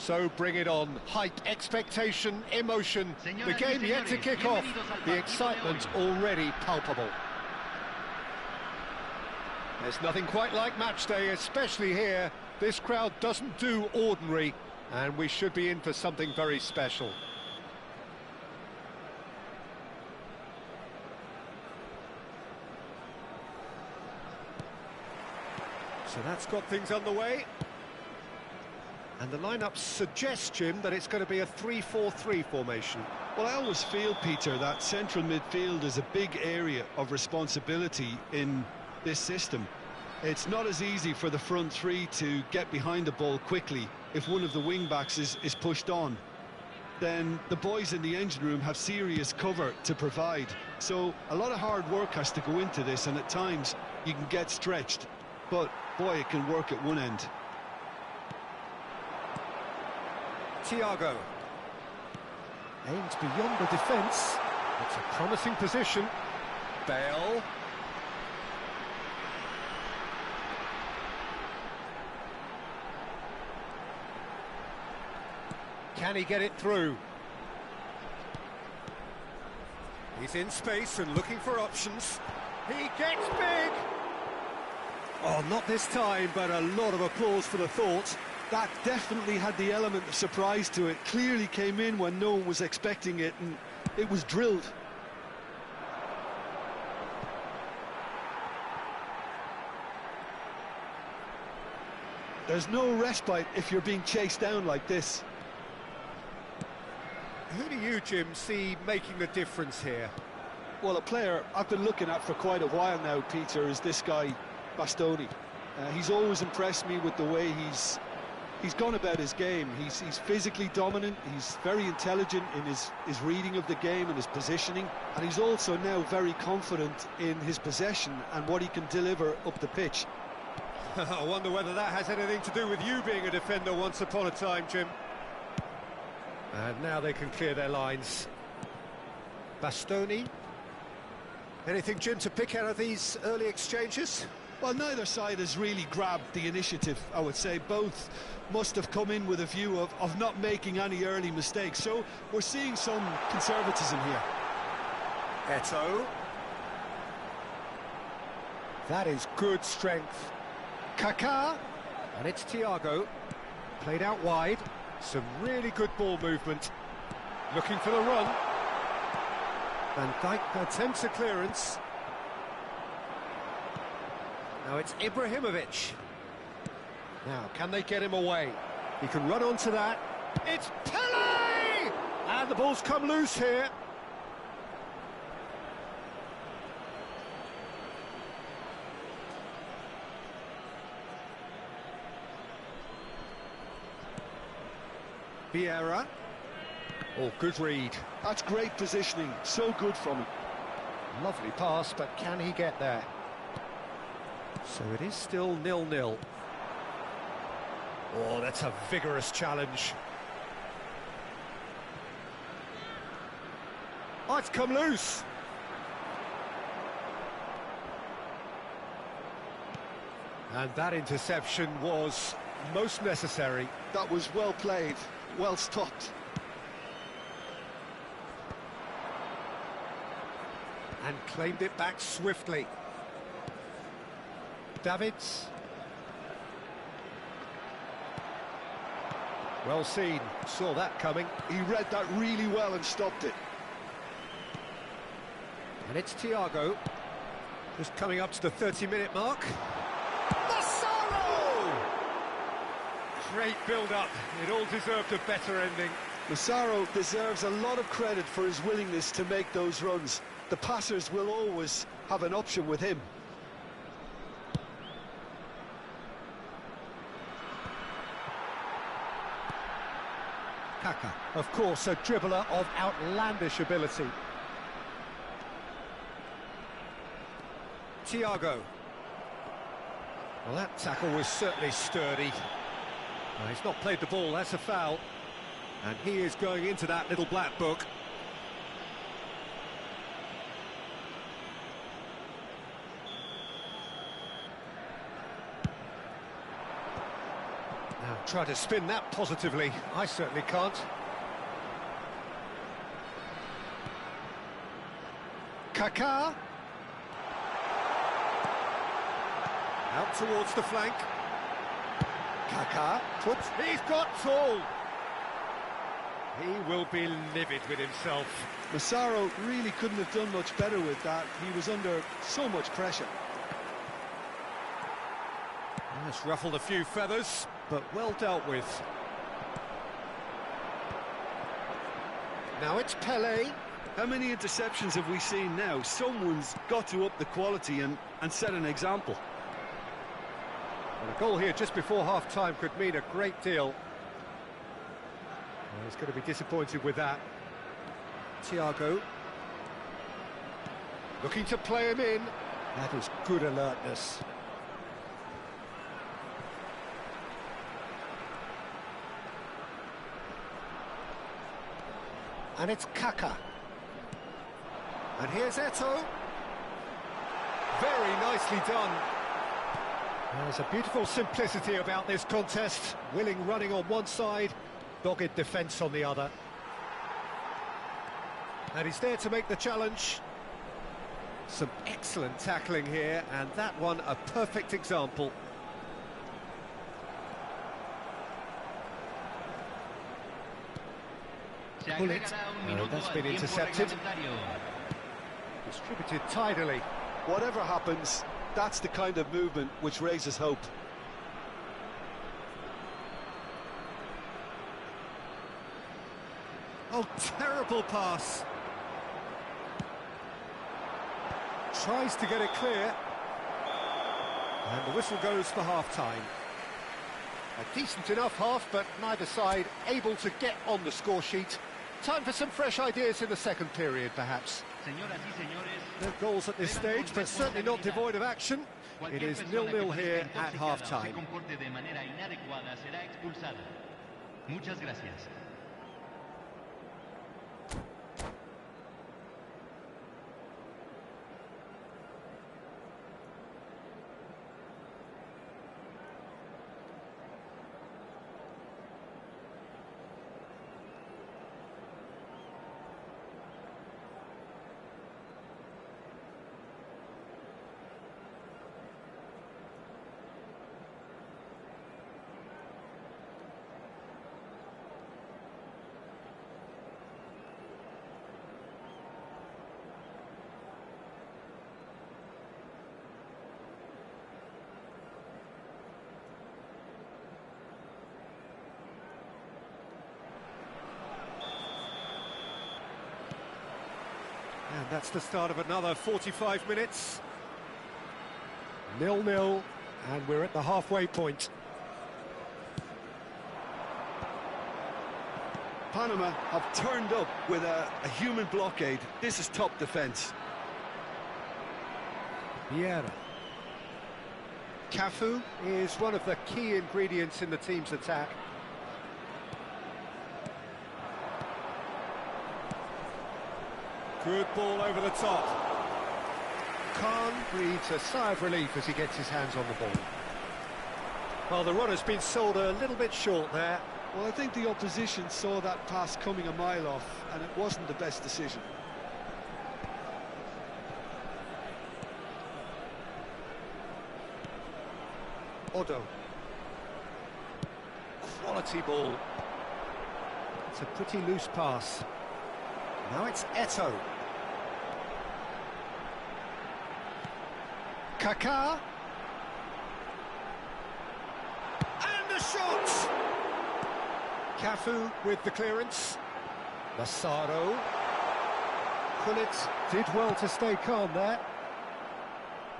So bring it on. Hype, expectation, emotion. The game yet to kick off. The excitement already palpable. There's nothing quite like match day, especially here. This crowd doesn't do ordinary, and we should be in for something very special. So that's got things underway. And the lineup suggests, Jim, that it's going to be a 3-4-3 formation. Well, I always feel, Peter, that central midfield is a big area of responsibility in this system. It's not as easy for the front three to get behind the ball quickly if one of the wing-backs is pushed on. Then the boys in the engine room have serious cover to provide. So a lot of hard work has to go into this, and at times you can get stretched. But, boy, it can work at one end. Thiago aims beyond the defence. It's a promising position. Bale. Can he get it through? He's in space and looking for options. He gets big! Oh, not this time, but a lot of applause for the thought. That definitely had the element of surprise to it. Clearly came in when no one was expecting it, and it was drilled. There's no respite if you're being chased down like this. Who do you, Jim, see making the difference here? Well, a player I've been looking at for quite a while now, Peter, is this guy, Bastoni. He's always impressed me with the way he's gone about his game. He's physically dominant, he's very intelligent in his reading of the game and his positioning, and he's also now very confident in his possession and what he can deliver up the pitch. I wonder whether that has anything to do with you being a defender once upon a time, Jim. And now they can clear their lines. Bastoni. Anything, Jim, to pick out of these early exchanges? Well, neither side has really grabbed the initiative, I would say. Both must have come in with a view of not making any early mistakes. So we're seeing some conservatism here. Eto'o. That is good strength. Kaká. And it's Thiago. Played out wide. Some really good ball movement. Looking for the run. Van Dijk attempts a clearance. Now it's Ibrahimovic. Now, can they get him away? He can run onto that. It's Pele! And the ball's come loose here. Vieira. Oh, good read. That's great positioning. So good from him. Lovely pass, but can he get there? So it is still 0-0. Oh, that's a vigorous challenge. Oh, it's come loose. And that interception was most necessary. That was well played, well stopped. And claimed it back swiftly. Davids. Well seen, saw that coming. He read that really well and stopped it. And it's Thiago, just coming up to the 30-minute mark. Massaro! Great build-up, it all deserved a better ending. Massaro deserves a lot of credit for his willingness to make those runs. The passers will always have an option with him. Kaká, of course, a dribbler of outlandish ability. Thiago. Well, that tackle was certainly sturdy. He's not played the ball, that's a foul. And he is going into that little black book. Now, Try to spin that positively. I certainly can't. Kaká. Out towards the flank. Kaká puts... He's got tall! He will be livid with himself. Massaro really couldn't have done much better with that. He was under so much pressure. That's ruffled a few feathers, but well dealt with. Now it's Pelé. How many interceptions have we seen now? Someone's got to up the quality and set an example. Well, a goal here just before half-time could mean a great deal. Well, he's going to be disappointed with that. Thiago. Looking to play him in. That is good alertness. And it's Kaká. And here's Eto'o. Very nicely done. There's a beautiful simplicity about this contest. Willing running on one side, dogged defence on the other. And he's there to make the challenge. Some excellent tackling here, and that one a perfect example. Pull it. That's been intercepted. Distributed tidily. Whatever happens, that's the kind of movement which raises hope. Oh, terrible pass. Tries to get it clear. And the whistle goes for half-time. A decent enough half, but neither side able to get on the score sheet. Time for some fresh ideas in the second period, perhaps. No goals at this stage, but certainly not devoid of action. It is 0-0 here at half-time. And that's the start of another 45 minutes. 0-0, and we're at the halfway point. Panama have turned up with a human blockade. This is top defence. Vieira. Cafu is one of the key ingredients in the team's attack. Good ball over the top. Khan breathes a sigh of relief as he gets his hands on the ball. Well, the run has been sold a little bit short there. Well, I think the opposition saw that pass coming a mile off, and it wasn't the best decision. Odo. Quality ball. It's a pretty loose pass. Now it's Eto'o. Kaká. And a shot! Cafu with the clearance. Massaro. Gullit did well to stay calm there.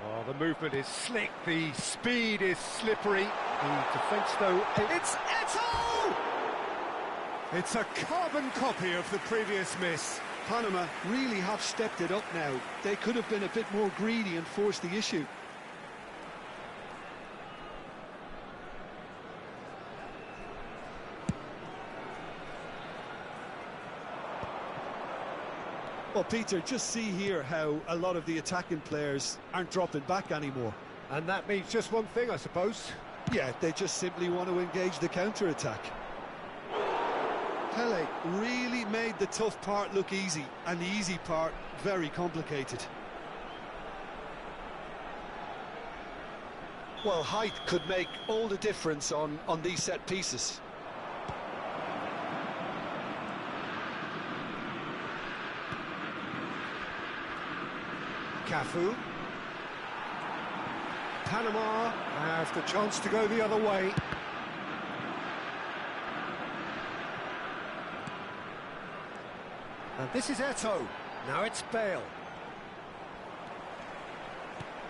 Oh, the movement is slick, the speed is slippery. The defence, though, it's Eto'o! It's a carbon copy of the previous miss. Panama really have stepped it up now. They could have been a bit more greedy and forced the issue. Well, Peter, just see here how a lot of the attacking players aren't dropping back anymore. And that means just one thing, I suppose. Yeah, they just simply want to engage the counter-attack. Pele really made the tough part look easy, and the easy part very complicated. Well, height could make all the difference on these set pieces. Cafu. Panama have the chance to go the other way. And this is Eto'o. Now it's Bale.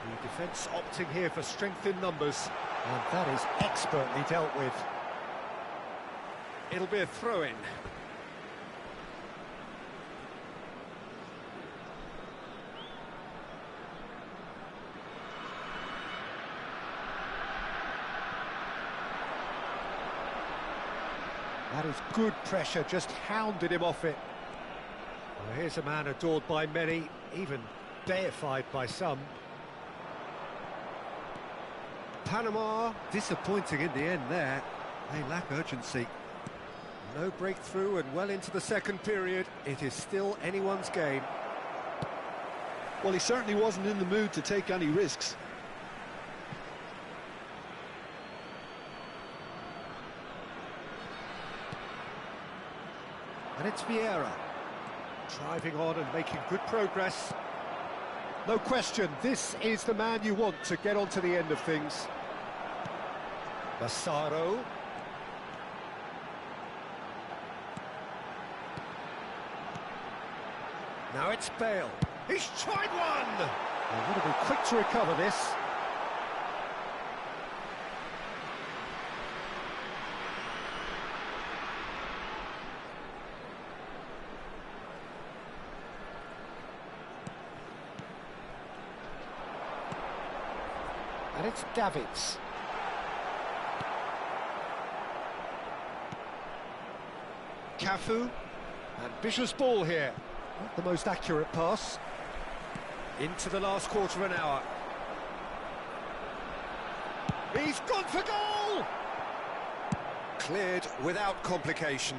The defence opting here for strength in numbers, and that is expertly dealt with. It'll be a throw-in. That is good pressure, just hounded him off it. Well, here's a man adored by many, even deified by some. Panama, disappointing in the end there. They lack urgency. No breakthrough and well into the second period. It is still anyone's game. Well, he certainly wasn't in the mood to take any risks. And it's Vieira, driving on and making good progress. No question, this is the man you want to get on to the end of things. Massaro. Now it's Bale. He's tried one! They're going to be quick to recover this. And it's Davids. Cafu. Ambitious ball here. Not the most accurate pass. Into the last quarter of an hour. He's gone for goal! Cleared without complication.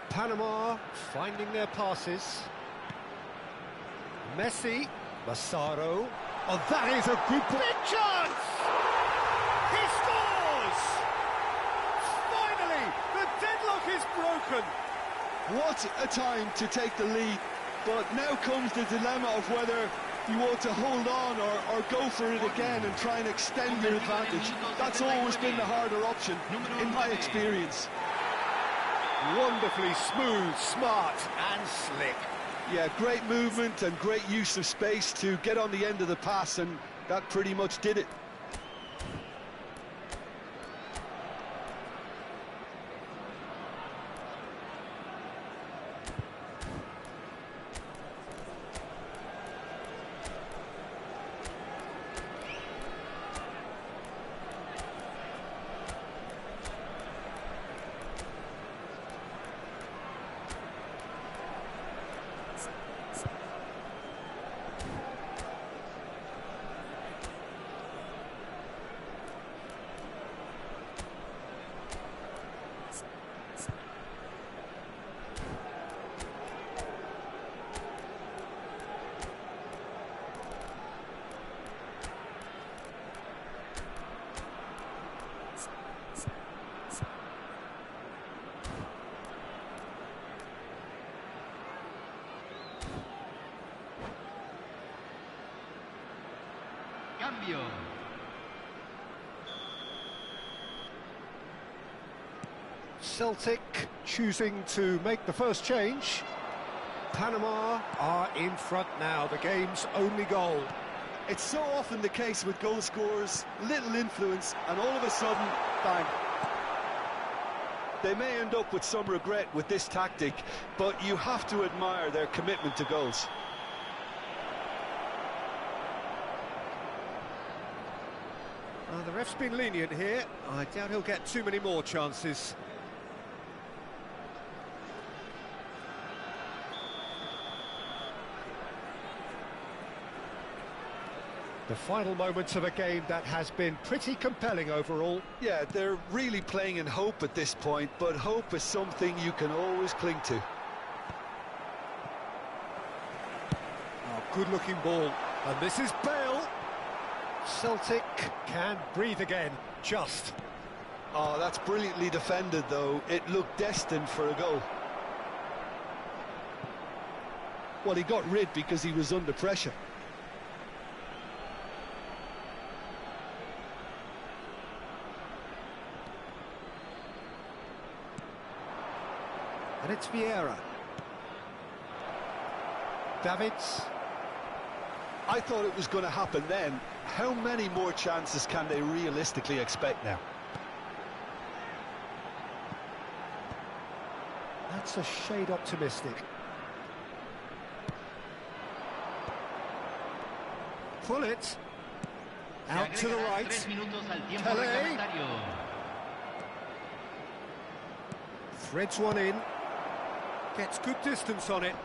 Panama finding their passes. Messi, Massaro. Oh, that is a good big chance! He scores! Finally, the deadlock is broken. What a time to take the lead, but now comes the dilemma of whether you want to hold on or go for it again and try and extend your advantage. That's always been the harder option, in my experience. Wonderfully smooth, smart and slick. Yeah, great movement and great use of space to get on the end of the pass, and that pretty much did it. Cambio. Celtic choosing to make the first change. Panama are in front now, the game's only goal. It's so often the case with goal scorers, little influence, and all of a sudden, bang. They may end up with some regret with this tactic, but you have to admire their commitment to goals. The ref's been lenient here. I doubt he'll get too many more chances. The final moments of a game that has been pretty compelling overall. Yeah, they're really playing in hope at this point, but hope is something you can always cling to. Oh, good-looking ball. And this is Bale. Celtic can breathe again, just. Oh, that's brilliantly defended, though. It looked destined for a goal. Well, he got rid because he was under pressure. And it's Vieira. Davids. I thought it was going to happen then. How many more chances can they realistically expect now? That's a shade optimistic. Pull it. Out to the right. Tele. Threads one in. Gets good distance on it.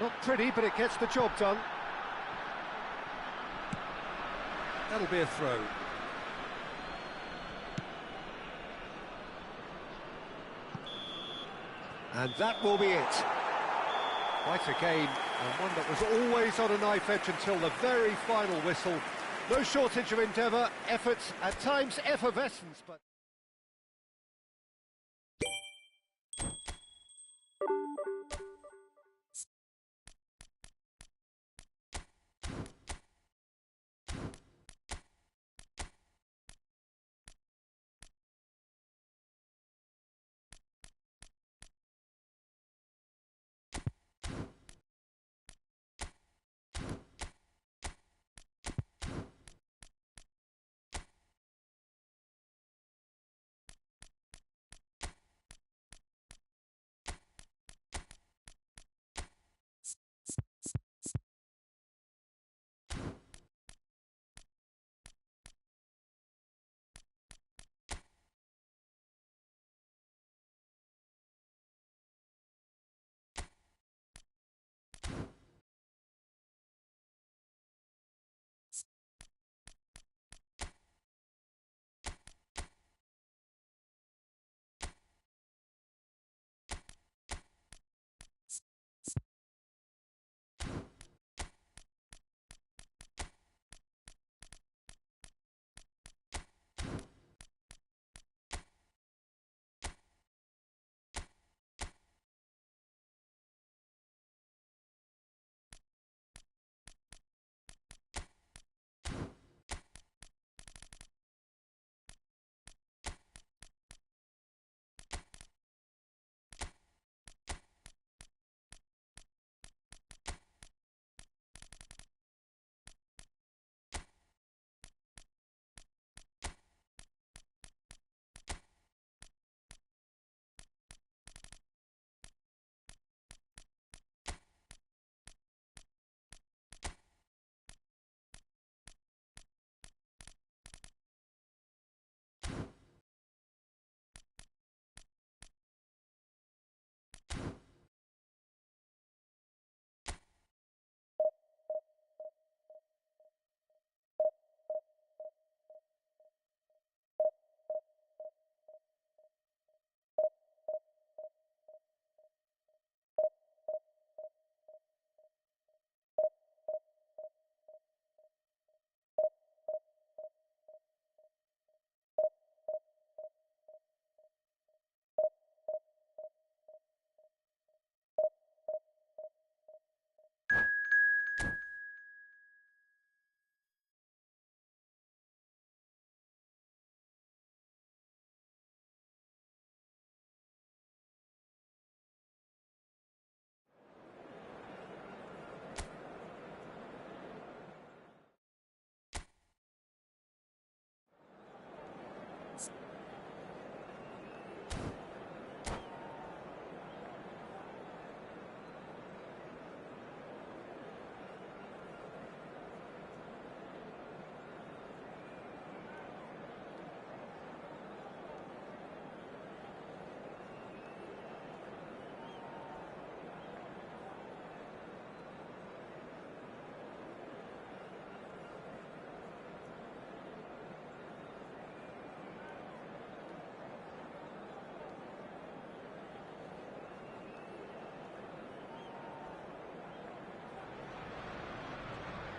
Not pretty, but it gets the job done. That'll be a throw. And that will be it. Quite a game, and one that was always on a knife edge until the very final whistle. No shortage of endeavour, efforts, at times effervescence, but...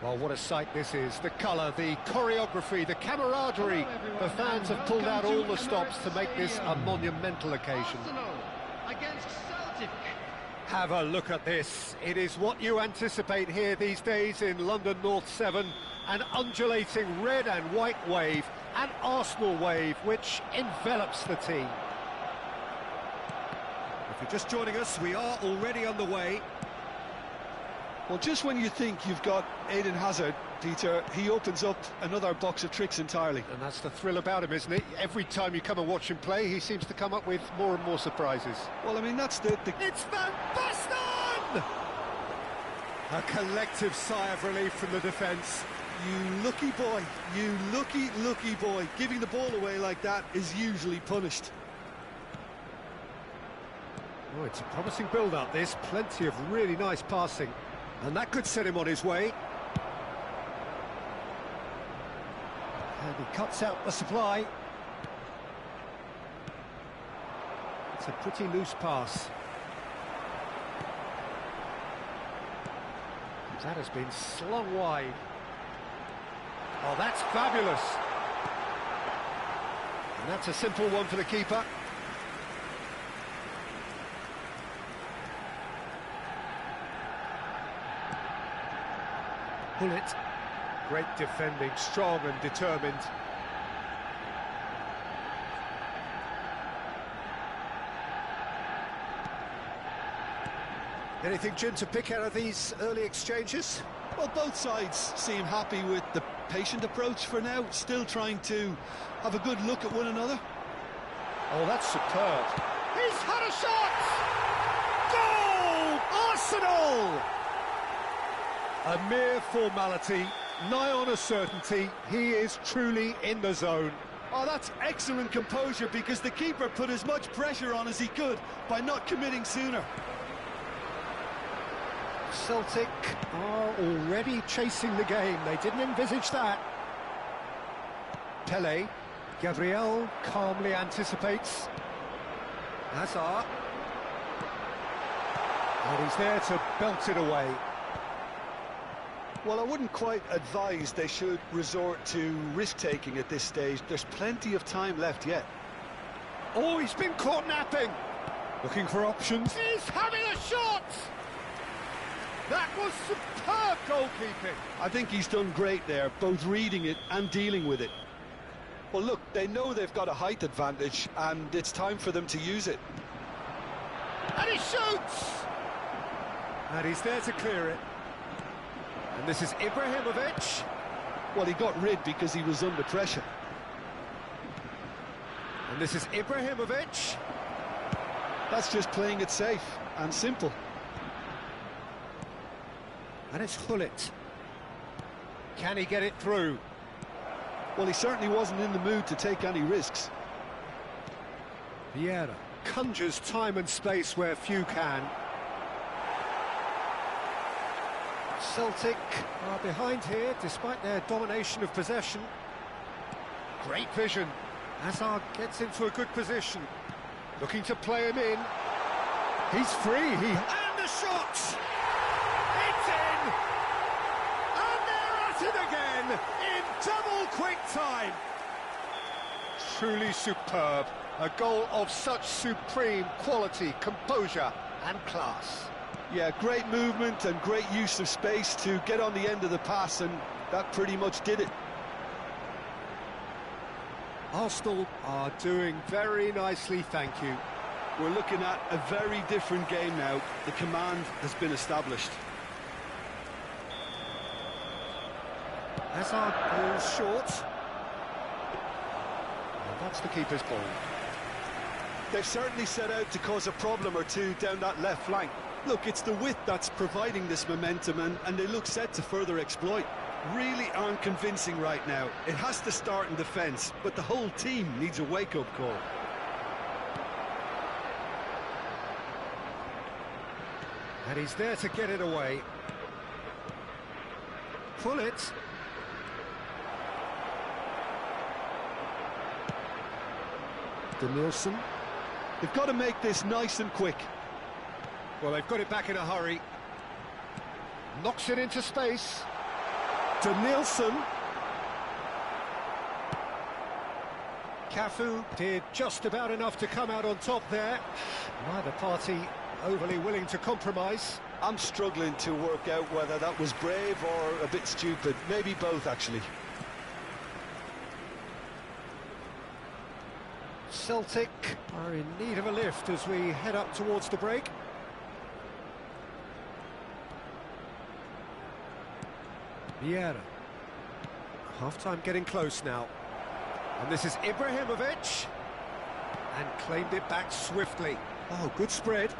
Well, what a sight this is. The colour, the choreography, the camaraderie. The fans have pulled out all the stops to make this a monumental occasion. Against Celtic. Have a look at this. It is what you anticipate here these days in London North 7. An undulating red and white wave, an Arsenal wave, which envelops the team. If you're just joining us, we are already underway. Well, just when you think you've got Eden Hazard, Peter, he opens up another box of tricks entirely. And that's the thrill about him, isn't it? Every time you come and watch him play, he seems to come up with more and more surprises. Well, I mean, that's the... It's Van Basten! A collective sigh of relief from the defence. You lucky boy, you lucky boy. Giving the ball away like that is usually punished. Oh, it's a promising build-up, this. Plenty of really nice passing. And that could set him on his way. And he cuts out the supply. It's a pretty loose pass. That has been slung wide. Oh, that's fabulous. And that's a simple one for the keeper. Pull it. Great defending, strong and determined. Anything, Jim, to pick out of these early exchanges? Well, both sides seem happy with the patient approach for now, still trying to have a good look at one another. Oh, that's superb. He's had a shot! Goal! Arsenal! A mere formality, nigh on a certainty. He is truly in the zone. Oh, that's excellent composure, because the keeper put as much pressure on as he could by not committing sooner. Celtic are already chasing the game. They didn't envisage that. Pele. Gabriel calmly anticipates. Hazard. And he's there to belt it away. Well, I wouldn't quite advise they should resort to risk-taking at this stage. There's plenty of time left yet. Oh, he's been caught napping. Looking for options. He's having a shot! That was superb goalkeeping. I think he's done great there, both reading it and dealing with it. Well, look, they know they've got a height advantage, and it's time for them to use it. And he shoots! And he's there to clear it. And this is Ibrahimovic. Well, he got rid because he was under pressure. And this is Ibrahimovic. That's just playing it safe and simple. And it's Hullet. Can he get it through? Well, he certainly wasn't in the mood to take any risks. Vieira conjures time and space where few can. Celtic are behind here, despite their domination of possession. Great vision. Hazard gets into a good position. Looking to play him in. He's free. And the shot! It's in! And they're at it again in double quick time. Truly superb. A goal of such supreme quality, composure and class. Yeah, great movement and great use of space to get on the end of the pass, and that pretty much did it. Arsenal are doing very nicely, thank you. We're looking at a very different game now. The command has been established. Hazard goes short. And that's the keeper's ball. They've certainly set out to cause a problem or two down that left flank. Look, it's the width that's providing this momentum, and they look set to further exploit. Really aren't convincing right now. It has to start in defence, but the whole team needs a wake-up call. And he's there to get it away. Pull it. Danielson. They've got to make this nice and quick. Well, they've got it back in a hurry. Knocks it into space. Danielson. Cafu did just about enough to come out on top there. Neither party overly willing to compromise. I'm struggling to work out whether that was brave or a bit stupid. Maybe both, actually. Celtic are in need of a lift as we head up towards the break. Vieira. Half-time getting close now. And this is Ibrahimovic. And claimed it back swiftly. Oh, good spread.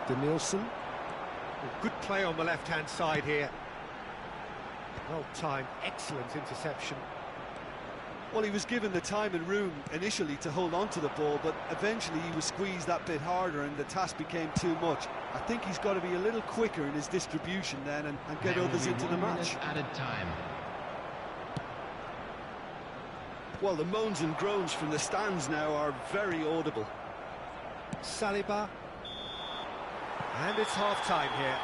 Danielson. Good play on the left-hand side here. Well-timed, excellent interception. Well, he was given the time and room initially to hold on to the ball, but eventually he was squeezed that bit harder and the task became too much. I think he's got to be a little quicker in his distribution then and get others into the match. Added time. Well, the moans and groans from the stands now are very audible. Saliba. And it's half-time here.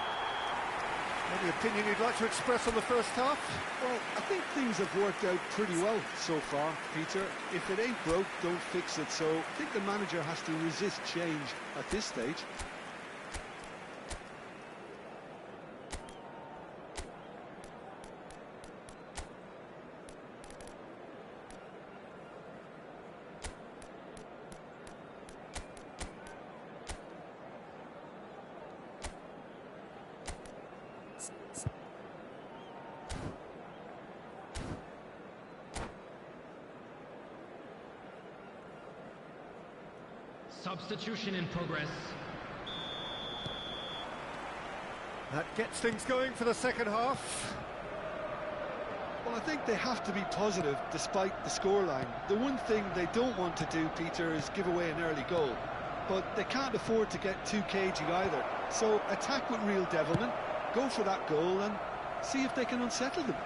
Any opinion you'd like to express on the first half? Well, I think things have worked out pretty well so far, Peter. If it ain't broke, don't fix it. So I think the manager has to resist change at this stage. Substitution in progress. That gets things going for the second half. Well, I think they have to be positive despite the scoreline. The one thing they don't want to do, Peter, is give away an early goal. But they can't afford to get too cagey either. So attack with real devilment, go for that goal and see if they can unsettle them.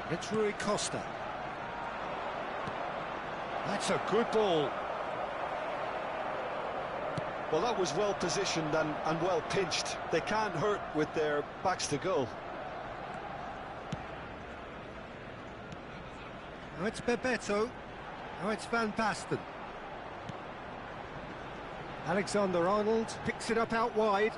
It's Rui Costa. That's a good ball. Well, that was well positioned and well pinched. They can't hurt with their backs to goal. Now it's Bebeto. Now it's Van Basten. Alexander-Arnold picks it up out wide.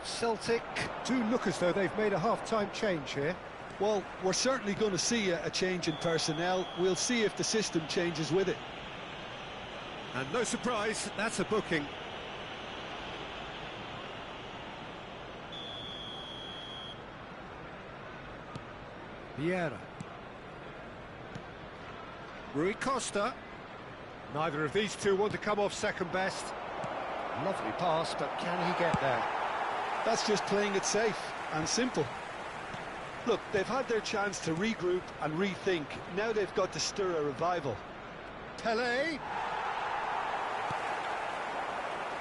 Celtic do look as though they've made a half-time change here. Well, we're certainly going to see a change in personnel. We'll see if the system changes with it. And no surprise, that's a booking. Vieira. Rui Costa. Neither of these two want to come off second best. Lovely pass, but can he get there? That's just playing it safe and simple. Look, they've had their chance to regroup and rethink. Now they've got to stir a revival. Pelé.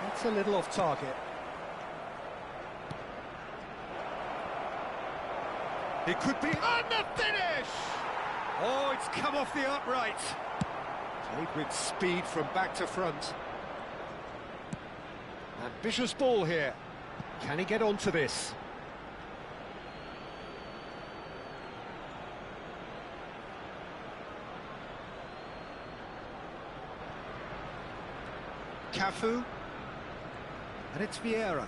That's a little off target. It could be on the finish! Oh, it's come off the upright. Played with speed from back to front. Ambitious ball here. Can he get onto this? Cafu, and it's Vieira.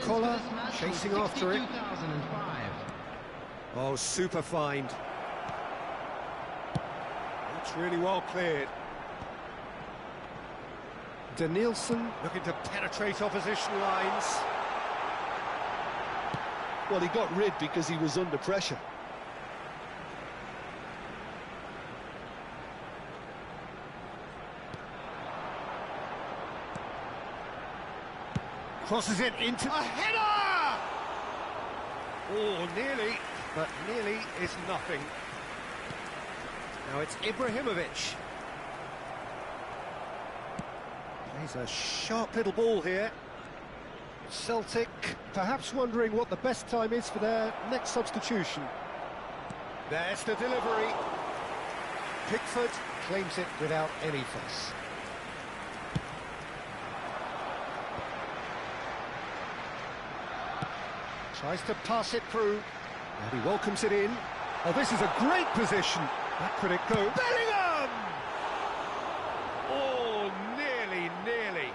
Collar chasing after it. Oh, super find. It's really well cleared. Danielson looking to penetrate opposition lines. Well, he got rid because he was under pressure. Crosses it into a header! Oh, nearly, but nearly is nothing. Now it's Ibrahimovic. Plays a sharp little ball here. Celtic perhaps wondering what the best time is for their next substitution. There's the delivery. Pickford claims it without any fuss. Tries to pass it through, and he welcomes it in. Oh, this is a great position. Back could it go? Bellingham! Oh, nearly, nearly.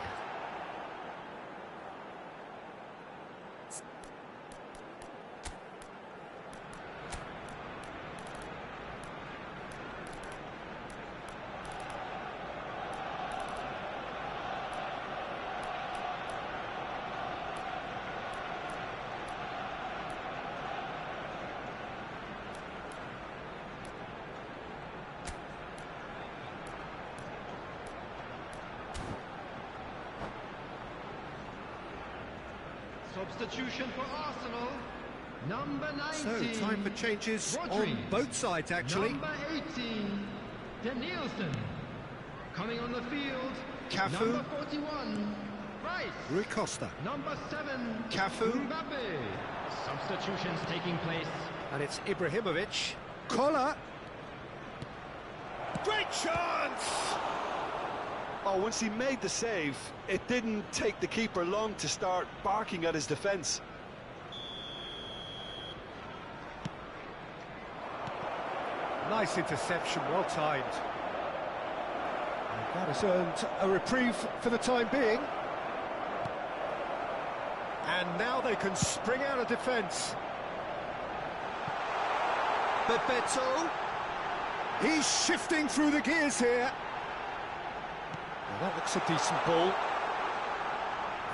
Substitution for Arsenal. Number 19. So, time for changes Rodri. on both sides, actually. Number 18. Danielson. Coming on the field. Cafu. Number 41. Rice. Rui Costa. Number 7. Cafu. Mbappe. Substitutions taking place. And it's Ibrahimovic. Collar. Great chance! Oh, once he made the save, it didn't take the keeper long to start barking at his defence. Nice interception, well timed. And that has earned a reprieve for the time being. And now they can spring out of defence. Bebeto. He's shifting through the gears here. Well, that looks a decent ball.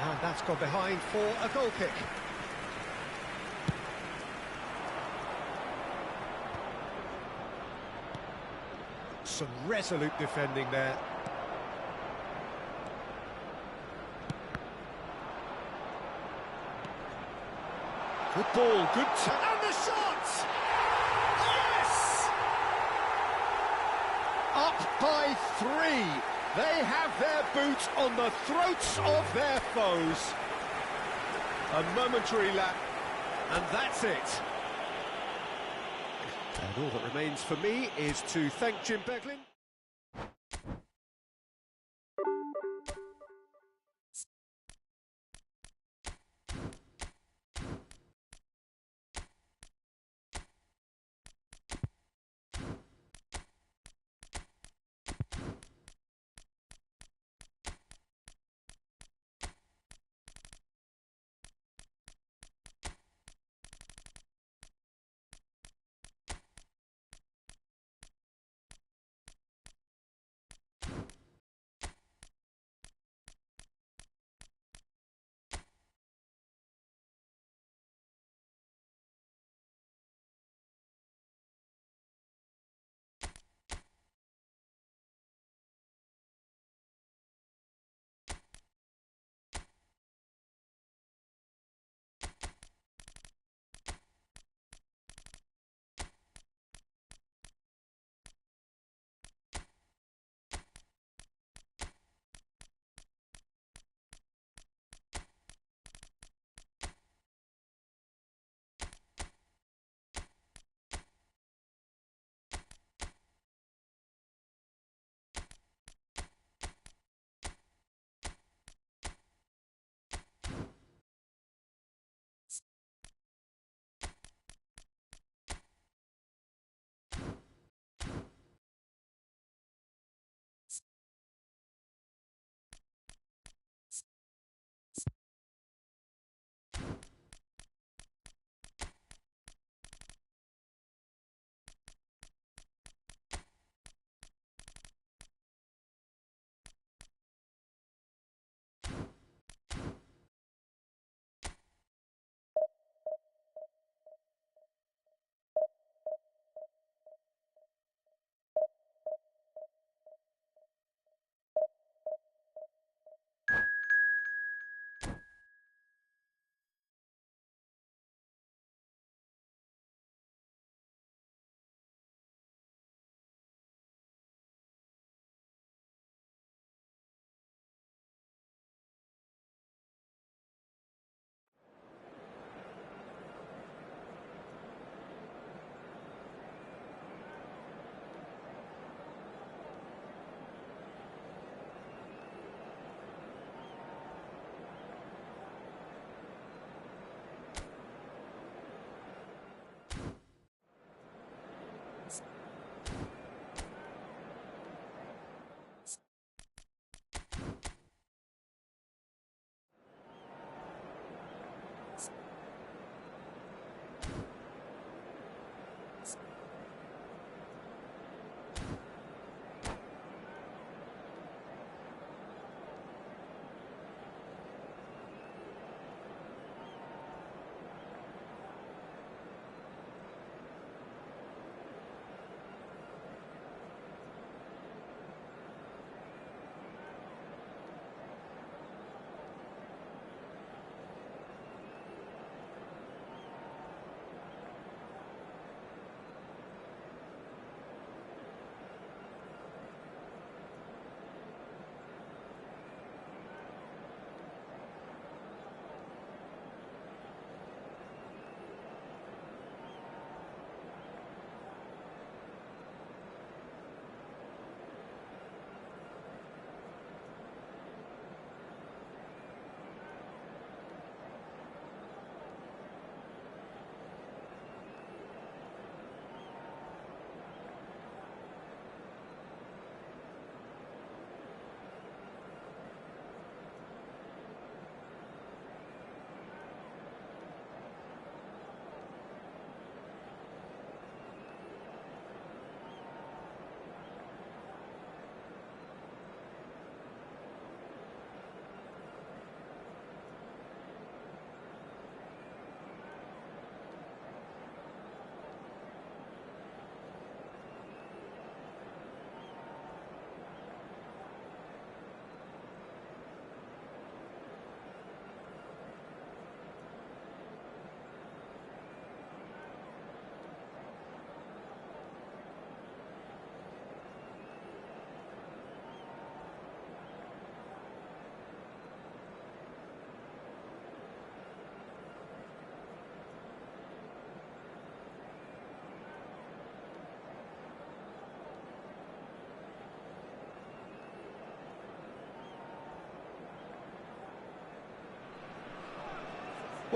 And that's gone behind for a goal kick. Some resolute defending there. Good ball, good... And the shot! Yes! Up by 3. They have their boot on the throats of their foes. A momentary lap, and that's it. And all that remains for me is to thank Jim Beglin.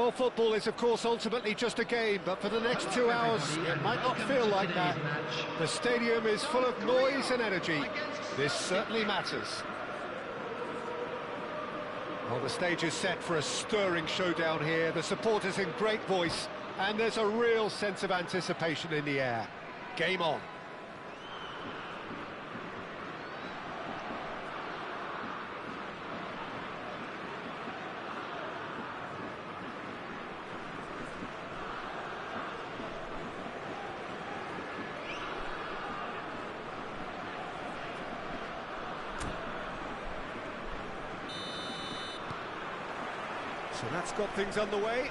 Well, football is, of course, ultimately just a game, but for the next 2 hours, it might not feel like that. The stadium is full of noise and energy. This certainly matters. Well, the stage is set for a stirring showdown here. The supporters in great voice, and there's a real sense of anticipation in the air. Game on. So that's got things underway.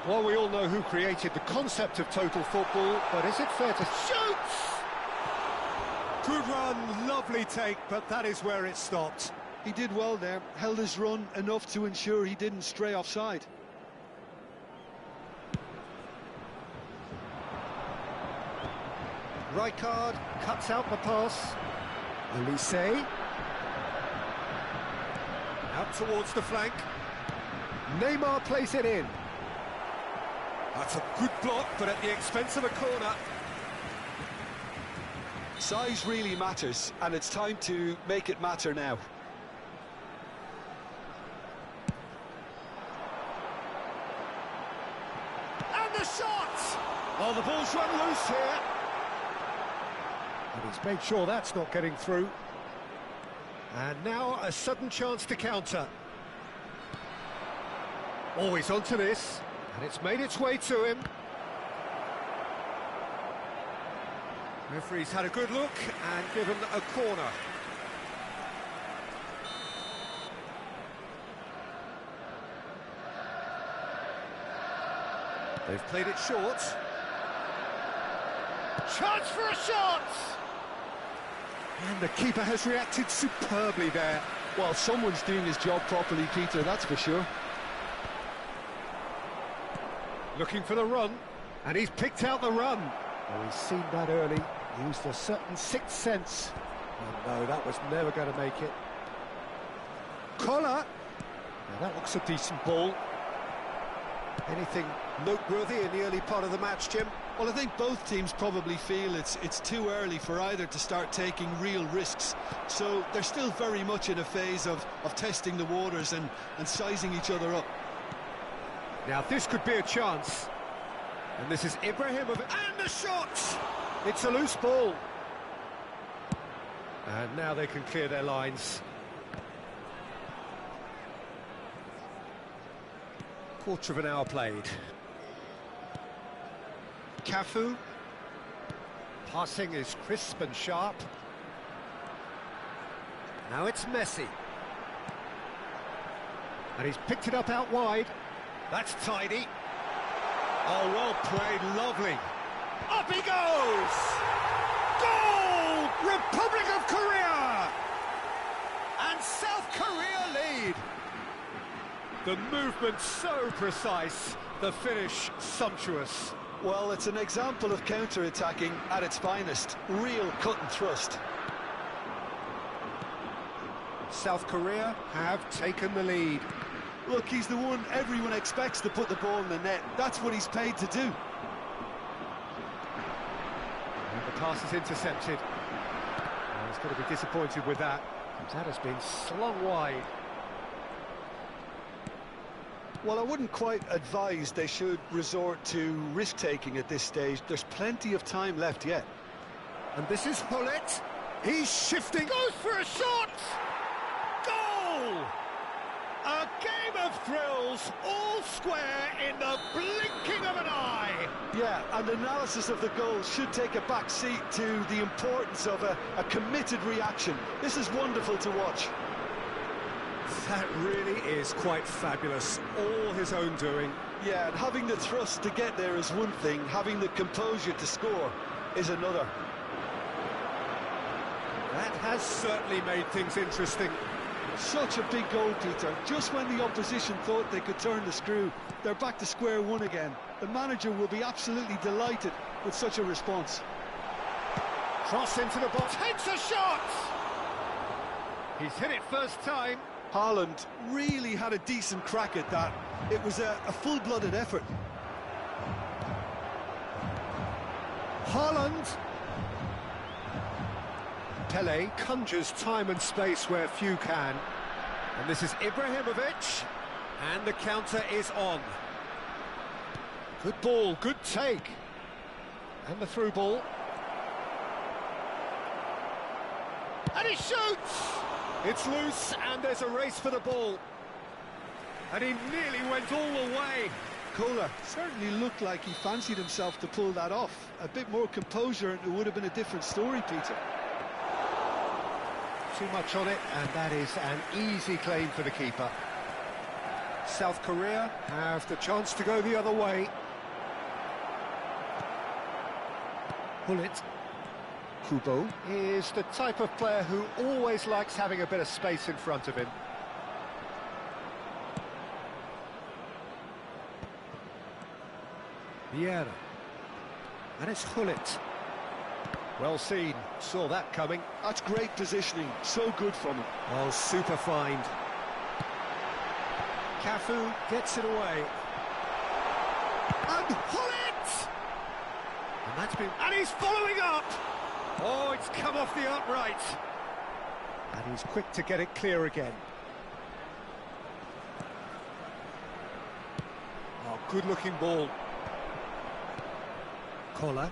Well, we all know who created the concept of total football, but is it fair to... Shoots! Good run, lovely take, but that is where it stopped. He did well there, held his run enough to ensure he didn't stray offside. Rijkaard cuts out the pass. Elise out towards the flank. Neymar plays it in. That's a good block, but at the expense of a corner. Size really matters, and it's time to make it matter now. And the shot! Oh, the ball's run loose here. And he's made sure that's not getting through. And now a sudden chance to counter. Always onto this, and it's made its way to him. Referee's had a good look and given a corner. They've played it short. Chance for a shot! And the keeper has reacted superbly there. Well, someone's doing his job properly, Peter, that's for sure. Looking for the run, and he's picked out the run. Oh, he's seen that early, used a certain sixth sense. Oh no, that was never going to make it. Collar. Now that looks a decent ball. Anything noteworthy in the early part of the match, Jim? Well, I think both teams probably feel it's too early for either to start taking real risks. So they're still very much in a phase of testing the waters and sizing each other up. Now this could be a chance. And this is Ibrahimovic. And the shot! It's a loose ball. And now they can clear their lines. Quarter of an hour played. Cafu. Passing is crisp and sharp. Now it's Messi. And he's picked it up out wide. That's tidy. Oh, well played, lovely. Up he goes! Goal! Republic of Korea! And South Korea lead. The movement so precise, the finish sumptuous. Well, it's an example of counter-attacking at its finest. Real cut and thrust. South Korea have taken the lead. Look, he's the one everyone expects to put the ball in the net. That's what he's paid to do. And the pass is intercepted. Oh, he's going to be disappointed with that. That has been slung wide. Well, I wouldn't quite advise they should resort to risk-taking at this stage. There's plenty of time left yet. And this is Hullet. He's shifting. Goes for a shot! Goal! A game of thrills, all square in the blinking of an eye. Yeah, and analysis of the goal should take a back seat to the importance of a committed reaction. This is wonderful to watch. That really is quite fabulous, all his own doing. Yeah, and having the thrust to get there is one thing, having the composure to score is another. That has certainly made things interesting. Such a big goal, Peter. Just when the opposition thought they could turn the screw, they're back to square one again. The manager will be absolutely delighted with such a response. Cross into the box, takes a shot! He's hit it first time. Haaland really had a decent crack at that. It was a full-blooded effort. Haaland. Pele conjures time and space where few can. And this is Ibrahimovic. And the counter is on. Good ball, good take. And the through ball. And he shoots! It's loose, and there's a race for the ball. And he nearly went all the way. Kohler certainly looked like he fancied himself to pull that off. A bit more composure and it would have been a different story, Peter. Too much on it, and that is an easy claim for the keeper. South Korea have the chance to go the other way. Hullet. Kubo is the type of player who always likes having a bit of space in front of him. Vieira. And it's Hullet. Well seen, saw that coming. That's great positioning, so good from him. Oh, super find. Cafu gets it away. And Hullet! And that's been... And he's following up! Oh, it's come off the upright. And he's quick to get it clear again. Oh, good-looking ball. Collar.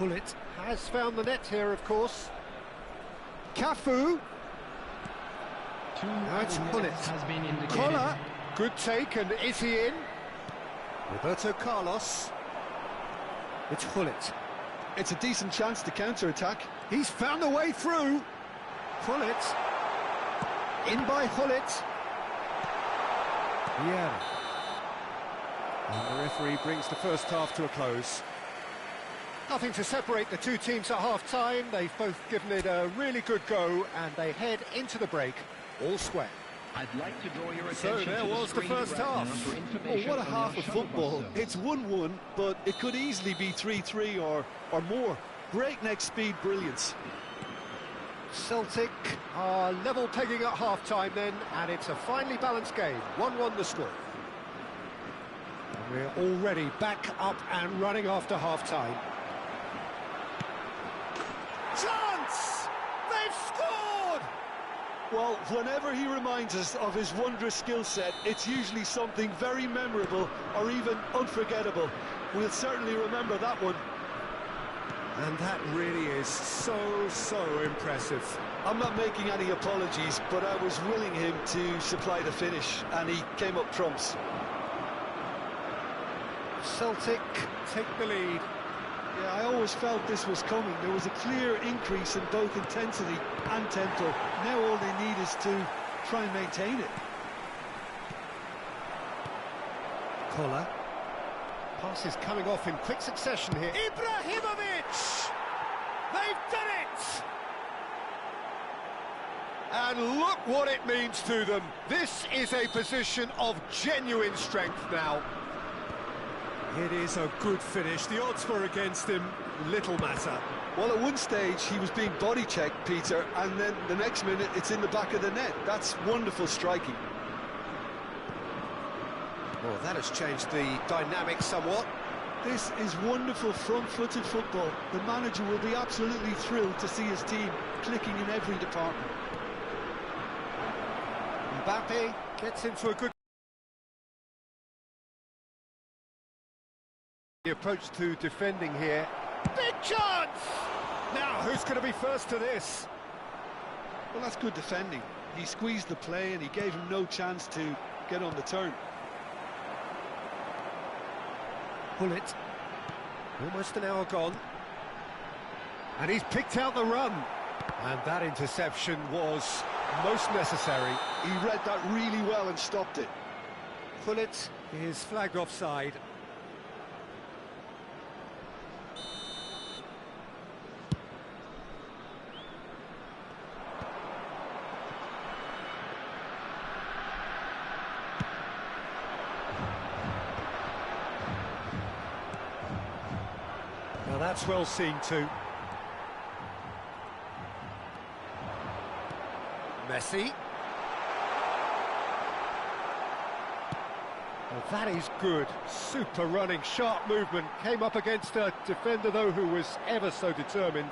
Hullet has found the net here, of course. Cafu. That's Hullet. Collar. Good take, and is he in? Roberto Carlos. It's Hullet. It's a decent chance to counter-attack. He's found a way through. Hullet. In by Hullet. Yeah. And the referee brings the first half to a close. Nothing to separate the two teams at half-time. They've both given it a really good go, and they head into the break all square. I'd like to draw your attention So there to was the first half. Oh, what a half of football. It's 1-1, but it could easily be 3-3 or more. Breakneck speed brilliance. Celtic are level pegging at half-time then, and it's a finely balanced game. 1-1 the score. And we're already back up and running after half-time. Chance! They've scored! Well, whenever he reminds us of his wondrous skill set, it's usually something very memorable or even unforgettable. We'll certainly remember that one. And that really is so impressive. I'm not making any apologies, but I was willing him to supply the finish, and he came up trumps. Celtic take the lead. Yeah, I always felt this was coming. There was a clear increase in both intensity and tempo. Now all they need is to try and maintain it. Collar. Pass is coming off in quick succession here. Ibrahimovic! They've done it! And look what it means to them. This is a position of genuine strength now. It is a good finish. The odds were against him. Little matter. Well, at one stage he was being body checked, Peter, and then the next minute it's in the back of the net. That's wonderful striking. Well, that has changed the dynamic somewhat. This is wonderful front-footed football. The manager will be absolutely thrilled to see his team clicking in every department. Mbappe gets into a good... The approach to defending here. Big chance! Now, who's going to be first to this? Well, that's good defending. He squeezed the play and he gave him no chance to get on the turn. Hullet. Almost an hour gone. And he's picked out the run. And that interception was most necessary. He read that really well and stopped it. Hullet is flagged offside. Now that's well seen too. Messi. That is good. Super running, sharp movement. Came up against a defender, though, who was ever so determined.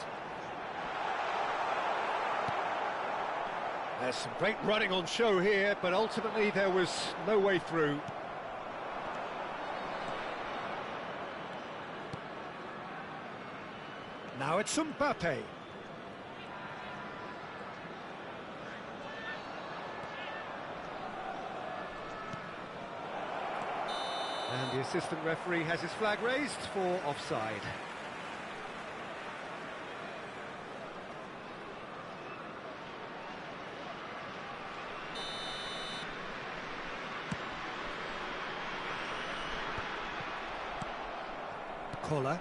There's some great running on show here, but ultimately there was no way through. Now it's Mbappe. And the assistant referee has his flag raised for offside. Koller.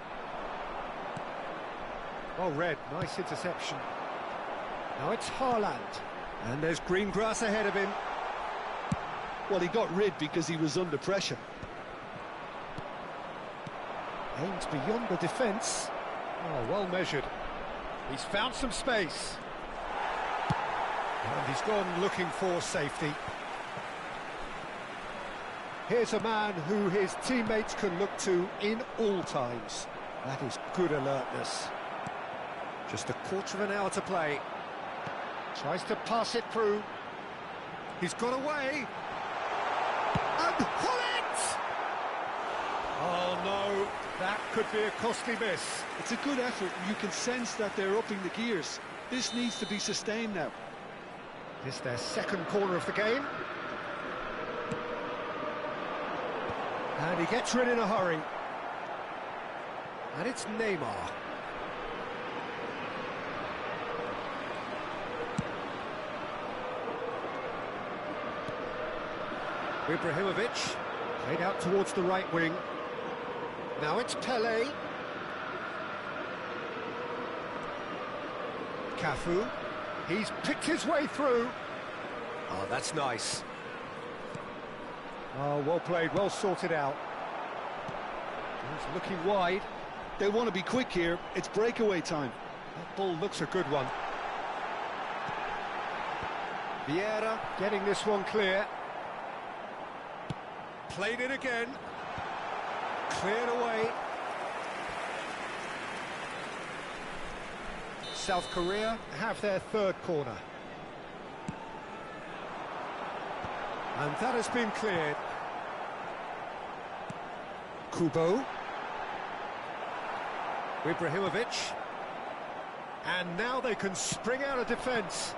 Oh, Red, nice interception. Now it's Haaland. And there's green grass ahead of him. Well, he got rid because he was under pressure. Aimed beyond the defence. Oh, well measured. He's found some space. And he's gone looking for safety. Here's a man who his teammates can look to in all times. That is good alertness. Just a quarter of an hour to play. Tries to pass it through. He's got away. And Hullet! Oh no, that could be a costly miss. It's a good effort, and you can sense that they're upping the gears. This needs to be sustained now. This is their second corner of the game. And he gets rid in a hurry. And it's Neymar. Ibrahimovic, played out towards the right wing. Now it's Pelé. Cafu, he's picked his way through. Oh, that's nice. Oh, well played, well sorted out. He's looking wide. They want to be quick here. It's breakaway time. That ball looks a good one. Vieira getting this one clear. Played it again. Cleared away. South Korea have their third corner. And that has been cleared. Kubo. Ibrahimovic. And now they can spring out of defence.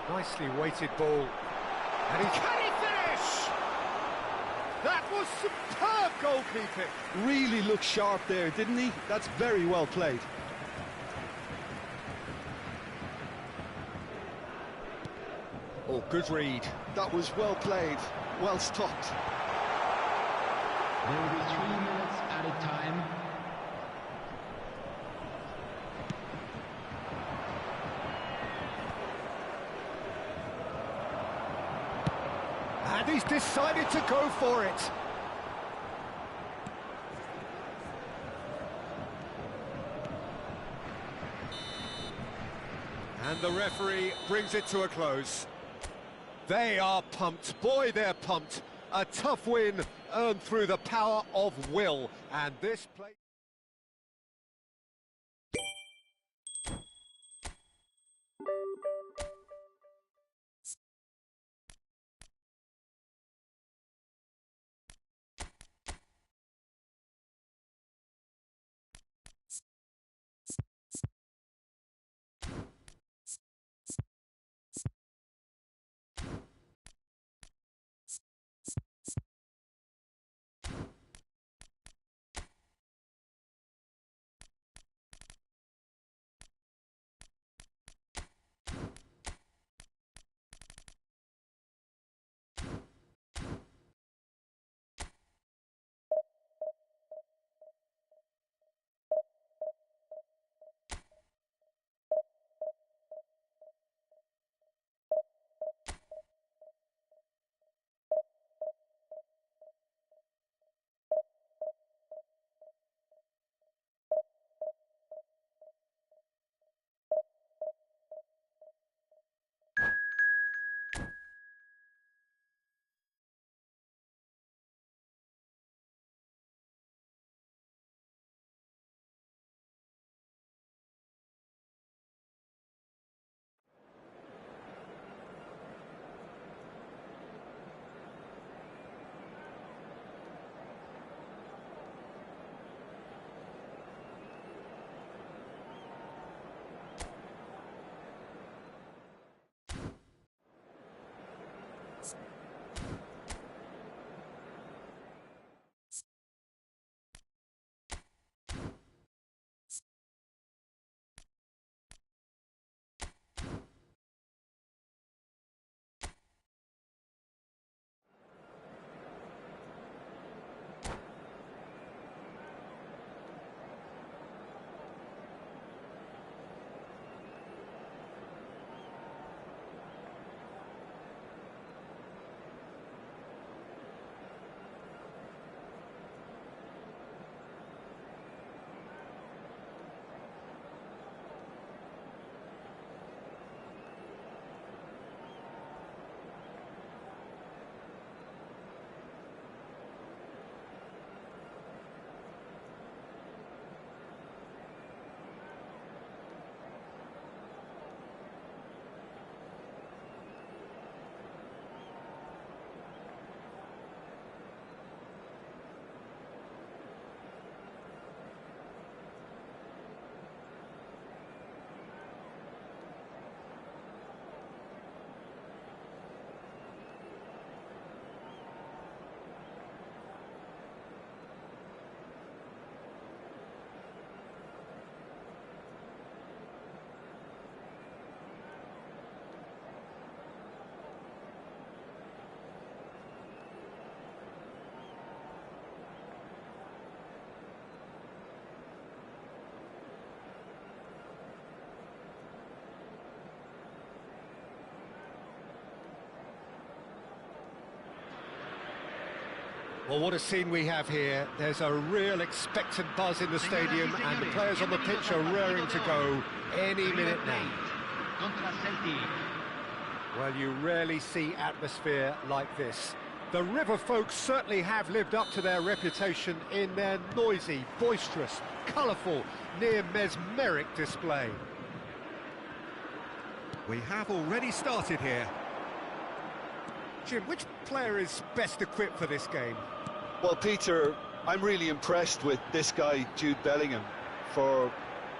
Nicely weighted ball. And can he finish? That was superb goalkeeping. Really looked sharp there, didn't he? That's very well played. Oh, good read. That was well played, well stopped. There will be 3 minutes added time. And he's decided to go for it. And the referee brings it to a close. They are pumped. Boy, they're pumped. A tough win earned through the power of will. And this play... Well, what a scene we have here. There's a real expectant buzz in the stadium, and the players on the pitch are raring to go any minute now. Well, you rarely see atmosphere like this. The River folks certainly have lived up to their reputation in their noisy, boisterous, colourful, near mesmeric display. We have already started here. Jim, which player is best equipped for this game? Well, Peter, I'm really impressed with this guy, Jude Bellingham. For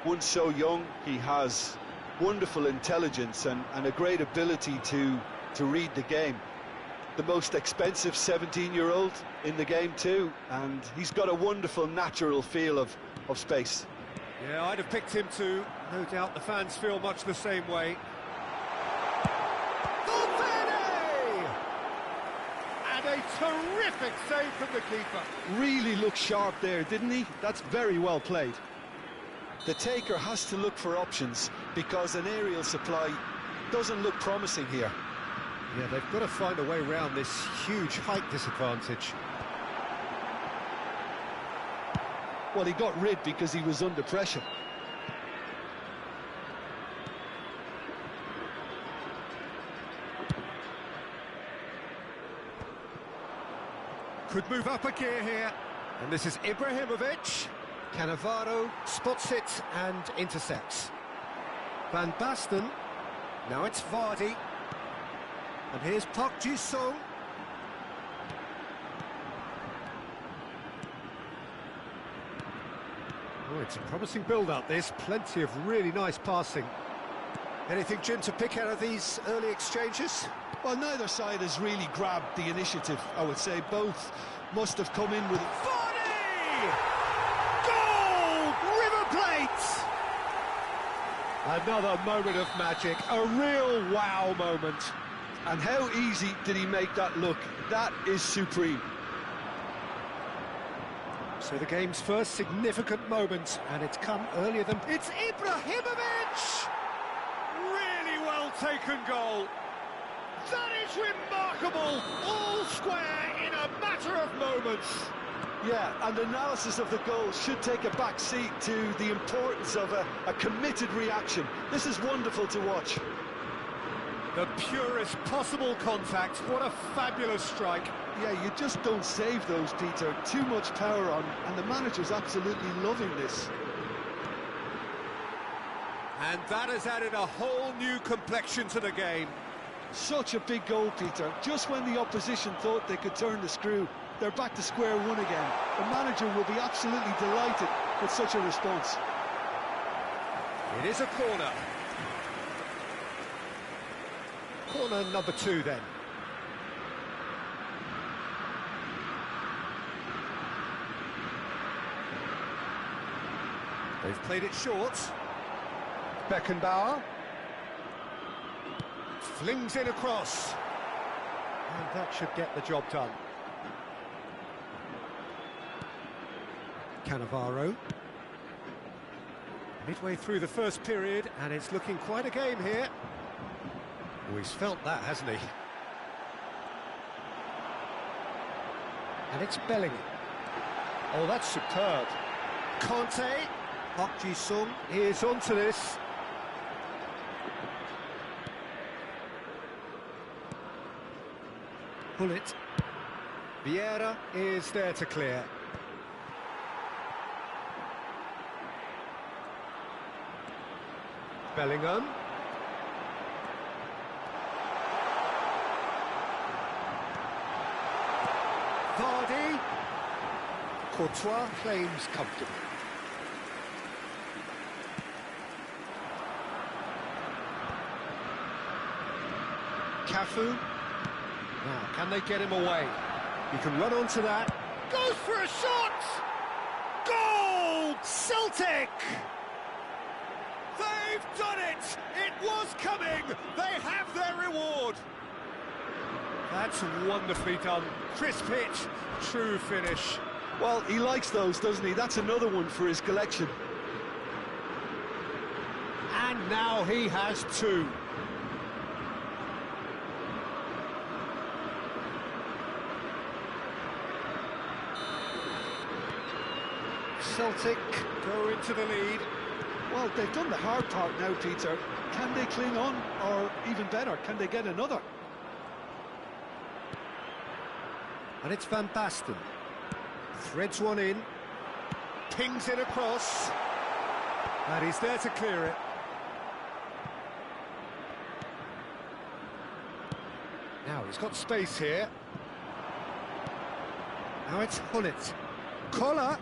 one so young, he has wonderful intelligence and a great ability to read the game. The most expensive 17-year-old in the game too, and he's got a wonderful natural feel of space. Yeah, I'd have picked him too. No doubt the fans feel much the same way. And a terrific save from the keeper. Really looked sharp there, didn't he? That's very well played. The taker has to look for options because an aerial supply doesn't look promising here. Yeah, they've got to find a way around this huge height disadvantage. Well, he got rid because he was under pressure. Could move up a gear here. And this is Ibrahimovic. Cannavaro spots it and intercepts. Van Basten. Now it's Vardy. And here's Park Ji-sung. Oh, it's a promising build-up, this. Plenty of really nice passing. Anything, Jim, to pick out of these early exchanges? Well, neither side has really grabbed the initiative, I would say. Both must have come in with... Vardy! Goal! River Plate! Another moment of magic, a real wow moment. And how easy did he make that look? That is supreme. So the game's first significant moment, and it's come earlier than... It's Ibrahimovic! Really well taken goal. That is remarkable, all square in a matter of moments. Yeah, and analysis of the goal should take a back seat to the importance of a committed reaction. This is wonderful to watch. The purest possible contact, what a fabulous strike. Yeah, you just don't save those, Peter. Too much power on, and the manager's absolutely loving this. And that has added a whole new complexion to the game. Such a big goal, Peter. Just when the opposition thought they could turn the screw, they're back to square one again. The manager will be absolutely delighted with such a response. It is a corner. Corner number 2 then. They've played it short. Beckenbauer. Flings it across. And that should get the job done. Cannavaro. Midway through the first period, and it's looking quite a game here. Oh, he's felt that, hasn't he? And it's Bellingham. Oh, that's superb. Conte. Park Ji-sung is onto this. Bullet. Vieira is there to clear. Bellingham. Vardy. Courtois claims comfortably. Cafu. Now, can they get him away? You can run onto that. Goes for a shot! Goal! Celtic! They've done it! It was coming! They have their reward! That's wonderfully done. Crisp hit, true finish. Well, he likes those, doesn't he? That's another one for his collection. And now he has 2. Celtic go into the lead. Well, they've done the hard part now, Peter. Can they cling on, or even better, can they get another? And it's Van Basten. Threads one in. Pings it across. And he's there to clear it. Now he's got space here. Now it's Hullet. Collar.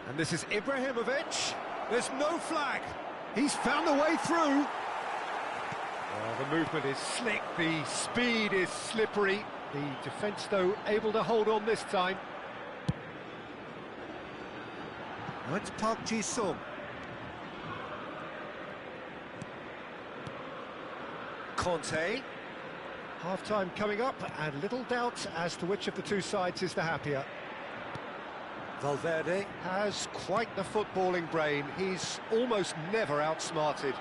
And this is Ibrahimovic. There's no flag. He's found the way through. Well, the movement is slick. The speed is slippery. The defence, though, able to hold on this time. Now it's Park Ji-sung. Conte. Half-time coming up, and little doubt as to which of the two sides is the happier. Valverde has quite the footballing brain. He's almost never outsmarted.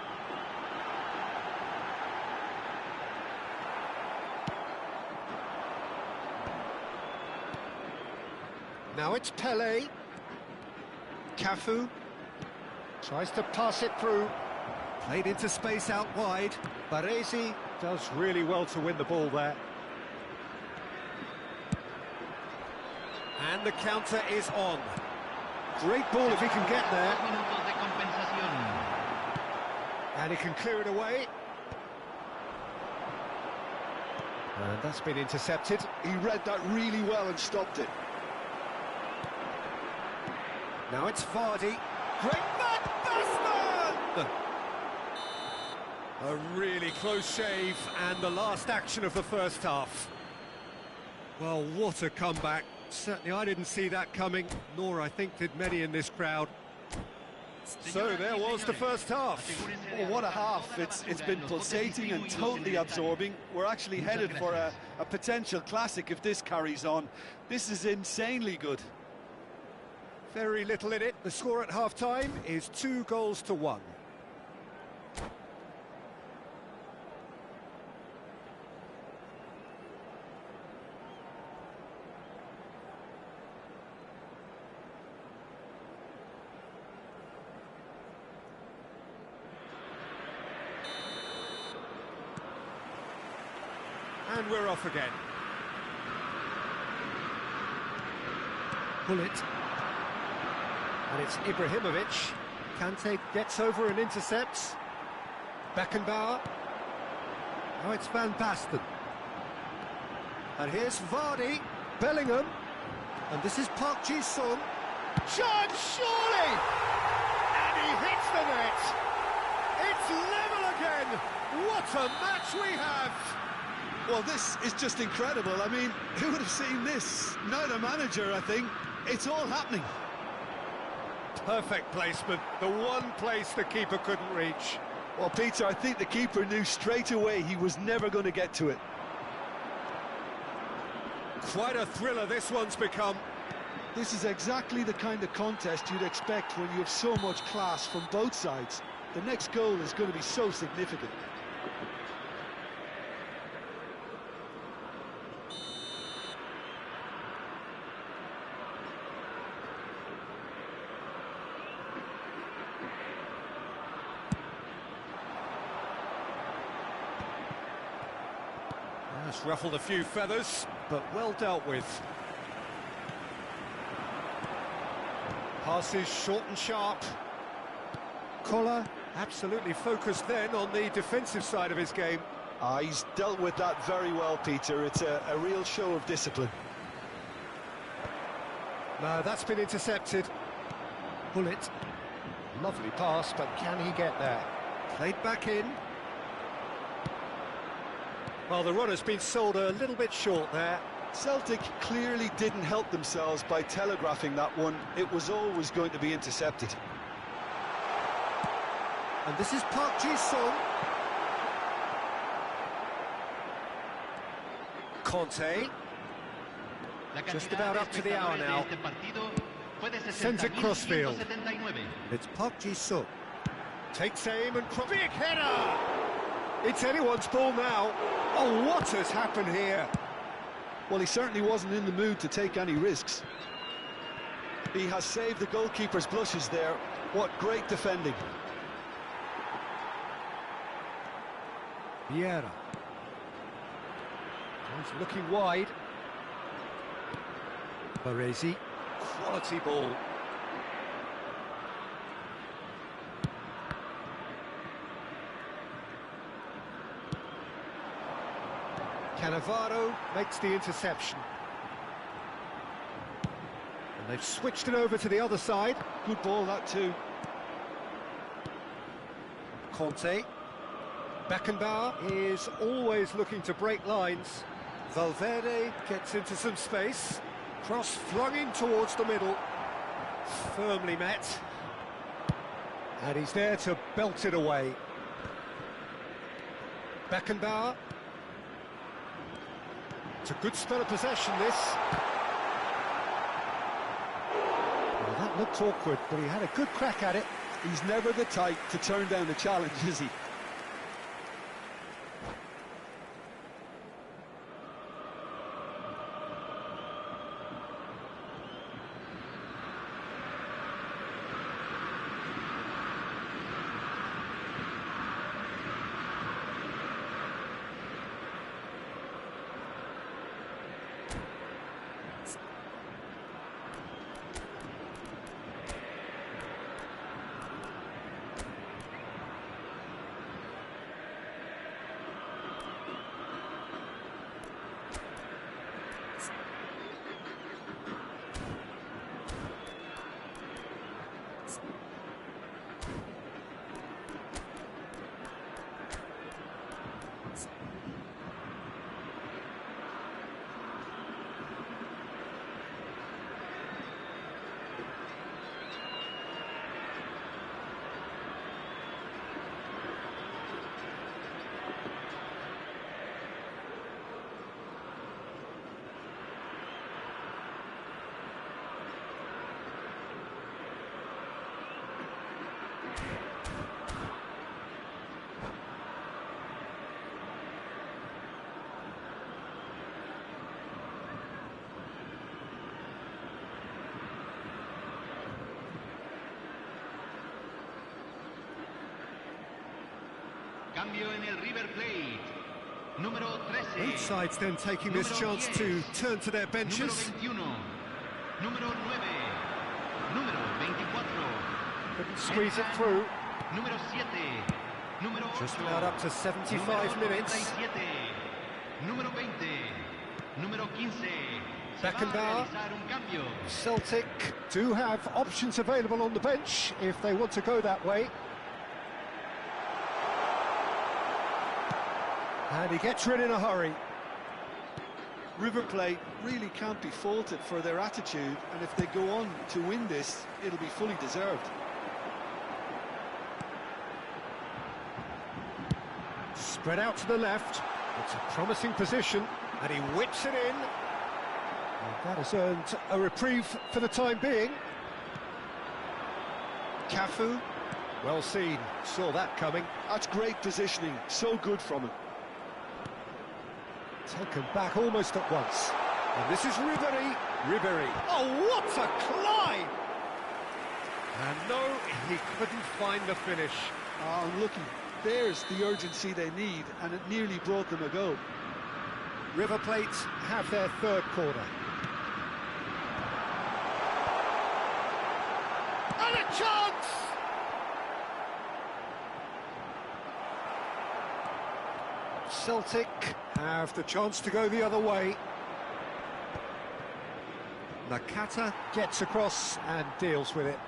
Now it's Pelé. Cafu tries to pass it through. Played into space out wide. Baresi does really well to win the ball there. And the counter is on. Great ball if he can get there. And he can clear it away. And that's been intercepted. He read that really well and stopped it. Now it's Vardy. Great Van Basten! A really close shave, and the last action of the first half. Well, what a comeback. Certainly I didn't see that coming, nor I think did many in this crowd. So there was the first half. Oh, what a half. It's been pulsating and totally absorbing. We're actually headed for a potential classic if this carries on. This is insanely good. Very little in it. The score at half-time is 2-1. And we're off again. Hullet. And it's Ibrahimovic. Kante gets over and intercepts. Beckenbauer. Now it's Van Basten. And here's Vardy. Bellingham. And this is Park Ji-sung. Chance, surely! And he hits the net. It's level again. What a match we have! Well, this is just incredible. I mean, who would have seen this? Not a manager, I think. It's all happening. Perfect placement, the one place the keeper couldn't reach. Well, Peter, I think the keeper knew straight away he was never going to get to it. Quite a thriller this one's become. This is exactly the kind of contest you'd expect when you have so much class from both sides. The next goal is going to be so significant. That's ruffled a few feathers, but well dealt with. Passes short and sharp. Collar absolutely focused then on the defensive side of his game. He's dealt with that very well, Peter. It's a real show of discipline. No, that's been intercepted. Hullet. Lovely pass, but can he get there? Played back in. Well, the runner's been sold a little bit short there. Celtic clearly didn't help themselves by telegraphing that one. It was always going to be intercepted. And this is Park Ji-sung. Conte. Just about up to the hour now. Sends it crossfield. It's Park Ji-sung. Takes aim and big header! It's anyone's ball now. Oh, what has happened here? Well, he certainly wasn't in the mood to take any risks. He has saved the goalkeeper's blushes there. What great defending. Vieira. He's looking wide. Baresi. Quality ball. Cannavaro makes the interception. And they've switched it over to the other side. Good ball, that too. Conte. Beckenbauer is always looking to break lines. Valverde gets into some space. Cross flung in towards the middle. Firmly met. And he's there to belt it away. Beckenbauer. It's a good spell of possession, this. Well, that looked awkward, but he had a good crack at it. He's never the type to turn down a challenge, is he? Cambio en el River Plate. Número 13. Both sides then taking this chance to turn to their benches. Número 21. Número 9. Número 24. Couldn't squeeze it through. Número 7. Número 8. Just about up to 75 minutes. 97. Número 20. Número 15. Beckenbauer. Celtic do have options available on the bench if they want to go that way. And he gets rid in a hurry. River Plate really can't be faulted for their attitude, and if they go on to win this, it'll be fully deserved. Spread out to the left. It's a promising position, and he whips it in. And that has earned a reprieve for the time being. Cafu, well seen, saw that coming. That's great positioning, so good from him. Taken back almost at once. And this is Ribéry. Ribéry. Oh, what a climb! And no, he couldn't find the finish. Oh, looky, there's the urgency they need, and it nearly brought them a goal. River Plate have their third corner. And a chance! Celtic have the chance to go the other way. Nakata gets across and deals with it.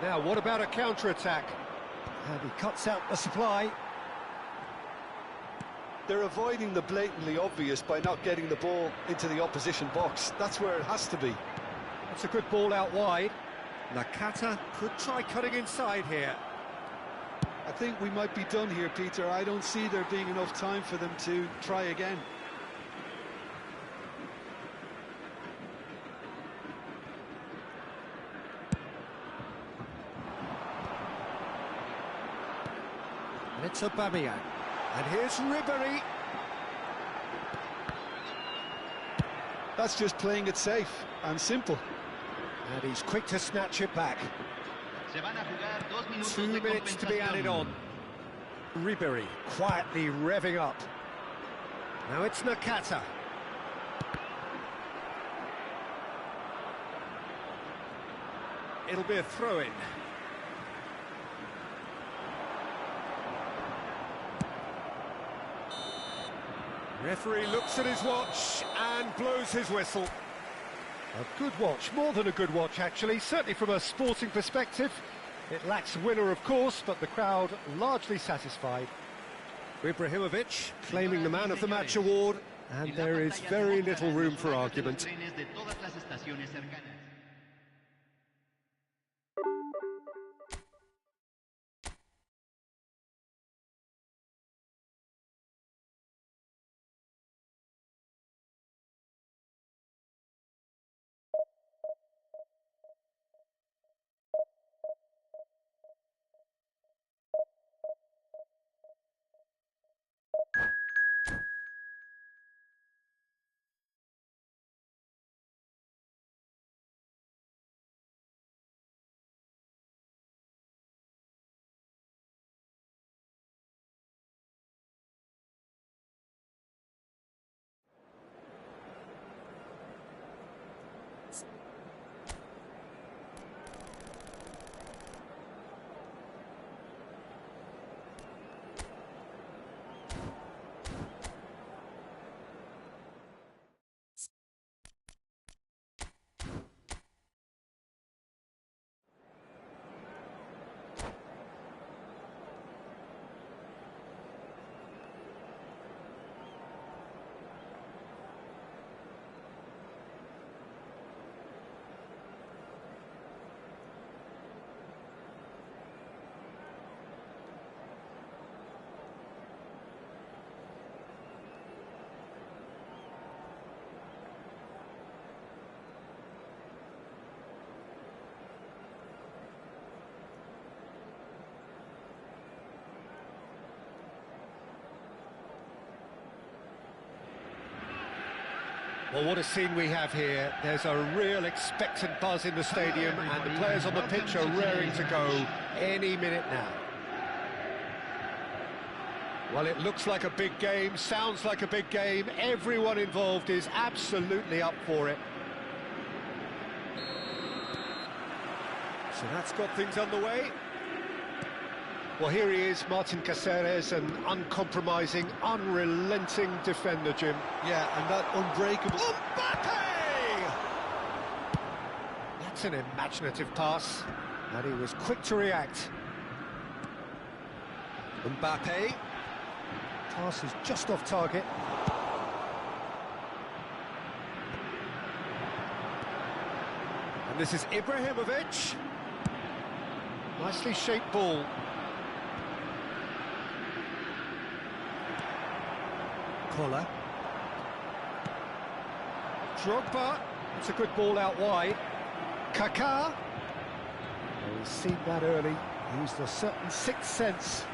Now, what about a counter-attack? And he cuts out the supply. They're avoiding the blatantly obvious by not getting the ball into the opposition box. That's where it has to be. That's a good ball out wide. Nakata could try cutting inside here. I think we might be done here, Peter. I don't see there being enough time for them to try again. And it's Aubameyang. And here's Ribéry. That's just playing it safe and simple. And he's quick to snatch it back. 2 minutes to be added on. Ribery quietly revving up. Now it's Nakata. It'll be a throw-in. Referee looks at his watch and blows his whistle. A good watch, more than a good watch actually, certainly from a sporting perspective. It lacks winner of course, but the crowd largely satisfied. Ibrahimovic claiming the man of the match award, and there is very little room for argument. Well, what a scene we have here. There's a real expectant buzz in the stadium, and the players on the pitch are raring to go any minute now. Well, it looks like a big game, sounds like a big game. Everyone involved is absolutely up for it. So that's got things underway. Well, here he is, Martin Caceres, an uncompromising, unrelenting defender, Jim. Yeah, and that unbreakable... Mbappe! That's an imaginative pass, and he was quick to react. Mbappe. Pass is just off target. And this is Ibrahimovic. Nicely shaped ball. Koller. Drogba. It's a good ball out wide. Kaká. Oh, he's seen that early. Used a certain sixth sense.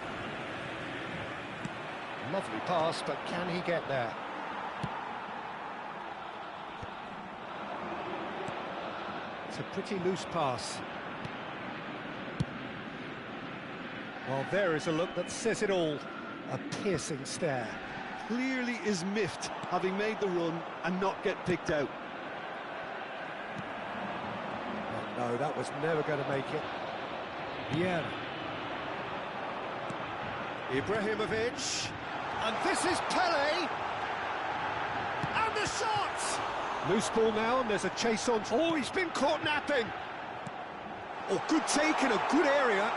Lovely pass, but can he get there? It's a pretty loose pass. Well, there is a look that says it all. A piercing stare. Clearly is miffed, having made the run and not get picked out. Oh, no, that was never going to make it. Yeah. Ibrahimovic. And this is Pele. And the shot! Loose ball now, and there's a chase on. Oh, he's been caught napping. Oh, good take in a good area.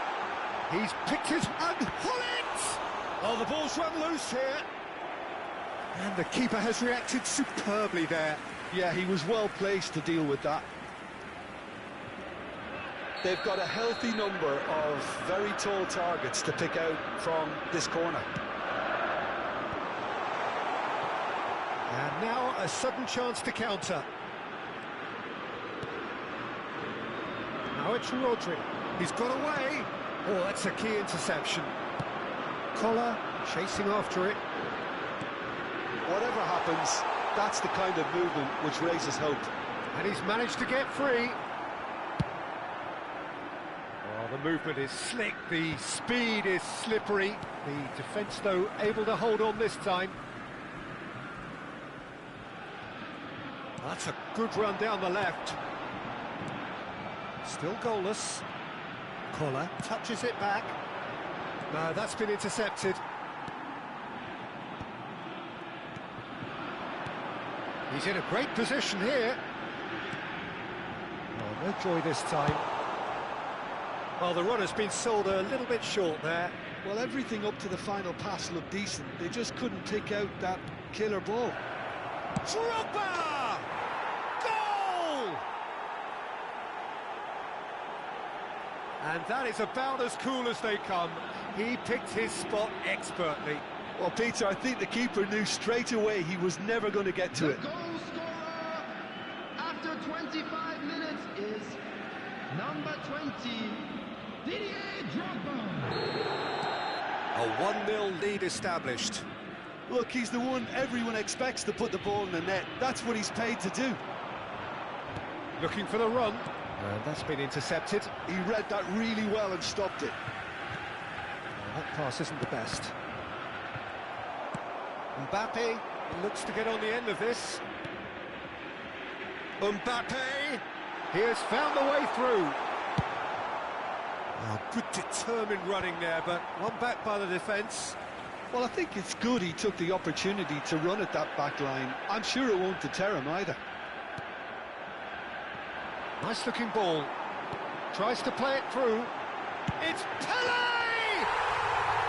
He's picked his... And Hullet! Oh, the ball's run loose here. And the keeper has reacted superbly there. Yeah, he was well placed to deal with that. They've got a healthy number of very tall targets to pick out from this corner. And now a sudden chance to counter. Now it's Rodri. He's got away. Oh, that's a key interception. Koller chasing after it. Whatever happens, That's the kind of movement which raises hope. And he's managed to get free. Oh, the movement is slick, the speed is slippery. The defence, though, able to hold on this time. That's a good run down the left. Still goalless. Collar touches it back. No, that's been intercepted. He's in a great position here. Oh, no joy this time. Well, the runner's been sold a little bit short there. Well, everything up to the final pass looked decent. They just couldn't pick out that killer ball. Drogba! Goal! And that is about as cool as they come. He picked his spot expertly. Well, Peter, I think the keeper knew straight away he was never going to get to it. The goal scorer after 25 minutes is number 20, Didier Drogba. A 1-0 lead established. Look, he's the one everyone expects to put the ball in the net. That's what he's paid to do. Looking for the run. And that's been intercepted. He read that really well and stopped it. Well, that pass isn't the best. Mbappe looks to get on the end of this. Mbappe! He has found the way through. Oh, good determined running there, but one back by the defence. Well, I think it's good he took the opportunity to run at that back line. I'm sure it won't deter him either. Nice looking ball. Tries to play it through. It's Pelé!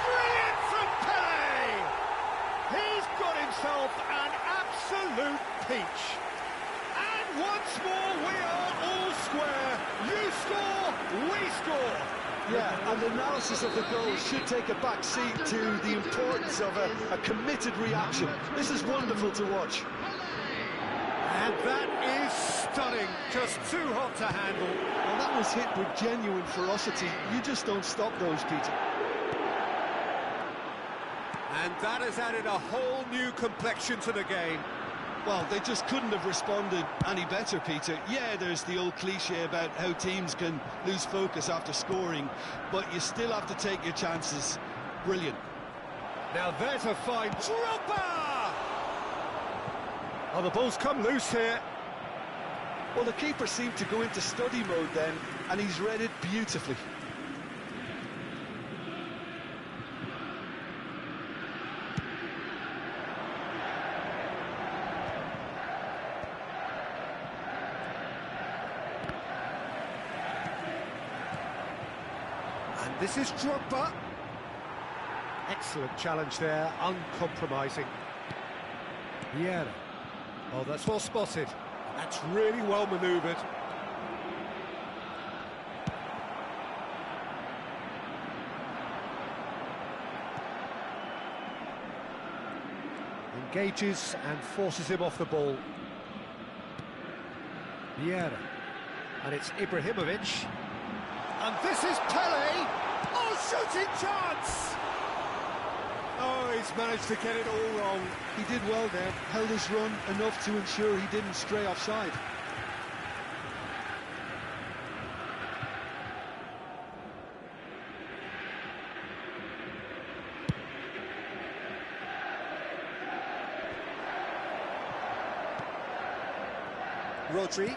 Brilliant from Pelé! He's got himself an absolute peach. And once more we are all square. You score, we score. Yeah, and analysis of the goal should take a back seat to the importance of a committed reaction. This is wonderful to watch. And that is stunning, just too hot to handle. Well, that was hit with genuine ferocity. You just don't stop those, Peter. And that has added a whole new complexion to the game. Well, they just couldn't have responded any better, Peter. Yeah, there's the old cliche about how teams can lose focus after scoring, but you still have to take your chances. Brilliant. Now there's a fine Drogba! Oh, the ball's come loose here. Well, the keeper seemed to go into study mode then, and he's read it beautifully. And this is Drogba. Excellent challenge there, uncompromising. Yeah. Oh, that's well spotted. That's really well manoeuvred. Engages and forces him off the ball. Vieira. And it's Ibrahimovic. And this is Pelé! Oh, shooting chance! Oh, he's managed to get it all wrong. He did well there, held his run enough to ensure he didn't stray offside. Rodri.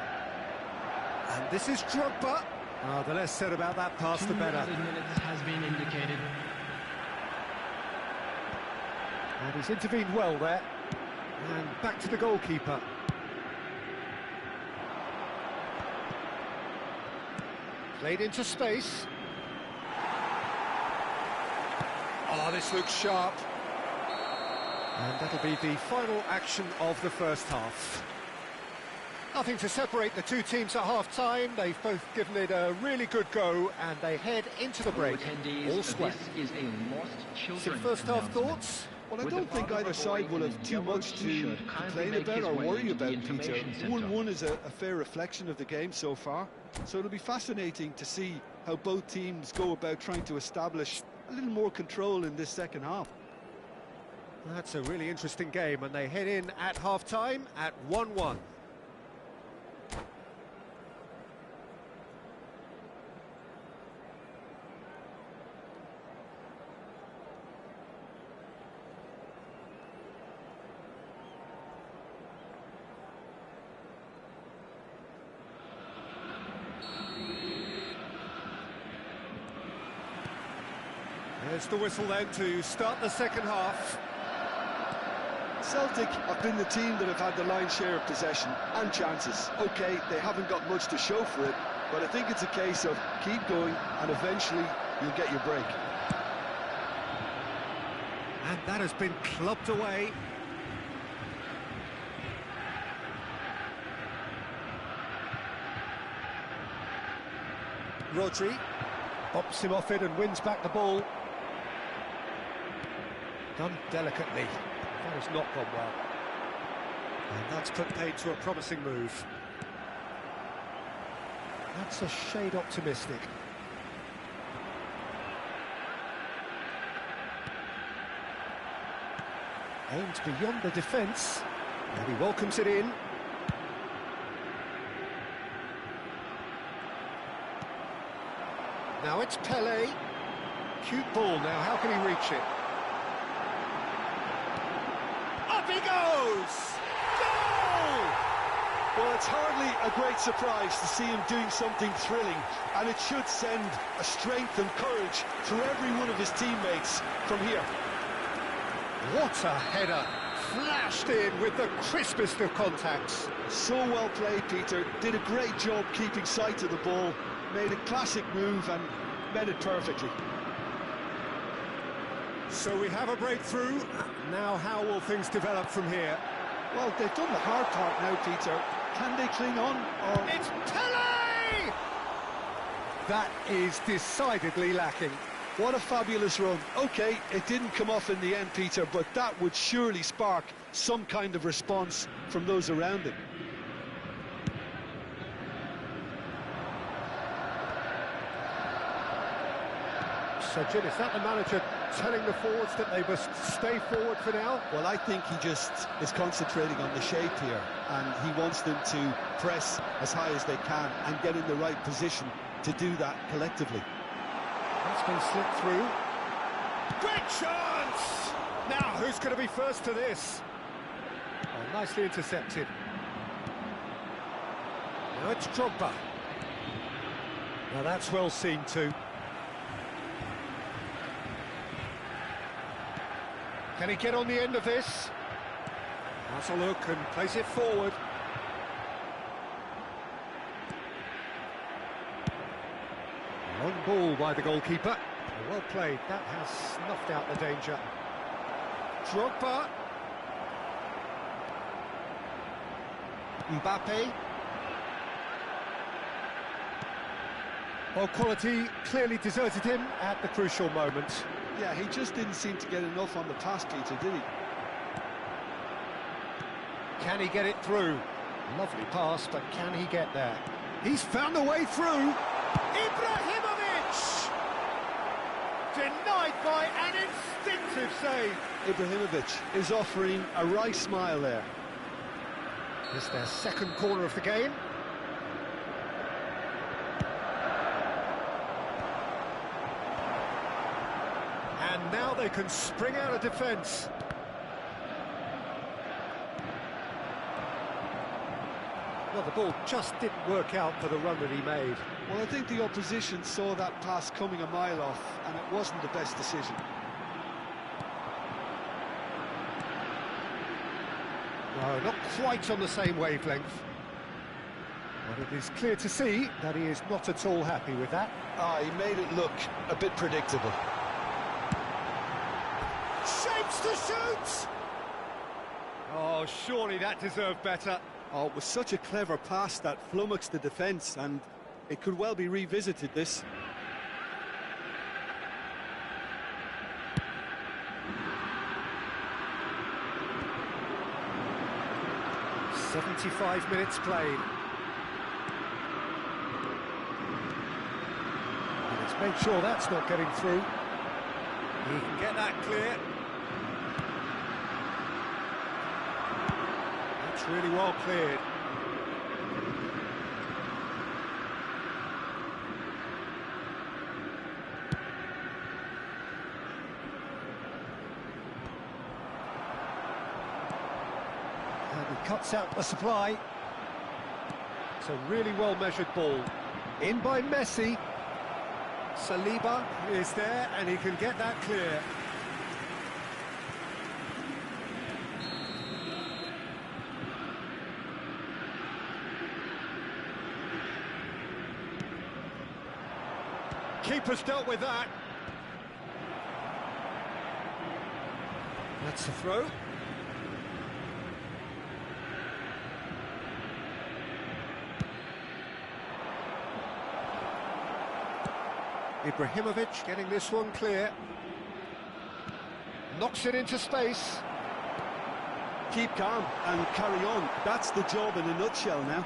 And this is Drogba. Oh, the less said about that pass, the better. 2 minutes has been indicated. And he's intervened well there. And back to the goalkeeper. Played into space. Oh, this looks sharp. And that'll be the final action of the first half. Nothing to separate the two teams at half-time. They've both given it a really good go, and they head into the break. All square. Some first-half thoughts? Well, I don't think either side will have too much to complain about or worry about, Peter. 1-1 is a fair reflection of the game so far, so it'll be fascinating to see how both teams go about trying to establish a little more control in this second half. That's a really interesting game, and they head in at half-time at 1-1. There's the whistle then to start the second half. Celtic have been the team that have had the lion's share of possession and chances. OK, they haven't got much to show for it, but I think it's a case of keep going and eventually you'll get your break. And that has been clubbed away. Rodri bops him off it and wins back the ball. Done delicately. That has not gone well. And that's put paid to a promising move. That's a shade optimistic. Aimed beyond the defence, and he welcomes it in. Now it's Pelé. Cute ball now, how can he reach it? Up he goes! Goal! Well, it's hardly a great surprise to see him doing something thrilling, and it should send a strength and courage through every one of his teammates from here. What a header! Flashed in with the crispest of contacts. So well played, Peter. Did a great job keeping sight of the ball, made a classic move and met it perfectly. So we have a breakthrough. Now how will things develop from here? Well, they've done the hard part now, Peter. Can they cling on, or... It's Pelé! That is decidedly lacking. What a fabulous run. OK, it didn't come off in the end, Peter, but that would surely spark some kind of response from those around him. So, Jim, is that the manager telling the forwards that they must stay forward for now? Well, I think he just is concentrating on the shape here, and he wants them to press as high as they can and get in the right position to do that collectively. That's been slipped through. Great chance! Now, who's going to be first to this? Oh, nicely intercepted. Now it's Drogba. Now that's well seen too. Can he get on the end of this? Has a look and plays it forward. Long ball by the goalkeeper. Well played, that has snuffed out the danger. Drogba. Mbappe. Well, quality clearly deserted him at the crucial moment. Yeah, he just didn't seem to get enough on the pass, Peter, did he? Can he get it through? Lovely pass, but can he get there? He's found a way through. Ibrahimovic! Denied by an instinctive save. Ibrahimovic is offering a wry smile there. It's their second corner of the game. And now they can spring out of defence. Well, the ball just didn't work out for the run that he made. Well, I think the opposition saw that pass coming a mile off, and it wasn't the best decision. No, not quite on the same wavelength. But it is clear to see that he is not at all happy with that. He made it look a bit predictable. Shapes to shoot! Oh, surely that deserved better. Oh, it was such a clever pass that flummoxed the defence, and it could well be revisited, this. "75 minutes played. And let's make sure that's not getting through. He can get that clear. It's really well cleared. And he cuts out the supply. It's a really well-measured ball. In by Messi. Saliba is there, and he can get that clear. Keeper's dealt with that. That's the throw. Ibrahimovic getting this one clear. Knocks it into space. Keep calm and carry on. That's the job in a nutshell now.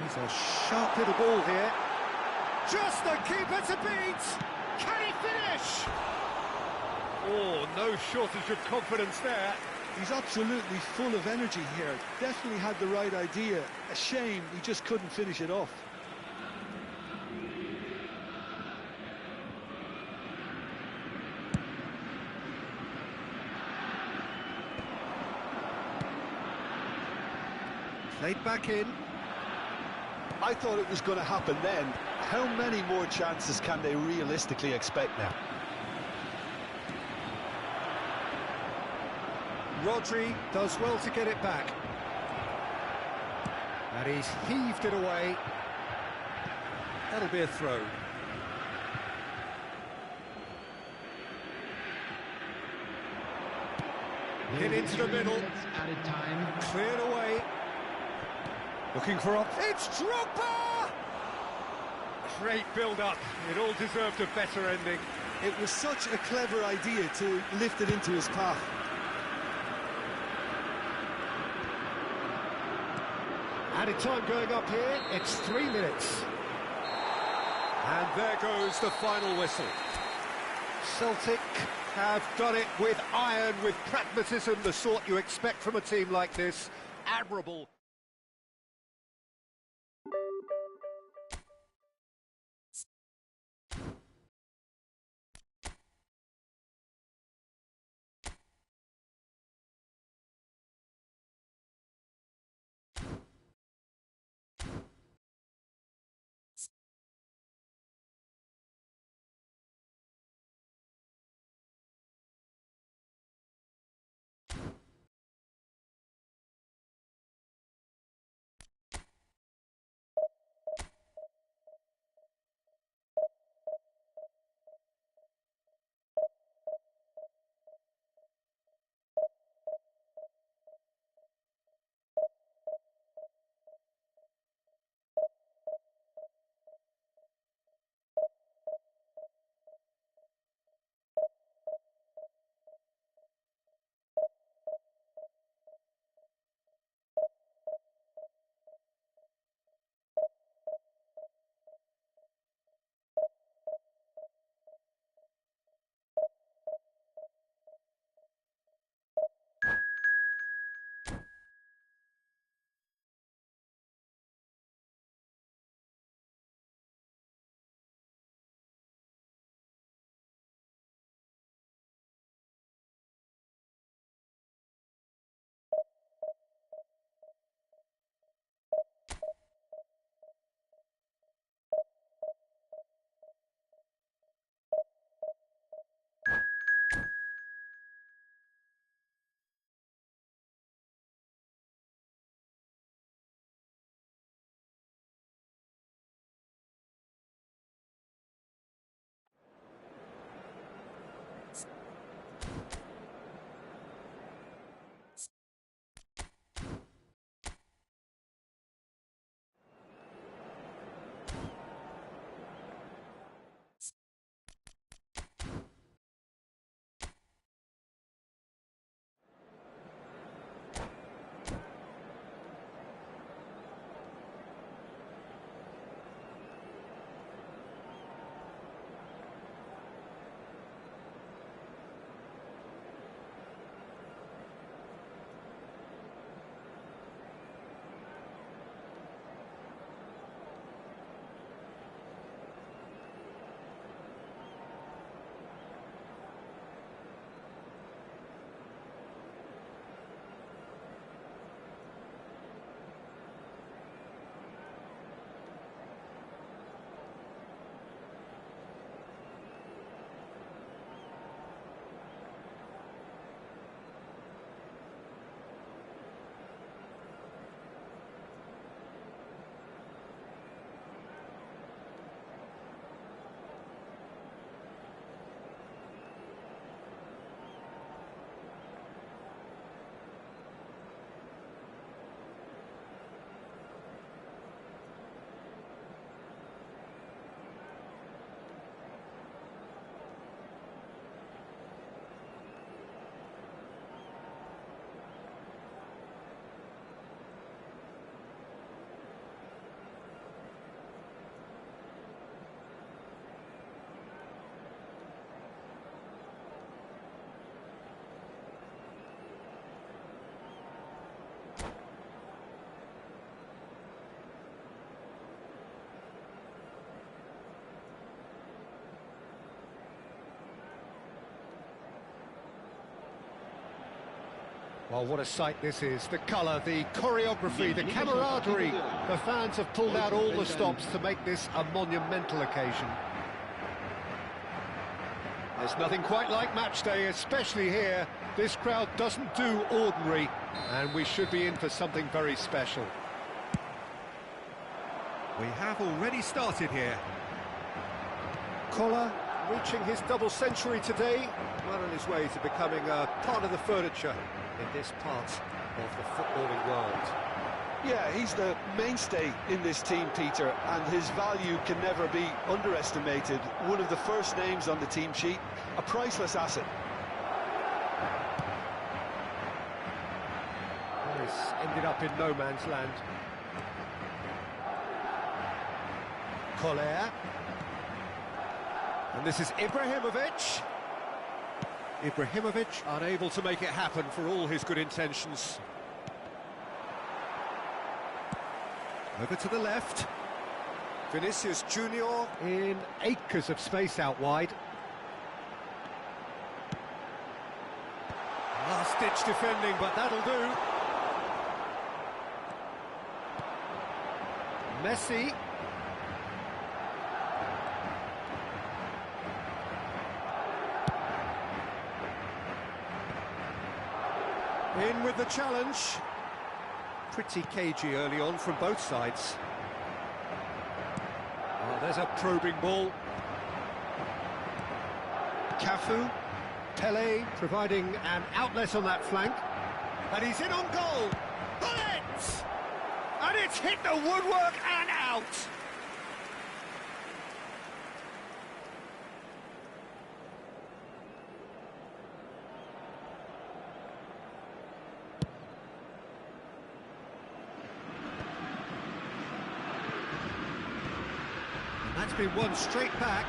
There's a sharp little ball here. Just the keeper to beat! Can he finish? Oh, no shortage of confidence there. He's absolutely full of energy here. Definitely had the right idea. A shame he just couldn't finish it off. Played back in. I thought it was going to happen then. How many more chances can they realistically expect now? Rodri does well to get it back. And he's heaved it away. That'll be a throw. Hit into the middle. Added time. Cleared away. Looking for up. It's Drogba! Great build-up. It all deserved a better ending. It was such a clever idea to lift it into his path. Added time going up here, it's 3 minutes. And there goes the final whistle. Celtic have done it with iron, with pragmatism, the sort you expect from a team like this. Admirable. Well, what a sight this is. The colour, the choreography, the camaraderie. The fans have pulled out all the stops to make this a monumental occasion. There's nothing quite like match day, especially here. This crowd doesn't do ordinary, and we should be in for something very special. We have already started here. Koller reaching his double century today, well on his way to becoming a part of the furniture in this part of the footballing world. Yeah, he's the mainstay in this team, Peter, and his value can never be underestimated. One of the first names on the team sheet, a priceless asset. This ended up in no man's land. Koller. And this is Ibrahimovic. Ibrahimovic unable to make it happen for all his good intentions. Over to the left. Vinicius Junior in acres of space out wide. Last-ditch defending, but that'll do. Messi. In with the challenge. Pretty cagey early on from both sides. Oh, there's a probing ball. Cafu. Pele providing an outlet on that flank. And he's in on goal. Bullet! And it's hit the woodwork and out. That's been won straight back.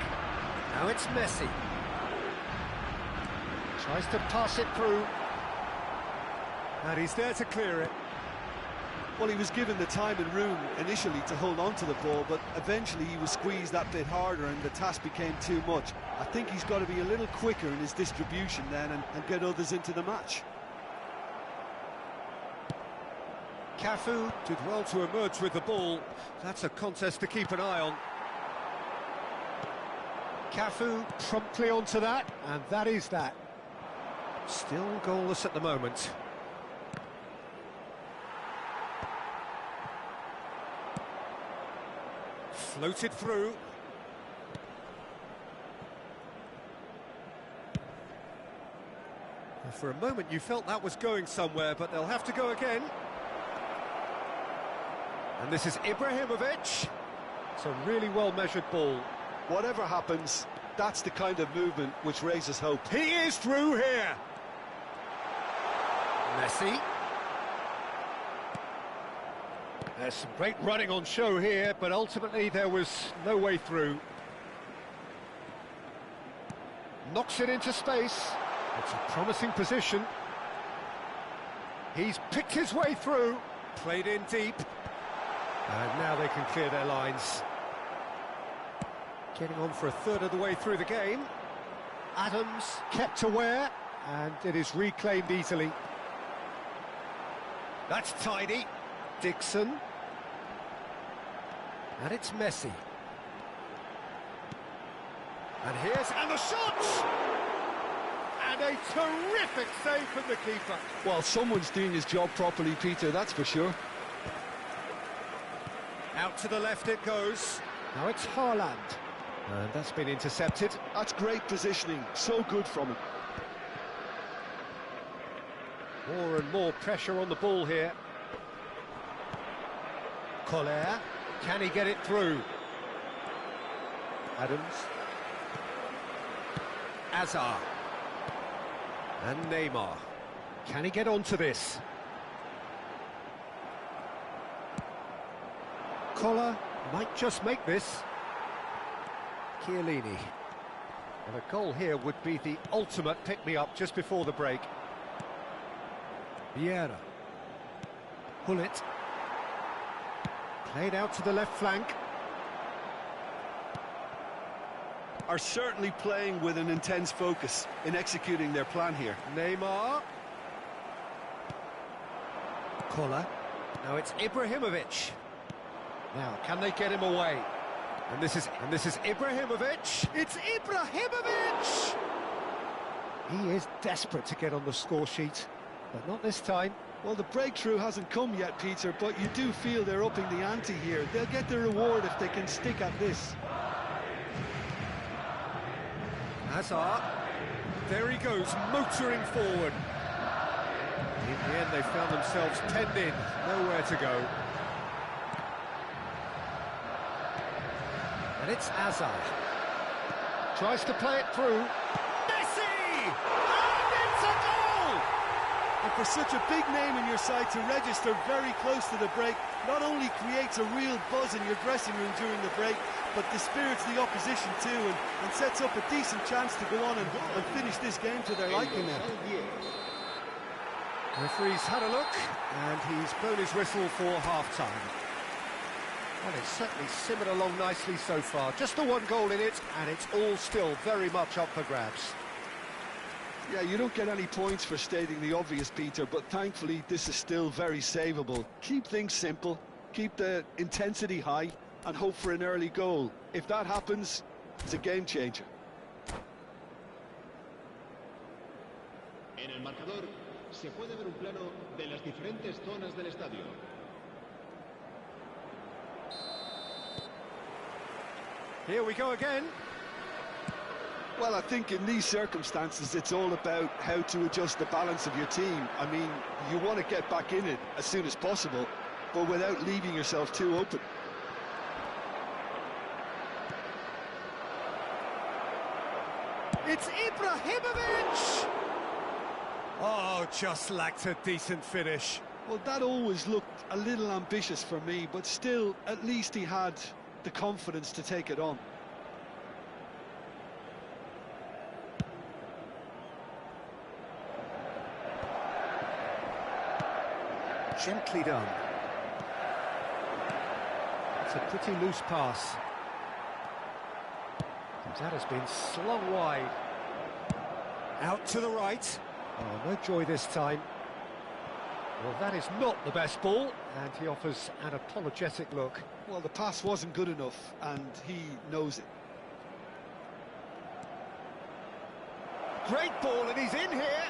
Now it's Messi. Tries to pass it through. And he's there to clear it. Well, he was given the time and room initially to hold on to the ball, but eventually he was squeezed that bit harder and the task became too much. I think he's got to be a little quicker in his distribution then and get others into the match. Cafu did well to emerge with the ball. That's a contest to keep an eye on. Cafu promptly onto that, and that is that. Still goalless at the moment. Floated through. For a moment you felt that was going somewhere, but they'll have to go again. And this is Ibrahimovic. It's a really well-measured ball. Whatever happens, that's the kind of movement which raises hope. He is through here. Messi. There's some great running on show here, but ultimately there was no way through. Knocks it into space. It's a promising position. He's picked his way through. Played in deep. And now they can clear their lines. Getting on for a third of the way through the game. Adams kept aware, and it is reclaimed easily. That's tidy. Dixon. And it's Messi. And the shot! And a terrific save from the keeper. Well, someone's doing his job properly, Peter, that's for sure. Out to the left it goes. Now it's Haaland. And that's been intercepted. That's great positioning, so good from him. More and more pressure on the ball here. Koller, can he get it through? Adams. Azar. And Neymar. Can he get onto this? Koller might just make this. Chiellini. And a goal here would be the ultimate pick-me-up just before the break. Vieira. Bullet. Played out to the left flank. Are certainly playing with an intense focus in executing their plan here. Neymar. Kola. Now it's Ibrahimovic. Now, can they get him away? And this is Ibrahimovic. It's Ibrahimovic! He is desperate to get on the score sheet, but not this time. Well, the breakthrough hasn't come yet, Peter, but you do feel they're upping the ante here. They'll get the reward if they can stick at this. Hazard. There he goes, motoring forward. In the end, they found themselves penned in, nowhere to go. And it's Hazard. Tries to play it through. Messi! And it's a goal! And for such a big name in your side to register very close to the break, not only creates a real buzz in your dressing room during the break, but dispirits the opposition too, and sets up a decent chance to go on and finish this game to their liking now. The referee's had a look, and he's blown his whistle for half-time. Well, it's certainly simmered along nicely so far. Just the one goal in it, and it's all still very much up for grabs. Yeah, you don't get any points for stating the obvious, Peter, but thankfully this is still very savable. Keep things simple, keep the intensity high, and hope for an early goal. If that happens, it's a game changer. En el marcador se puede ver un plano de las diferentes zonas del estadio. Here we go again. Well, I think in these circumstances it's all about how to adjust the balance of your team. I mean, you want to get back in it as soon as possible, but without leaving yourself too open. It's Ibrahimovic! Oh, just lacked a decent finish. Well, that always looked a little ambitious for me, but still, at least he had the confidence to take it on. Gently done. It's a pretty loose pass. That has been slung wide. Out to the right. Oh, no joy this time. Well, that is not the best ball, and he offers an apologetic look. Well, the pass wasn't good enough, and he knows it. Great ball, and he's in here.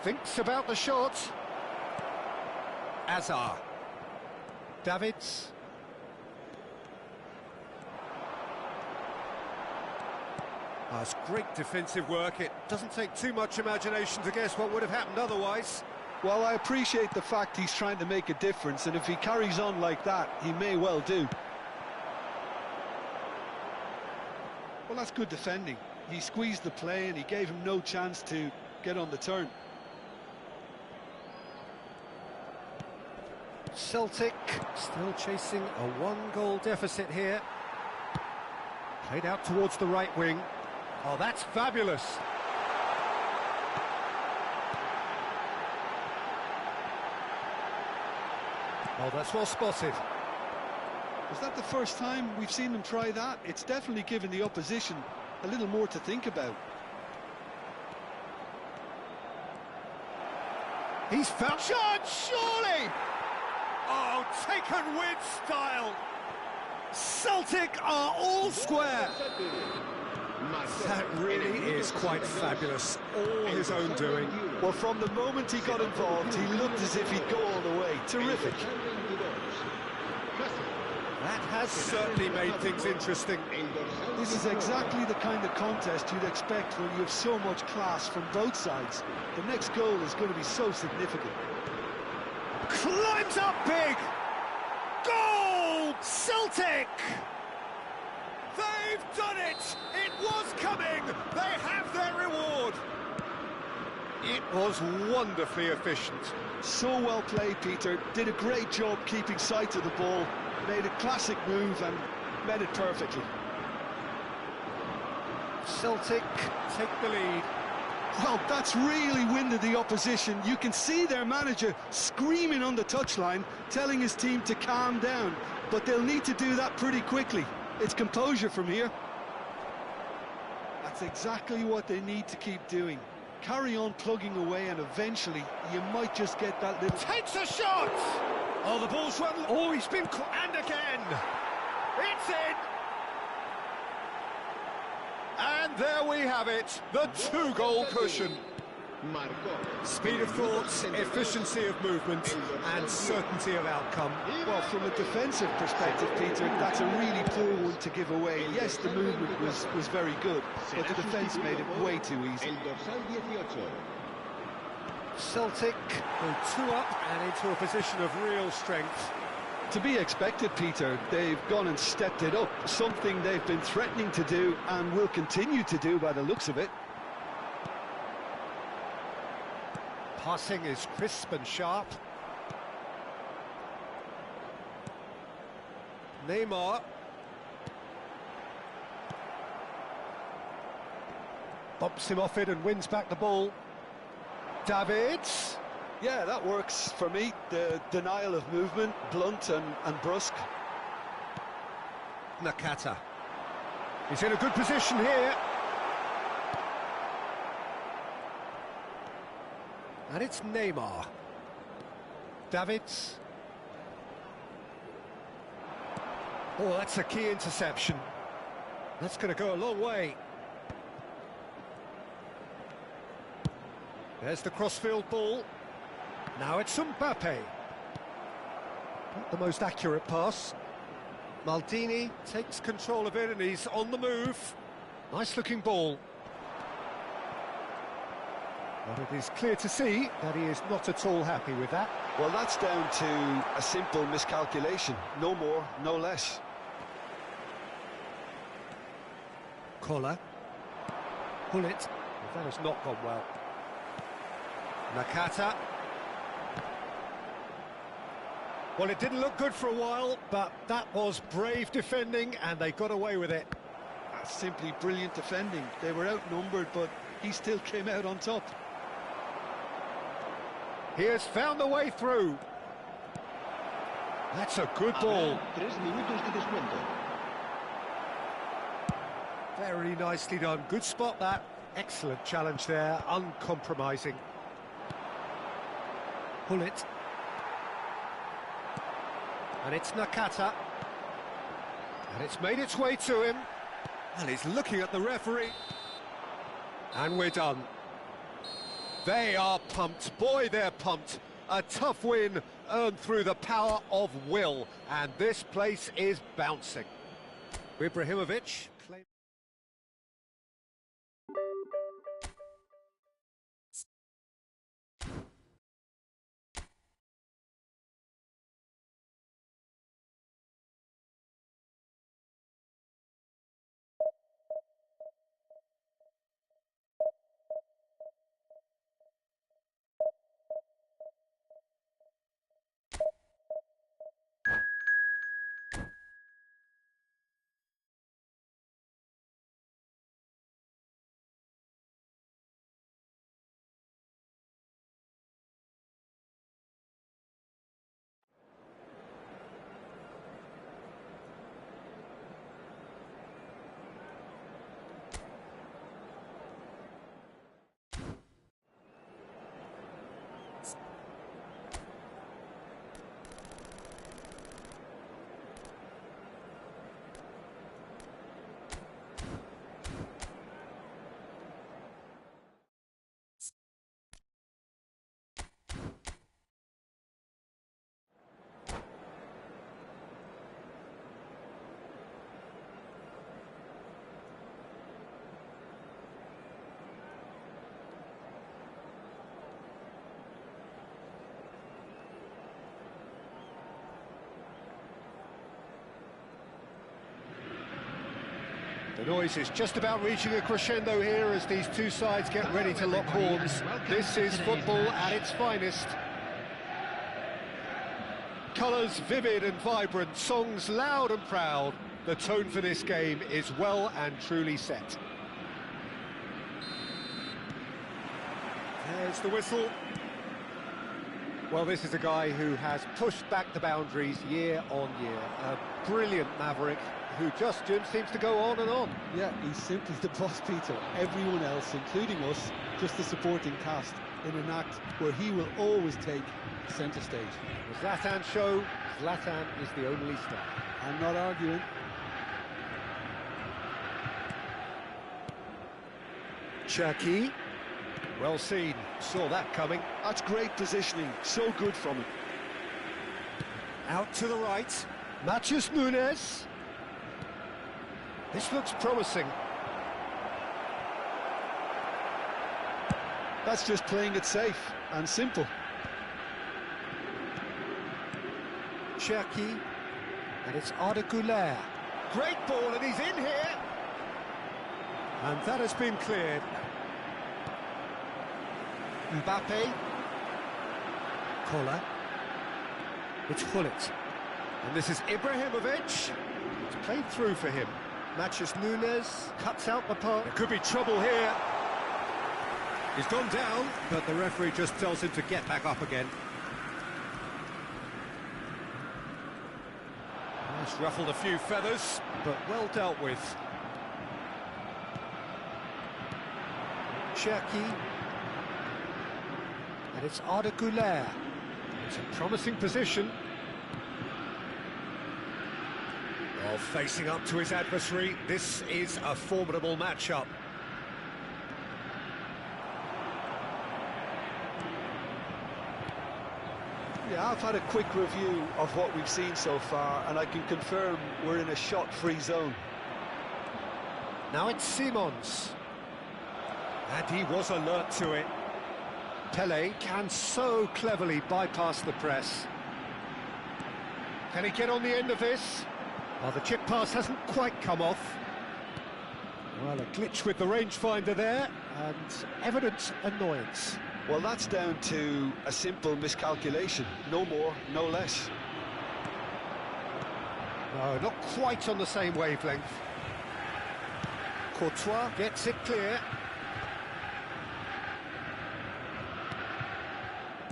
Thinks about the shot. Hazard. Davids. Oh, it's great defensive work. It doesn't take too much imagination to guess what would have happened otherwise. Well, I appreciate the fact he's trying to make a difference, and if he carries on like that, he may well do. Well, that's good defending. He squeezed the play and he gave him no chance to get on the turn. Celtic still chasing a one-goal deficit here. Played out towards the right wing. Oh, that's fabulous. Oh, that's well spotted. Was that the first time we've seen them try that? It's definitely given the opposition a little more to think about. He's found shot, surely! Oh, taken with style. Celtic are all square. That really is quite fabulous. All his own doing. Well, from the moment he got involved, he looked as if he'd go all the way. Terrific. That has certainly made things interesting. This is exactly the kind of contest you'd expect when you have so much class from both sides. The next goal is going to be so significant. Climbs up big! Goal! Celtic! They've done it! It was coming! They have their reward! It was wonderfully efficient. So well played, Peter. Did a great job keeping sight of the ball. Made a classic move and met it perfectly. Celtic take the lead. Well, that's really winded the opposition. You can see their manager screaming on the touchline, telling his team to calm down. But they'll need to do that pretty quickly. It's composure from here. That's exactly what they need to keep doing. Carry on plugging away and eventually you might just get that little... Takes a shot! Oh, the ball's run... Oh, he's been... And again! It's in! And there we have it, the two-goal cushion. Speed of thought, efficiency of movement, and certainty of outcome. Well, from a defensive perspective, Peter, that's a really poor one to give away. Yes, the movement was very good, but the defence made it way too easy. Celtic go 2 up and into a position of real strength. To be expected, Peter. They've gone and stepped it up, something they've been threatening to do and will continue to do by the looks of it. Passing is crisp and sharp. Neymar. Bumps him off it and wins back the ball. Davids. Yeah, that works for me. The denial of movement, blunt and brusque. Nakata. He's in a good position here. And it's Neymar. Davids. Oh, that's a key interception. That's going to go a long way. There's the crossfield ball. Now it's Mbappe. Not the most accurate pass. Maldini takes control of it and he's on the move. Nice looking ball. But it is clear to see that he is not at all happy with that. Well, that's down to a simple miscalculation. No more, no less. Collar. Pull it. That has not gone well. Nakata. Well, it didn't look good for a while, but that was brave defending, and they got away with it. That's simply brilliant defending. They were outnumbered, but he still came out on top. He has found the way through. That's a good ball. Very nicely done. Good spot, that. Excellent challenge there, uncompromising. Pull it. And it's Nakata. And it's made its way to him. And he's looking at the referee. And we're done. They are pumped. Boy, they're pumped. A tough win earned through the power of will. And this place is bouncing. Ibrahimovic. The noise is just about reaching a crescendo here as these two sides get ready to lock horns. This is football at its finest. Colours vivid and vibrant, songs loud and proud. The tone for this game is well and truly set. There's the whistle. Well, this is a guy who has pushed back the boundaries year on year. A brilliant maverick. who just, Jim, seems to go on and on. Yeah, he's simply the boss, Peter. Everyone else, including us, just the supporting cast in an act where he will always take centre stage. The Zlatan show, Zlatan is the only star. I'm not arguing. Cherki. Well seen, saw that coming. That's great positioning, so good from him. Out to the right, Matheus Nunes. This looks promising. That's just playing it safe and simple. Cherki, and it's Arda Güler. Great ball, and he's in here. And that has been cleared. Mbappe. Koller. It's Gullit. And this is Ibrahimovic. It's played through for him. Matheus Nunes cuts out the pass. There could be trouble here. He's gone down, but the referee just tells him to get back up again. That's ruffled a few feathers, but well dealt with. Cherki. And it's Arda Güler. It's a promising position. Well, facing up to his adversary, this is a formidable matchup. Yeah, I've had a quick review of what we've seen so far, and I can confirm we're in a shot-free zone. Now it's Simons. And he was alert to it. Pele can so cleverly bypass the press. Can he get on the end of this? Well, the chip pass hasn't quite come off. Well, a glitch with the rangefinder there, and evident annoyance. Well, that's down to a simple miscalculation. No more, no less. No, not quite on the same wavelength. Courtois gets it clear.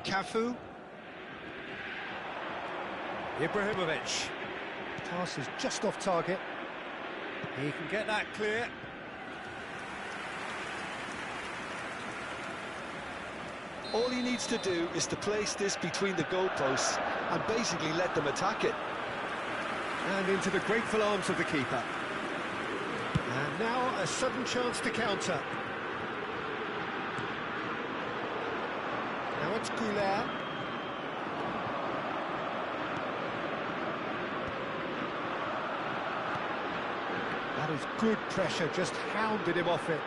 Cafu. Ibrahimovic. Pass is just off target. He can get that clear. All he needs to do is to place this between the goalposts and basically let them attack it. And into the grateful arms of the keeper. And now a sudden chance to counter. Now it's Güler. That is good pressure, just hounded him off it.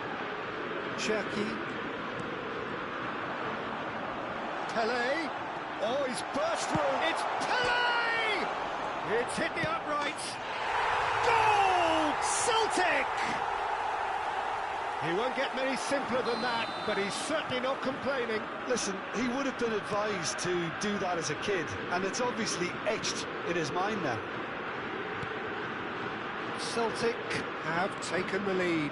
Cherki. Pele. Oh, he's burst through. It's Pele! It's hit the upright. Goal! Celtic! He won't get many simpler than that, but he's certainly not complaining. Listen, he would have been advised to do that as a kid, and it's obviously etched in his mind now. Celtic have taken the lead.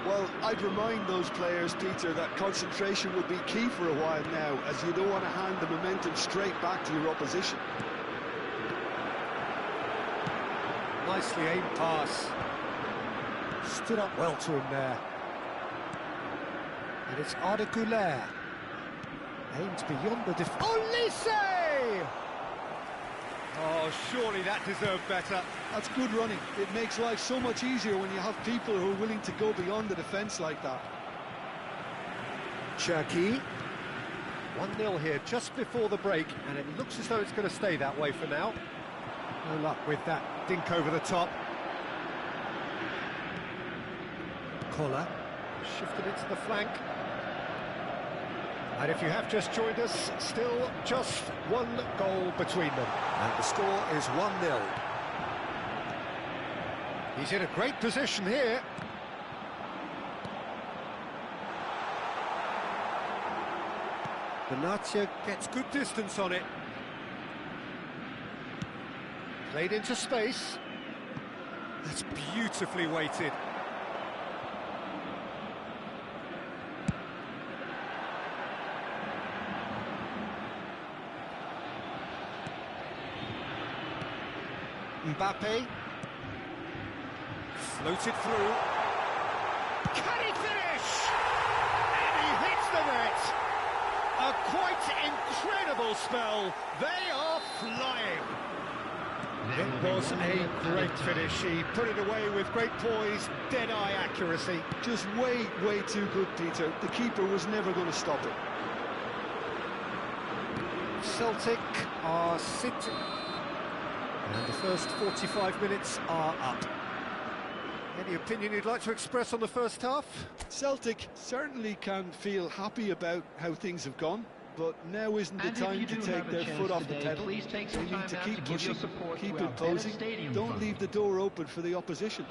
Well, I'd remind those players, Peter, that concentration will be key for a while now, as you don't want to hand the momentum straight back to your opposition. Nicely aimed pass. Stood up well to him there. And it's Arda Güler. Aims beyond the Olise! Oh, surely that deserved better. That's good running. It makes life so much easier when you have people who are willing to go beyond the defence like that. Cherki. 1-0 here just before the break, and it looks as though it's going to stay that way for now. No luck with that dink over the top. Koller shifted it to the flank. And if you have just joined us, still just one goal between them. And the score is 1-0. He's in a great position here. Benatia gets good distance on it. Played into space. That's beautifully weighted. Mbappe. Floated through. Can he finish? And he hits the net. A quite incredible spell. They are flying. It was a great finish. He put it away with great poise, dead-eye accuracy. Just way too good, Peter. The keeper was never going to stop it. Celtic are sitting. And the first 45 minutes are up. Any opinion you'd like to express on the first half? Celtic certainly can feel happy about how things have gone, but now isn't the time to take their foot off the pedal. They need to keep pushing, keep imposing, don't leave the door open for the opposition.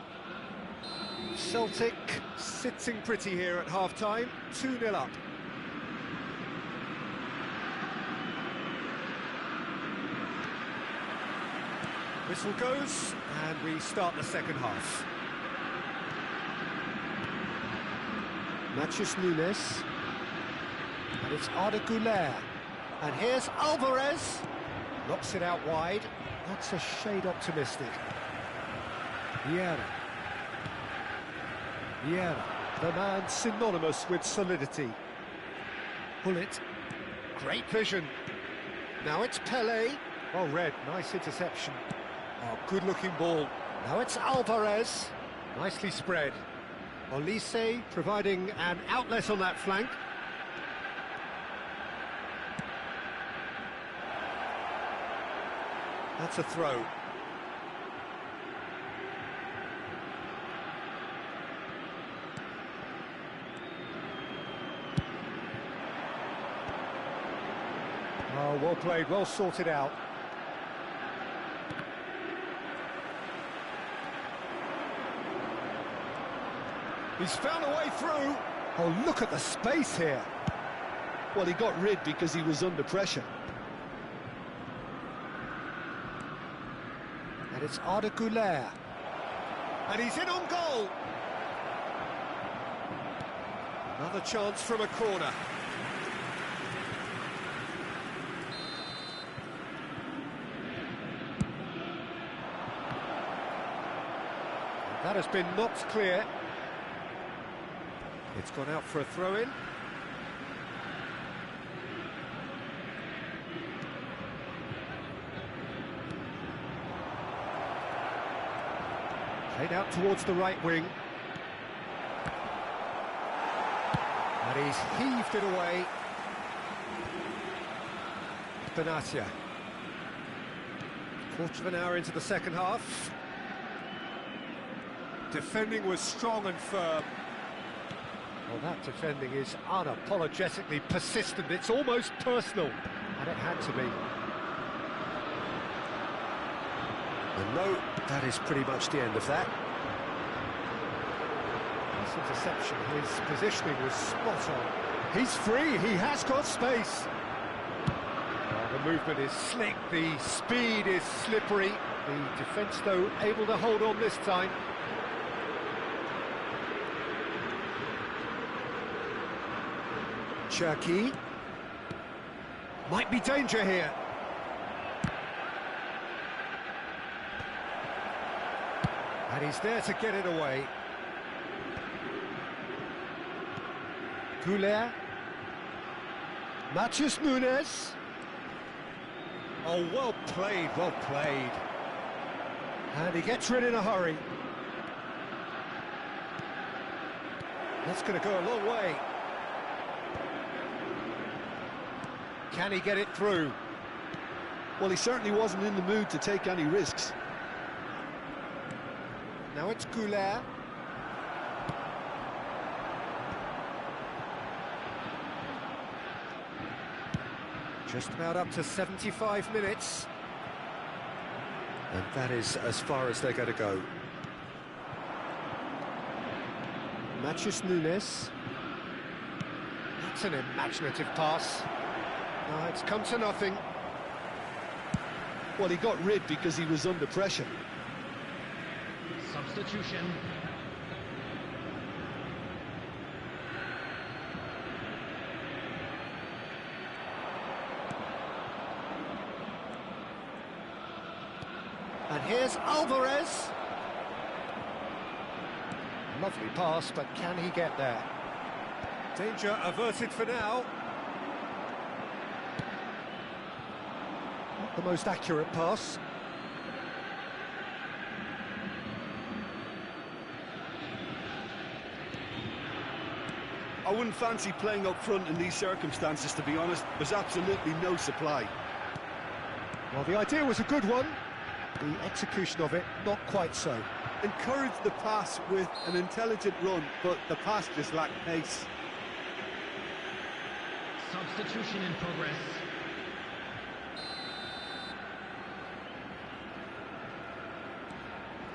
Celtic sitting pretty here at half-time, 2-0 up. Whistle goes, and we start the second half. Matheus Nunes. And it's Arda Güler. And here's Alvarez. Knocks it out wide. That's a shade optimistic. Vieira. Vieira. The man synonymous with solidity. Bullet. Great vision. Now it's Pelé. Well read. Nice interception. Oh, good-looking ball. Now it's Alvarez. Nicely spread. Olise providing an outlet on that flank. That's a throw. Oh, well played, well sorted out. He's found a way through. Oh, look at the space here. Well, he got rid because he was under pressure. And it's Arda Güler. And he's in on goal. Another chance from a corner. That has been knocked clear. It's gone out for a throw-in. Played out towards the right wing. And he's heaved it away. Benatia. Quarter of an hour into the second half. Defending was strong and firm. Well, that defending is unapologetically persistent. It's almost personal, and it had to be. And no, that is pretty much the end of that. This interception, his positioning was spot on. He's free, he has got space. Well, the movement is slick, the speed is slippery. The defence, though, able to hold on this time. Cherki. Might be danger here. And he's there to get it away. Güler. Matheus Nunes. Oh, well played, well played. And he gets rid in a hurry. That's going to go a long way. Can he get it through? Well, he certainly wasn't in the mood to take any risks. Now it's Güler. Just about up to 75 minutes. And that is as far as they're going to go. Matheus Nunes. That's an imaginative pass. No, it's come to nothing. Well, he got rid because he was under pressure. Substitution. And here's Alvarez. Lovely pass, but can he get there? Danger averted for now. Not the most accurate pass. I wouldn't fancy playing up front in these circumstances, to be honest. There's absolutely no supply. Well, the idea was a good one. The execution of it, not quite so. Encourage the pass with an intelligent run, but the pass just lacked pace. Substitution in progress.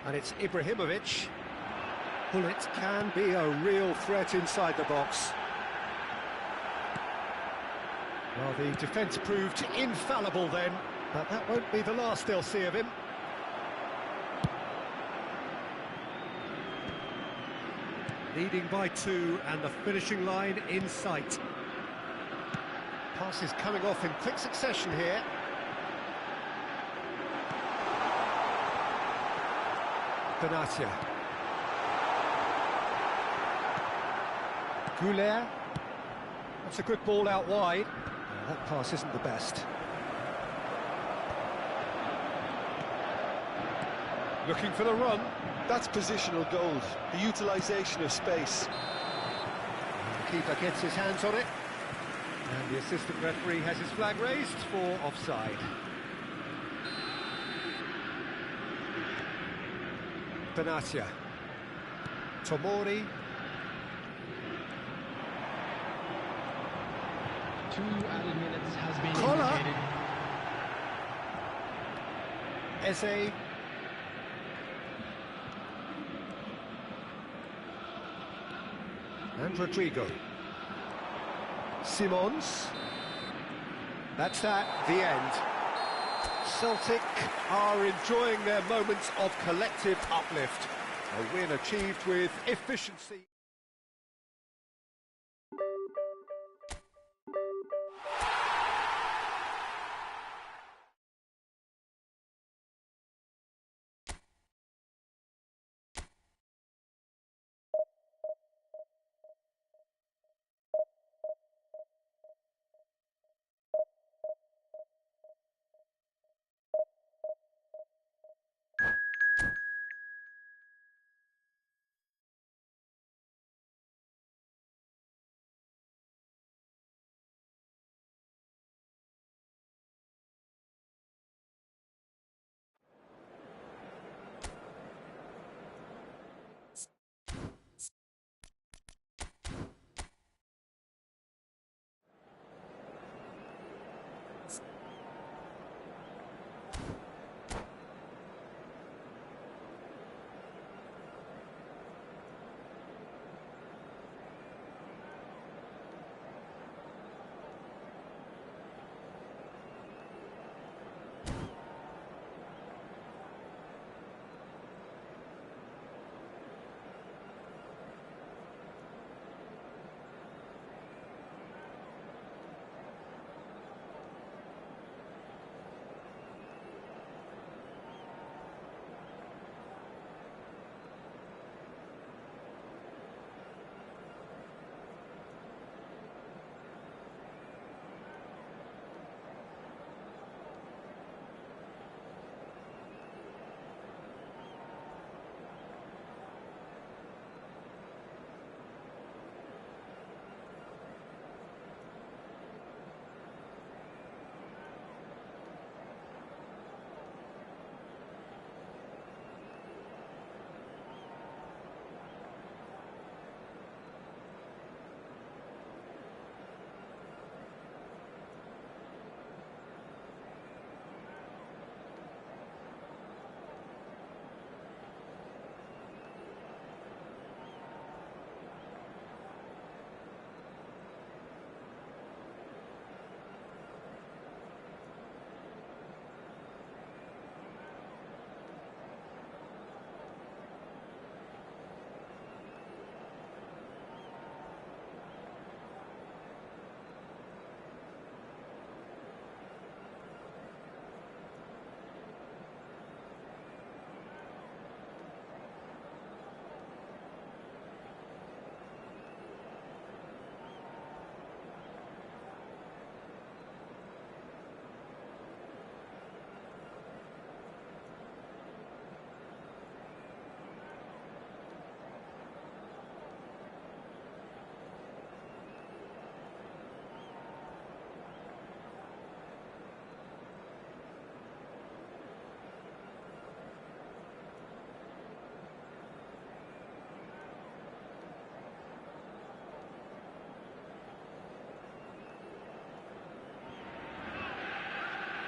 And it's Ibrahimovic. Bullet can be a real threat inside the box. Well, the defence proved infallible then, but that won't be the last they'll see of him. Leading by 2 and the finishing line in sight. Passes coming off in quick succession here. Benatia. Goulet. That's a good ball out wide. That pass isn't the best. Looking for the run. That's positional gold, the utilisation of space. And the keeper gets his hands on it. And the assistant referee has his flag raised for offside. Benatia. Tomori. 2 added minutes has been Kola. indicated. Eze. And Rodrigo. Simons. That's that, the end. Celtic are enjoying their moments of collective uplift. A win achieved with efficiency.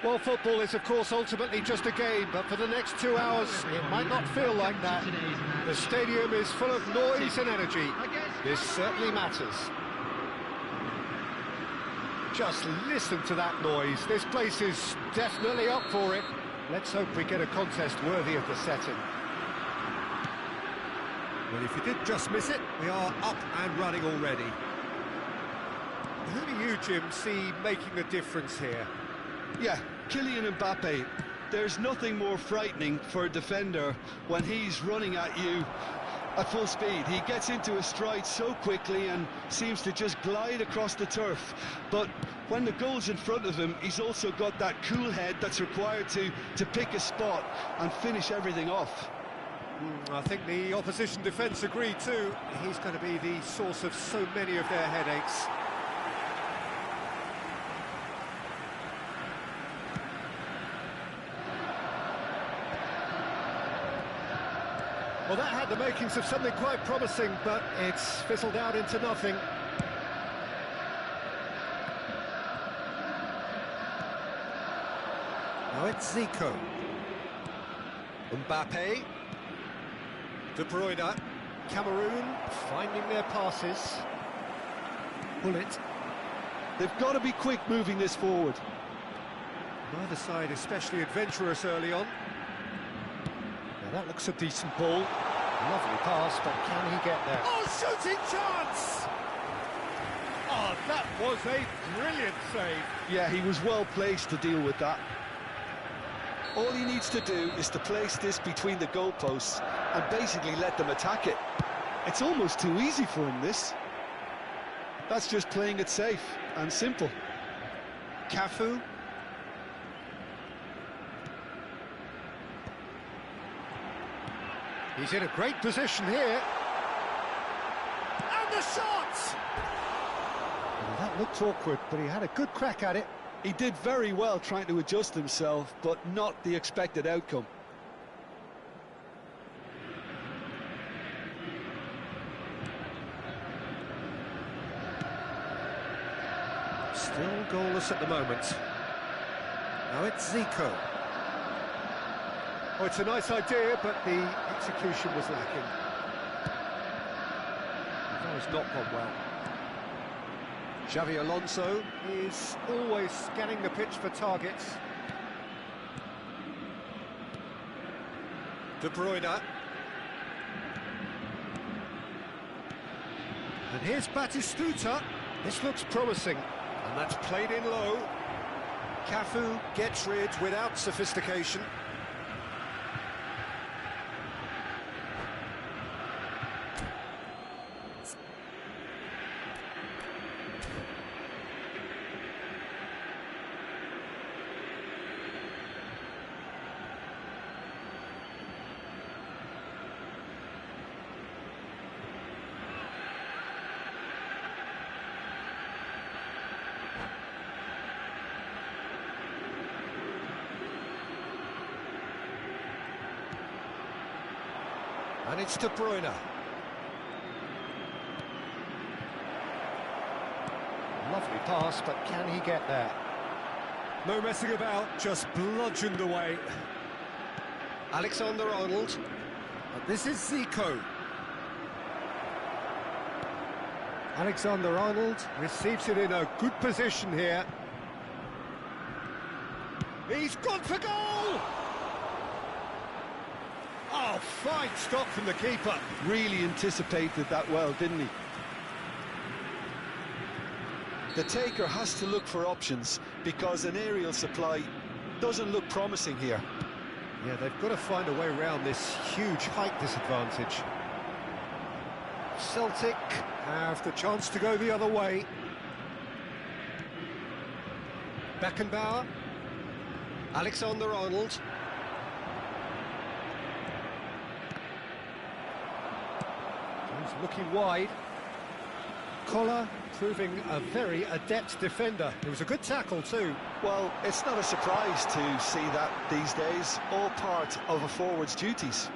Well, football is, of course, ultimately just a game, but for the next 2 hours, it might not feel like that. The stadium is full of noise and energy. This certainly matters. Just listen to that noise. This place is definitely up for it. Let's hope we get a contest worthy of the setting. Well, if you did just miss it, we are up and running already. Who do you, Jim, see making a difference here? Yeah, Kylian Mbappe. There's nothing more frightening for a defender when he's running at you at full speed. He gets into a stride so quickly and seems to just glide across the turf. But when the goal's in front of him, he's also got that cool head that's required to pick a spot and finish everything off. I think the opposition defence agree too. He's going to be the source of so many of their headaches. Well, that had the makings of something quite promising, but it's fizzled out into nothing. Now it's Zico. Mbappe. De Bruyne. Cameroon finding their passes. Bullet. They've got to be quick moving this forward. Neither side especially adventurous early on. Now that looks a decent ball. Lovely pass, but can he get there? Oh, shooting chance! Oh, that was a brilliant save. Yeah, he was well placed to deal with that. All he needs to do is to place this between the goalposts and basically let them attack it. It's almost too easy for him, this. That's just playing it safe and simple. Cafu. He's in a great position here. And the shot! Well, that looked awkward, but he had a good crack at it. He did very well trying to adjust himself, but not the expected outcome. Still goalless at the moment. Now it's Zico. Oh, it's a nice idea, but the execution was lacking. That has not gone well. Xavi Alonso is always scanning the pitch for targets. De Bruyne. And here's Batistuta. This looks promising. And that's played in low. Cafu gets rid without sophistication. And it's De Bruyne. Lovely pass, but can he get there? No messing about, just bludgeoned away. Alexander-Arnold. And this is Zico. Alexander-Arnold receives it in a good position here. He's gone for goal! Oh, fine stop from the keeper. Really anticipated that well, didn't he? The taker has to look for options because an aerial supply doesn't look promising here. Yeah, they've got to find a way around this huge height disadvantage. Celtic have the chance to go the other way. Beckenbauer. Alexander-Arnold. He's looking wide. Collar proving a very adept defender. It was a good tackle too. Well, it's not a surprise to see that these days, all part of a forward's duties.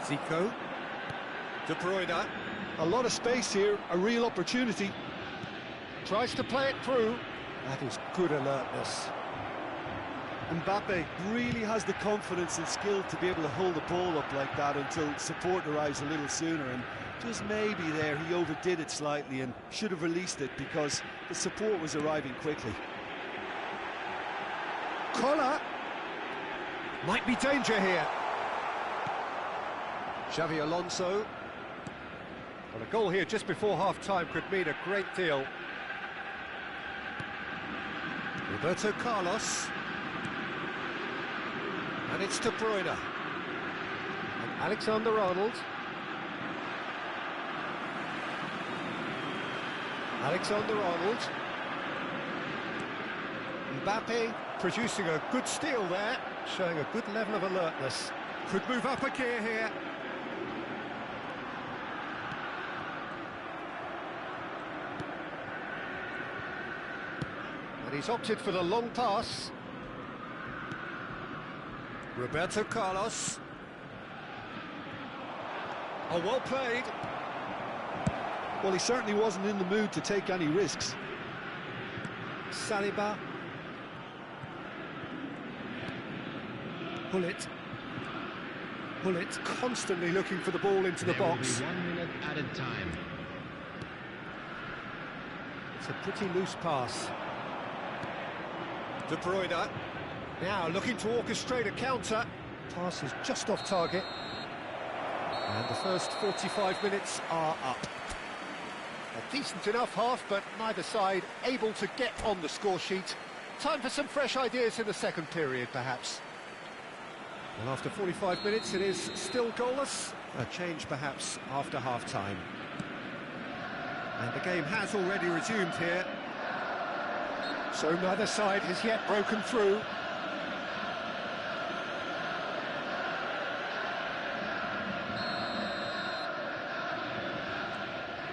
Zico. De Bruyne. A lot of space here, a real opportunity. Tries to play it through. That is good alertness. Mbappe really has the confidence and skill to be able to hold the ball up like that until support arrives a little sooner, and just maybe there he overdid it slightly and should have released it because the support was arriving quickly. Collar. Might be danger here. Xavi Alonso. Well, a goal here just before half-time could mean a great deal. Roberto Carlos. And it's De Bruyne. And Alexander-Arnold. Alexander-Arnold. Mbappe producing a good steal there, showing a good level of alertness. Could move up a gear here. And he's opted for the long pass. Roberto Carlos. Oh, well played. Well, he certainly wasn't in the mood to take any risks. Saliba. Bullet constantly looking for the ball into the box. There will be 1 minute added time. It's a pretty loose pass. De Bruyne. Now looking to orchestrate a counter. Pass is just off target. And the first 45 minutes are up. A decent enough half, but neither side able to get on the score sheet. Time for some fresh ideas in the second period, perhaps. And after 45 minutes, it is still goalless. A change, perhaps, after half-time. And the game has already resumed here. So neither side has yet broken through.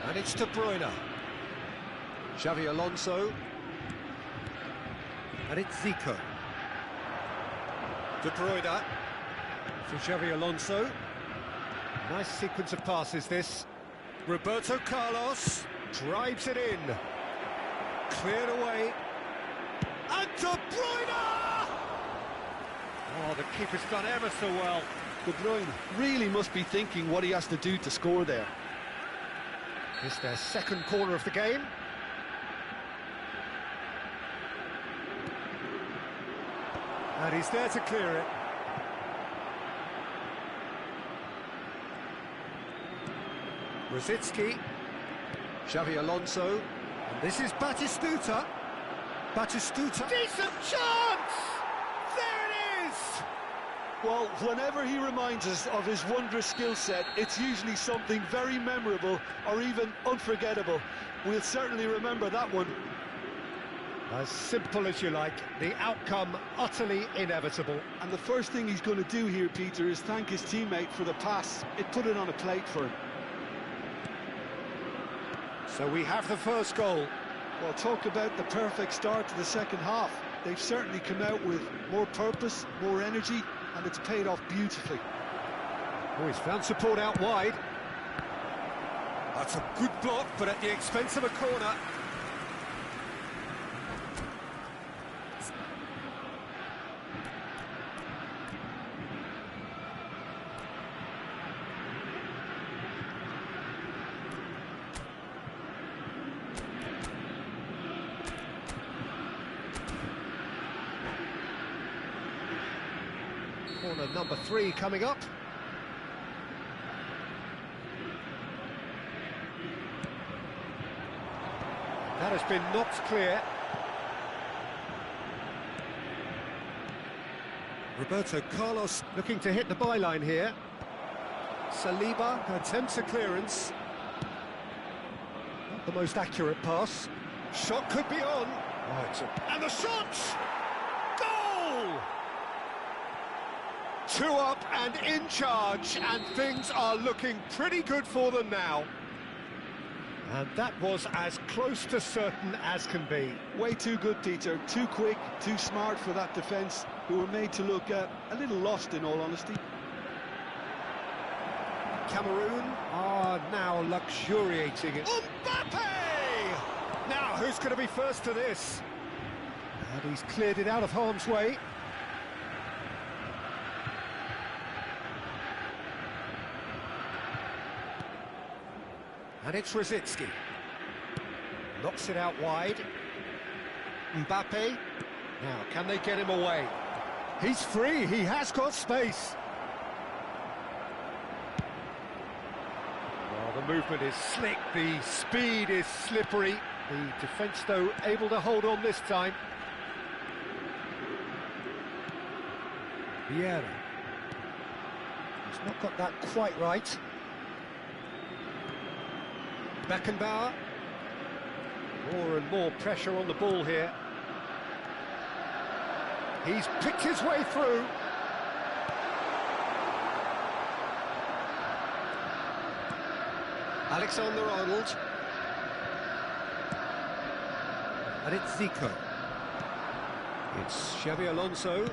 And it's De Bruyne. Xavi Alonso. And it's Zico. De Bruyne for Xavi Alonso. Nice sequence of passes, this. Roberto Carlos drives it in. Cleared away. And De Bruyne! Oh, the keeper's done ever so well. De Bruyne really must be thinking what he has to do to score there. It's their second corner of the game. And he's there to clear it. Rosicki. Xavi Alonso. And this is Batistuta. Batistuta. Decent chance! There it is! Well, whenever he reminds us of his wondrous skill set, it's usually something very memorable or even unforgettable. We'll certainly remember that one. As simple as you like, the outcome utterly inevitable. And the first thing he's going to do here, Peter, is thank his teammate for the pass. It put it on a plate for him. So we have the first goal. Well, talk about the perfect start to the second half. They've certainly come out with more purpose, more energy, and it's paid off beautifully. Oh, he's found support out wide. That's a good block, but at the expense of a corner. Corner number 3 coming up. That has been knocked clear. Roberto Carlos looking to hit the byline here. Saliba attempts a clearance. Not the most accurate pass. Shot could be on. Oh, and the shot! Goal! 2 up and in charge, and things are looking pretty good for them now. And that was as close to certain as can be. Way too good, Peter. Too quick, too smart for that defence, who were made to look a little lost, in all honesty. Cameroon are now luxuriating it. Mbappe! Now Who's going to be first to this? And he's cleared it out of harm's way. And it's Rosicki. Knocks it out wide. Mbappe. Now, can they get him away? He's free, he has got space. Well, the movement is slick, the speed is slippery. The defence, though, able to hold on this time. Vieira. He's not got that quite right. Beckenbauer. More and more pressure on the ball here. He's picked his way through. Alexander-Arnold. And it's Zico. It's Xabi Alonso.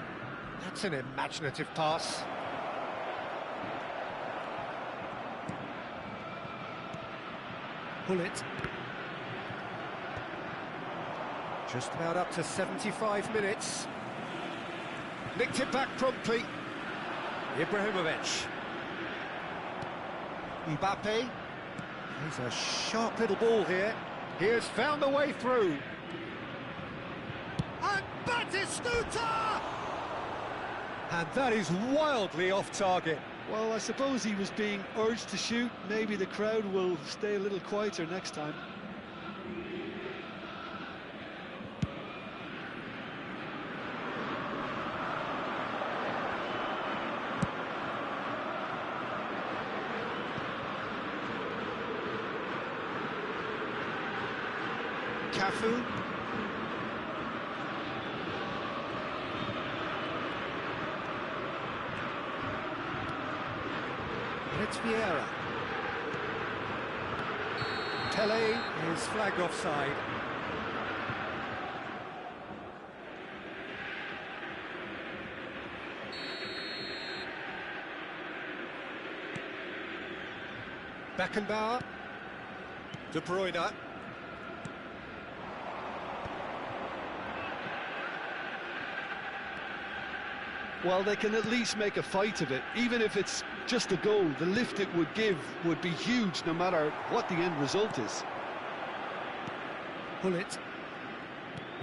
That's an imaginative pass. Bullet. Just about up to 75 minutes. Nicked it back promptly. Ibrahimovic. Mbappe. He's a sharp little ball here. He has found the way through. And Batistuta! And that is wildly off target. Well, I suppose he was being urged to shoot. Maybe the crowd will stay a little quieter next time. Cafu. And it's Vieira. Pele is flagged offside. Beckenbauer. De Bruyne. Well, they can at least make a fight of it. Even if it's just a goal, the lift it would give would be huge no matter what the end result is. Bullet.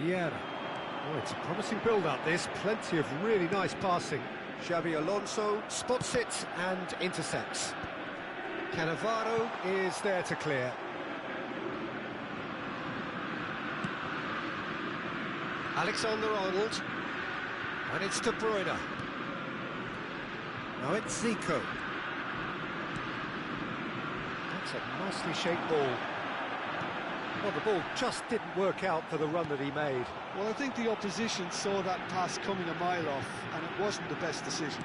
Vieira. Oh, it's a promising build-up, this. Plenty of really nice passing. Xabi Alonso spots it and intercepts. Cannavaro is there to clear. Alexander-Arnold. And it's De Bruyne. Now it's Zico. That's a nicely shaped ball. Well, the ball just didn't work out for the run that he made. Well, I think the opposition saw that pass coming a mile off, and it wasn't the best decision.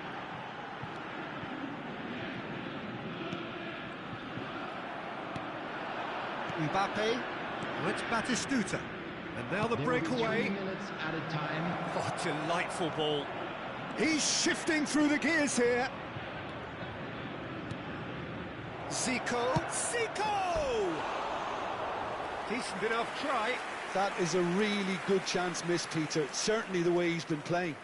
Mbappe. Well, it's Batistuta. And now the breakaway. 2 minutes at a time. Oh, delightful ball. He's shifting through the gears here. Zico. Zico! Decent enough try. That is a really good chance missed, Peter. Certainly the way he's been playing.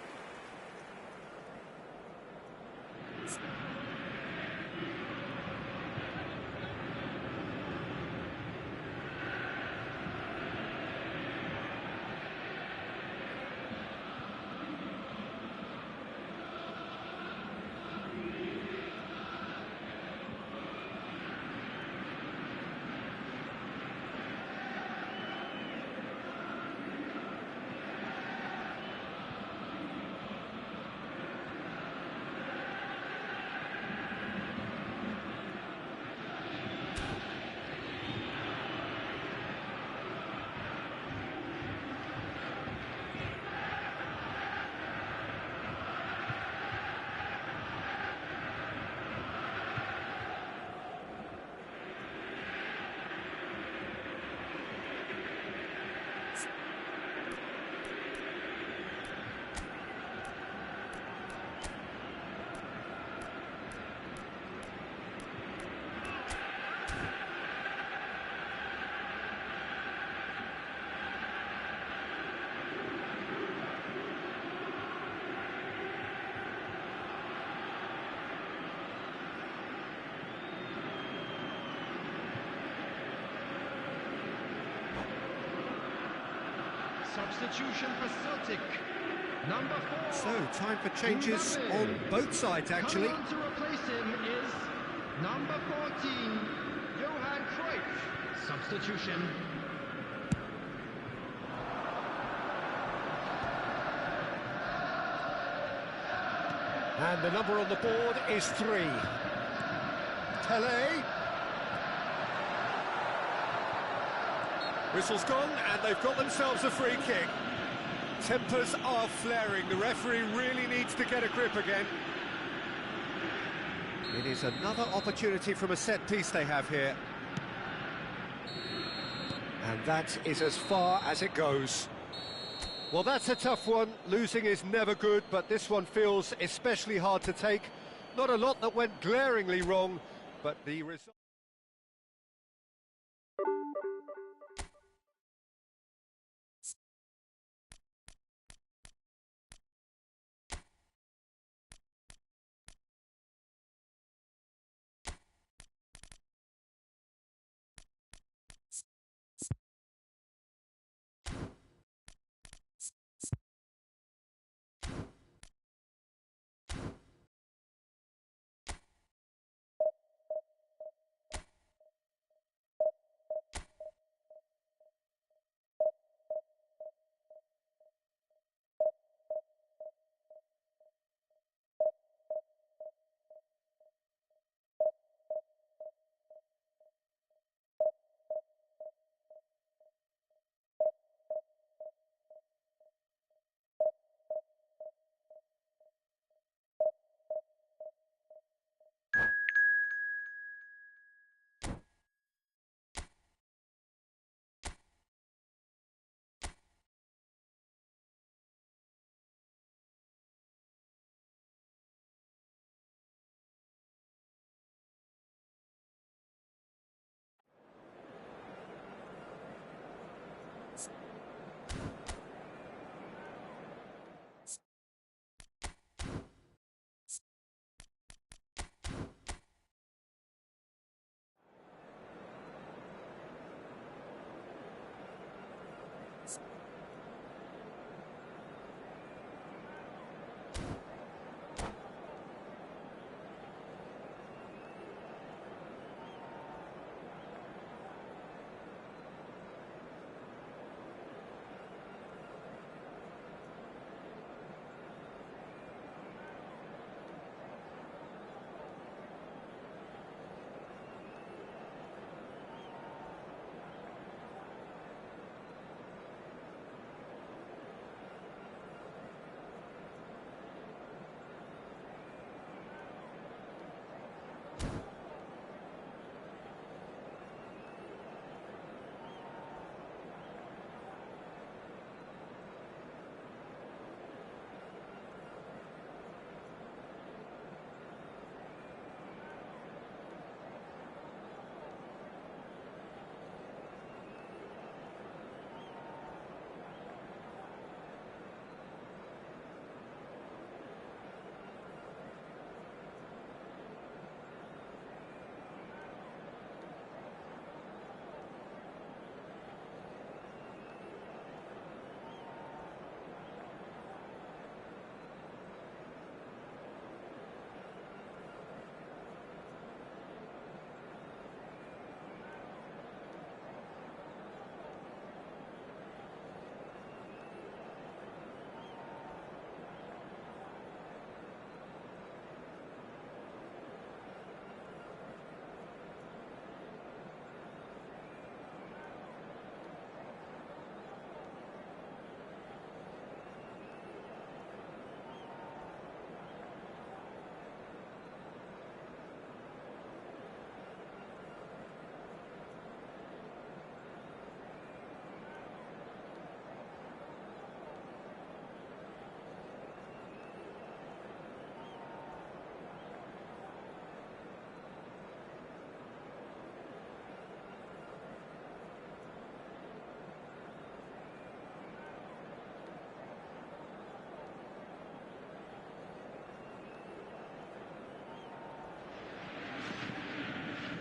Substitution for Celtic. Number 4. So, time for changes on both sides, actually. Coming on to replace him is number 14, Johan Cruyff. Substitution. And the number on the board is 3. Pele. Whistle's gone, and they've got themselves a free kick. Tempers are flaring. The referee really needs to get a grip again. It is another opportunity from a set piece they have here. And that is as far as it goes. Well, that's a tough one. Losing is never good, but this one feels especially hard to take. Not a lot that went glaringly wrong, but the result...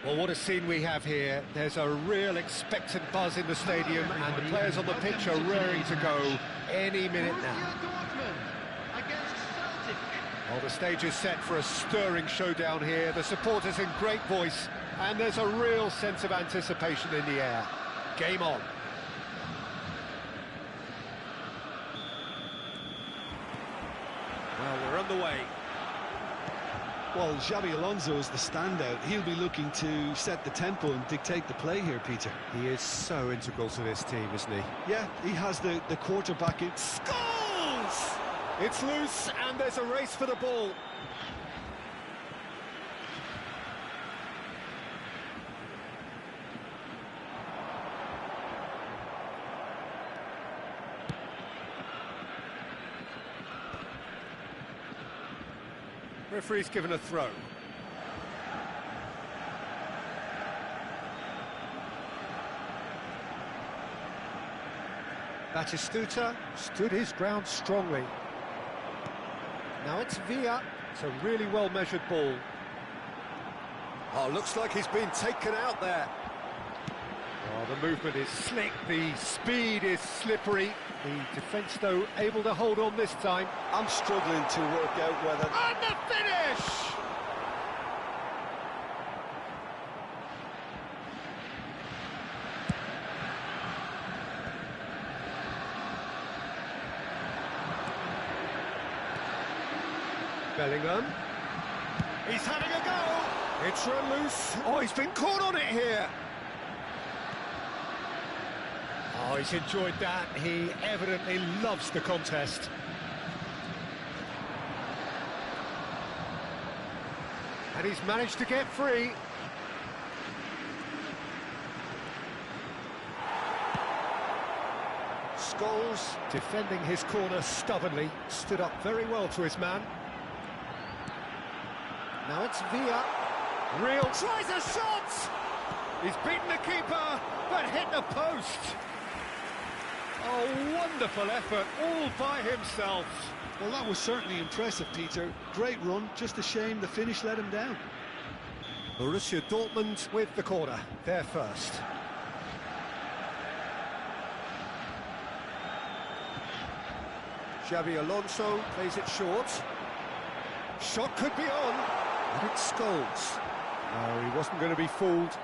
Well, what a scene we have here. There's a real expectant buzz in the stadium, and the players on the pitch are raring to go any minute now. Well, the stage is set for a stirring showdown here. The supporters in great voice, and there's a real sense of anticipation in the air. Game on. Well, we're underway. Well, Xabi Alonso is the standout. He'll be looking to set the tempo and dictate the play here, Peter. He is so integral to this team, isn't he? Yeah, he has the quarterback in. Scores! It's loose, and there's a race for the ball. Referee's given a throw. Batistuta stood his ground strongly. Now it's Villa. It's a really well-measured ball. Oh, looks like he's been taken out there. Oh, the movement is slick, the speed is slippery. The defence, though, able to hold on this time. I'm struggling to work out whether... And the finish! Bellingham. He's having a go. It's run loose. Oh, he's been caught on it here. Oh, he's enjoyed that. He evidently loves the contest. And he's managed to get free. Scholes defending his corner stubbornly, stood up very well to his man. Now it's Villa. Real tries a shot! He's beaten the keeper, but hit the post. Oh, wonderful effort, all by himself. Well, that was certainly impressive, Peter. Great run, just a shame the finish let him down. Borussia Dortmund with the corner, they're first. Xabi Alonso plays it short. Shot could be on, and it's Scholes. No, he wasn't going to be fooled.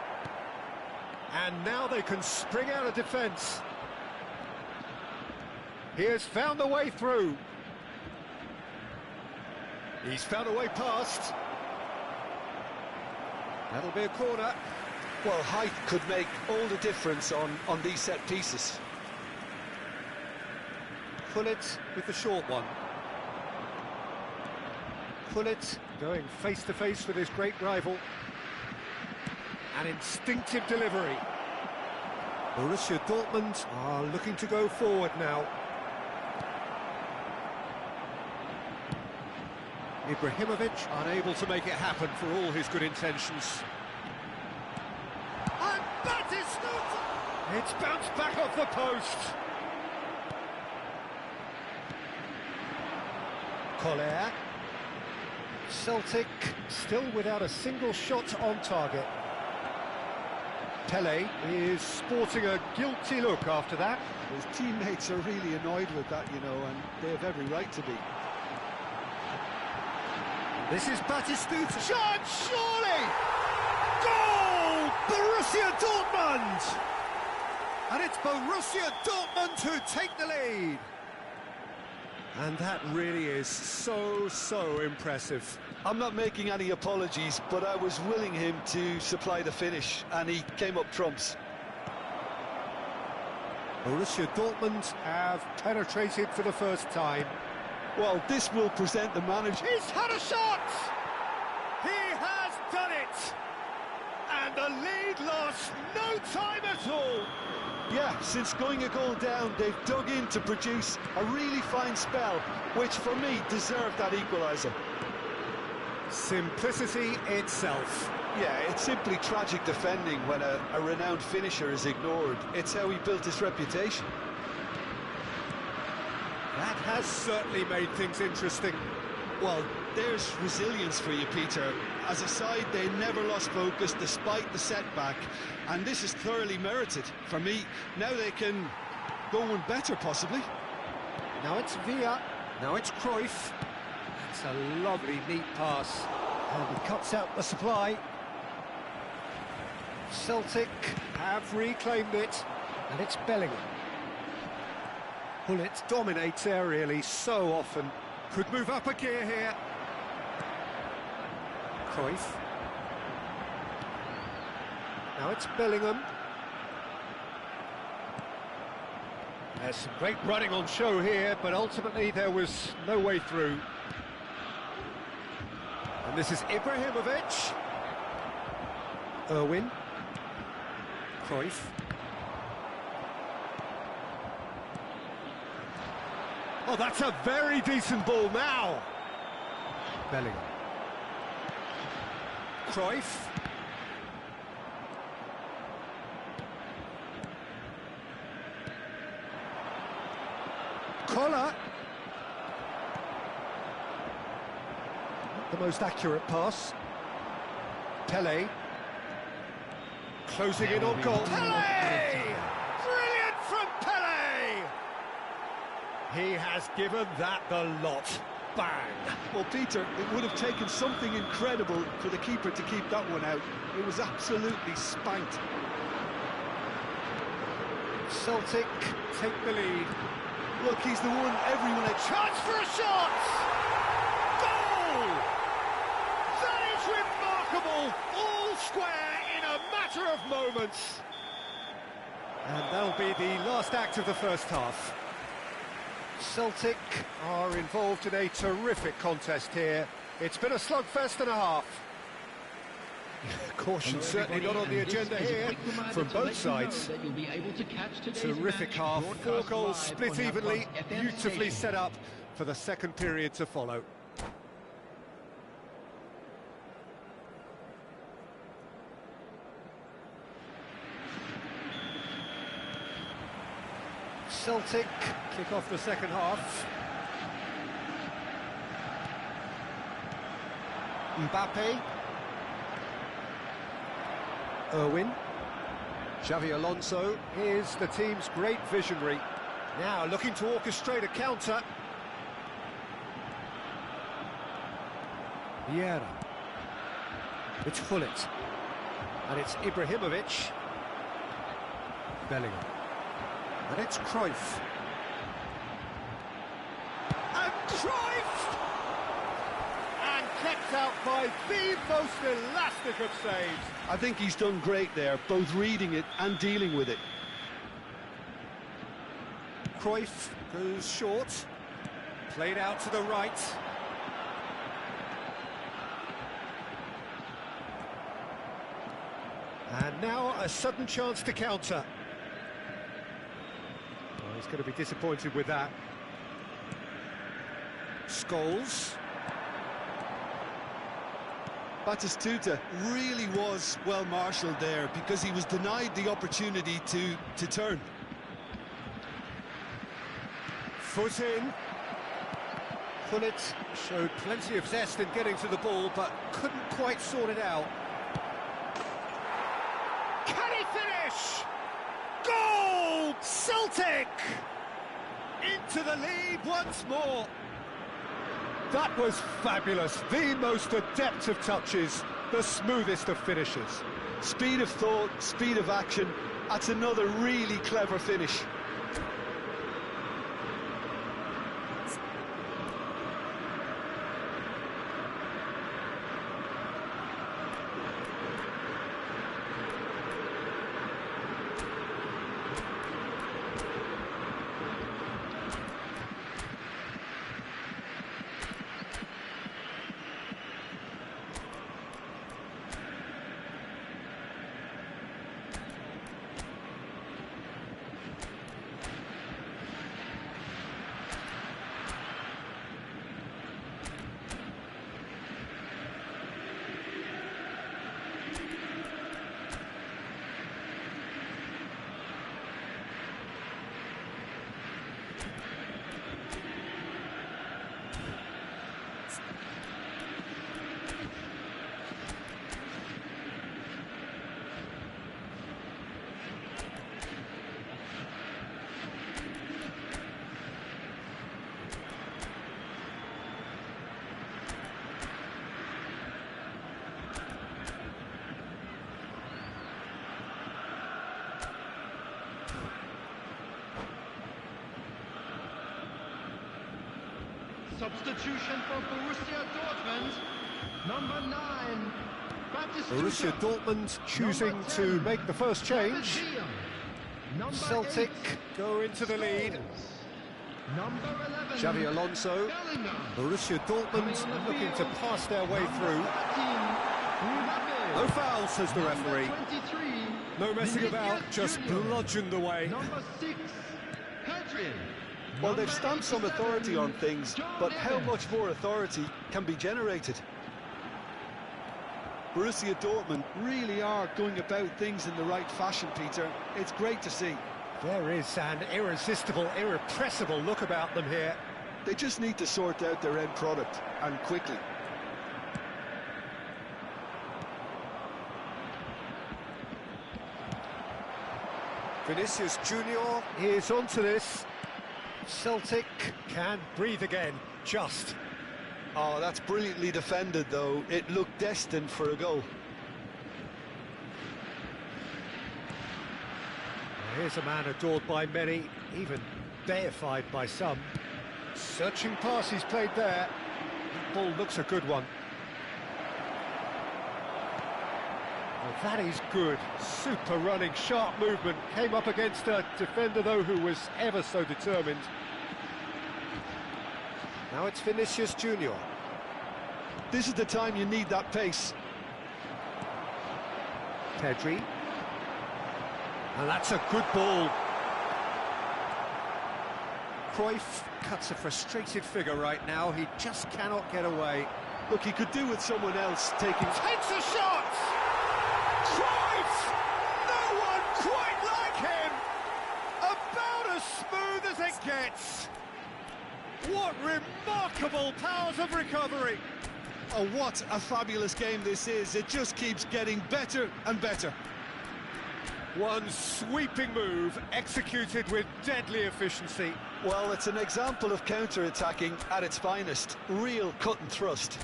And now they can spring out of defence. He has found a way through. He's found a way past. That'll be a corner. Well, height could make all the difference on these set pieces. Pullet with the short one. Pullet going face-to-face with his great rival. An instinctive delivery. Borussia Dortmund are looking to go forward now. Ibrahimovic unable to make it happen for all his good intentions. And Batistuta! It's bounced back off the post. Collier. Celtic still without a single shot on target. Pele is sporting a guilty look after that. His teammates are really annoyed with that, you know, and they have every right to be. This is Batistuta. Shot, surely! Goal! Borussia Dortmund! And it's Borussia Dortmund who take the lead. And that really is so impressive. I'm not making any apologies, but I was willing him to supply the finish, and he came up trumps. Borussia Dortmund have penetrated for the first time. Well, this will present the manager. He's had a shot! He has done it! And the lead lost no time at all! Yeah, since going a goal down, they've dug in to produce a really fine spell, which for me deserved that equaliser. Simplicity itself. Yeah, it's simply tragic defending when a renowned finisher is ignored. It's how he built his reputation. That has certainly made things interesting. Well, there's resilience for you, Peter. As a side, they never lost focus despite the setback, and this is thoroughly merited. For me, now they can go one better, possibly. Now it's Villa, now it's Cruyff. That's a lovely, neat pass. And he cuts out the supply. Celtic have reclaimed it, and it's Bellingham. Gullit dominates aerially so often. Could move up a gear here. Cruyff. Now it's Bellingham. There's some great running on show here, but ultimately there was no way through. And this is Ibrahimovic. Irwin. Cruyff. Oh, that's a very decent ball now. Bellingham. Cruyff. Collar. The most accurate pass. Pele. Closing in on goal. Pele! Brilliant from Pele! He has given that the lot. Bang! Well, Peter, it would have taken something incredible for the keeper to keep that one out. It was absolutely spanked. Celtic take the lead. Look, he's the one everyone Chance for a shot! Goal! That is remarkable! All square in a matter of moments. And that'll be the last act of the first half. Celtic are involved in a terrific contest here. It's been a slugfest and a half. Caution certainly not on the agenda here from both sides. Terrific half, 4 goals split evenly, beautifully set up for the second period to follow. Celtic kick off the second half. Mbappe. Irwin. Xavi Alonso is the team's great visionary. Now looking to orchestrate a counter. Vieira. It's Gullit. And it's Ibrahimovic. Bellingham. And it's Cruyff. And Cruyff! And kept out by the most elastic of saves. I think he's done great there, both reading it and dealing with it. Cruyff goes short. Played out to the right. And now a sudden chance to counter. Well, he's going to be disappointed with that. Scholes. Batistuta really was well marshalled there because he was denied the opportunity to turn. Foot in. Gullit showed plenty of zest in getting to the ball, but couldn't quite sort it out. Can he finish? Goal! Celtic! Into the lead once more. That was fabulous. The most adept of touches, the smoothest of finishes. Speed of thought, speed of action. That's another really clever finish. Substitution for Borussia Dortmund. Number 9. Borussia Dortmund choosing to make the first change. Celtic go into the lead. Xavi Alonso. Borussia Dortmund looking to pass their way through. No foul, says the referee. No messing about, just bludgeoned away. Well, they've stamped some authority on things, but how much more authority can be generated? Borussia Dortmund really are going about things in the right fashion, Peter. It's great to see. There is an irresistible, irrepressible look about them here. They just need to sort out their end product, and quickly. Vinicius Junior is onto this. Celtic can breathe again, just. Oh, that's brilliantly defended, though. It looked destined for a goal. Here's a man adored by many, even deified by some. Searching pass he's played there. That ball looks a good one. Well, that is good. Super running, sharp movement. Came up against a defender, though, who was ever so determined. Now it's Vinicius Junior. This is the time you need that pace. Pedri. And that's a good ball. Cruyff cuts a frustrated figure right now. He just cannot get away. Look, he could do with someone else taking... Takes a shot! Cruyff! No one quite like him! About as smooth as it gets. What remarkable powers of recovery! Oh, what a fabulous game this is. It just keeps getting better and better. One sweeping move, executed with deadly efficiency. Well, it's an example of counter-attacking at its finest. Real cut and thrust.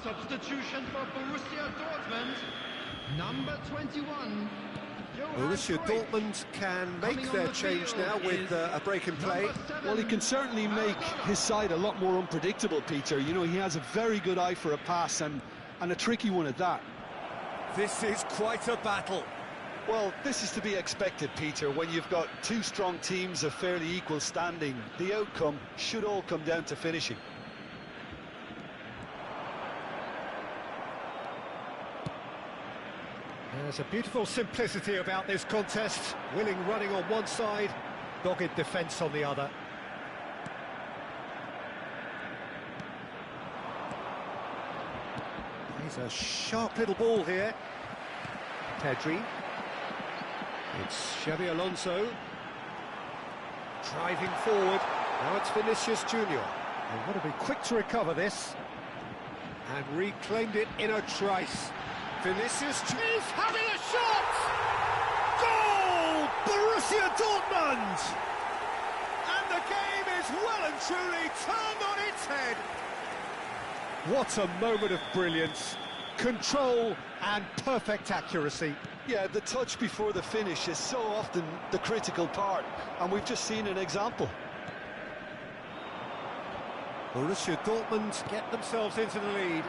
Substitution for Borussia Dortmund. Number 21. Borussia Dortmund can make their change now with a break in play. Well, he can certainly make his side a lot more unpredictable, Peter. You know, he has a very good eye for a pass and a tricky one at that. This is quite a battle. Well, this is to be expected, Peter, when you've got two strong teams of fairly equal standing. The outcome should all come down to finishing. There's a beautiful simplicity about this contest. Willing running on one side, dogged defence on the other. He's a sharp little ball here. Pedri. It's Xavi Alonso. Driving forward. Now it's Vinicius Junior. They've got to be quick to recover this. And reclaimed it in a trice. Vinicius is having a shot! Goal! Borussia Dortmund! And the game is well and truly turned on its head. What a moment of brilliance. Control and perfect accuracy. Yeah, the touch before the finish is so often the critical part, and we've just seen an example. Borussia Dortmund get themselves into the lead.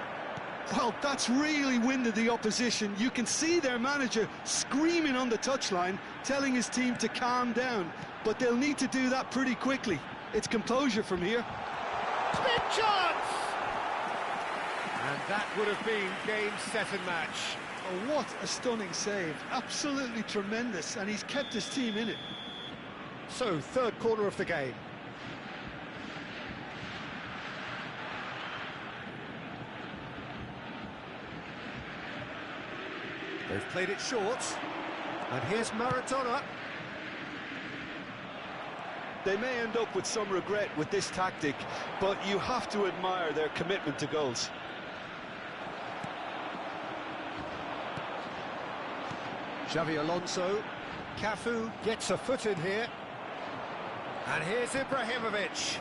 Well, that's really winded the opposition. You can see their manager screaming on the touchline, telling his team to calm down. But they'll need to do that pretty quickly. It's composure from here. Big chance! And that would have been game, set and match. Oh, what a stunning save. Absolutely tremendous. And he's kept his team in it. So, third corner of the game. They've played it short, and here's Maradona. They may end up with some regret with this tactic, but you have to admire their commitment to goals. Xavi Alonso. Cafu gets a foot in here. And here's Ibrahimovic.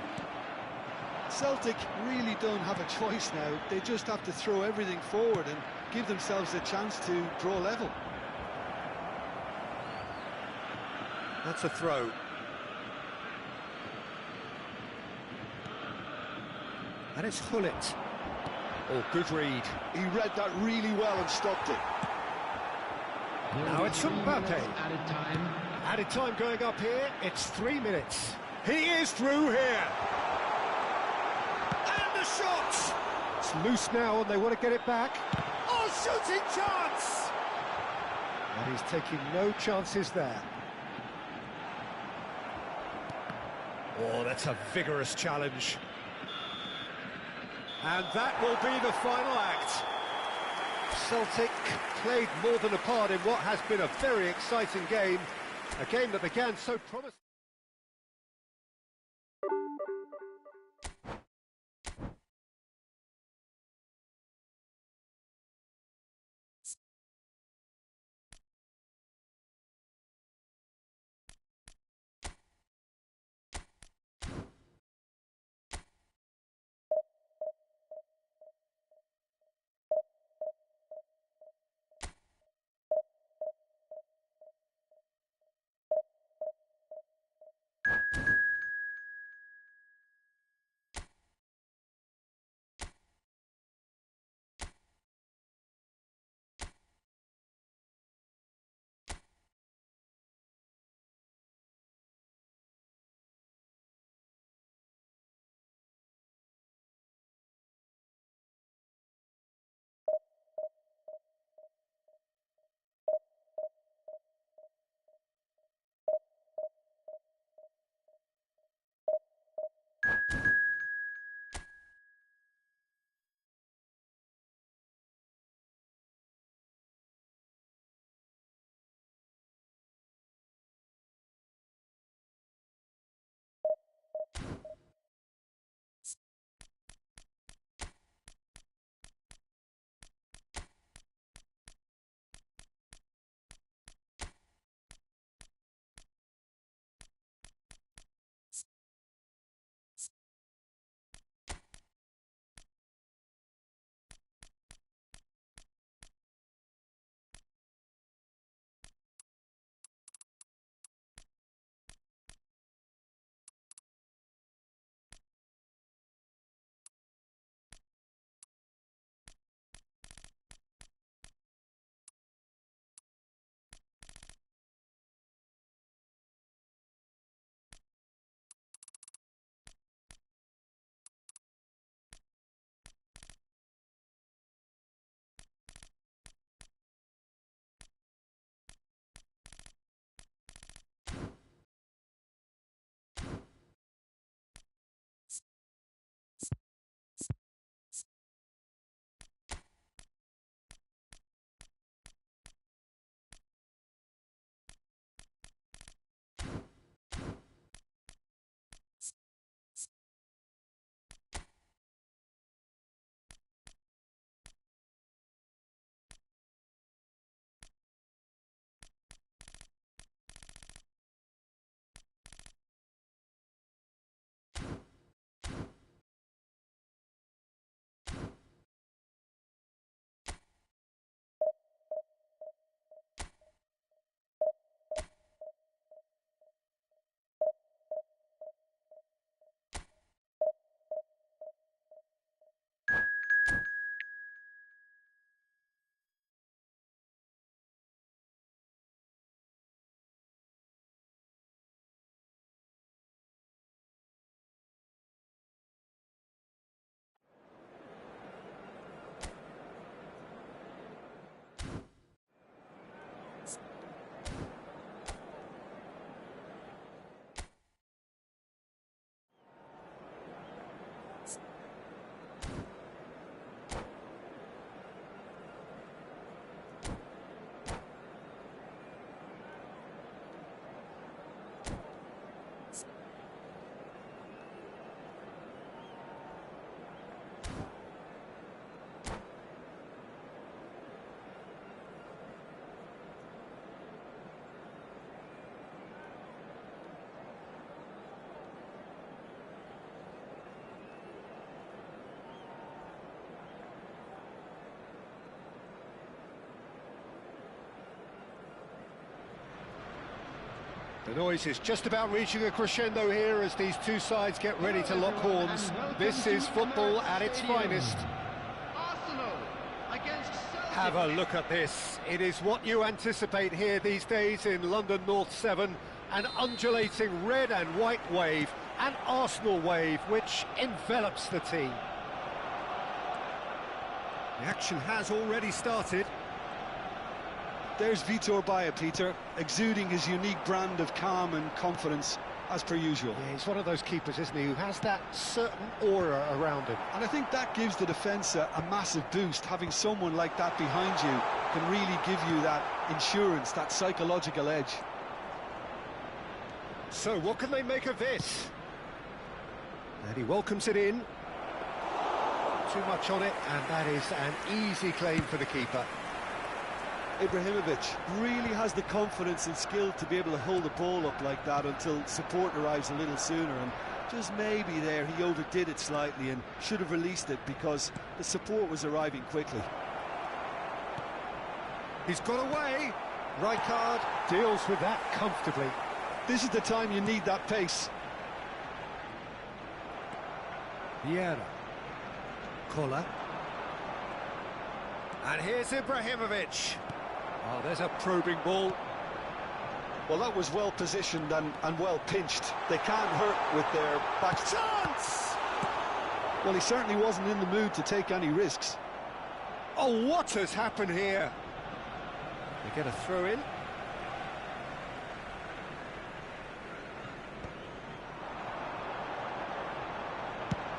Celtic really don't have a choice now. They just have to throw everything forward and give themselves a chance to draw level. That's a throw. And it's Hullet. Oh, good read. He read that really well and stopped it. Now it's Mbappe. Added time. Added time going up here. It's 3 minutes. He is through here. And the shot! It's loose now and they want to get it back. Oh, shooting chance! And he's taking no chances there. Oh, that's a vigorous challenge. And that will be the final act. Celtic played more than a part in what has been a very exciting game. A game that began so promising. The noise is just about reaching a crescendo here as these two sides get ready to lock horns. This is football at its finest. Arsenal against Celtic. Have a look at this. It is what you anticipate here these days in London North 7. An undulating red and white wave, an Arsenal wave which envelops the team. The action has already started. There's Vitor Baia, Peter, exuding his unique brand of calm and confidence, as per usual. Yeah, he's one of those keepers, isn't he, who has that certain aura around him. And I think that gives the defence a massive boost. Having someone like that behind you can really give you that insurance, that psychological edge. So what can they make of this? And he welcomes it in. Too much on it, and that is an easy claim for the keeper. Ibrahimovic really has the confidence and skill to be able to hold the ball up like that until support arrives a little sooner, and just maybe there he overdid it slightly and should have released it because the support was arriving quickly. He's got away. Rijkaard deals with that comfortably. This is the time you need that pace. Vieira. Kola. And here's Ibrahimovic. Oh, there's a probing ball. Well, that was well positioned and well pinched. They can't hurt with their back. Chance! Well, he certainly wasn't in the mood to take any risks. Oh, what has happened here? They get a throw in.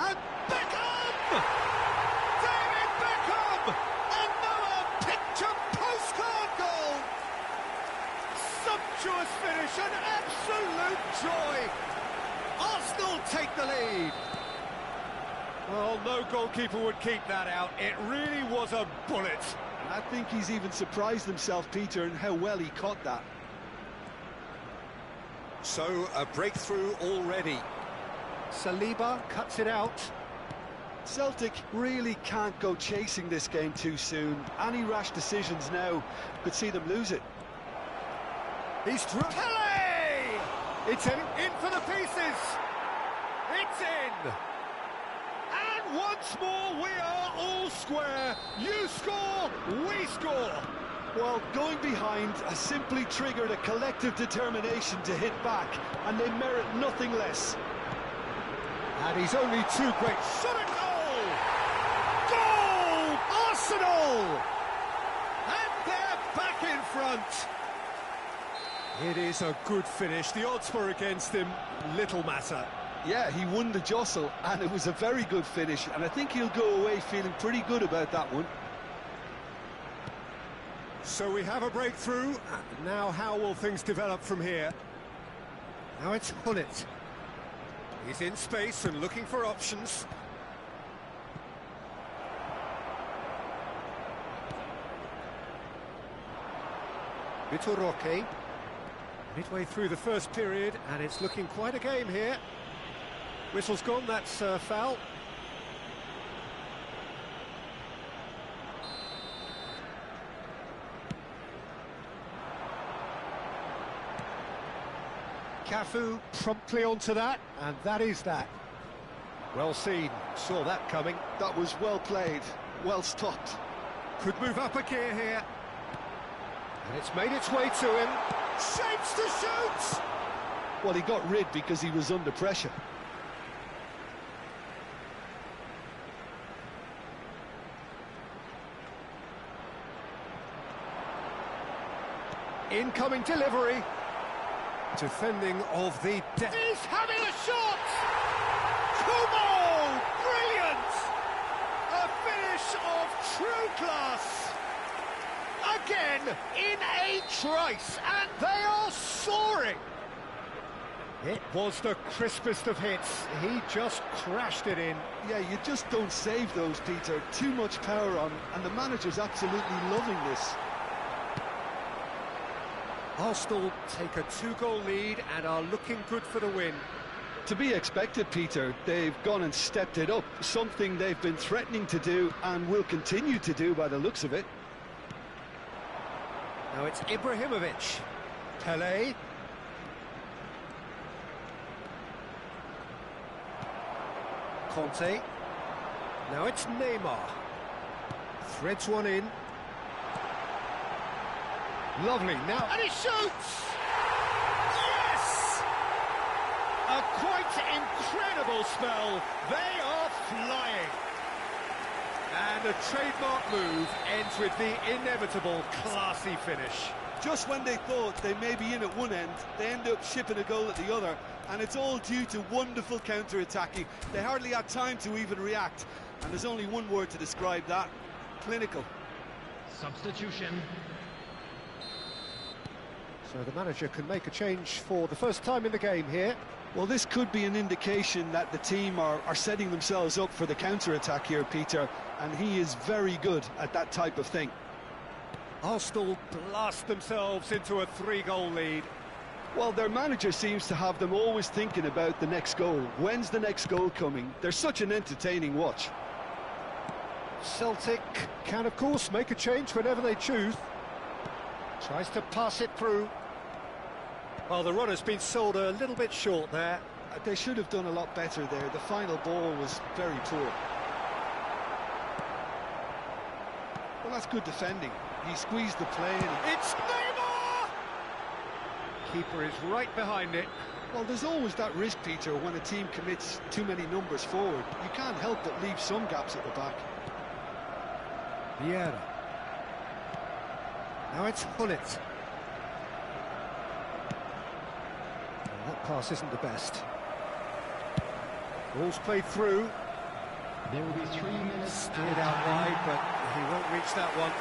And Beckham! David Beckham! Another picture postcard goal! Sumptuous finish, an absolute joy! Arsenal take the lead. Well, no goalkeeper would keep that out. It really was a bullet. I think he's even surprised himself, Peter, in how well he caught that. So, a breakthrough already. Saliba cuts it out. Celtic really can't go chasing this game too soon. Any rash decisions now could see them lose it. He's through. Pele! It's in for the pieces. It's in. And once more, we are all square. You score, we score. Well, going behind has simply triggered a collective determination to hit back, and they merit nothing less. And he's only too great. Shot at goal! Goal! Arsenal! And they're back in front. It is a good finish. The odds were against him. Little matter. Yeah, he won the jostle, and it was a very good finish, and I think he'll go away feeling pretty good about that one. So we have a breakthrough. Now how will things develop from here? Now it's Hullet. He's in space and looking for options. Vitor Roque. Midway through the first period, and it's looking quite a game here. Whistle's gone, that's foul. Cafu promptly onto that, and that is that. Well seen, saw that coming. That was well played, well stopped. Could move up a gear here. And it's made its way to him. Shapes to shoot! Well, he got rid because he was under pressure. Incoming delivery. Defending of the... He's having a shot! Kubo! Brilliant! A finish of true class! Again, in a trice, and they are soaring! It was the crispest of hits. He just crashed it in. Yeah, you just don't save those, Peter. Too much power on, and the manager's absolutely loving this. Arsenal take a 2-goal lead and are looking good for the win. To be expected, Peter. They've gone and stepped it up, something they've been threatening to do and will continue to do by the looks of it. Now it's Ibrahimovic. Pele. Conte. Now it's Neymar. Threads one in. Lovely, now, and he shoots! Yes! A quite incredible spell. They are flying. And a trademark move ends with the inevitable classy finish. Just when they thought they may be in at one end, they end up shipping a goal at the other, and it's all due to wonderful counter-attacking. They hardly had time to even react, and there's only one word to describe that: clinical. Substitution. So the manager can make a change for the first time in the game here. Well, this could be an indication that the team are setting themselves up for the counter-attack here, Peter, and he is very good at that type of thing. Arsenal blast themselves into a 3-goal lead. Well, their manager seems to have them always thinking about the next goal. When's the next goal coming? They're such an entertaining watch. Celtic can, of course, make a change whenever they choose. Tries to pass it through. Well, the runner's been sold a little bit short there. They should have done a lot better there. The final ball was very poor. Well, that's good defending. He squeezed the play and... It's Neymar! Keeper is right behind it. Well, there's always that risk, Peter, when a team commits too many numbers forward. You can't help but leave some gaps at the back. Vieira. Now it's Hullet. That pass isn't the best. Ball's played through. There will be 3 minutes. Steered out wide, but he won't reach that one.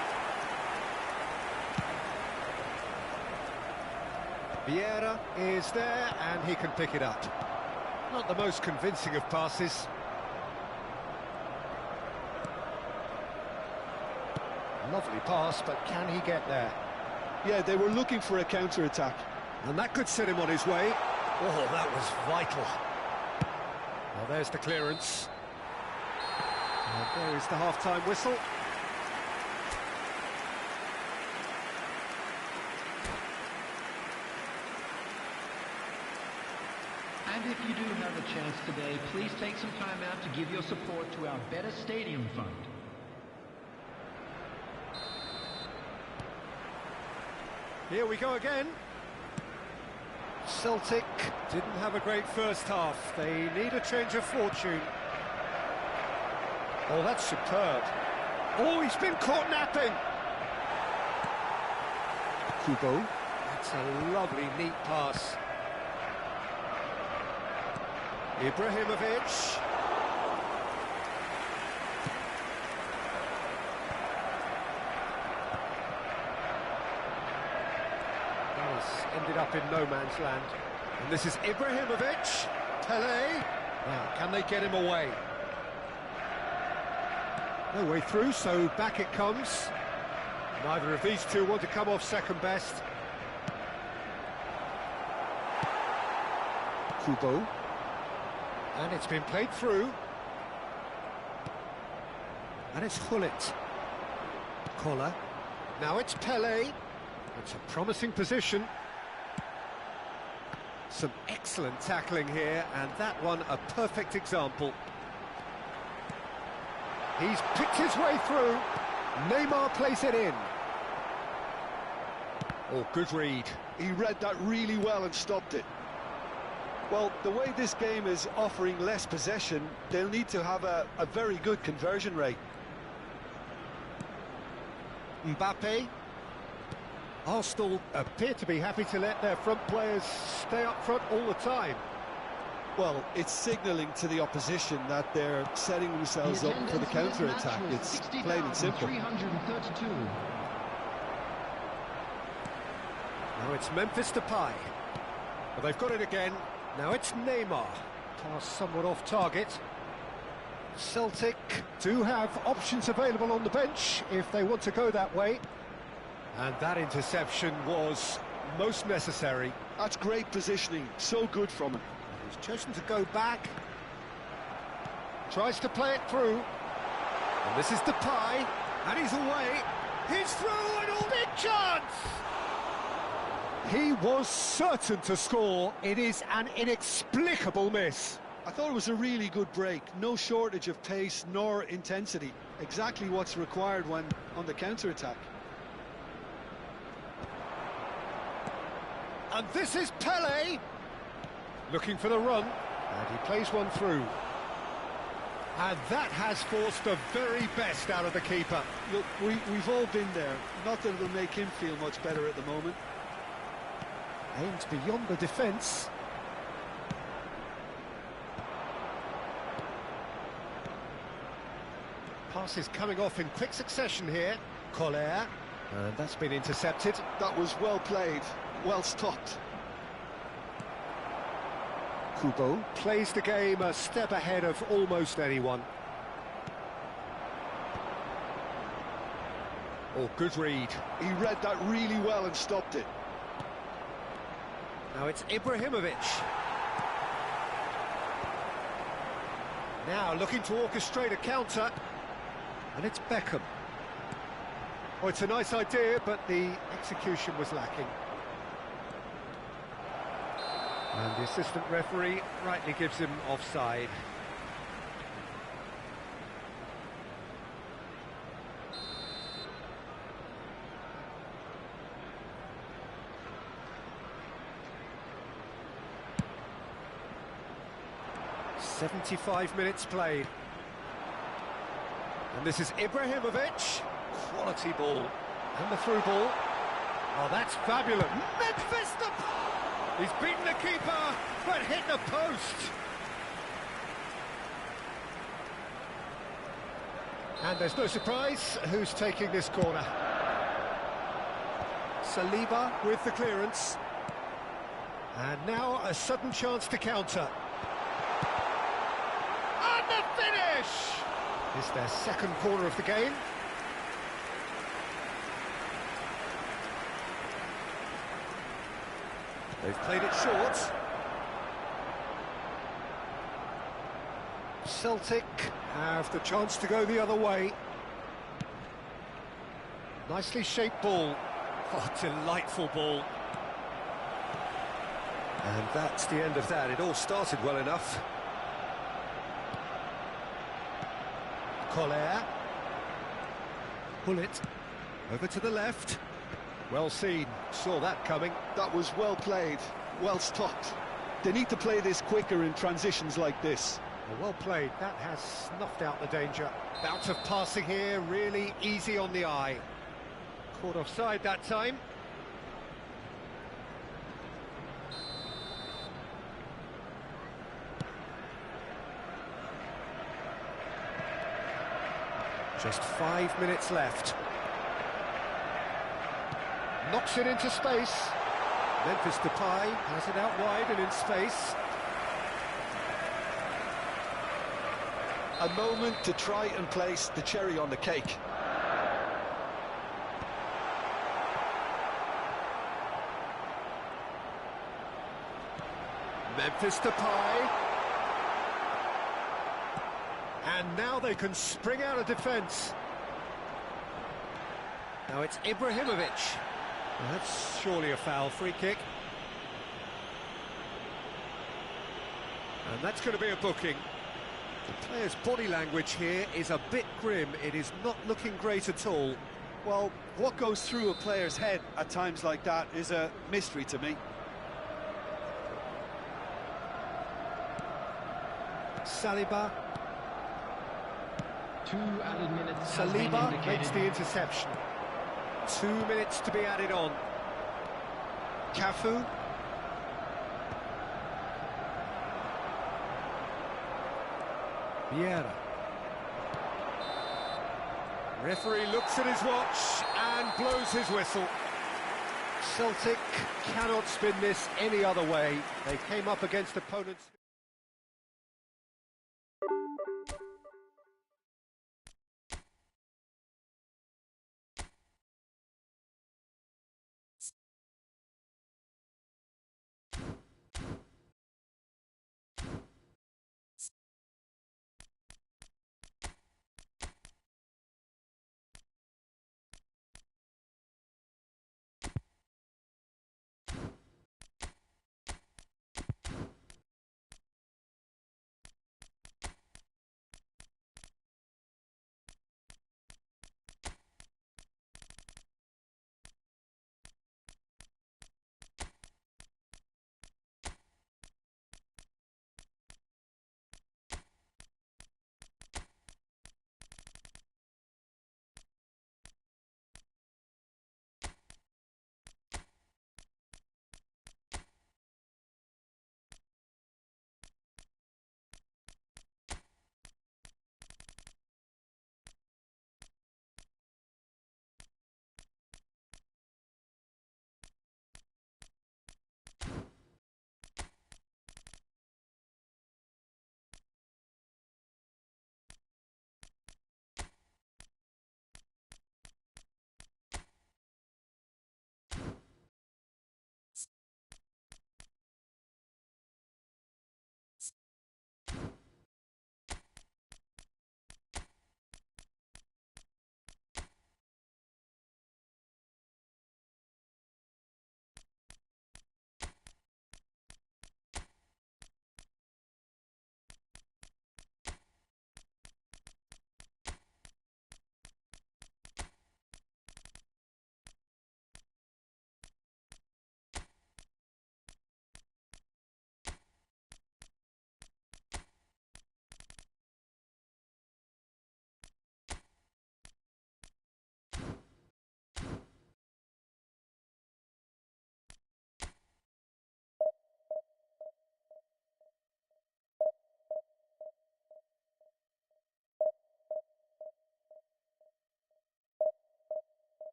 Vieira is there, and he can pick it up. Not the most convincing of passes. Lovely pass, but can he get there? Yeah, they were looking for a counter-attack. And that could set him on his way. Oh, that was vital. Well, there's the clearance. And there is the half-time whistle. And if you do have a chance today, please take some time out to give your support to our Better Stadium Fund. Here we go again. Celtic didn't have a great first half. They need a change of fortune. Oh, that's superb. Oh, he's been caught napping. Kubo. That's a lovely, neat pass. Ibrahimovic. Ended up in no man's land. And this is Ibrahimovic. Pelé. Now, can they get him away? No way through, so back it comes. Neither of these two want to come off second best. Kubo. And it's been played through. And it's Hullet. Koller. Now it's Pelé. It's a promising position. Some excellent tackling here, and that one a perfect example. He's picked his way through. Neymar plays it in. Oh, good read. He read that really well and stopped it. Well, the way this game is offering less possession, they'll need to have a very good conversion rate. Mbappe. Arsenal appear to be happy to let their front players stay up front all the time. Well, it's signalling to the opposition that they're setting themselves up for the counter-attack. It's plain and simple. 332. Now it's Memphis Depay. Well, they've got it again. Now it's Neymar. Pass somewhat off target. Celtic do have options available on the bench if they want to go that way. And that interception was most necessary. That's great positioning, so good from him. He's chosen to go back. Tries to play it through. And this is Depay. And he's away. He's through, and all big chance! He was certain to score. It is an inexplicable miss. I thought it was a really good break. No shortage of pace nor intensity. Exactly what's required when on the counter-attack. And this is Pele! Looking for the run, and he plays one through. And that has forced the very best out of the keeper. Look, we've all been there. Not that it'll make him feel much better at the moment. Aimed beyond the defence. Passes coming off in quick succession here. Collier, and that's been intercepted. That was well played, well stopped. Kubo plays the game a step ahead of almost anyone. Oh, good read. He read that really well and stopped it. Now it's Ibrahimovic. Now looking to orchestrate a counter. And it's Beckham. Oh, it's a nice idea, but the execution was lacking. And the assistant referee rightly gives him offside. "75 minutes played. And this is Ibrahimovic. Quality ball. And the through ball. Oh, that's fabulous. Memphis, he's beaten the keeper, but hit the post. And there's no surprise who's taking this corner. Saliba with the clearance. And now a sudden chance to counter. And the finish! It's their second corner of the game. They've played it short. Celtic have the chance to go the other way. Nicely shaped ball. Oh, delightful ball. And that's the end of that. It all started well enough. Collier. Bullet. Over to the left. Well seen. Saw that coming. That was well played, well stopped. They need to play this quicker in transitions like this. Well played. That has snuffed out the danger. Bout of passing here, really easy on the eye. Caught offside that time. Just 5 minutes left. Knocks it into space. Memphis Depay has it out wide and in space. A moment to try and place the cherry on the cake. Memphis Depay. And now they can spring out of defence. Now it's Ibrahimovic. Well, that's surely a foul. Free kick. And that's going to be a booking. The player's body language here is a bit grim. It is not looking great at all. Well, what goes through a player's head at times like that is a mystery to me. Saliba. 2 added minutes. Saliba makes the interception. 2 minutes to be added on. Cafu. Vieira. Referee looks at his watch and blows his whistle. Celtic cannot spin this any other way. They came up against opponents.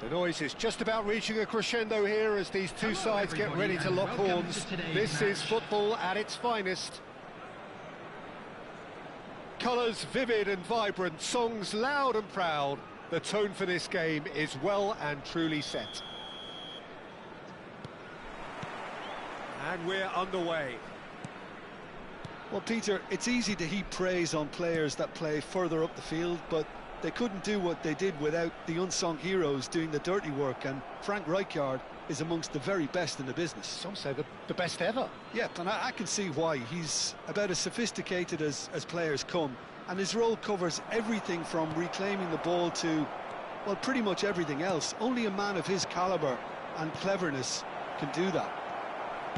The noise is just about reaching a crescendo here as these two sides get ready to lock horns. This is football at its finest. Colours vivid and vibrant, songs loud and proud. The tone for this game is well and truly set. And we're underway. Well, Peter, it's easy to heap praise on players that play further up the field, but they couldn't do what they did without the unsung heroes doing the dirty work, and Frank Rijkaard is amongst the very best in the business. Some say the best ever. Yeah, and I can see why. He's about as sophisticated as players come, and his role covers everything from reclaiming the ball to, well, pretty much everything else. Only a man of his calibre and cleverness can do that.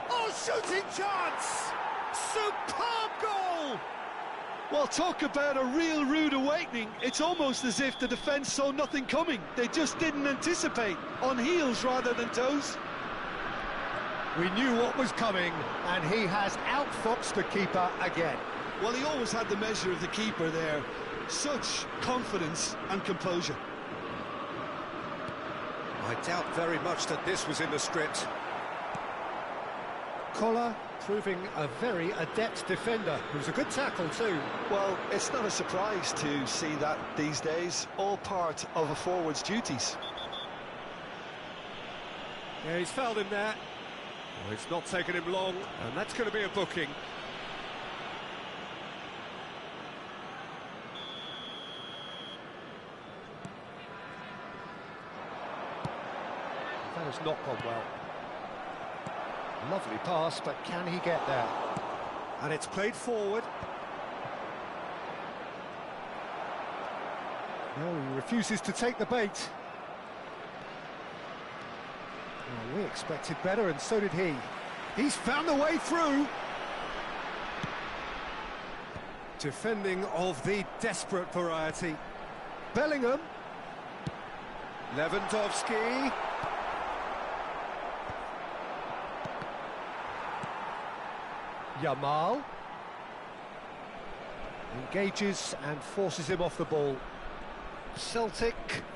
Oh, shooting chance! Superb goal! Well, talk about a real rude awakening. It's almost as if the defence saw nothing coming. They just didn't anticipate, on heels rather than toes. We knew what was coming, and he has outfoxed the keeper again. Well, he always had the measure of the keeper there. Such confidence and composure. I doubt very much that this was in the script. Collar proving a very adept defender. It was a good tackle too. Well, it's not a surprise to see that these days, all part of a forward's duties. Yeah, he's fouled him there. Well, it's not taken him long, and that's going to be a booking. That has not gone well. Lovely pass, but can he get there? And it's played forward. No, he refuses to take the bait. Well, we expected better, and so did he. He's found the way through. Defending of the desperate variety. Bellingham. Lewandowski. Yamal engages and forces him off the ball. Celtic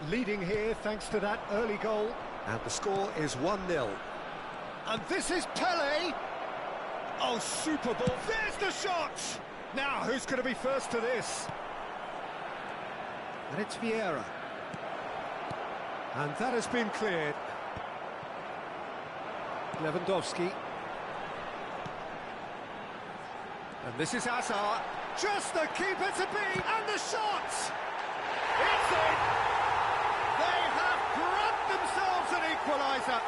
leading here thanks to that early goal, and the score is 1-0. And this is Pele. Oh, super ball. There's the shot. Now, who's going to be first to this? And it's Vieira. And that has been cleared. Lewandowski. And this is Hazard, just the keeper to beat, and the shot! It's in! They have grabbed themselves an equaliser.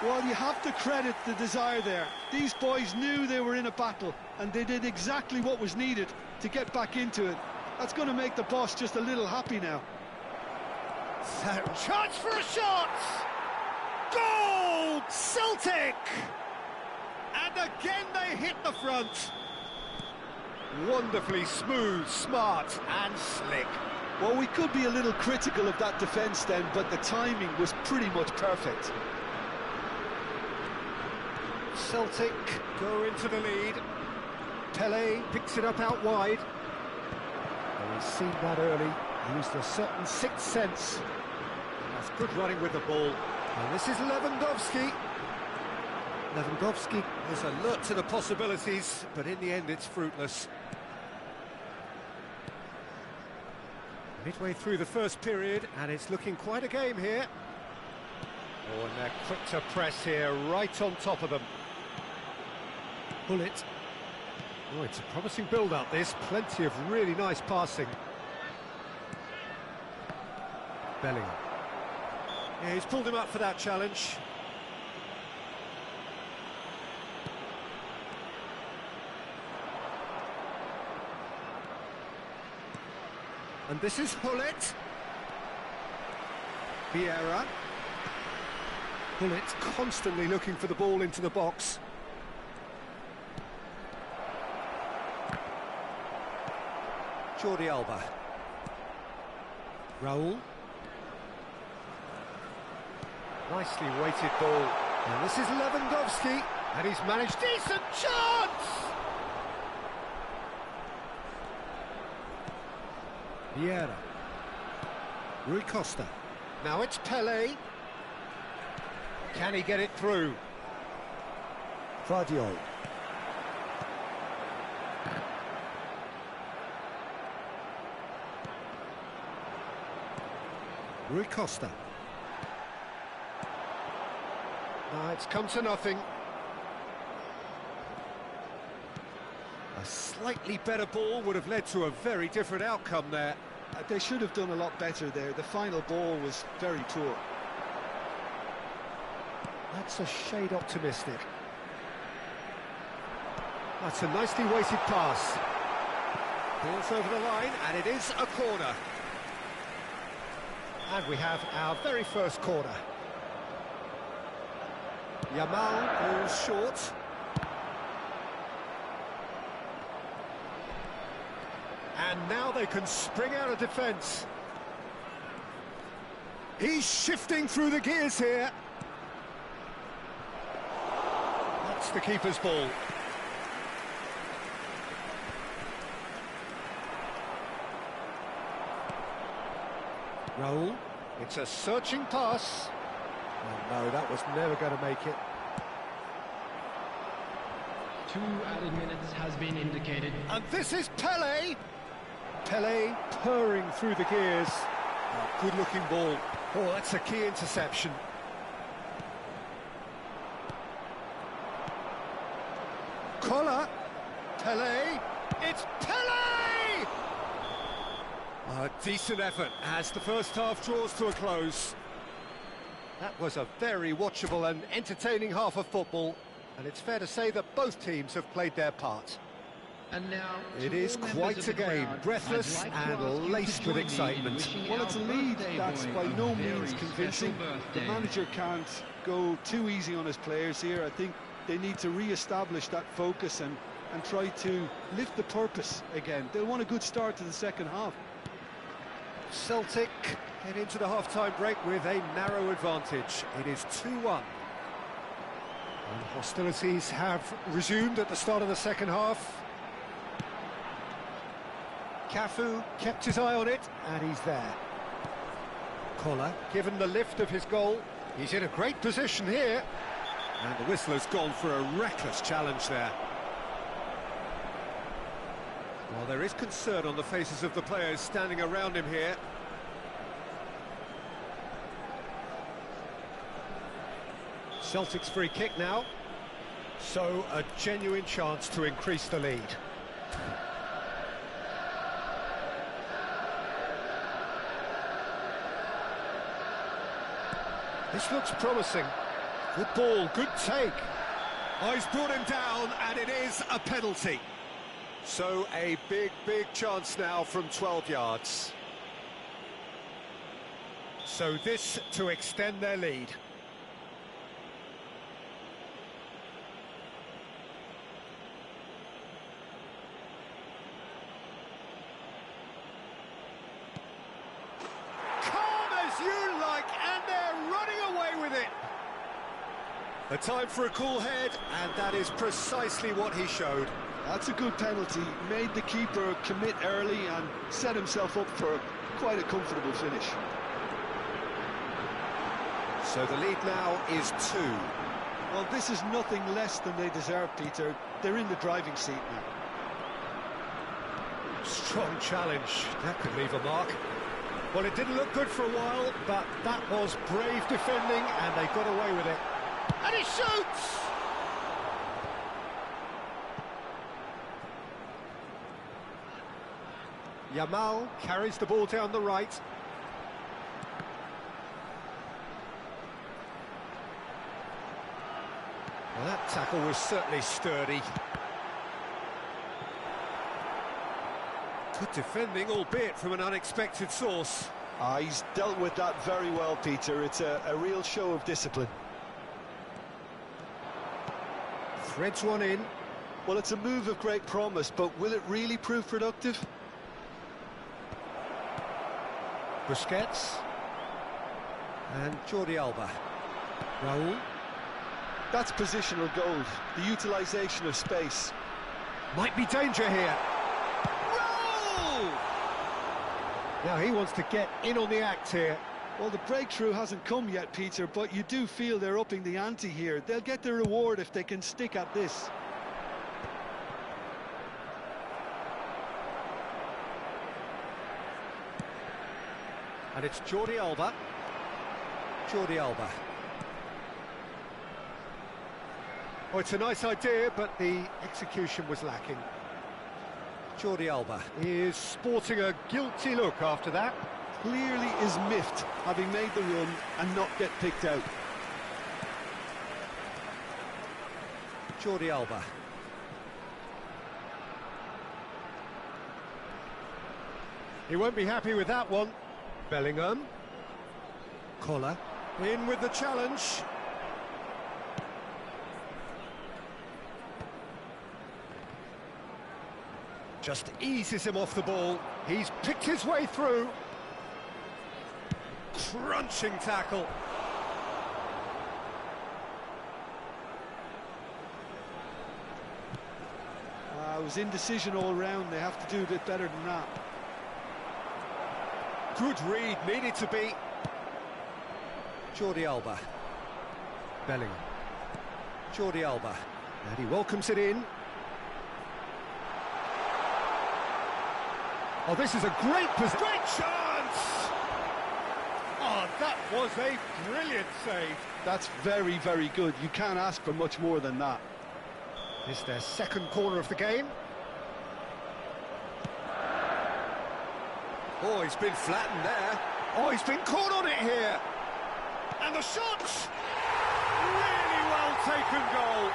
Well, you have to credit the desire there. These boys knew they were in a battle, and they did exactly what was needed to get back into it. That's going to make the boss just a little happy now. Chance for a shot! Goal! Celtic! And again they hit the front. Wonderfully smooth, smart and slick. Well, we could be a little critical of that defence then, but the timing was pretty much perfect. Celtic go into the lead. Pele picks it up out wide. And he's seen that early. Used a certain sixth sense. That's good running with the ball. And this is Lewandowski. Lewandowski is alert to the possibilities, but in the end it's fruitless. Midway through the first period, and it's looking quite a game here. Oh, and they're quick to press here, right on top of them. Bullet. Oh, it's a promising build-up, this. Plenty of really nice passing. Bellingham. Yeah, he's pulled him up for that challenge. And this is Hullet. Vieira. Hullet constantly looking for the ball into the box. Jordi Alba. Raul. Nicely weighted ball. And this is Lewandowski. And he's managed decent chance! Vieira. Rui Costa. Now it's Pele. Can he get it through? Vardiol. Rui Costa. Now it's come to nothing. A slightly better ball would have led to a very different outcome there. They should have done a lot better there. The final ball was very poor. That's a shade optimistic. That's a nicely weighted pass. Ball's over the line, and it is a corner. And we have our very first corner. Yamal falls short. And now they can spring out of defence. He's shifting through the gears here. That's the keeper's ball. Raul, it's a searching pass. Oh no, that was never going to make it. 2 added minutes has been indicated. And this is Pele. Pele purring through the gears. Oh, good-looking ball. Oh, that's a key interception. Collar. Pele. It's Pele! A decent effort as the first half draws to a close. That was a very watchable and entertaining half of football, and it's fair to say that both teams have played their part. And now, it is quite a game, breathless and laced with excitement. Well, it's a lead that's by no means convincing. The manager can't go too easy on his players here. I think they need to re-establish that focus and try to lift the purpose again. They'll want a good start to the second half. Celtic head into the half-time break with a narrow advantage. It is 2-1. And hostilities have resumed at the start of the second half. Cafu kept his eye on it, and he's there. Collar, given the lift of his goal, he's in a great position here. And the whistle has gone for a reckless challenge there. Well, there is concern on the faces of the players standing around him here. Celtic's free kick now. So, a genuine chance to increase the lead. This looks promising. Good ball, good take. Oh, he's brought him down, and it is a penalty. So a big chance now from 12 yards. So this to extend their lead. Calm as you like, and they're running away with it. A time for a cool head, and that is precisely what he showed. That's a good penalty. Made the keeper commit early and set himself up for quite a comfortable finish. So the lead now is 2. Well, this is nothing less than they deserve, Peter. They're in the driving seat now. Strong challenge. That could leave a mark. Well, it didn't look good for a while, but that was brave defending, and they got away with it. And he shoots! Yamal carries the ball down the right. Well, that tackle was certainly sturdy. Good defending, albeit from an unexpected source. He's dealt with that very well, Peter. It's a real show of discipline. Threads one in. Well, it's a move of great promise, but will it really prove productive? Busquets. And Jordi Alba. Raul. That's positional gold, the utilisation of space. Might be danger here. Raul! Now he wants to get in on the act here. Well, the breakthrough hasn't come yet, Peter, but you do feel they're upping the ante here. They'll get their reward if they can stick at this. And it's Jordi Alba. Jordi Alba. Oh, it's a nice idea, but the execution was lacking. Jordi Alba is sporting a guilty look after that. Clearly is miffed, having made the run and not get picked out. Jordi Alba. He won't be happy with that one. Bellingham. Collar. In with the challenge. Just eases him off the ball. He's picked his way through. Crunching tackle. It was indecision all round. They have to do a bit better than that. Good read, needed to be. Jordi Alba. Bellingham. Jordi Alba. And he welcomes it in. Oh, this is a great position. Great chance! Oh, that was a brilliant save. That's very, very good. You can't ask for much more than that. This is their second corner of the game. Oh, he's been flattened there. Oh, he's been caught on it here. And the shot! Really well taken goal.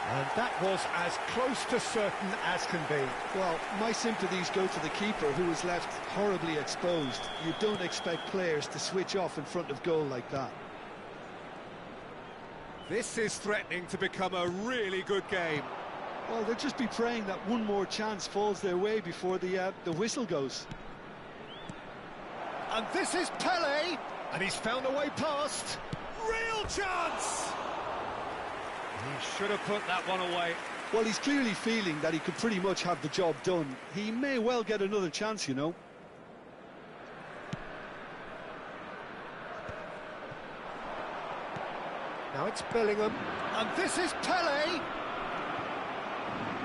And that was as close to certain as can be. Well, my sympathies go to the keeper, who was left horribly exposed. You don't expect players to switch off in front of goal like that. This is threatening to become a really good game. Well, they'll just be praying that one more chance falls their way before the whistle goes. And this is Pele, and he's found a way past. Real chance! He should have put that one away. Well, he's clearly feeling that he could pretty much have the job done. He may well get another chance, you know. Now it's Bellingham, and this is Pele.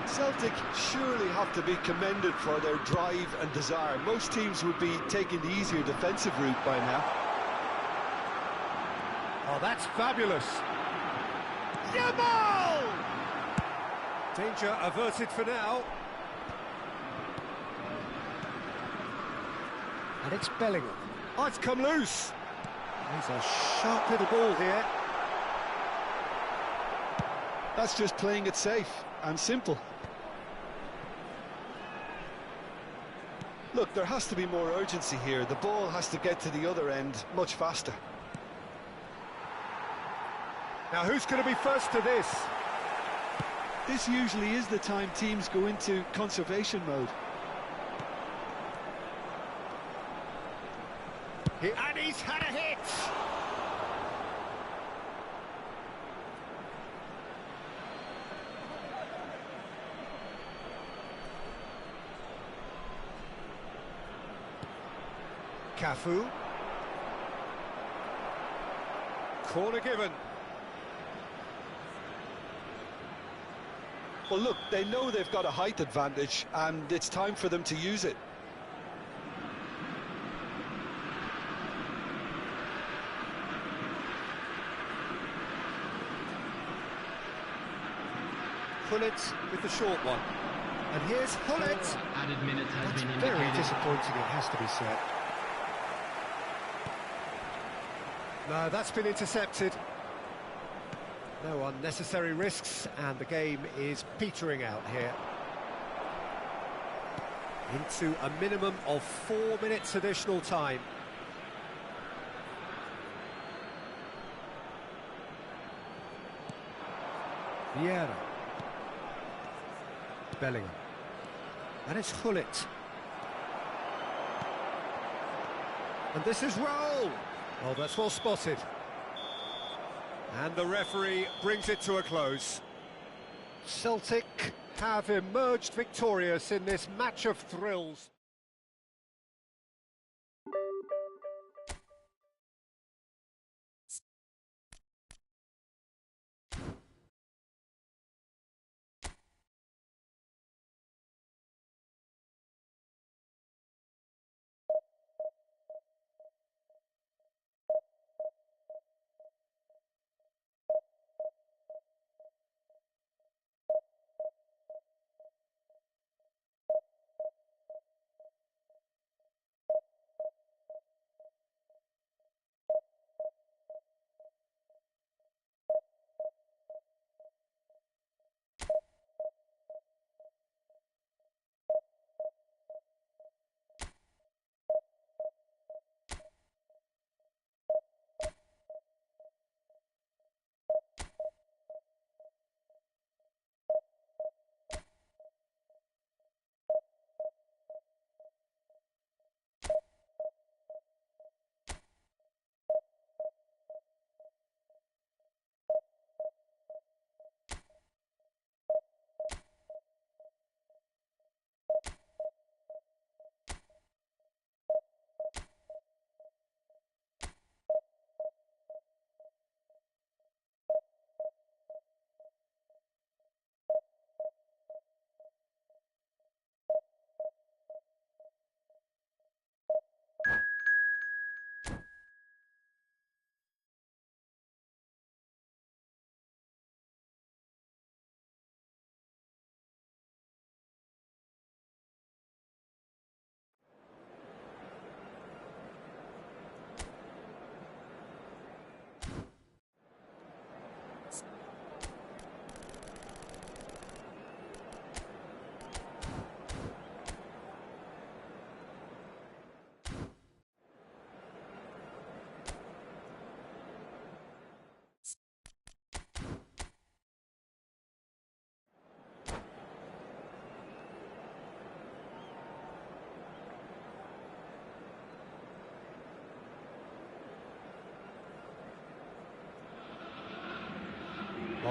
Celtic surely have to be commended for their drive and desire. Most teams would be taking the easier defensive route by now. Oh, that's fabulous. Yamal! Danger averted for now. And it's Bellingham. Oh, it's come loose. He's a sharp little ball here. That's just playing it safe and simple. Look, there has to be more urgency here. The ball has to get to the other end much faster. Now, who's going to be first to this? This usually is the time teams go into conservation mode. And he's had a hit! Cafu. Corner given. Well, look, they know they've got a height advantage, and it's time for them to use it. Hullet with the short one. And here's Hullet. Added minute has been Very indicated. disappointing, it has to be said. No, that's been intercepted. No unnecessary risks, and the game is petering out here. Into a minimum of 4 minutes additional time. Vieira. Bellingham. And it's Hullet. And this is Raul. Oh, that's well spotted. And the referee brings it to a close. Celtic have emerged victorious in this match of thrills.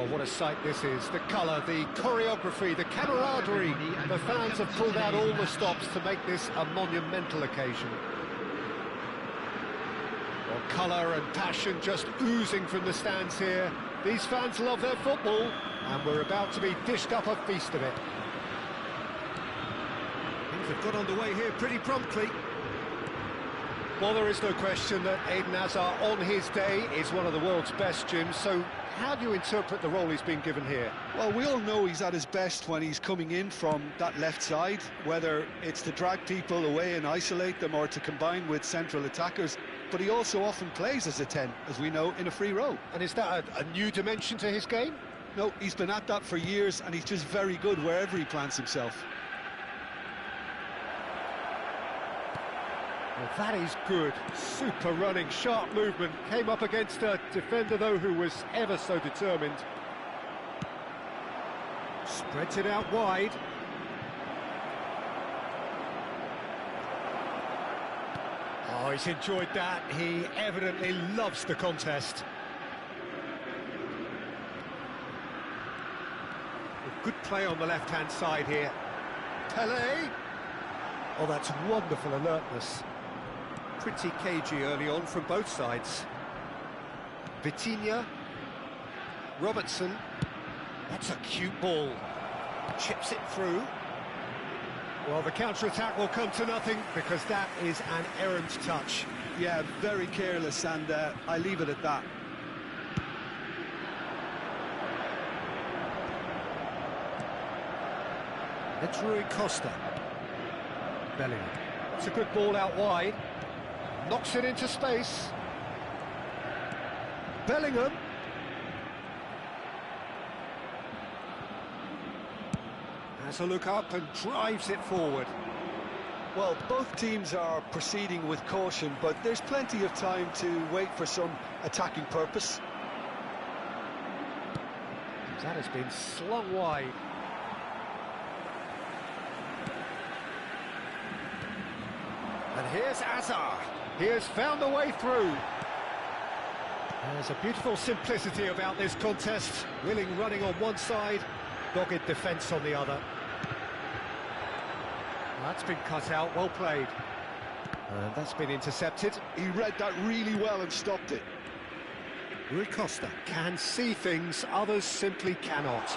Oh, what a sight this is. The colour, the choreography, the camaraderie. The fans have pulled out all the stops to make this a monumental occasion. Well, colour and passion just oozing from the stands here. These fans love their football, and we're about to be dished up a feast of it. Things have got underway here pretty promptly. Well, there is no question that Eden Hazard, on his day, is one of the world's best, Jim. So how do you interpret the role he's been given here? Well, we all know he's at his best when he's coming in from that left side, whether it's to drag people away and isolate them or to combine with central attackers. But he also often plays as a 10, as we know, in a free role. And is that a new dimension to his game? No, he's been at that for years, and he's just very good wherever he plants himself. Well, that is good. Super running, sharp movement. Came up against a defender, though, who was ever so determined. Spreads it out wide. Oh, he's enjoyed that. He evidently loves the contest. Good play on the left-hand side here. Pelé. Oh, that's wonderful alertness. Pretty cagey early on from both sides. Vitinha. Robertson. That's a cute ball. Chips it through. Well, the counter-attack will come to nothing because that is an errant touch. Yeah, very careless, and I leave it at that. It's Rui Costa. Bellingham. It's a good ball out wide. Knocks it into space. Bellingham. Has a look up and drives it forward. Well, both teams are proceeding with caution, but there's plenty of time to wait for some attacking purpose. That has been slung wide. And here's Hazard. He has found a way through. There's a beautiful simplicity about this contest. Willing running on one side, dogged defence on the other. That's been cut out, well played. And that's been intercepted. He read that really well and stopped it. Rui Costa can see things others simply cannot.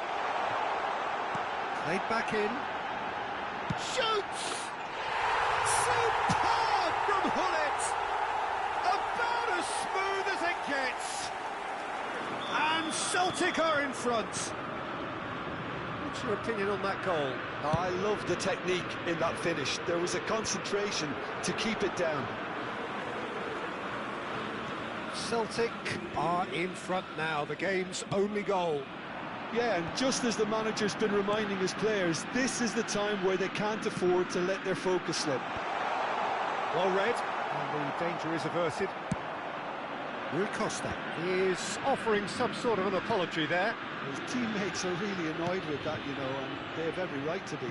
Played back in. Shoots! Superb from Hullet! About as smooth as it gets. And Celtic are in front. What's your opinion on that goal? I love the technique in that finish. There was a concentration to keep it down. Celtic are in front now, the game's only goal. Yeah, and just as the manager's been reminding his players, this is the time where they can't afford to let their focus slip. Well read, and the danger is averted. Rui Costa is offering some sort of an apology there. His teammates are really annoyed with that, you know, and they have every right to be.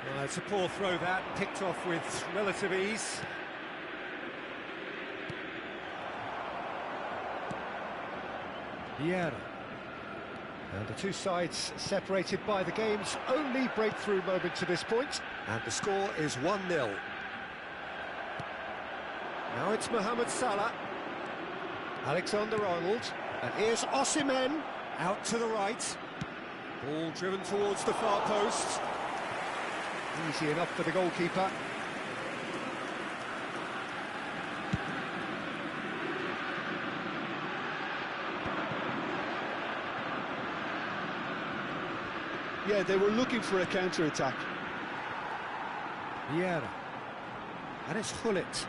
Well, it's a poor throw that, picked off with relative ease. Vieira. And the two sides separated by the game's only breakthrough moment to this point. And the score is 1-0. Now it's Mohamed Salah. Alexander-Arnold. And here's Osimhen out to the right. Ball driven towards the far post. Easy enough for the goalkeeper. Yeah, they were looking for a counter-attack. Vieira. And it's Hullet.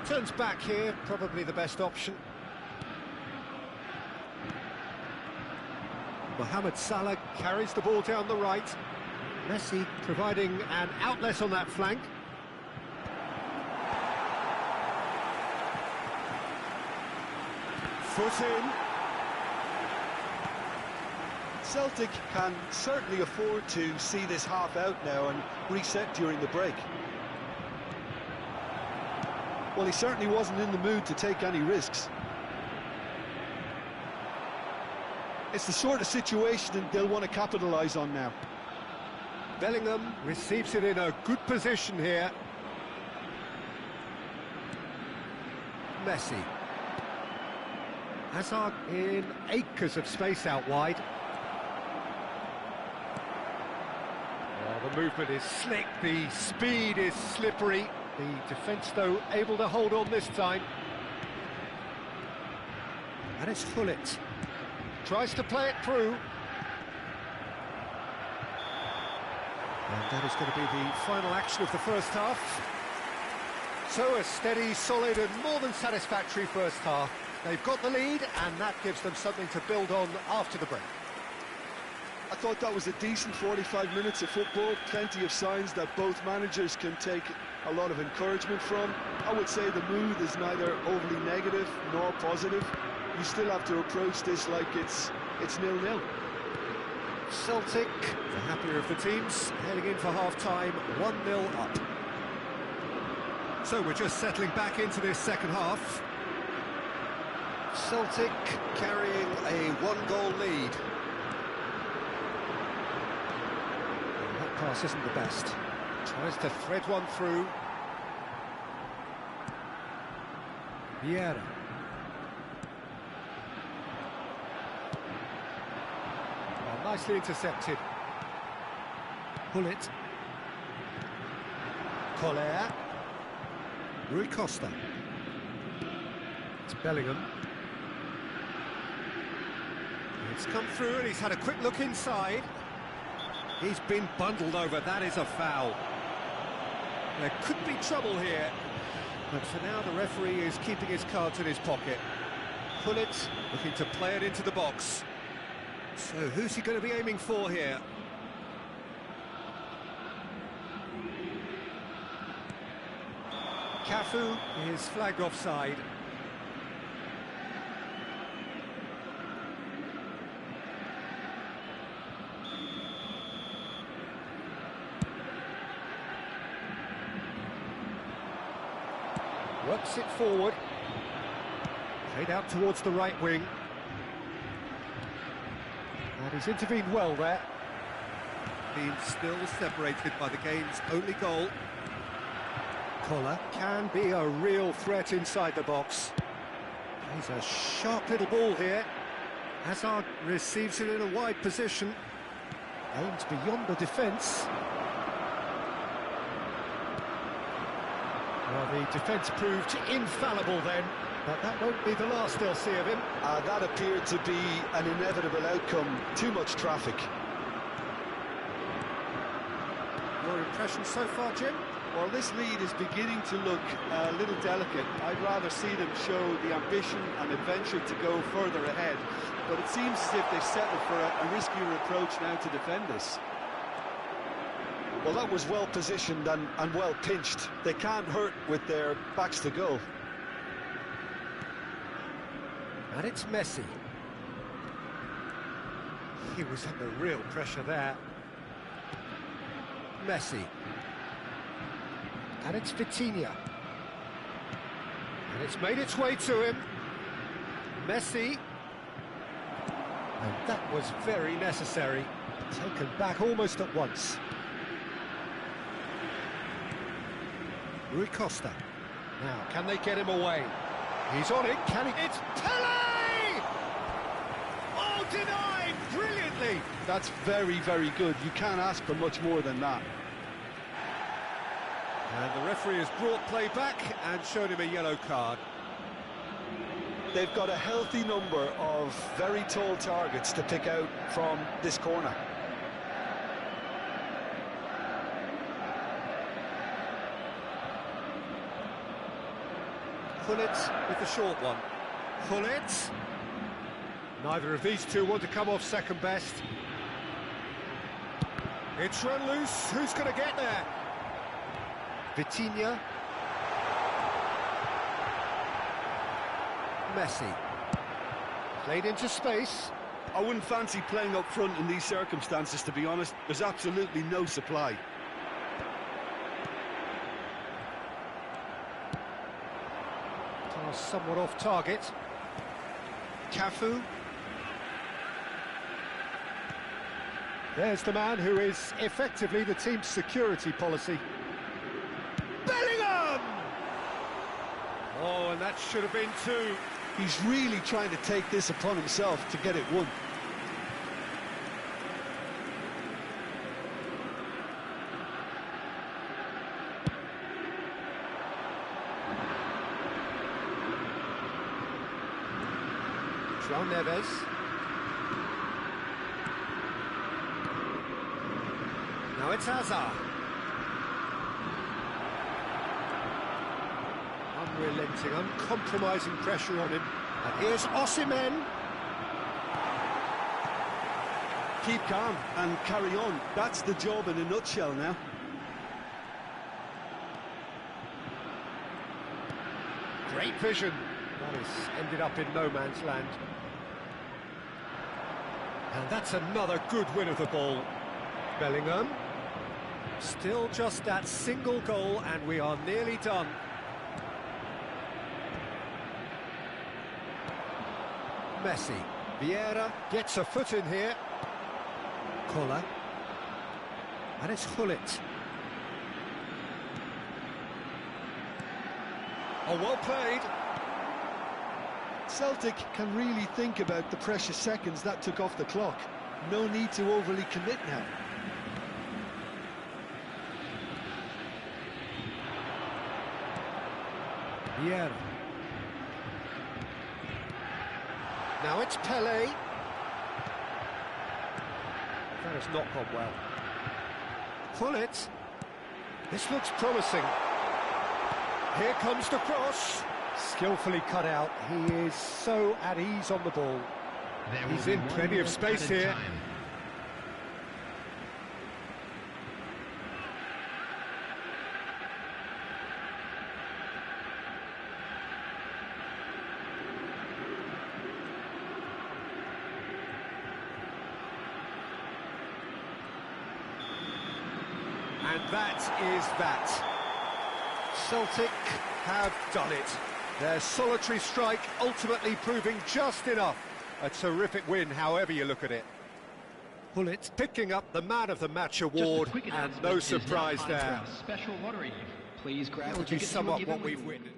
Turns back here, probably the best option. Mohamed Salah carries the ball down the right. Messi providing an outlet on that flank. Foot in. Celtic can certainly afford to see this half out now and reset during the break. Well, he certainly wasn't in the mood to take any risks. It's the sort of situation they'll want to capitalise on now. Bellingham receives it in a good position here. Messi. Hazard in acres of space out wide. Oh, the movement is slick, the speed is slippery. The defence, though, able to hold on this time. And it's Hullet. Tries to play it through. And that is going to be the final action of the first half. So a steady, solid and more than satisfactory first half. They've got the lead and that gives them something to build on after the break. I thought that was a decent 45 minutes of football. Plenty of signs that both managers can take a lot of encouragement from. I would say the mood is neither overly negative nor positive. You still have to approach this like it's 0-0. Celtic, the happier of the teams, heading in for half-time, 1-0 up. So we're just settling back into this second half. Celtic carrying a one-goal lead. And that pass isn't the best. Tries to thread one through. Vieira. Oh, nicely intercepted. Hullet. Collier. Rui Costa. It's Bellingham. It's come through and he's had a quick look inside. He's been bundled over, that is a foul. There could be trouble here, but for now the referee is keeping his cards in his pocket. Hullet looking to play it into the box. So who's he going to be aiming for here? Cafu is flagged offside. Works it forward. Played out towards the right wing. And he's intervened well there. Being still separated by the game's only goal. Collar can be a real threat inside the box. He's a sharp little ball here. Hazard receives it in a wide position. Aims beyond the defence. Well, the defence proved infallible then, but that won't be the last they'll see of him. That appeared to be an inevitable outcome. Too much traffic. Your impression so far, Jim? Well, this lead is beginning to look a little delicate. I'd rather see them show the ambition and adventure to go further ahead. But it seems as if they've settled for a riskier approach now to defend this. Well, that was well positioned and well pinched. They can't hurt with their backs to goal. And it's Messi. He was under real pressure there. Messi. And it's Vitinha. And it's made its way to him. Messi. And that was very necessary. Taken back almost at once. Rui Costa. Now, can they get him away? He's on it, can he? It's Pele! Oh, denied brilliantly! That's very, very good. You can't ask for much more than that. And the referee has brought play back and shown him a yellow card. They've got a healthy number of very tall targets to pick out from this corner. Hullet with the short one. Hullet. Neither of these two want to come off second best. It's run loose. Who's going to get there? Vitinha. Messi. Played into space. I wouldn't fancy playing up front in these circumstances, to be honest. There's absolutely no supply. Pass somewhat off target. Cafu. There's the man who is effectively the team's security policy. Bellingham! Oh, and that should have been two. He's really trying to take this upon himself to get it won. João Neves. Now it's Hazard. Unrelenting, uncompromising pressure on him. And here's Osimhen. Keep calm and carry on. That's the job in a nutshell now. Great vision. That has ended up in no man's land. And that's another good win of the ball. Bellingham. Still just that single goal and we are nearly done. Messi. Vieira gets a foot in here. Koller. And it's Gullit. Oh, well played. Celtic can really think about the precious seconds that took off the clock. No need to overly commit now. Vieira. Now it's Pelé. That has not gone well. Gullit. This looks promising. Here comes the cross. Skillfully cut out. He is so at ease on the ball. He's in plenty of space here. Time. And that is that. Celtic have done it. Their solitary strike ultimately proving just enough. A terrific win, however you look at it. Gullit picking up the Man of the Match award, and no surprise there. Special lottery. Please grab That the would be tickets you were somewhat given what with- we've witnessed.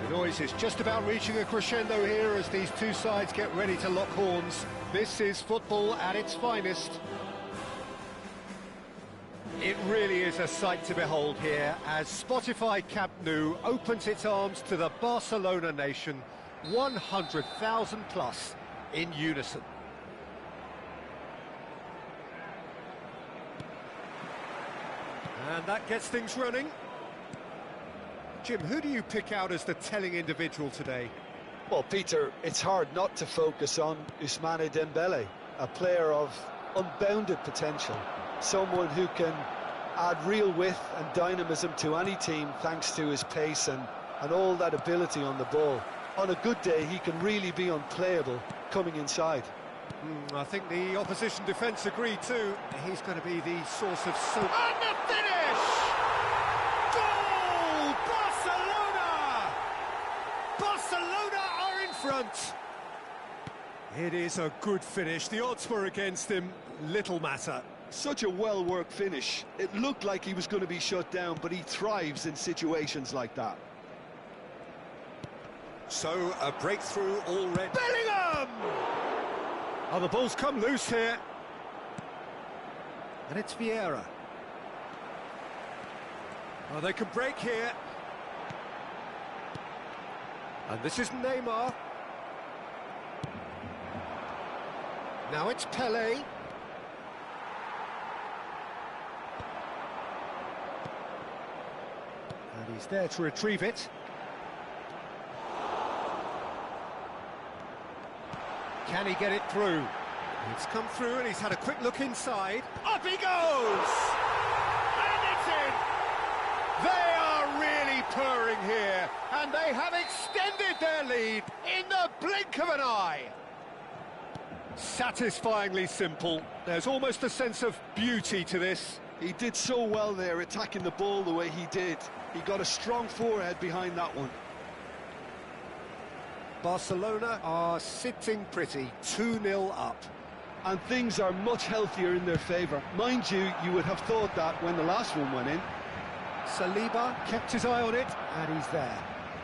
The noise is just about reaching a crescendo here as these two sides get ready to lock horns. This is football at its finest. It really is a sight to behold here as Spotify Camp Nou opens its arms to the Barcelona nation, 100,000 plus in unison. And that gets things running. Jim, who do you pick out as the telling individual today? Well, Peter, it's hard not to focus on Ousmane Dembele, a player of unbounded potential, someone who can add real width and dynamism to any team thanks to his pace and all that ability on the ball. On a good day, he can really be unplayable coming inside. I think the opposition defence agree too. He's going to be the source of so... And the finish! Goal! Barcelona! Barcelona are in front! It is a good finish. The odds were against him. Little matter. Such a well-worked finish. It looked like he was going to be shut down, but he thrives in situations like that. So, a breakthrough already. Bellingham! Oh, the ball's come loose here. And it's Vieira. Oh, they can break here. And this is Neymar. Now it's Pelé. And he's there to retrieve it. Can he get it through? It's come through and he's had a quick look inside. Up he goes! And it's in! They are really purring here, and they have extended their lead in the blink of an eye. Satisfyingly simple. There's almost a sense of beauty to this. He did so well there, attacking the ball the way he did. He got a strong forehead behind that one. Barcelona are sitting pretty, 2-0 up. And things are much healthier in their favour. Mind you, you would have thought that when the last one went in. Saliba kept his eye on it, and he's there.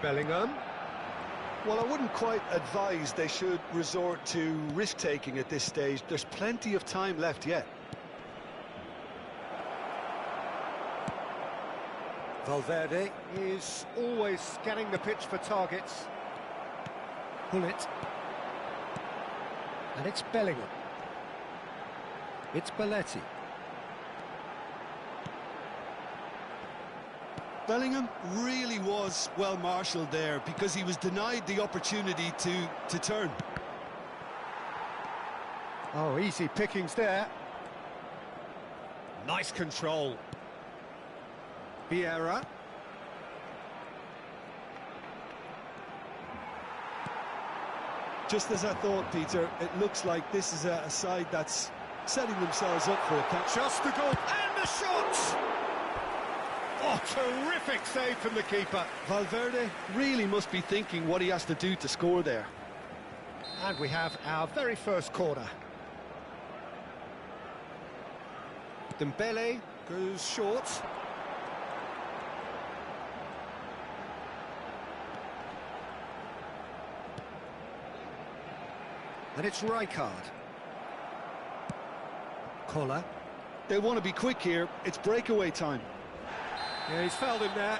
Bellingham. Well, I wouldn't quite advise they should resort to risk-taking at this stage. There's plenty of time left yet. Valverde is always scanning the pitch for targets. Pull it. And it's Bellingham. It's Belletti. Bellingham really was well marshalled there because he was denied the opportunity to turn. Oh, easy pickings there. Nice control. Vieira. Just as I thought, Peter, it looks like this is a side that's setting themselves up for a catch. Just the goal, and the shot! Oh, terrific save from the keeper. Valverde really must be thinking what he has to do to score there. And we have our very first corner. Dembele goes short. And it's Rijkaard. Collar. They want to be quick here. It's breakaway time. Yeah, he's fouled him there.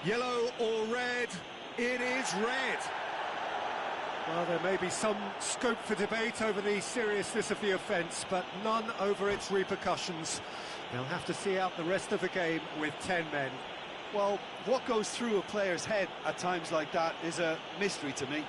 Yellow or red? It is red. Well, there may be some scope for debate over the seriousness of the offence, but none over its repercussions. They'll have to see out the rest of the game with 10 men. Well, what goes through a player's head at times like that is a mystery to me.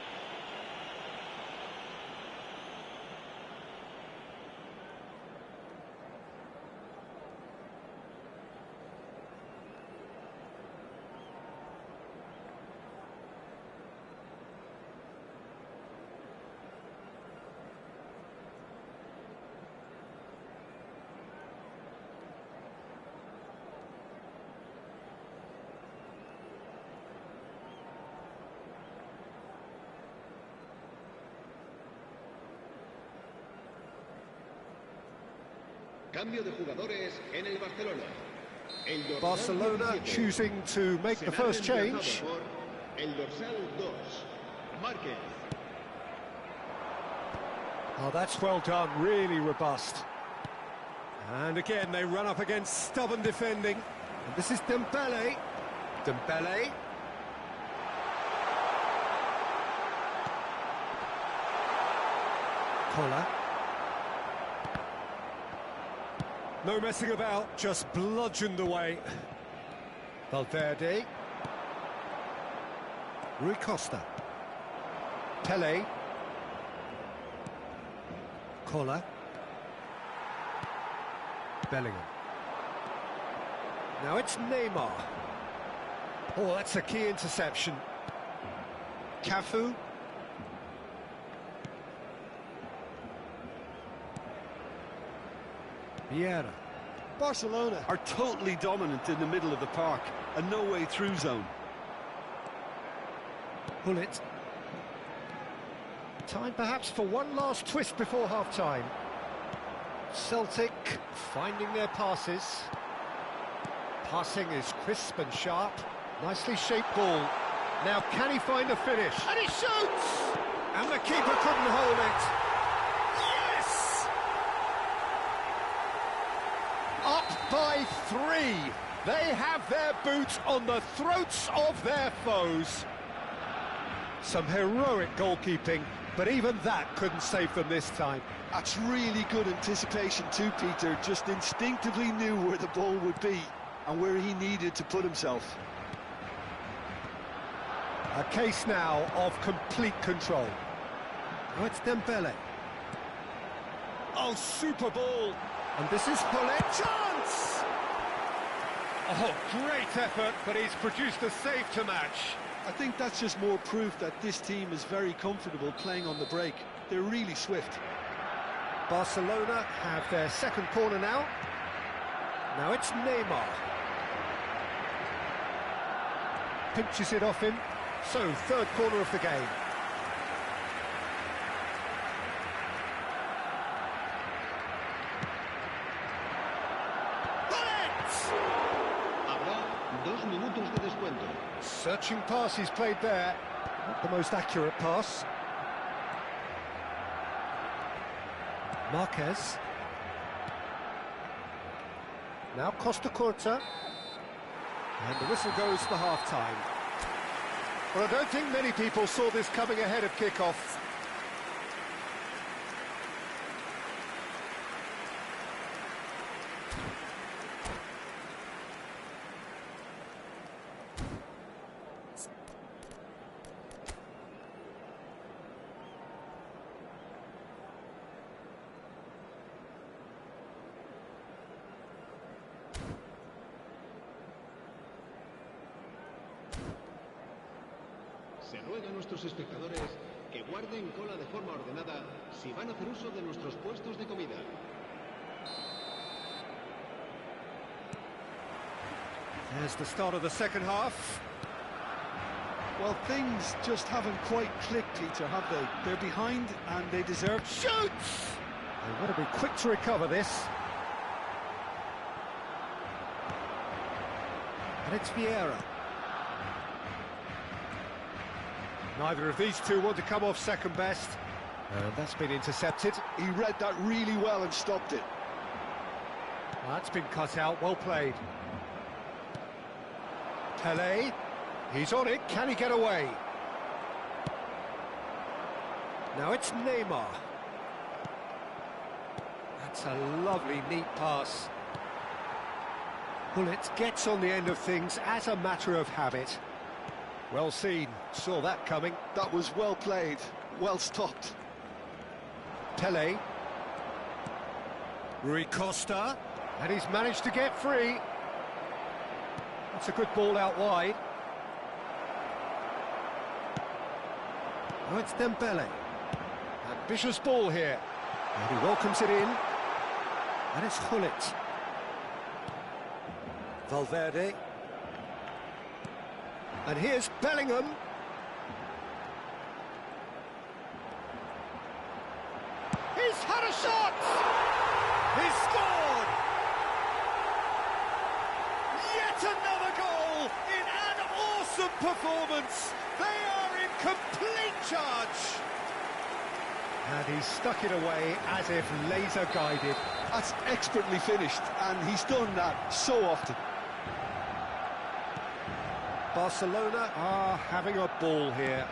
Cambio de jugadores en el Barcelona. El dorsal Barcelona 17. choosing to make the Será first reemplazado change. por el dorsal 2, Márquez. Oh, that's well done, really robust. And again, they run up against stubborn defending. And this is Dembele. Dembele. Kola. No messing about, just bludgeoned away. Valverde. Rui Costa. Pele. Kola. Bellingham. Now it's Neymar. Oh, that's a key interception. Cafu. Vieira. Barcelona are totally dominant in the middle of the park, a no-way through zone. Bullet. Time perhaps for one last twist before half-time. Celtic finding their passes. Passing is crisp and sharp. Nicely shaped ball. Now can he find a finish? And he shoots! And the keeper couldn't hold it. Yes! Up by 3. They have their boots on the throats of their foes. Some heroic goalkeeping, but even that couldn't save them this time. That's really good anticipation too, Peter. Just instinctively knew where the ball would be and where he needed to put himself. A case now of complete control. Now it's Dembele. Oh, super ball. And this is Pullet. Chance! Oh, great effort, but he's produced a save to match. I think that's just more proof that this team is very comfortable playing on the break. They're really swift. Barcelona have their second corner now. Now it's Neymar. Pinches it off him. So, third corner of the game. Habrá 2 minutos de descuento. Searching pass he's played there. Not the most accurate pass. Marquez. Now Costa Curta. And the whistle goes for half-time. Well, I don't think many people saw this coming ahead of kick-off. Se ruega a nuestros espectadores que guarden cola de forma ordenada si van a hacer uso de nuestros puestos de comida. There's the start of the second half. Well, things just haven't quite clicked, Peter, have they? They're behind and they deserve... Shoots! They've got to be quick to recover this. And it's Vieira. Neither of these two want to come off second best. And that's been intercepted. He read that really well and stopped it. Well, that's been cut out, well played. Pele, he's on it, can he get away? Now it's Neymar. That's a lovely, neat pass. Bullet gets on the end of things as a matter of habit. Well seen, saw that coming. That was well played, well stopped. Pele. Rui Costa. And he's managed to get free. That's a good ball out wide. Now it's Dembele. Ambitious ball here. And he welcomes it in. And it's Hullet. Valverde. And here's Bellingham. He's had a shot! He's scored! awesome performance. They are in complete charge. And he stuck it away as if laser guided. That's expertly finished, and he's done that so often. Barcelona are having a ball here.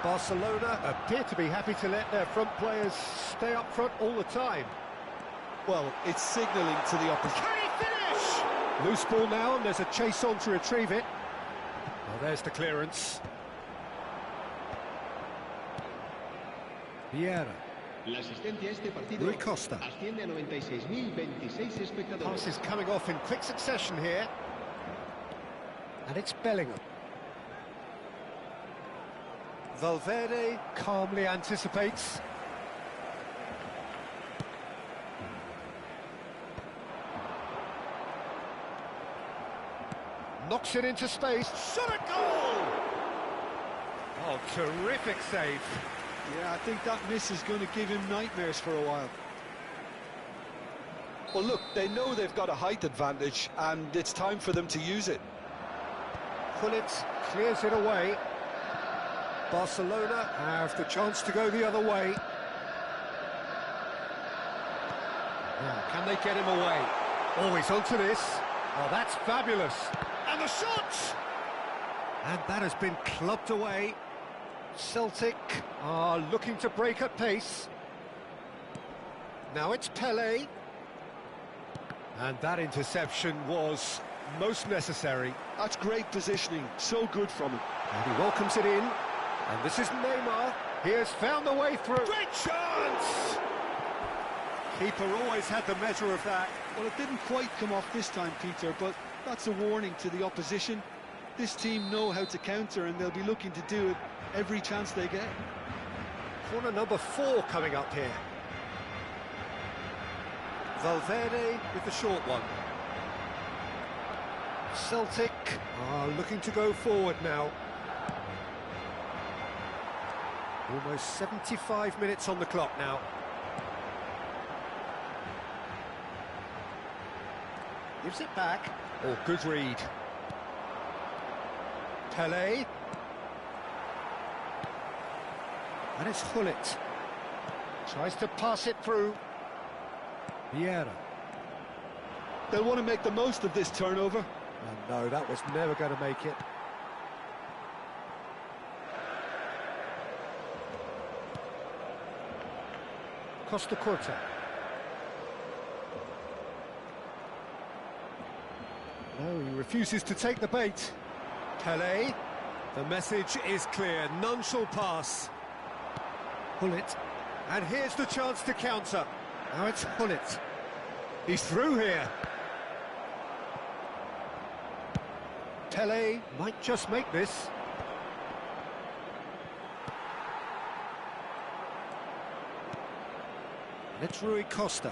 Barcelona appear to be happy to let their front players stay up front all the time. Well, it's signalling to the opposition. Can he finish? Loose ball now, and there's a chase on to retrieve it. Well, there's the clearance. Vieira. La asistencia a este partido Rui Costa. asciende a 96.026 espectadores. Passes coming off in quick succession here. And it's Bellingham. Valverde calmly anticipates. Knocks it into space. Shot a goal! Oh, terrific save. Yeah, I think that miss is going to give him nightmares for a while. Well, look, they know they've got a height advantage, and it's time for them to use it. Gullit clears it away. Barcelona have the chance to go the other way. Now, can they get him away? Oh, he's onto this. Oh, that's fabulous. And the shot! And that has been clubbed away. Celtic are looking to break at pace. Now it's Pelé. And that interception was most necessary. That's great positioning, so good from him. And he welcomes it in. And this is Neymar. He has found the way through. Great chance! Keeper always had the measure of that. Well, it didn't quite come off this time, Peter, but that's a warning to the opposition. This team know how to counter, and they'll be looking to do it every chance they get. Corner number 4 coming up here. Valverde with the short one. Celtic are looking to go forward now. Almost 75 minutes on the clock now. Gives it back. Oh, good read. Pelé. And it's Gullit. Tries to pass it through. Vieira. They'll want to make the most of this turnover. And no, that was never going to make it. Costa Curta. No, he refuses to take the bait. Pelé. The message is clear. None shall pass. Gullit. And here's the chance to counter. Now it's Gullit. He's through here. Pelé might just make this. And it's Rui Costa.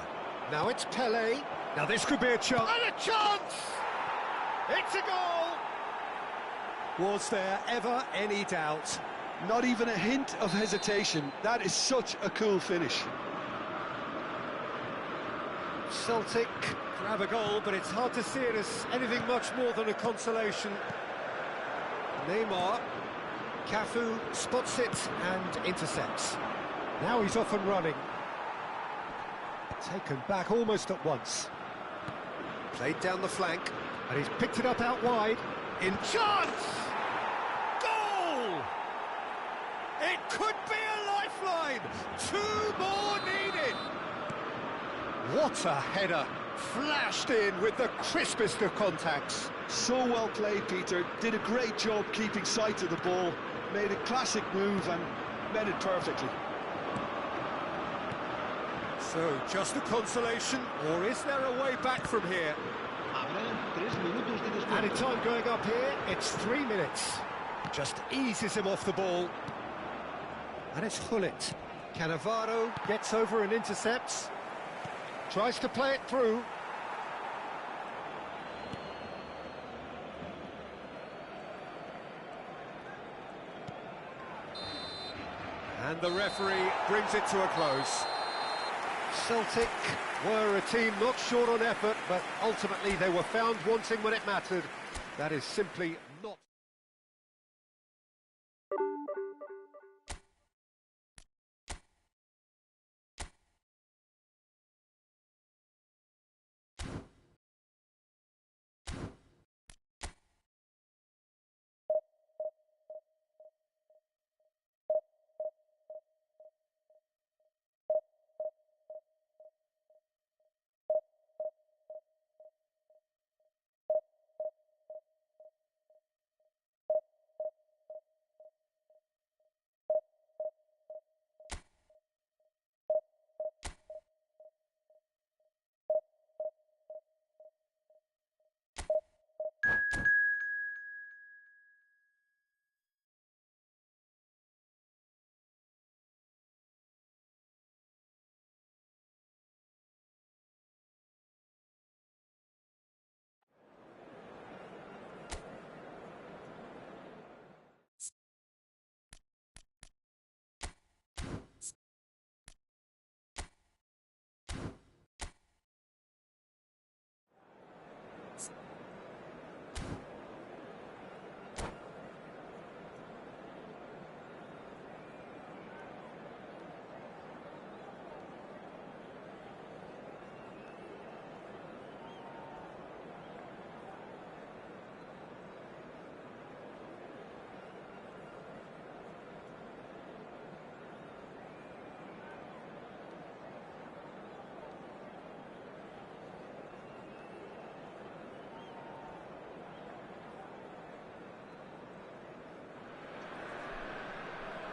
Now it's Pelé. Now this could be a chance. And a chance! It's a goal! Was there ever any doubt? Not even a hint of hesitation. That is such a cool finish. Celtic grab a goal, but it's hard to see it as anything much more than a consolation. Neymar, Cafu spots it and intercepts. Now he's off and running. Taken back almost at once. Played down the flank, and he's picked it up out wide. In chance! Goal! It could be a lifeline! 2 more needed! What a header! Flashed in with the crispest of contacts. So well played, Peter. Did a great job keeping sight of the ball. Made a classic move and met it perfectly. So, just a consolation, or is there a way back from here? Added time going up here, it's 3 minutes. Just eases him off the ball. And it's Gullit. Cannavaro gets over and intercepts. Tries to play it through. And the referee brings it to a close. Celtic were a team not short on effort, but ultimately they were found wanting when it mattered. That is simply not...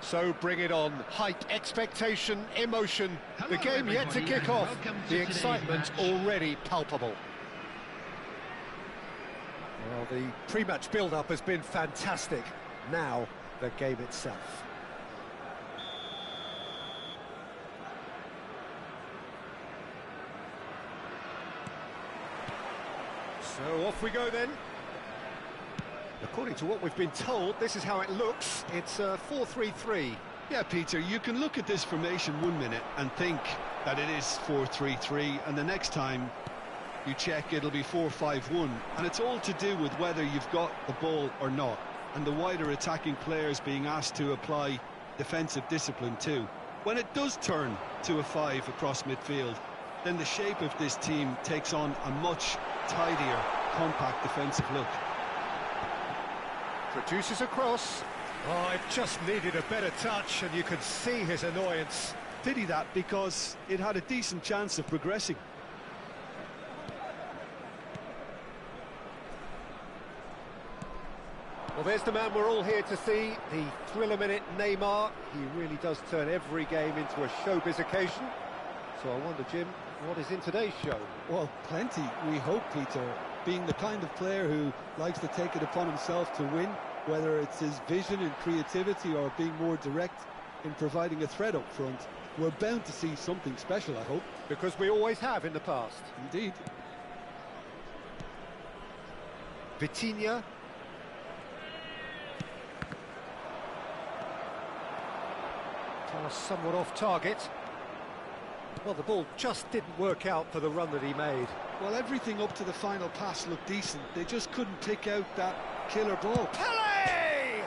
So bring it on. Hype, expectation, emotion. The game yet to kick off. The excitement already palpable. Well, the pre-match build-up has been fantastic. Now, the game itself. So off we go then. According to what we've been told, this is how it looks. It's 4-3-3. Yeah, Peter, you can look at this formation 1 minute and think that it is 4-3-3, and the next time you check, it'll be 4-5-1, and it's all to do with whether you've got the ball or not, and the wider attacking players being asked to apply defensive discipline too. When it does turn to a 5 across midfield, then the shape of this team takes on a much tidier, compact defensive look. Produces a cross. Oh, it just needed a better touch, and you could see his annoyance. Pity that, because it had a decent chance of progressing. Well, there's the man we're all here to see, the thriller-minute Neymar. He really does turn every game into a showbiz occasion. So I wonder, Jim, what is in today's show? Well, plenty, we hope, Peter. Being the kind of player who likes to take it upon himself to win, whether it's his vision and creativity or being more direct in providing a threat up front, we're bound to see something special, I hope. Because we always have in the past. Indeed. Vitinha. Pass somewhat off target. Well, the ball just didn't work out for the run that he made. Well, everything up to the final pass looked decent. They just couldn't pick out that killer ball. Pele!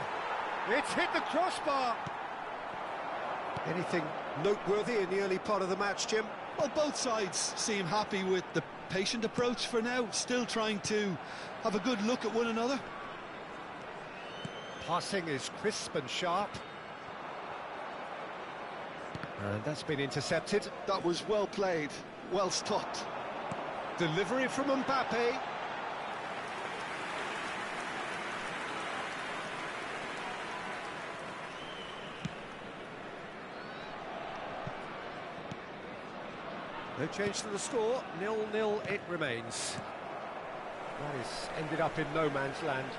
It's hit the crossbar. Anything noteworthy in the early part of the match, Jim? Well, both sides seem happy with the patient approach for now, still trying to have a good look at one another. Passing is crisp and sharp. And that's been intercepted. That was well played, well stopped. Delivery from Mbappe. No change to the score, 0-0 it remains. That is ended up in no man's land.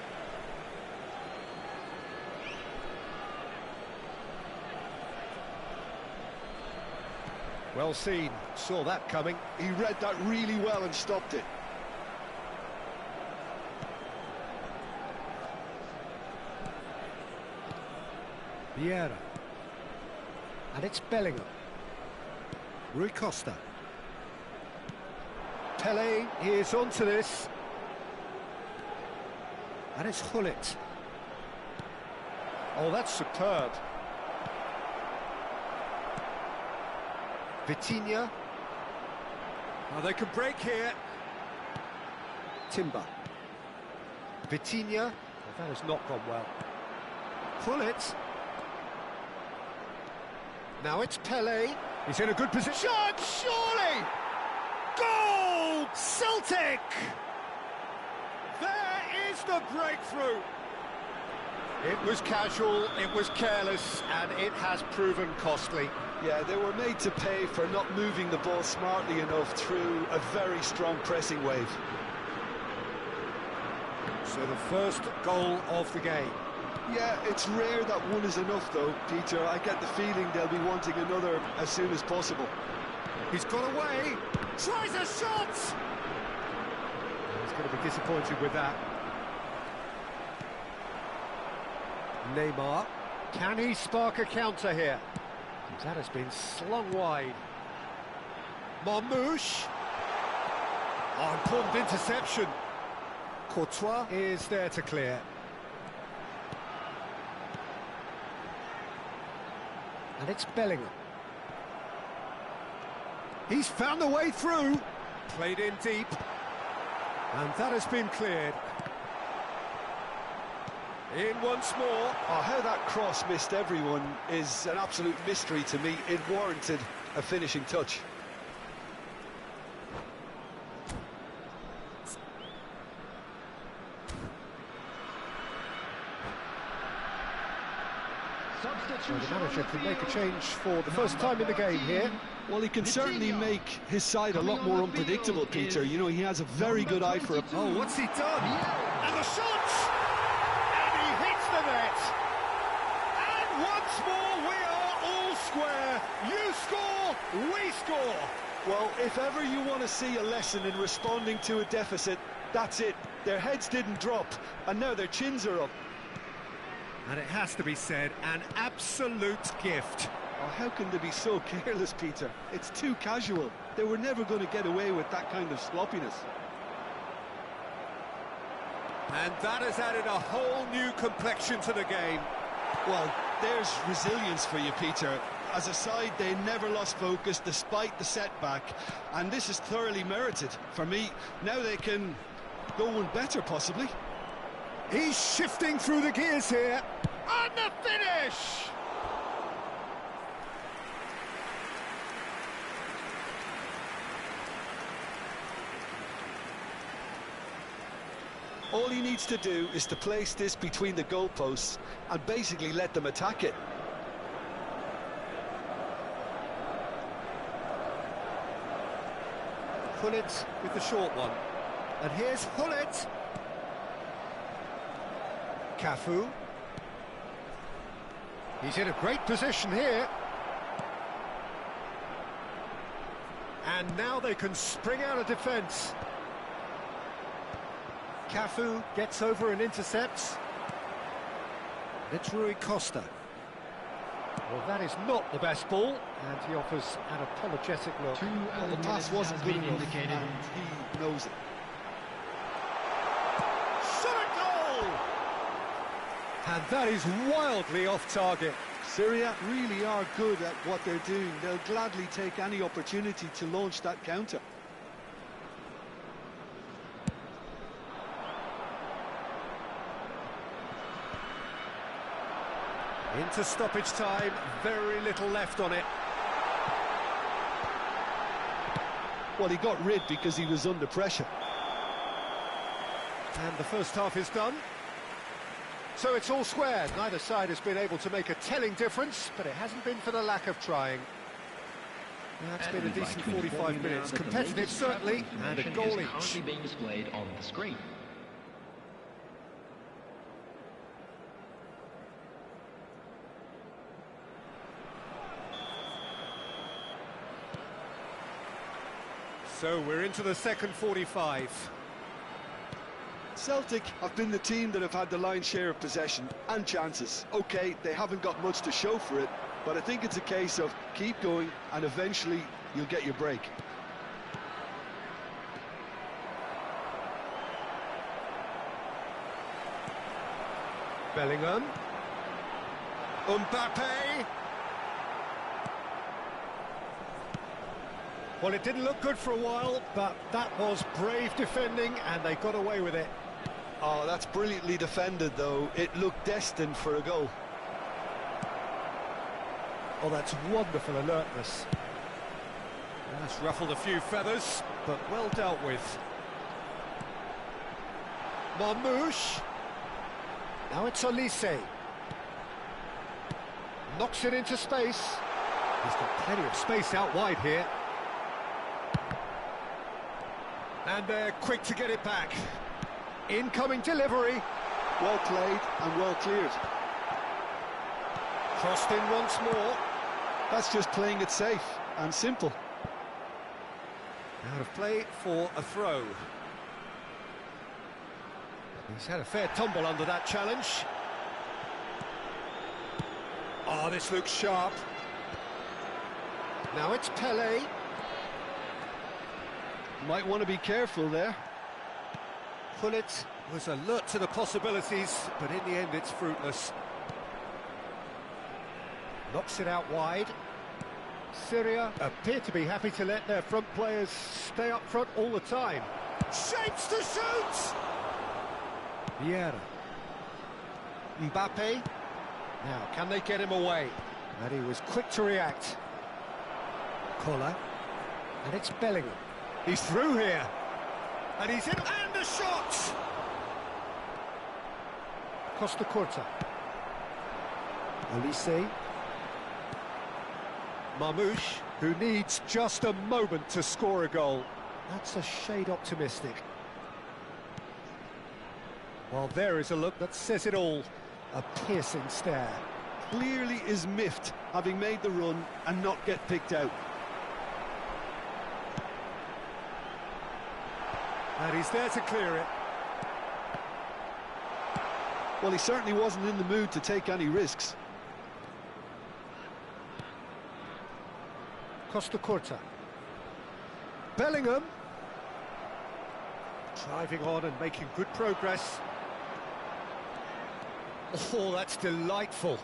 Well seen, saw that coming. He read that really well and stopped it. Vieira. And it's Bellingham. Rui Costa. Pele is onto this. And it's Gullit. Oh, that's superb. Vitinha. Now they can break here. Timber. Vitinha. Well, that has not gone well. Gullit. Now it's Pele. He's in a good position. Surely! Goal! Celtic! There is the breakthrough. It was casual, it was careless, and it has proven costly. Yeah, they were made to pay for not moving the ball smartly enough through a very strong pressing wave. So the first goal of the game. Yeah, it's rare that one is enough though, Peter. I get the feeling they'll be wanting another as soon as possible. He's got away, tries a shot! He's going to be disappointed with that. Neymar, can he spark a counter here? That has been slung wide. Marmouche. Oh, important interception. Courtois is there to clear. And it's Bellingham. He's found a way through. Played in deep. And that has been cleared. In once more. Oh, how that cross missed everyone is an absolute mystery to me. It warranted a finishing touch. Well, the manager can make a change for the first time in the game here. Well, he can certainly make his side a lot more unpredictable, Peter. You know, he has a very good eye for a... Oh, what's he done? And the shot! And he hits the net! And once more, we are all square. You score, we score. Well, if ever you want to see a lesson in responding to a deficit, that's it. Their heads didn't drop, and now their chins are up. And it has to be said, an absolute gift. Oh, how can they be so careless, Peter? It's too casual. They were never going to get away with that kind of sloppiness. And that has added a whole new complexion to the game. Well, there's resilience for you, Peter. As a side, they never lost focus despite the setback, and this is thoroughly merited. For me, now they can go one better, possibly. He's shifting through the gears here. And the finish! All he needs to do is to place this between the goalposts and basically let them attack it. Gullit with the short one. And here's Gullit. Cafu. He's in a great position here. And now they can spring out of defence. Cafu gets over and intercepts. It's Rui Costa. Well, that is not the best ball, and he offers an apologetic look. Well, the pass wasn't good enough, and he knows it. Shot a goal! And that is wildly off target. Syria really are good at what they're doing. They'll gladly take any opportunity to launch that counter. Into stoppage time, very little left on it. Well, he got rid because he was under pressure. And the first half is done. So it's all square. Neither side has been able to make a telling difference, but it hasn't been for the lack of trying. That's been a decent 45 minutes. Competitive, certainly, and a goal each. Currently being displayed on the screen. So we're into the second 45. Celtic have been the team that have had the lion's share of possession and chances. OK, they haven't got much to show for it, but I think it's a case of keep going and eventually you'll get your break. Bellingham. Mbappe. Well, it didn't look good for a while, but that was brave defending, and they got away with it. Oh, that's brilliantly defended, though. It looked destined for a goal. Oh, that's wonderful alertness. That's ruffled a few feathers, but well dealt with. Marmouche. Now it's Olise. Knocks it into space. He's got plenty of space out wide here. And they're quick to get it back. Incoming delivery. Well played and well cleared. Crossed in once more. That's just playing it safe and simple. Out of play for a throw. He's had a fair tumble under that challenge. Oh, this looks sharp. Now it's Pelé. Might want to be careful there. Pullet was alert to the possibilities, but in the end it's fruitless. Knocks it out wide. Syria appear to be happy to let their front players stay up front all the time. Shapes to shoot! Vieira. Mbappe. Now, can they get him away? And he was quick to react. Collar. And it's Bellingham. He's through here. And he's in. And a shot! Costa Curta. Olise. Marmouche, who needs just a moment to score a goal. That's a shade optimistic. Well, there is a look that says it all. A piercing stare. Clearly is miffed, having made the run and not get picked out. And he's there to clear it. Well, he certainly wasn't in the mood to take any risks. Costa Curta. Bellingham. Driving on and making good progress. Oh, that's delightful.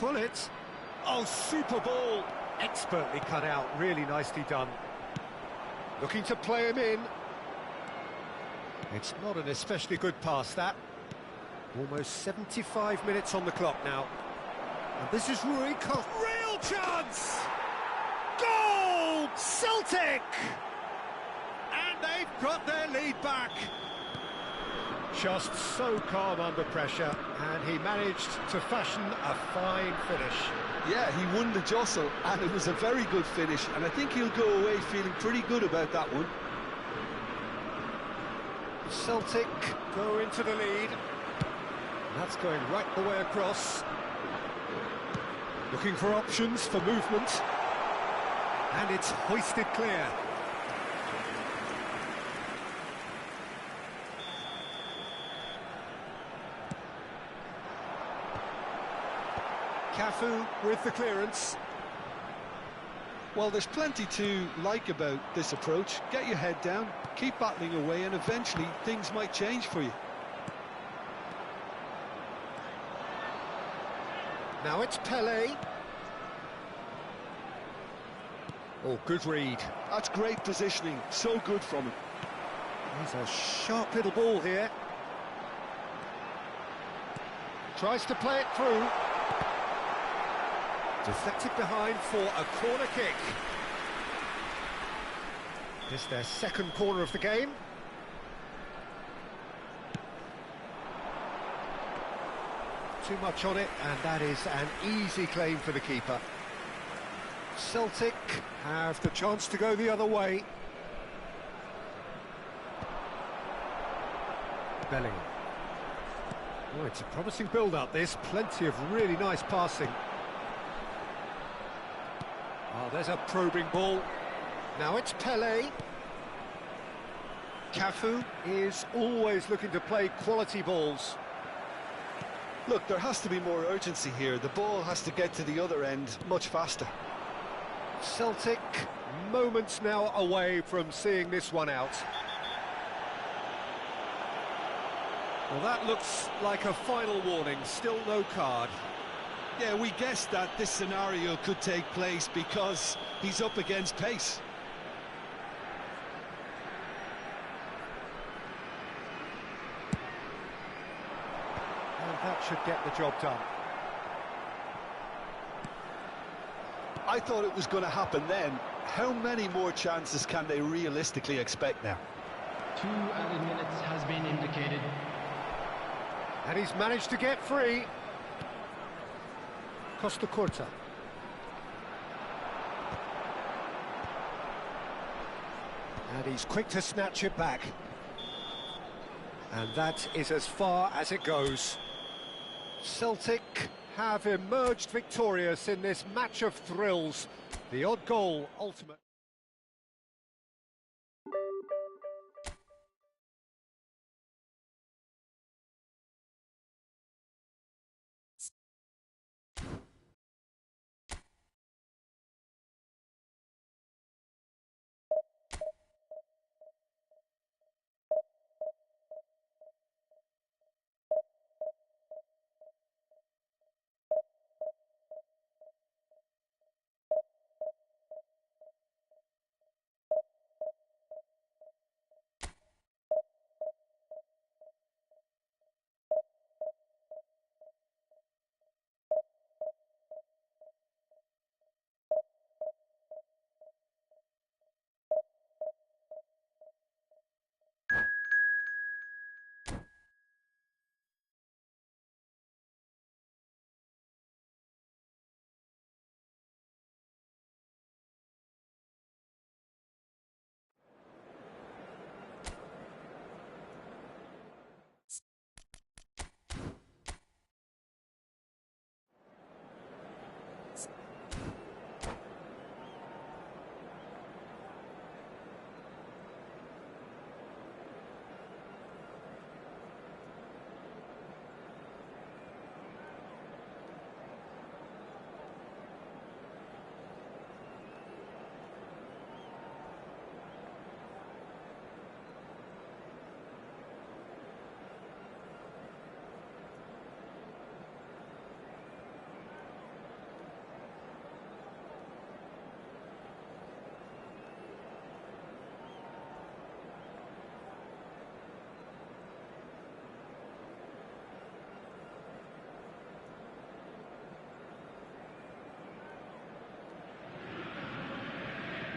Pullet. Oh, super ball. Expertly cut out, really nicely done. Looking to play him in. It's not an especially good pass, that. Almost 75 minutes on the clock now. And this is Rui Costa. Real chance! Goal! Celtic! And they've got their lead back. Just so calm under pressure, and he managed to fashion a fine finish. Yeah, he won the jostle, and it was a very good finish, and I think he'll go away feeling pretty good about that one. Celtic go into the lead. That's going right the way across. Looking for options for movement. And it's hoisted clear. Cafu with the clearance. Well, there's plenty to like about this approach. Get your head down, keep battling away, and eventually things might change for you. Now it's Pelé. Oh, good read. That's great positioning, so good from him. There's a sharp little ball here. Tries to play it through. Deflected behind for a corner kick. This is their second corner of the game. Too much on it, and that is an easy claim for the keeper. Celtic have the chance to go the other way. Bellingham. Oh, it's a promising build-up, this. Plenty of really nice passing. Oh, there's a probing ball. Now it's Pelé. Cafu is always looking to play quality balls. Look, there has to be more urgency here. The ball has to get to the other end much faster. Celtic moments now away from seeing this one out. Well, that looks like a final warning, still no card. Yeah, we guessed that this scenario could take place because he's up against pace. And that should get the job done. I thought it was going to happen then. How many more chances can they realistically expect now? 2 added minutes has been indicated. And he's managed to get free. Costa Corta. And he's quick to snatch it back. And that is as far as it goes. Celtic have emerged victorious in this match of thrills. The odd goal, ultimate.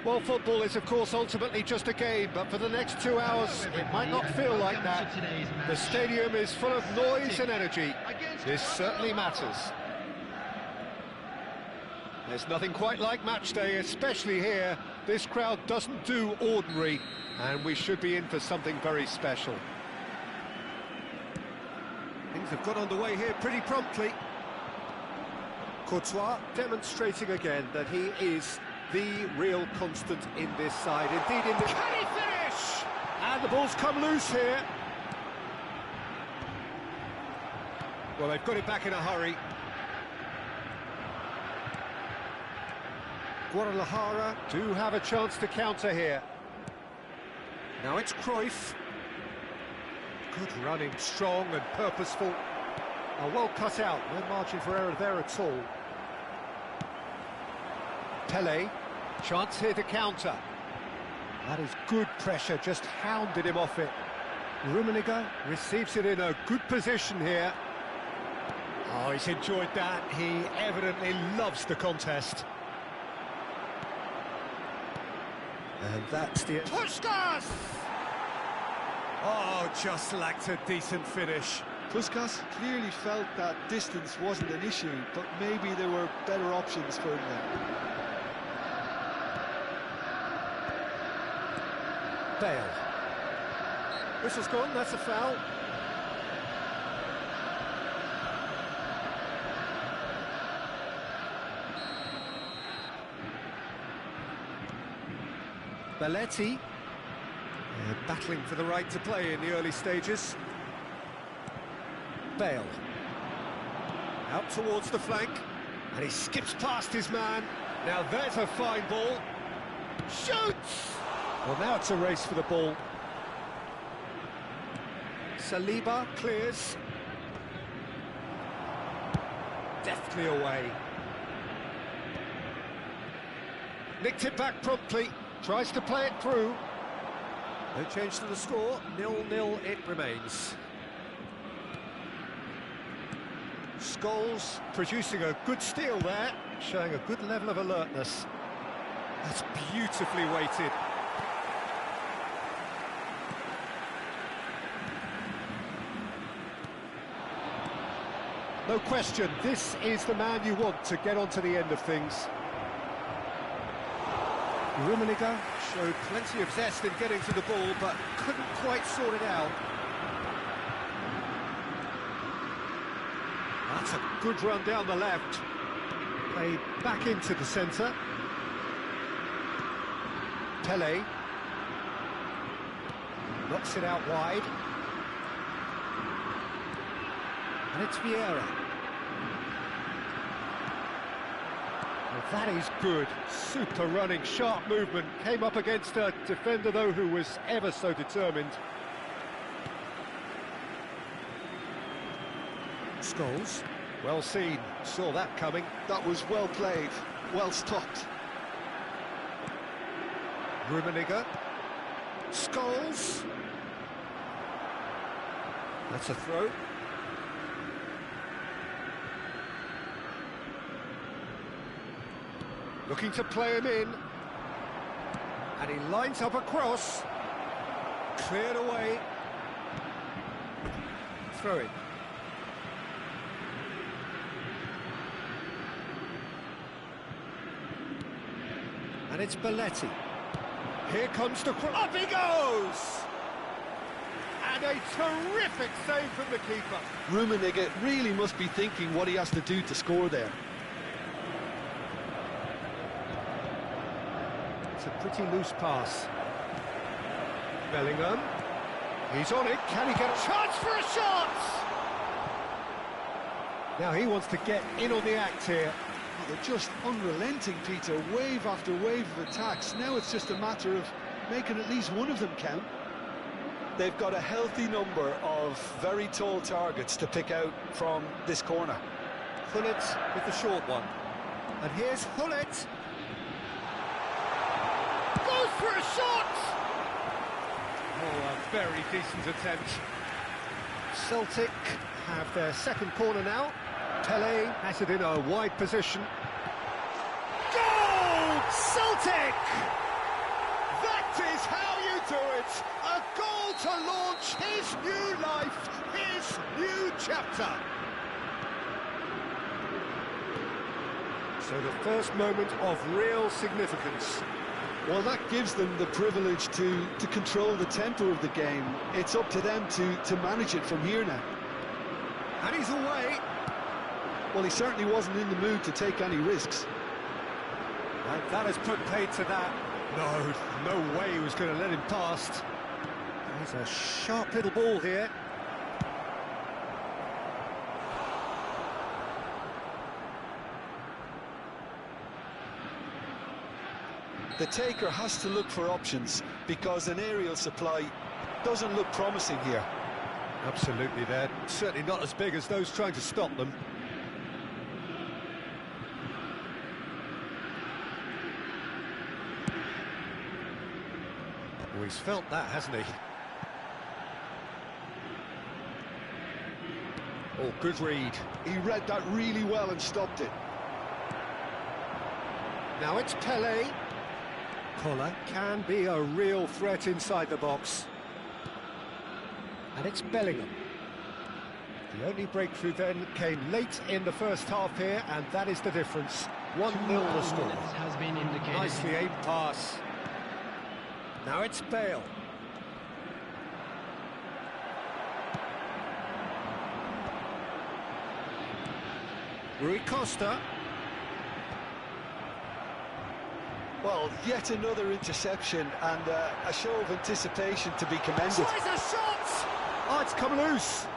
Well, football is, of course, ultimately just a game, but for the next 2 hours, it might not feel like that. The stadium is full of noise and energy. This certainly matters. There's nothing quite like match day, especially here. This crowd doesn't do ordinary, and we should be in for something very special. Things have got underway here pretty promptly. Courtois demonstrating again that he is the real constant in this side. Indeed, in the... Can he finish? And the ball's come loose here. Well, they've got it back in a hurry. Guadalajara do have a chance to counter here. Now it's Cruyff. Good running, strong and purposeful. Well cut out, no margin for error there at all. Pele, chance here to counter. That is good pressure, just hounded him off it. Rummenigge receives it in a good position here. Oh, he's enjoyed that. He evidently loves the contest. And that's the... Puskas! Oh, just lacked a decent finish. Puskas clearly felt that distance wasn't an issue, but maybe there were better options for him there. Bale. Whistle's gone, that's a foul. Belletti. Battling for the right to play in the early stages. Bale. Out towards the flank. And he skips past his man. Now there's a fine ball. Shoots! Well, now it's a race for the ball. Saliba clears. Deftly away. Nicked it back promptly. Tries to play it through. No change to the score. 0-0 it remains. Scholes producing a good steal there, showing a good level of alertness. That's beautifully weighted. No question, this is the man you want to get onto the end of things. Rummenigge showed plenty of zest in getting to the ball, but couldn't quite sort it out. That's a good run down the left. Played back into the centre. Pele. Knocks it out wide. And it's Vieira. Well, that is good. Super running, sharp movement. Came up against a defender, though, who was ever so determined. Scholes. Well seen. Saw that coming. That was well played, well stopped. Rummenigge. Scholes. That's a throw. Looking to play him in. And he lines up a cross. Cleared away. Throw it. And it's Belletti. Here comes the cross. Up he goes! And a terrific save from the keeper. Rummenigge really must be thinking what he has to do to score there. It's a pretty loose pass. Bellingham. He's on it. Can he get a chance for a shot? Now he wants to get in on the act here. Oh, they're just unrelenting, Peter. Wave after wave of attacks. Now it's just a matter of making at least one of them count. They've got a healthy number of very tall targets to pick out from this corner. Hullet with the short one. And here's Hullet. Goes for a shot! Oh, a very decent attempt. Celtic have their second corner now. Pele has it in a wide position. Goal! Celtic! That is how you do it! A goal to launch his new life, his new chapter. So the first moment of real significance. Well, that gives them the privilege to control the tempo of the game. It's up to them to manage it from here now. And he's away. Well, he certainly wasn't in the mood to take any risks. And that has put paid to that. No way he was going to let him past. There's a sharp little ball here. The taker has to look for options because an aerial supply doesn't look promising here. Absolutely, they're certainly not as big as those trying to stop them. Oh, he's felt that, hasn't he? Oh, good read. He read that really well and stopped it. Now it's Pele. Koller can be a real threat inside the box. And it's Bellingham. The only breakthrough then came late in the first half here, and that is the difference. 1-0 the score. Has been indicated. Nicely aimed pass. Now it's Bale. Rui Costa. Well, yet another interception and a show of anticipation to be commended. Tries a shot! Oh, it's come loose.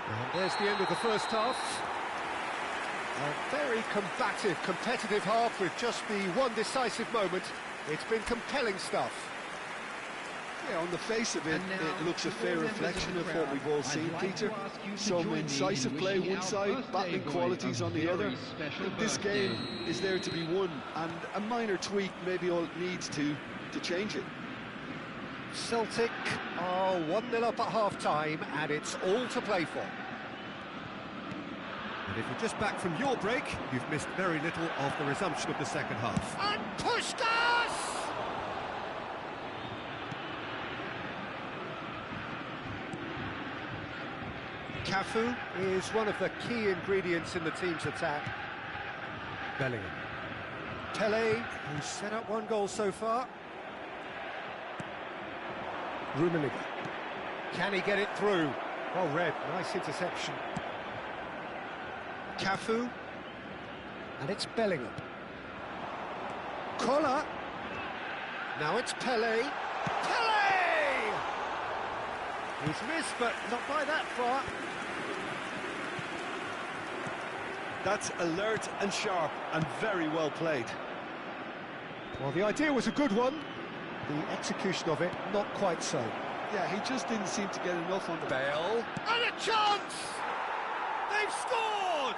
And there's the end of the first half. A very combative, competitive half with just the one decisive moment. It's been compelling stuff. Yeah, on the face of it, it looks a fair reflection of what we've all seen, Peter. Some incisive play one side, battling qualities on the other. I think this game is there to be won, and a minor tweak maybe all it needs to change it. Celtic are 1-0 up at half-time, and it's all to play for. And if you're just back from your break, you've missed very little of the resumption of the second half. And Puskás! Cafu is one of the key ingredients in the team's attack. Bellingham. Pele, who's set up one goal so far. Rummenigge. Can he get it through? Well read, nice interception. Cafu. And it's Bellingham. Kola. Now it's Pele. Pele! He's missed, but not by that far. That's alert and sharp and very well played. Well, the idea was a good one. The execution of it, not quite so. Yeah, he just didn't seem to get enough on the Bale. And a chance! They've scored!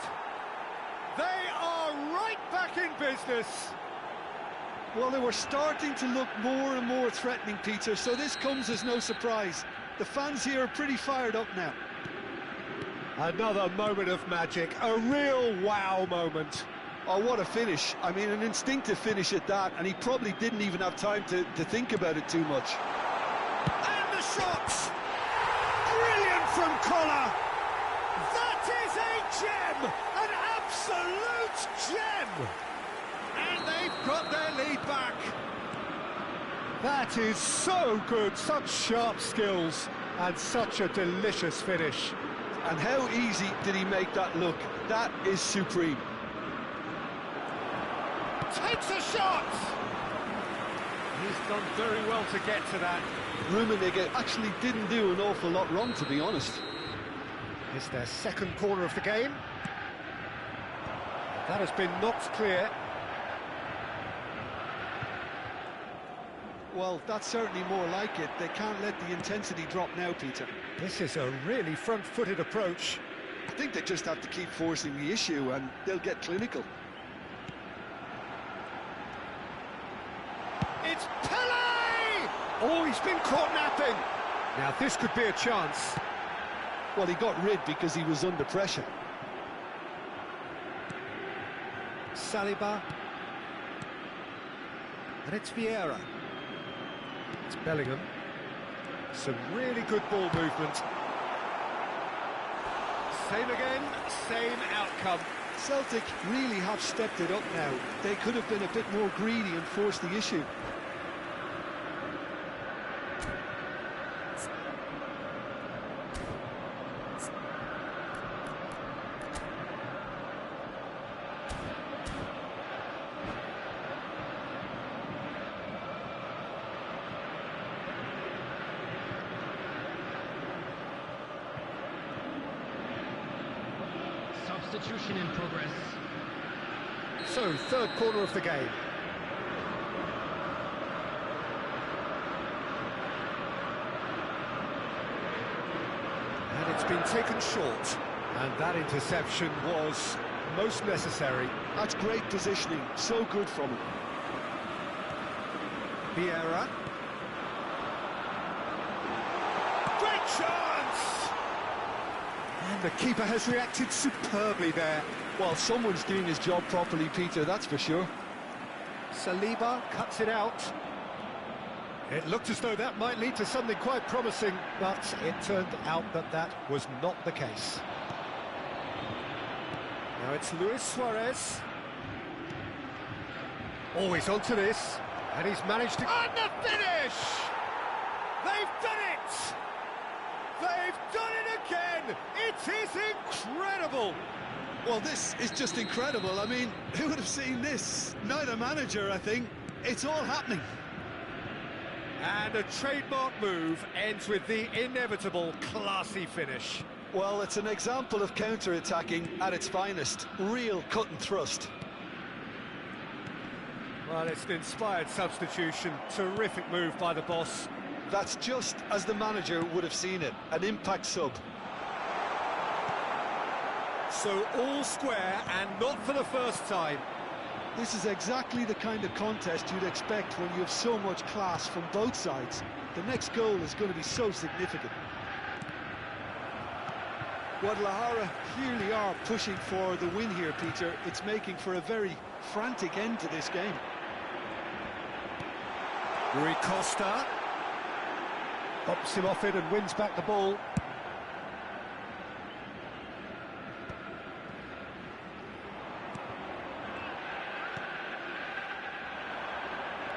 They are right back in business. Well, they were starting to look more and more threatening, Peter, so this comes as no surprise. The fans here are pretty fired up now. Another moment of magic, a real wow moment. Oh, what a finish. I mean, an instinctive finish at that, and he probably didn't even have time to think about it too much. And the shots! Brilliant from Kola! That is a gem! An absolute gem! And they've got their lead back. That is so good, such sharp skills, and such a delicious finish. And how easy did he make that look? That is supreme. Takes a shot! He's done very well to get to that. Rummenigge actually didn't do an awful lot wrong, to be honest. It's their second corner of the game. That has been knocked clear. Well, that's certainly more like it. They can't let the intensity drop now, Peter. This is a really front-footed approach. I think they just have to keep forcing the issue and they'll get clinical. It's Pele! Oh, he's been caught napping. Now, this could be a chance. Well, he got rid because he was under pressure. Saliba. And it's Vieira. It's Bellingham. Some really good ball movement. Same again, same outcome. Celtic really have stepped it up now. They could have been a bit more greedy and forced the issue. Substitution in progress. So, third corner of the game. And it's been taken short. And that interception was most necessary. That's great positioning, so good from him. Vieira. Great chance! And the keeper has reacted superbly there. Well, someone's doing his job properly, Peter, that's for sure. Saliba cuts it out. It looked as though that might lead to something quite promising, but it turned out that that was not the case. Now it's Luis Suarez. Always onto this, and he's managed to... And the finish! They've done it! They've done it again! It is incredible! Well, this is just incredible. I mean, who would have seen this? Neither manager, I think. It's all happening. And a trademark move ends with the inevitable classy finish. Well, it's an example of counter-attacking at its finest. Real cut and thrust. Well, it's an inspired substitution. Terrific move by the boss. That's just as the manager would have seen it, an impact sub. So all square, and not for the first time. This is exactly the kind of contest you'd expect when you have so much class from both sides. The next goal is going to be so significant. Guadalajara clearly are pushing for the win here, Peter. It's making for a very frantic end to this game. Rui Costa pops him off it and wins back the ball.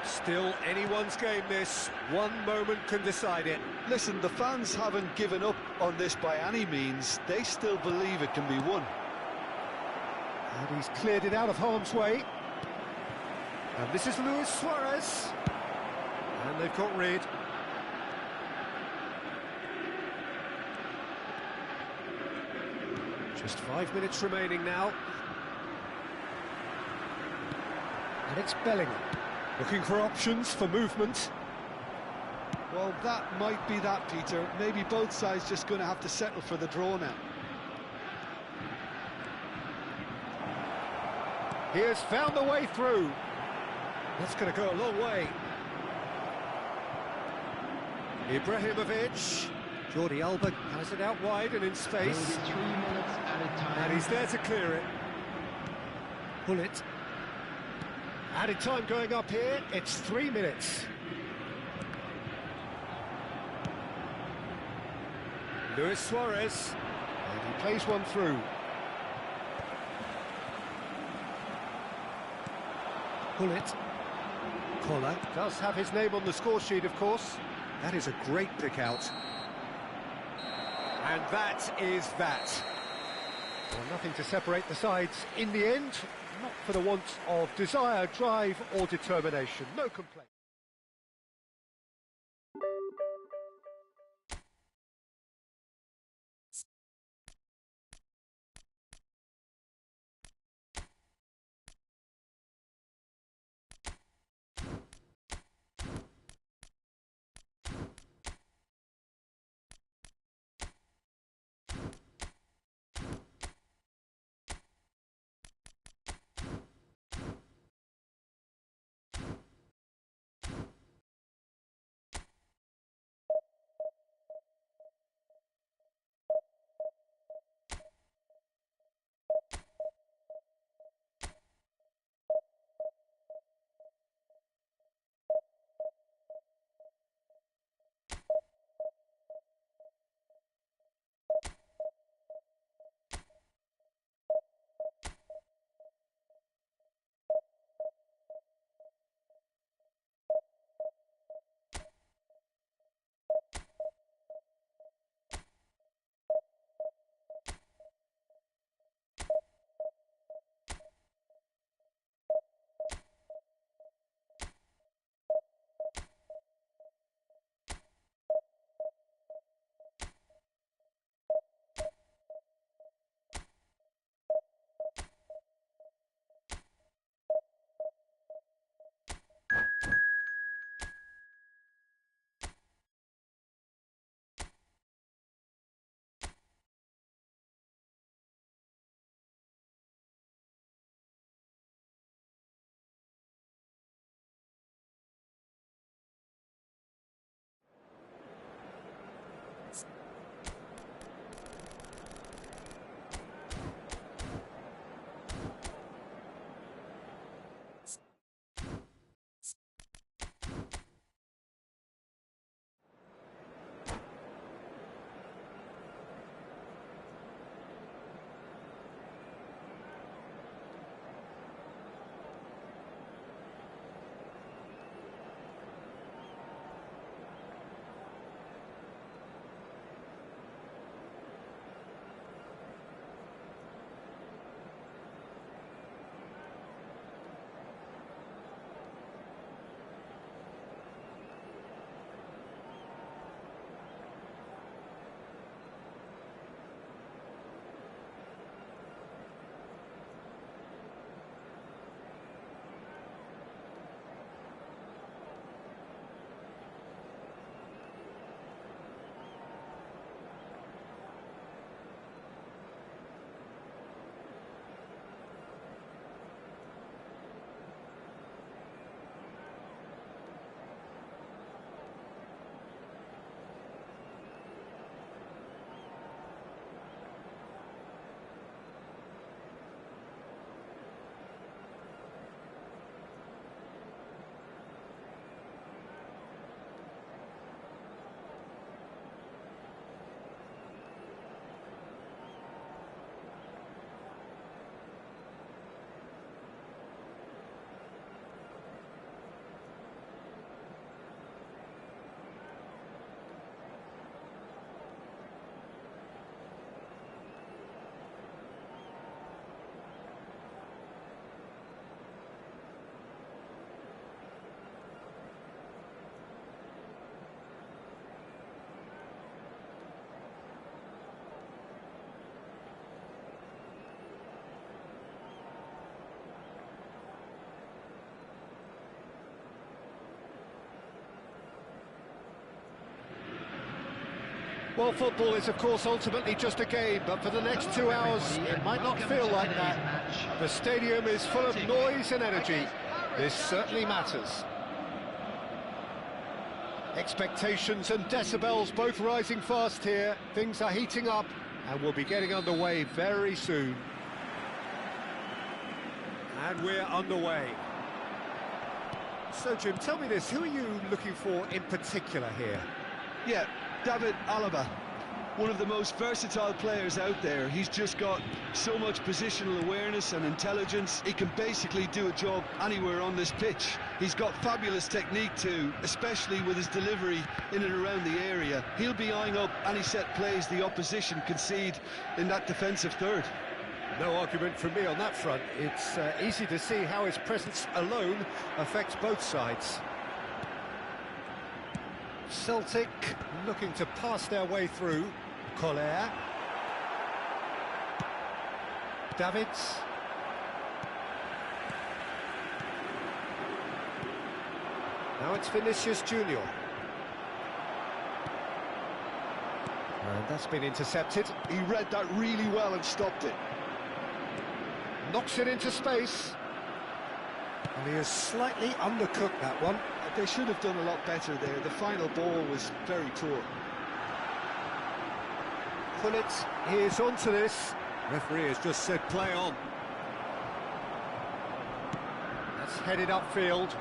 Still anyone's game, this. One moment can decide it. Listen, the fans haven't given up on this by any means. They still believe it can be won. And he's cleared it out of harm's way. And this is Luis Suarez. And they've got rid. Just 5 minutes remaining now. And it's Bellingham. Looking for options for movement. Well, that might be that, Peter. Maybe both sides just going to have to settle for the draw now. He has found the way through. That's going to go a long way. Ibrahimovic. Jordi Alba has it out wide and in space. 3 minutes at a time. And he's there to clear it. Pull it. Added time going up here, it's 3 minutes. Luis Suarez, and he plays one through. Pull it. Collar does have his name on the score sheet, of course. That is a great pick out. And that is that. Well, nothing to separate the sides in the end. Not for the want of desire, drive or determination. No complaint. Well, football is, of course, ultimately just a game, but for the next 2 hours, it might not feel like that. The stadium is full of noise and energy. This certainly matters. Expectations and decibels both rising fast here. Things are heating up, and we'll be getting underway very soon. And we're underway. So, Jim, tell me this, who are you looking for in particular here? Yeah, David Alaba, one of the most versatile players out there. He's just got so much positional awareness and intelligence. He can basically do a job anywhere on this pitch. He's got fabulous technique too, especially with his delivery in and around the area. He'll be eyeing up any set plays the opposition concede in that defensive third. No argument from me on that front. It's easy to see how his presence alone affects both sides. Celtic looking to pass their way through. Collier. Davids. Now it's Vinicius Junior. And that's been intercepted. He read that really well and stopped it. Knocks it into space. And he has slightly undercooked that one. They should have done a lot better there. The final ball was very poor. Pullet, he is onto this. Referee has just said play on. That's headed upfield.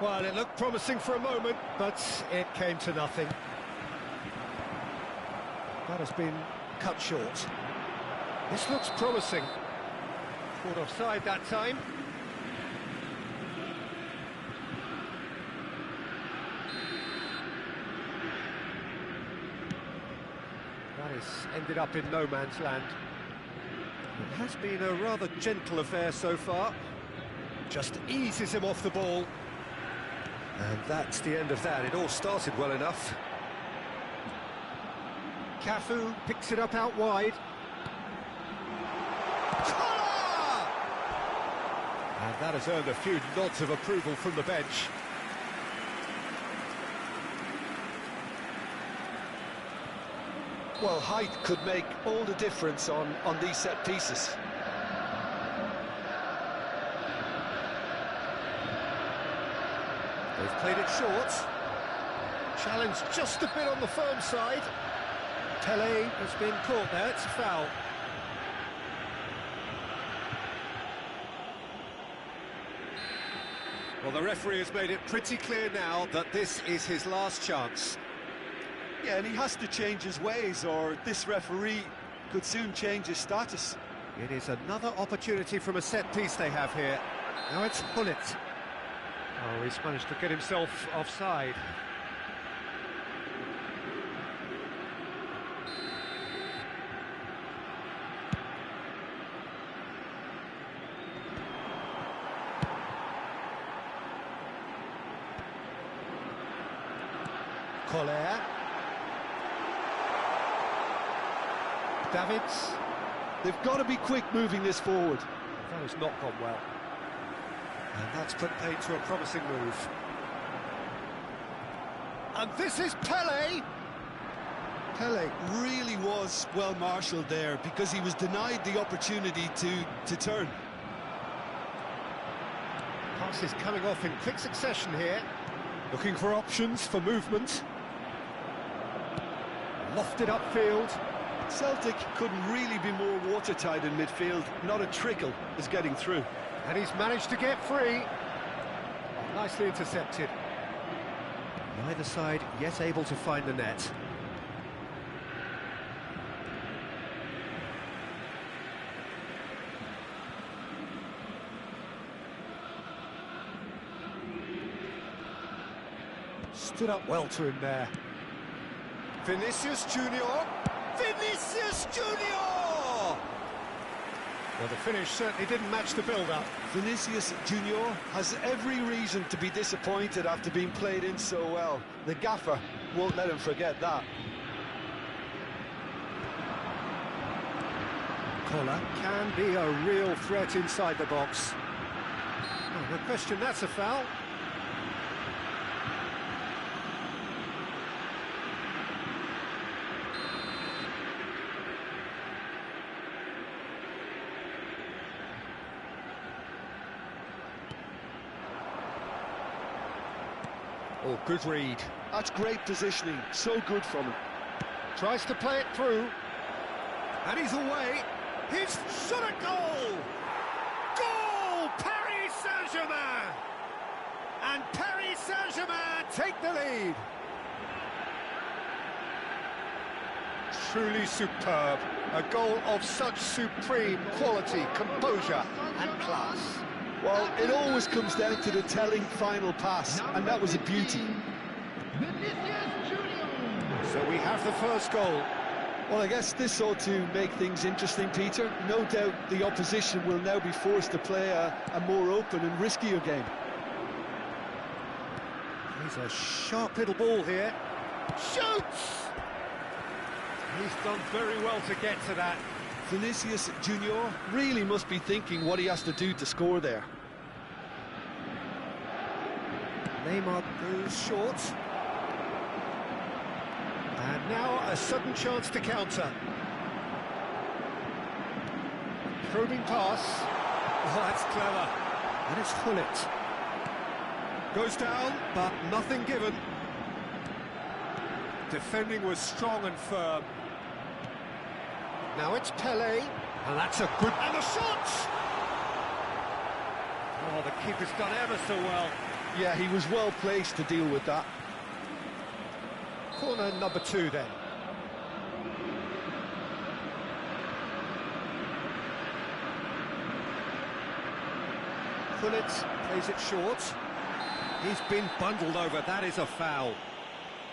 Well, it looked promising for a moment, but it came to nothing. That has been cut short. This looks promising. Caught offside that time. That has ended up in no man's land. It has been a rather gentle affair so far. Just eases him off the ball. And that's the end of that. It all started well enough. Cafu picks it up out wide. And that has earned a few nods of approval from the bench. Well, height could make all the difference on these set pieces. They've played it short. Challenge just a bit on the firm side. Pele has been caught there, it's a foul. Well, the referee has made it pretty clear now that this is his last chance. Yeah, and he has to change his ways, or this referee could soon change his status. It is another opportunity from a set piece they have here. Now it's Pullet. Oh, he's managed to get himself offside. Collier. Davids. They've got to be quick moving this forward. That has not gone well. And that's put paid to a promising move. And this is Pele! Pele really was well marshalled there because he was denied the opportunity to turn. Pass is coming off in quick succession here. Looking for options for movement. Lofted upfield. Celtic couldn't really be more watertight in midfield. Not a trickle is getting through. And he's managed to get free. Oh, nicely intercepted. Neither side yet able to find the net. Stood up well to him there. Vinicius Junior. Vinicius Junior! Well, the finish certainly didn't match the build-up. Vinicius Junior has every reason to be disappointed after being played in so well. The gaffer won't let him forget that. Collar can be a real threat inside the box. Oh, no question, that's a foul. Oh, good read. That's great positioning, so good from him. Tries to play it through. And he's away. He's shot a goal! Goal! Paris Saint-Germain! And Paris Saint-Germain take the lead. Truly superb. A goal of such supreme quality, composure and class. Well, it always comes down to the telling final pass, and that was a beauty. So we have the first goal. Well, I guess this ought to make things interesting, Peter. No doubt the opposition will now be forced to play a more open and riskier game. He's a sharp little ball here. Shoots! He's done very well to get to that. Vinicius Junior really must be thinking what he has to do to score there. Neymar goes short. And now a sudden chance to counter. Probing pass. Oh, that's clever. And it's Hullet. Goes down, but nothing given. Defending was strong and firm. Now it's Pelé. And that's a good... And the shot! Oh, the keeper's done ever so well. Yeah, he was well placed to deal with that. Corner number 2 then. Hullet plays it short. He's been bundled over, that is a foul.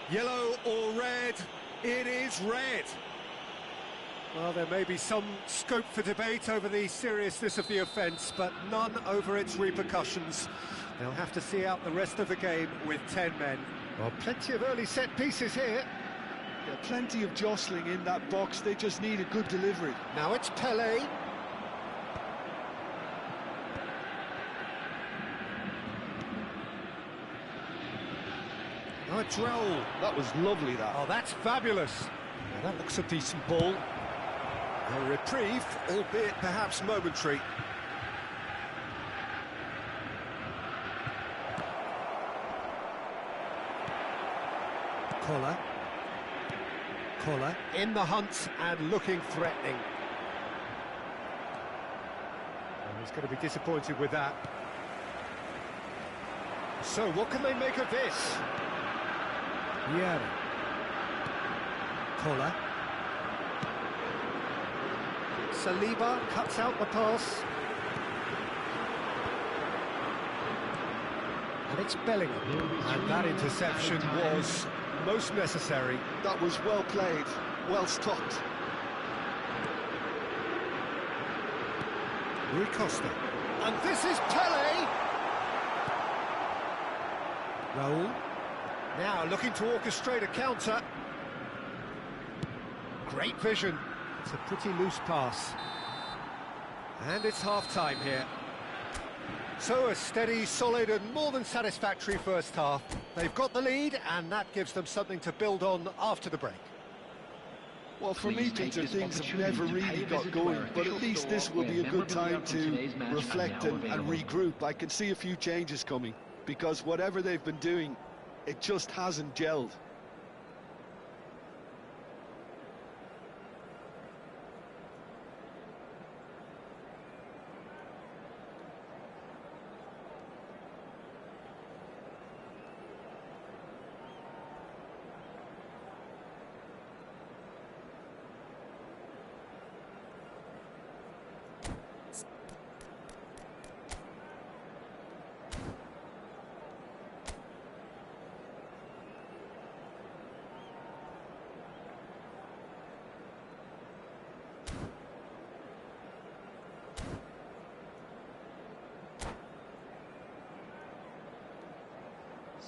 Yellow or red? It is red. Well, there may be some scope for debate over the seriousness of the offence, but none over its repercussions. They'll have to see out the rest of the game with 10 men. Well, plenty of early set pieces here. Yeah, plenty of jostling in that box, they just need a good delivery. Now it's Pelé. Oh, it's Raul. That was lovely, that. Oh, that's fabulous. Now, that looks a decent ball. A reprieve, albeit perhaps momentary. Collar in the hunt and looking threatening. And he's going to be disappointed with that. So what can they make of this? Yeah. Collar. Saliba cuts out the pass. And it's Bellingham. And that interception was most necessary. That was well played, well stopped. Rui Costa. And this is Pelé! Raul. Now looking to orchestrate a counter. Great vision. It's a pretty loose pass. And it's half-time here. So a steady, solid and more than satisfactory first half. They've got the lead and that gives them something to build on after the break. Well, for me, Peter, things have never really got going, but at least this will be a good time to reflect and regroup. I can see a few changes coming, because whatever they've been doing, it just hasn't gelled.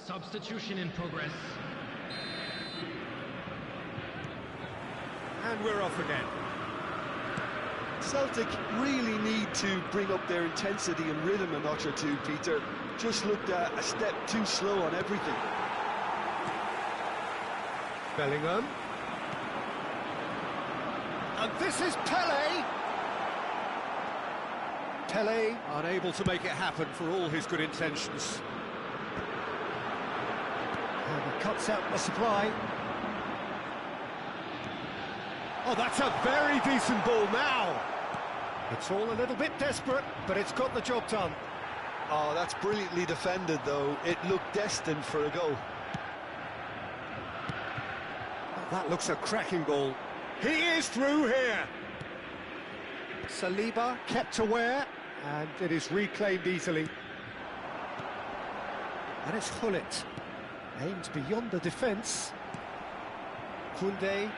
Substitution in progress. And we're off again. Celtic really need to bring up their intensity and rhythm a notch or two, Peter. Just looked a step too slow on everything. Bellingham. And this is Pelé! Pelé unable to make it happen for all his good intentions. cuts out the supply. Oh, that's a very decent ball now. It's all a little bit desperate, but it's got the job done. Oh, that's brilliantly defended, though. It looked destined for a goal. Oh, that looks a cracking ball. He is through here. Saliba kept aware, and it is reclaimed easily. And it's Hullet. Aimed beyond the defence. Koundé.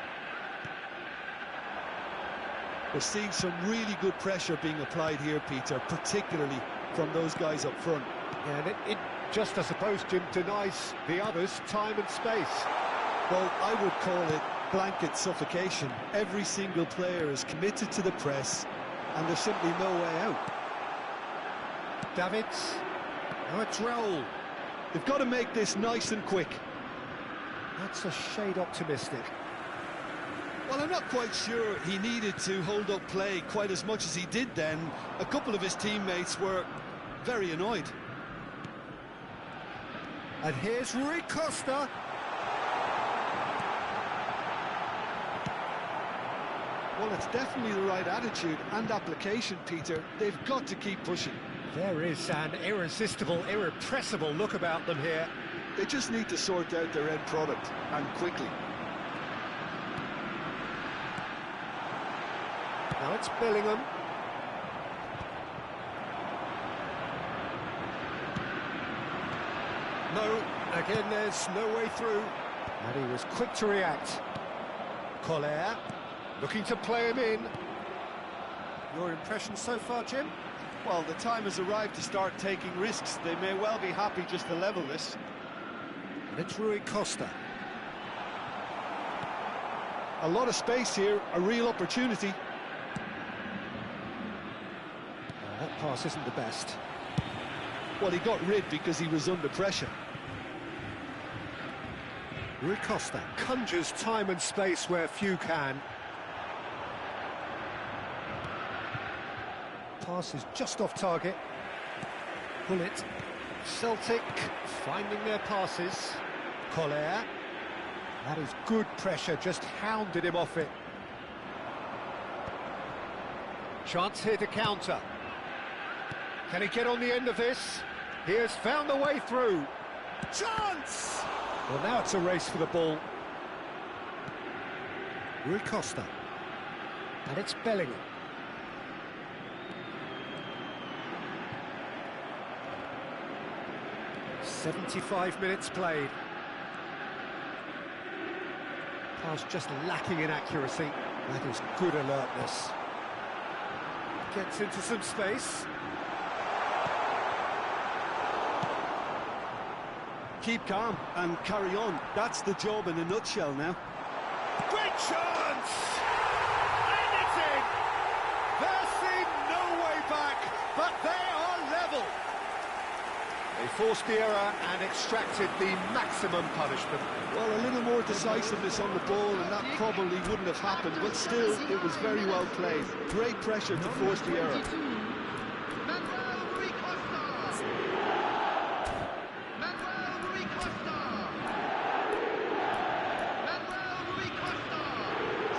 We're seeing some really good pressure being applied here, Peter, particularly from those guys up front. Yeah, and it just, I suppose, Jim, denies the others time and space. Well, I would call it blanket suffocation. Every single player is committed to the press, and there's simply no way out. Davids. Now it's Raul. They've got to make this nice and quick. That's a shade optimistic. Well, I'm not quite sure he needed to hold up play quite as much as he did then. A couple of his teammates were very annoyed. And here's Rui Costa. Well, it's definitely the right attitude and application, Peter. They've got to keep pushing. There is an irresistible, irrepressible look about them here. They just need to sort out their end product, and quickly. Now it's Bellingham. No, again there's no way through. And he was quick to react. Collier, looking to play him in. Your impression so far, Jim? Well, the time has arrived to start taking risks. They may well be happy just to level this. And it's Rui Costa. A lot of space here, a real opportunity. That pass isn't the best. Well, he got rid because he was under pressure. Rui Costa conjures time and space where few can. Pass is just off target. Hullet. Celtic finding their passes. Collier. That is good pressure, just hounded him off it. Chance here to counter. Can he get on the end of this? He has found a way through. Chance! Well, now it's a race for the ball. Rui Costa. And it's Bellingham. "75 minutes played. Pass just lacking in accuracy. That is good alertness. Gets into some space. Keep calm and carry on. That's the job in a nutshell now. Great chance! And it's in! There seemed no way back, but they are level. They forced the error and extracted the maximum punishment. Well, a little more decisiveness on the ball and that probably wouldn't have happened, but still, it was very well played. Great pressure to force the error.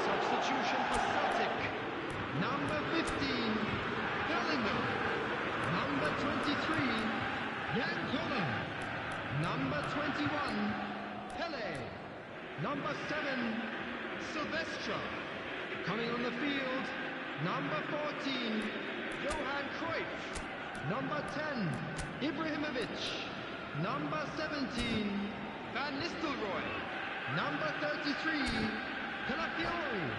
Substitution for Celtic. Number 15, Bellingham. Number 23, Yankola. Number 21, Pele. Number 7, Silvestre. Coming on the field, number 14, Johan Cruyff. Number 10, Ibrahimovic. Number 17, Van Nistelrooy. Number 33, Calafiori.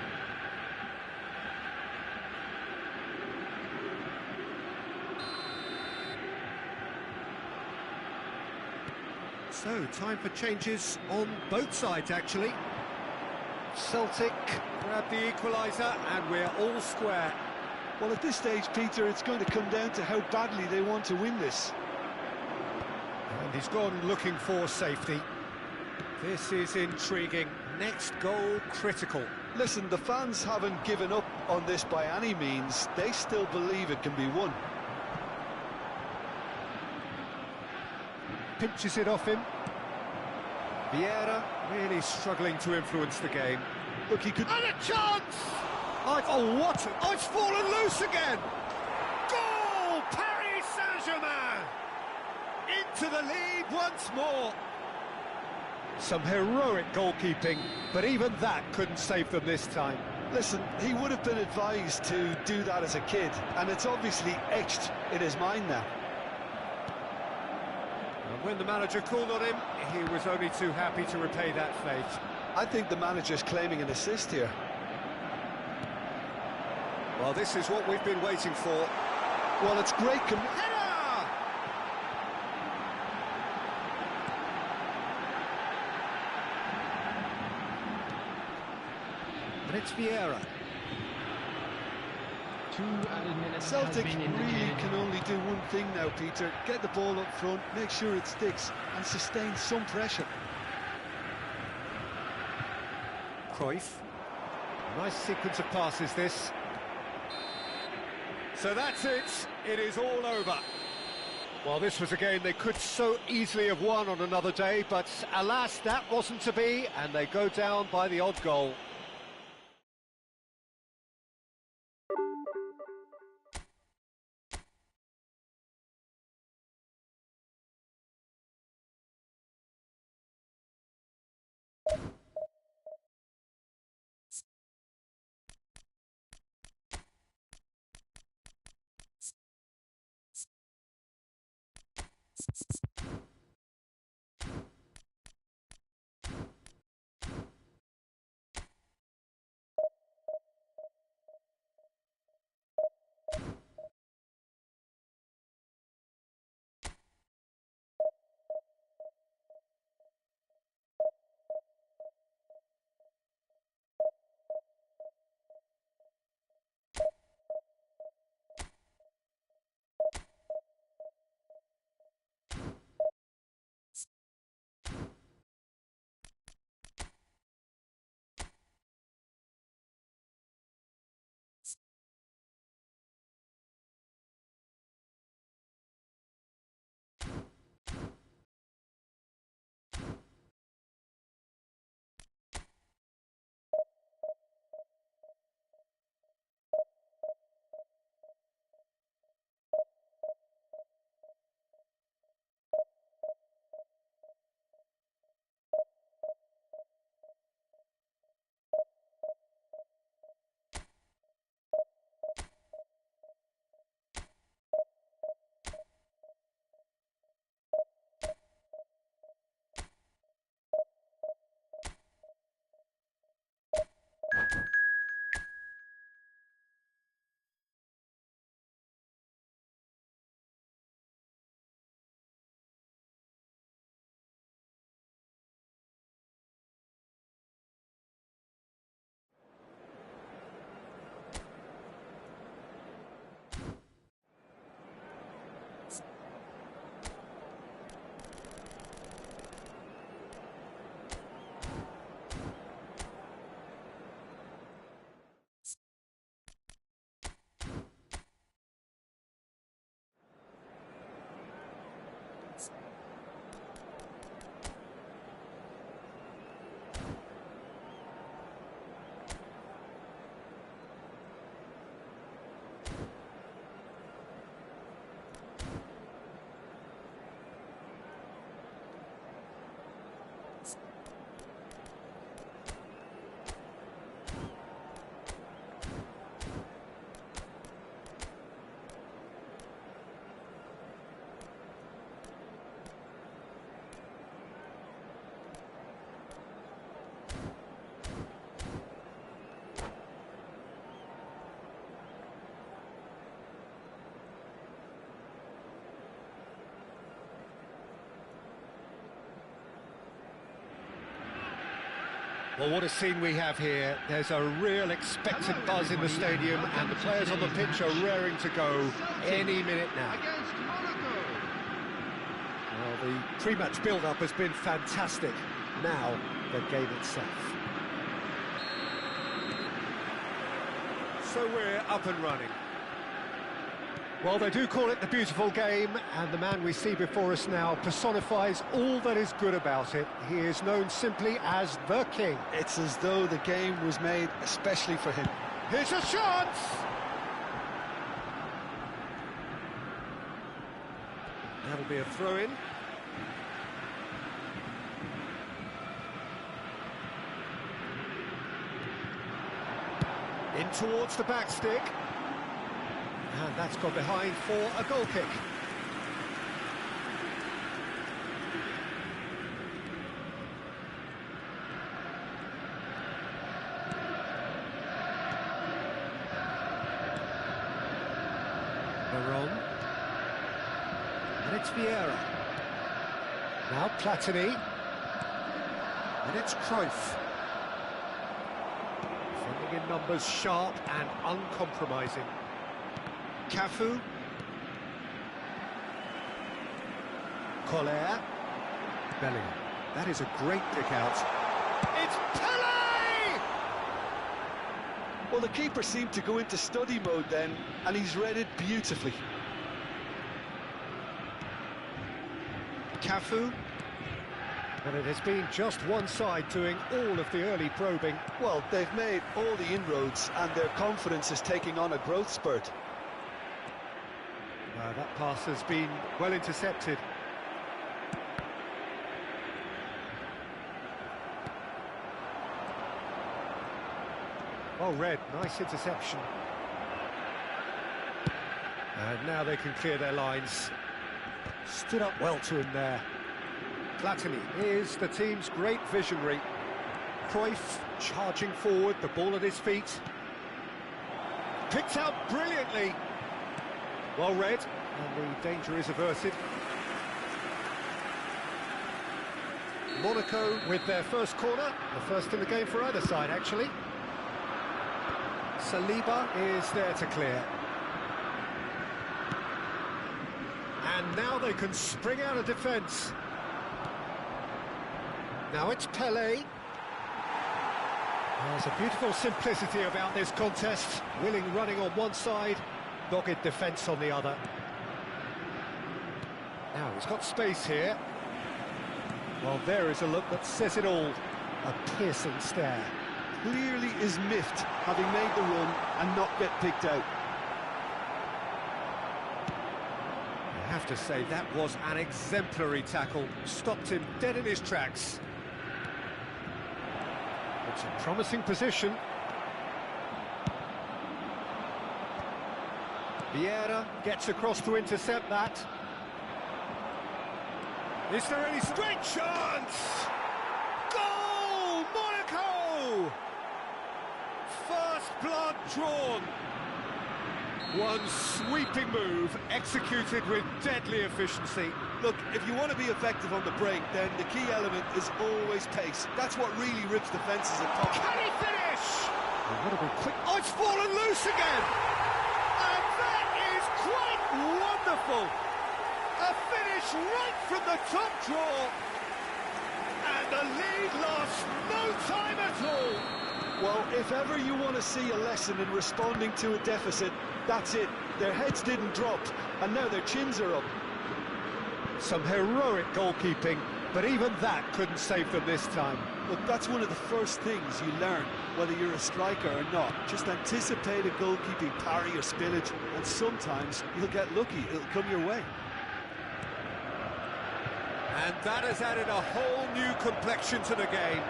So, time for changes on both sides, actually. Celtic grab the equaliser, and we're all square. Well, at this stage, Peter, it's going to come down to how badly they want to win this. And he's gone looking for safety. This is intriguing. Next goal, critical. Listen, the fans haven't given up on this by any means. They still believe it can be won. Pinches it off him. Vieira really struggling to influence the game. Look, he could... And a chance! Oh, what? Oh, it's fallen loose again! Goal! Paris Saint-Germain! Into the lead once more. Some heroic goalkeeping, but even that couldn't save them this time. Listen, he would have been advised to do that as a kid, and it's obviously etched in his mind now. And when the manager called on him, he was only too happy to repay that fate. I think the manager's claiming an assist here. Well, this is what we've been waiting for. Well, it's great... Header! And it's Vieira. 2 added minutes Celtic has been really indicated. can only do one thing now, Peter. Get the ball up front, make sure it sticks, and sustain some pressure. Cruyff. Nice sequence of passes, this. So that's it. It is all over. Well, this was a game they could so easily have won on another day, but alas, that wasn't to be, and they go down by the odd goal. Well, what a scene we have here. There's a real expectant buzz in the stadium, and the players on the pitch are raring to go any minute now. Against Monaco. Well, the pre-match build-up has been fantastic. Now, the game itself. So we're up and running. Well, they do call it the beautiful game, and the man we see before us now personifies all that is good about it. He is known simply as the King. It's as though the game was made especially for him. Here's a chance! That'll be a throw-in. In towards the back stick. And that's gone behind for a goal kick. Veron. And it's Vieira. Now Platini. And it's Cruyff. Defending in numbers, sharp and uncompromising. Cafu. Collier. Bellingham. That is a great pick out. It's Pele! Well, the keeper seemed to go into study mode then, and he's read it beautifully. Cafu. And it has been just one side doing all of the early probing. Well, they've made all the inroads, and their confidence is taking on a growth spurt. That pass has been well intercepted. Well read, nice interception. And now they can clear their lines. Stood up well to him there. Platini is the team's great visionary. Cruyff charging forward, the ball at his feet. Picked out brilliantly. Well read, and the danger is averted. Monaco with their first corner, the first in the game for either side, actually. Saliba is there to clear. And now they can spring out of defence. Now it's Pele. There's a beautiful simplicity about this contest. Willing running on one side, dogged defence on the other. Now he's got space here. Well, there is a look that says it all. A piercing stare. Clearly is miffed, having made the run and not get picked out. I have to say, that was an exemplary tackle. Stopped him dead in his tracks. It's a promising position. Vieira gets across to intercept that. Is there any straight chance? Goal! Monaco! First blood drawn. One sweeping move executed with deadly efficiency. Look, if you want to be effective on the break, then the key element is always pace. That's what really rips defences apart. Can he finish? Oh, what a big quick... Oh, it's fallen loose again! And that is quite wonderful! A finish right from the top draw! And the lead lost no time at all! Well, if ever you want to see a lesson in responding to a deficit, that's it. Their heads didn't drop, and now their chins are up. Some heroic goalkeeping, but even that couldn't save them this time. Look, that's one of the first things you learn, whether you're a striker or not. Just anticipate a goalkeeping parry or spillage, and sometimes you'll get lucky. It'll come your way. And that has added a whole new complexion to the game.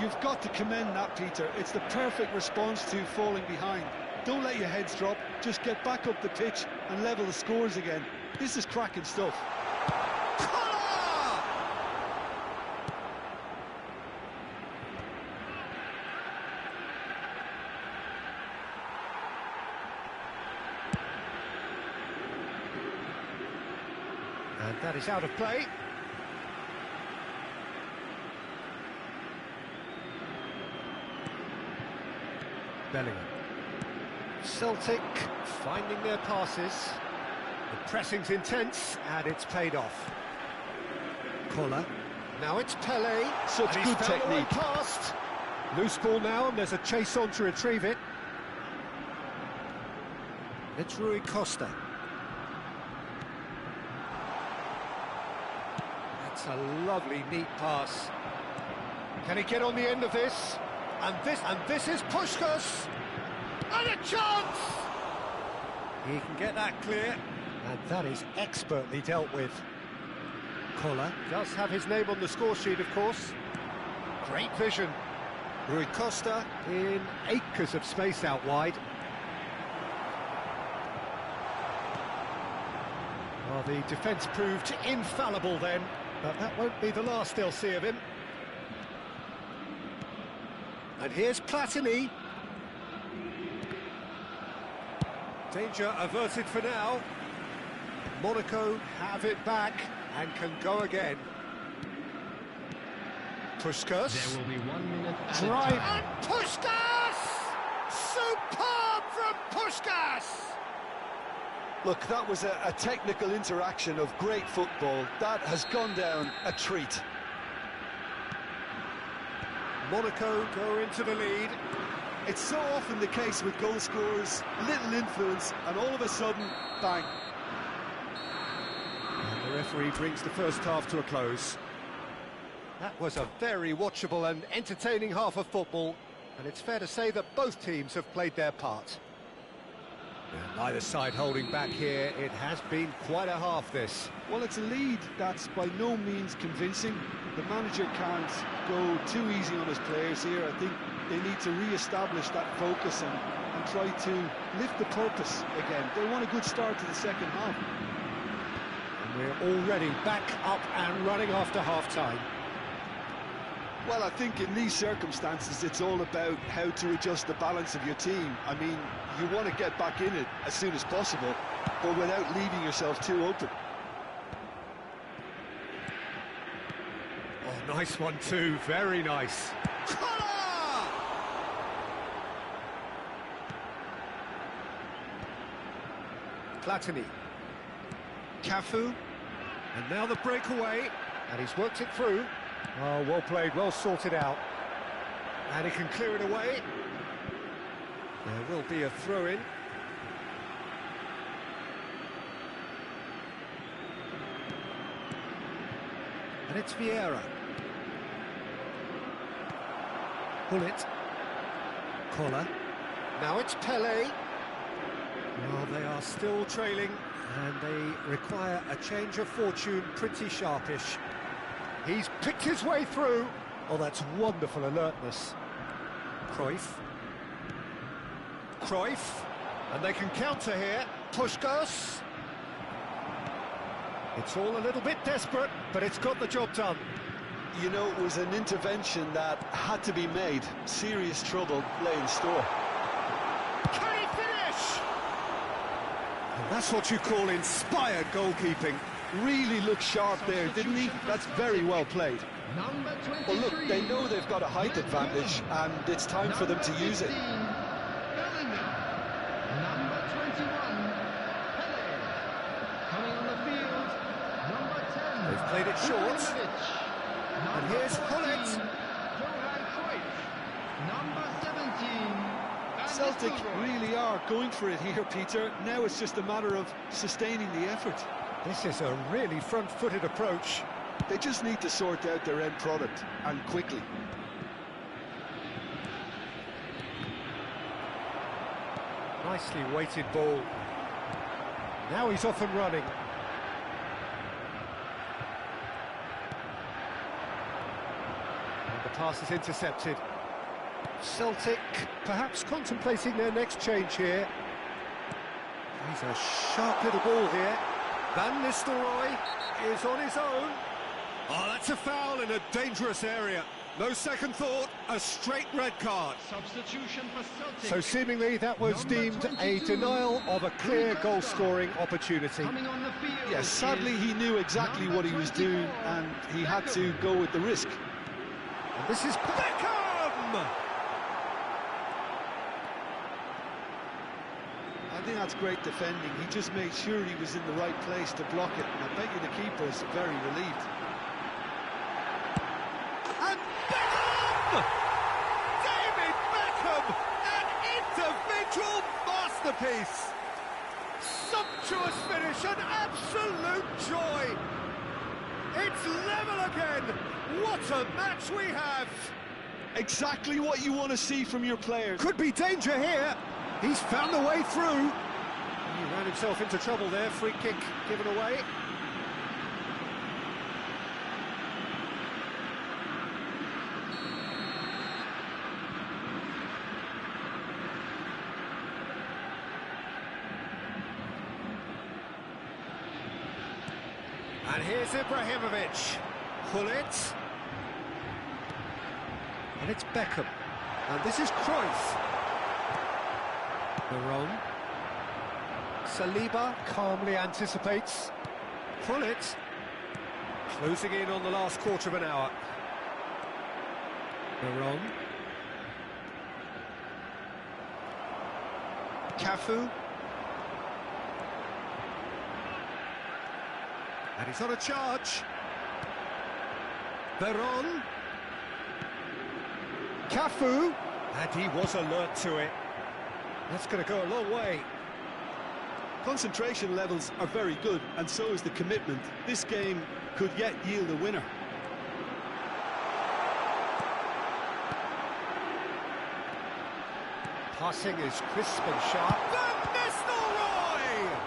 You've got to commend that, Peter. It's the perfect response to falling behind. Don't let your heads drop. Just get back up the pitch and level the scores again. This is cracking stuff. And that is out of play. Bellingham. Celtic finding their passes. The pressing's intense, and it's paid off. Collar. Now it's Pele. Such good technique. Past. Loose ball now, and there's a chase on to retrieve it. It's Rui Costa. That's a lovely, neat pass. Can he get on the end of this? And this is Puskás! And a chance! He can get that clear. And that is expertly dealt with. Koller does have his name on the score sheet, of course. Great vision. Rui Costa in acres of space out wide. Well, the defence proved infallible then, but that won't be the last they'll see of him. And here's Platini. Danger averted for now. Monaco have it back and can go again. Puskás. There will be 1 minute Drive and Puskás! Superb from Puskás! Look, that was a technical interaction of great football. That has gone down a treat. Monaco go into the lead. It's so often the case with goal scorers, little influence, and all of a sudden, bang. And the referee brings the first half to a close. That was a very watchable and entertaining half of football, and it's fair to say that both teams have played their part. And neither side holding back here. It has been quite a half, this. Well, it's a lead that's by no means convincing. The manager can't go too easy on his players here. I think they need to re-establish that focus and try to lift the purpose again. They want a good start to the second half. And we're already back up and running after half-time. Well, I think in these circumstances, it's all about how to adjust the balance of your team. I mean, you want to get back in it as soon as possible, but without leaving yourself too open. Oh, nice one too, very nice. Koller! Platini. Cafu. And now the breakaway, and he's worked it through. Oh, well played, well sorted out. And he can clear it away. There will be a throw-in. And it's Vieira. Bullet. Koller. Now it's Pelé. Well, they are still trailing, and they require a change of fortune, pretty sharpish. He's picked his way through. Oh, that's wonderful alertness. Cruyff. And they can counter here. Puskás. It's all a little bit desperate, but it's got the job done. You know, it was an intervention that had to be made. Serious trouble lay in store. Can he finish? And that's what you call inspired goalkeeping. Really looked sharp there, didn't he? That's very well played. Number 23. Well, look, they know they've got a height advantage, and it's time for them to use it. Number 21, Pelé. Coming on the field, number 10. They've played it short. And here's Hullet. Johan Cruyff. Number 17. Celtic really are going for it here, Peter. Now it's just a matter of sustaining the effort. This is a really front-footed approach. They just need to sort out their end product, and quickly. Nicely weighted ball. Now he's off and running. And the pass is intercepted. Celtic perhaps contemplating their next change here. He's a sharp little ball here. Van Nistelrooy is on his own. Oh, that's a foul in a dangerous area. No second thought, a straight red card. Substitution for Celtic. So seemingly that was deemed a denial of a clear goal-scoring opportunity. Coming on the field. Yes, sadly he knew exactly what he was doing, and he had to go with the risk. And this is Beckham! I think that's great defending. He just made sure he was in the right place to block it, and I bet you the keeper is very relieved. And Beckham! David Beckham! An individual masterpiece! Sumptuous finish, an absolute joy! It's level again! What a match we have! Exactly what you want to see from your players. Could be danger here. He's found the way through. He ran himself into trouble there. Free kick given away. And here's Ibrahimovic. Pull it. And it's Beckham. And this is Cruyff. Veron. Saliba calmly anticipates. Pull it. Closing in on the last quarter of an hour. Veron. Cafu. And he's on a charge. Veron. Cafu. And he was alert to it. That's going to go a long way. Concentration levels are very good, and so is the commitment. This game could yet yield a winner. Passing is crisp and sharp. Van Nistelrooy!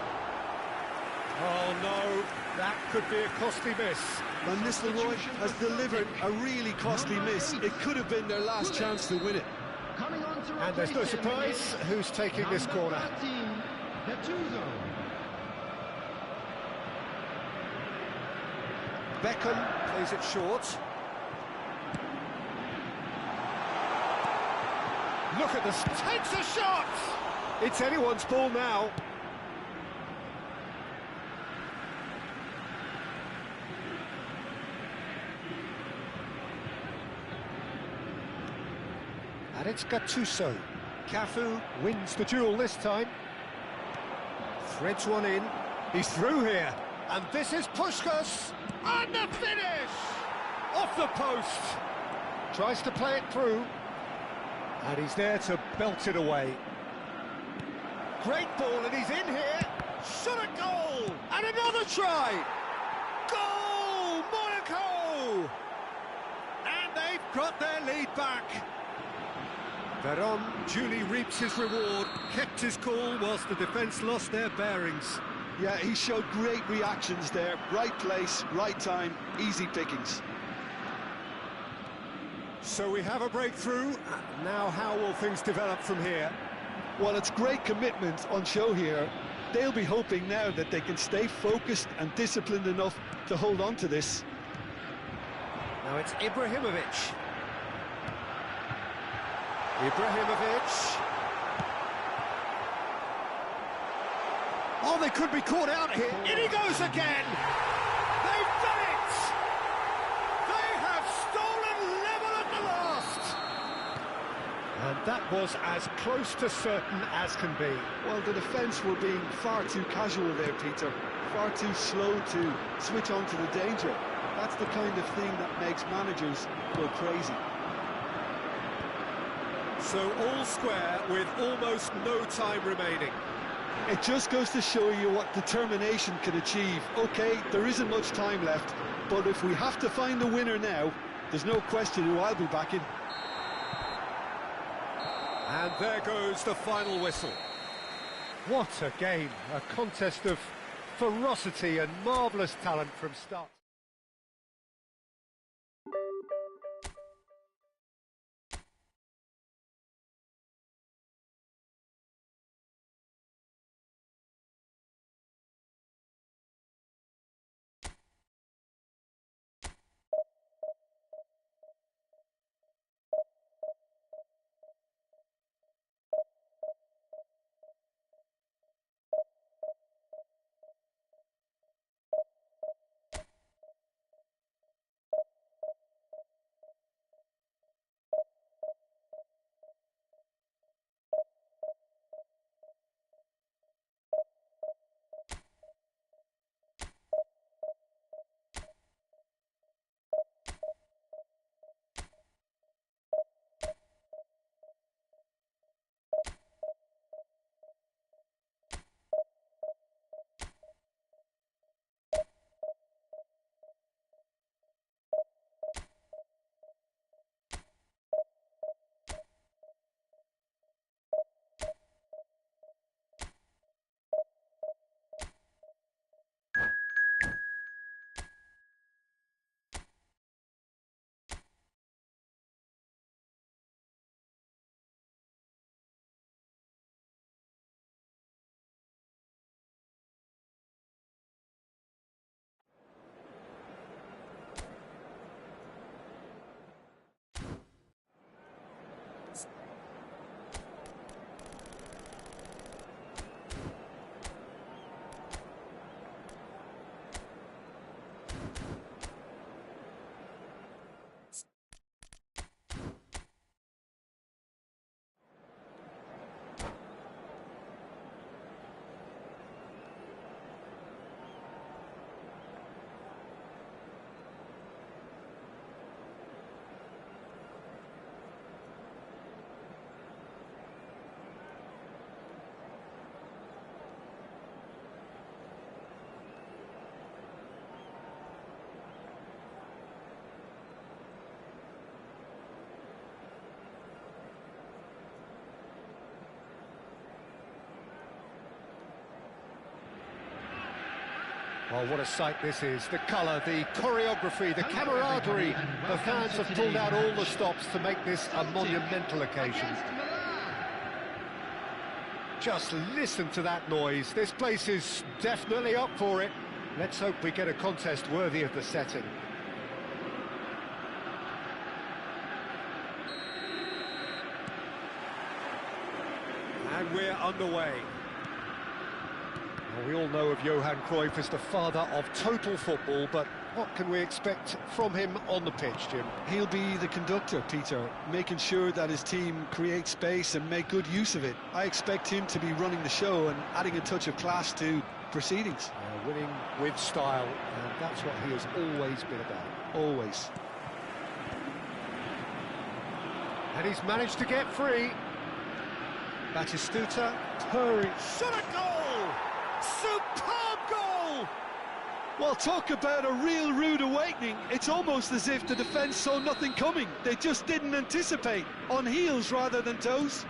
Oh no, that could be a costly miss. Van Nistelrooy has delivered a really costly miss. It could have been their last chance to win it. Coming on to And there's no replace him surprise is who's taking this number corner. 13, Gattuso. Beckham plays it short. Look at this, takes a shot! It's anyone's ball now. And it's Gattuso. Cafu wins the duel this time. Threads one in. He's through here. And this is Puskás. And the finish! Off the post. Tries to play it through. And he's there to belt it away. Great ball, and he's in here. Shot a goal! And another try! Goal! Monaco! And they've got their lead back. Veron duly reaps his reward, kept his cool whilst the defence lost their bearings. Yeah, he showed great reactions there. Right place, right time, easy pickings. So we have a breakthrough. Now how will things develop from here? Well, it's great commitment on show here. They'll be hoping now that they can stay focused and disciplined enough to hold on to this. Now it's Ibrahimovic. Ibrahimovic. Oh, they could be caught out here. In he goes again. They've done it. They have stolen level at the last. And that was as close to certain as can be. Well, the defence were being far too casual there, Peter. Far too slow to switch on to the danger. That's the kind of thing that makes managers go crazy. So all square with almost no time remaining. It just goes to show you what determination can achieve. OK, there isn't much time left, but if we have to find the winner now, there's no question who I'll be backing. And there goes the final whistle. What a game, a contest of ferocity and marvellous talent from start. Oh, what a sight this is. The colour, the choreography, the camaraderie. The fans have pulled out all the stops to make this a monumental occasion. Just listen to that noise. This place is definitely up for it. Let's hope we get a contest worthy of the setting. And we're underway. Well, we all know of Johan Cruyff as the father of total football, but what can we expect from him on the pitch, Jim? He'll be the conductor, Peter, making sure that his team create space and make good use of it. I expect him to be running the show and adding a touch of class to proceedings. Winning with style, and that's what he has always been about. Always. And he's managed to get free. Batistuta, purring, shot a goal! Superb goal! Well, talk about a real rude awakening. It's almost as if the defence saw nothing coming. They just didn't anticipate, on heels rather than toes.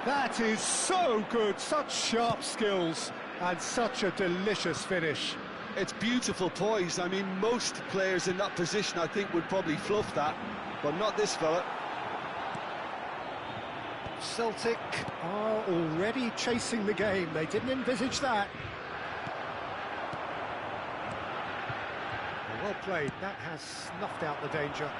That is so good, such sharp skills, and such a delicious finish. It's beautiful poise. I mean, most players in that position, I think, would probably fluff that, but not this fella. Celtic are already chasing the game. They didn't envisage that. Well played. That has snuffed out the danger.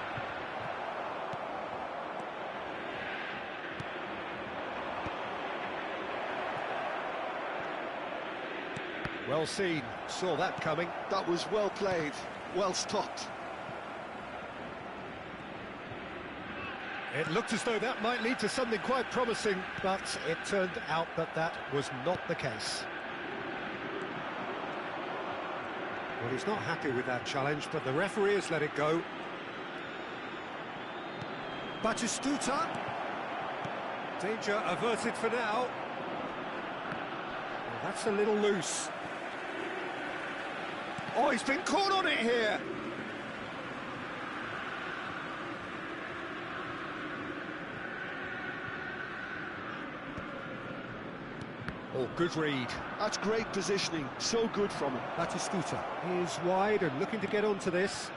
Well seen. Saw that coming. That was well played. Well stopped. It looked as though that might lead to something quite promising, but it turned out that that was not the case. Well, he's not happy with that challenge, but the referee has let it go. Batistuta. Danger averted for now. Well, that's a little loose. Oh, he's been caught on it here. Oh, good read. That's great positioning. So good from him. Batistuta is wide and looking to get onto this.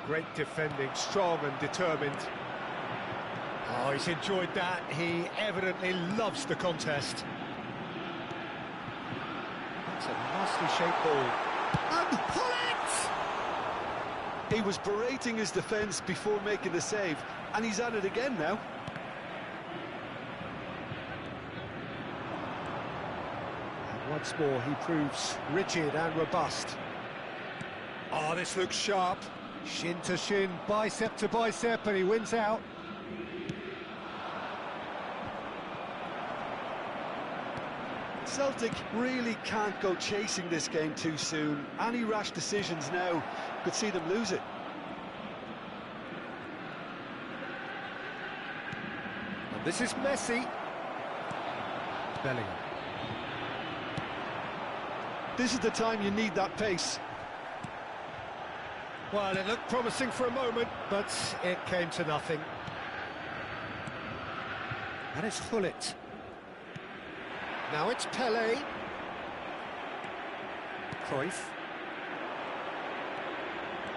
Great defending, strong and determined. Oh, he's enjoyed that. He evidently loves the contest. That's a nicely shaped ball. And pull it! He was berating his defence before making the save, and he's at it again now. Once more, he proves rigid and robust. Oh, this looks sharp. Shin to shin, bicep to bicep, and he wins out. Celtic really can't go chasing this game too soon. Any rash decisions now could see them lose it. And this is Messi. Bellingham. This is the time you need that pace. Well, it looked promising for a moment, but it came to nothing. And it's Hullet. Now it's Pelé. Cruyff.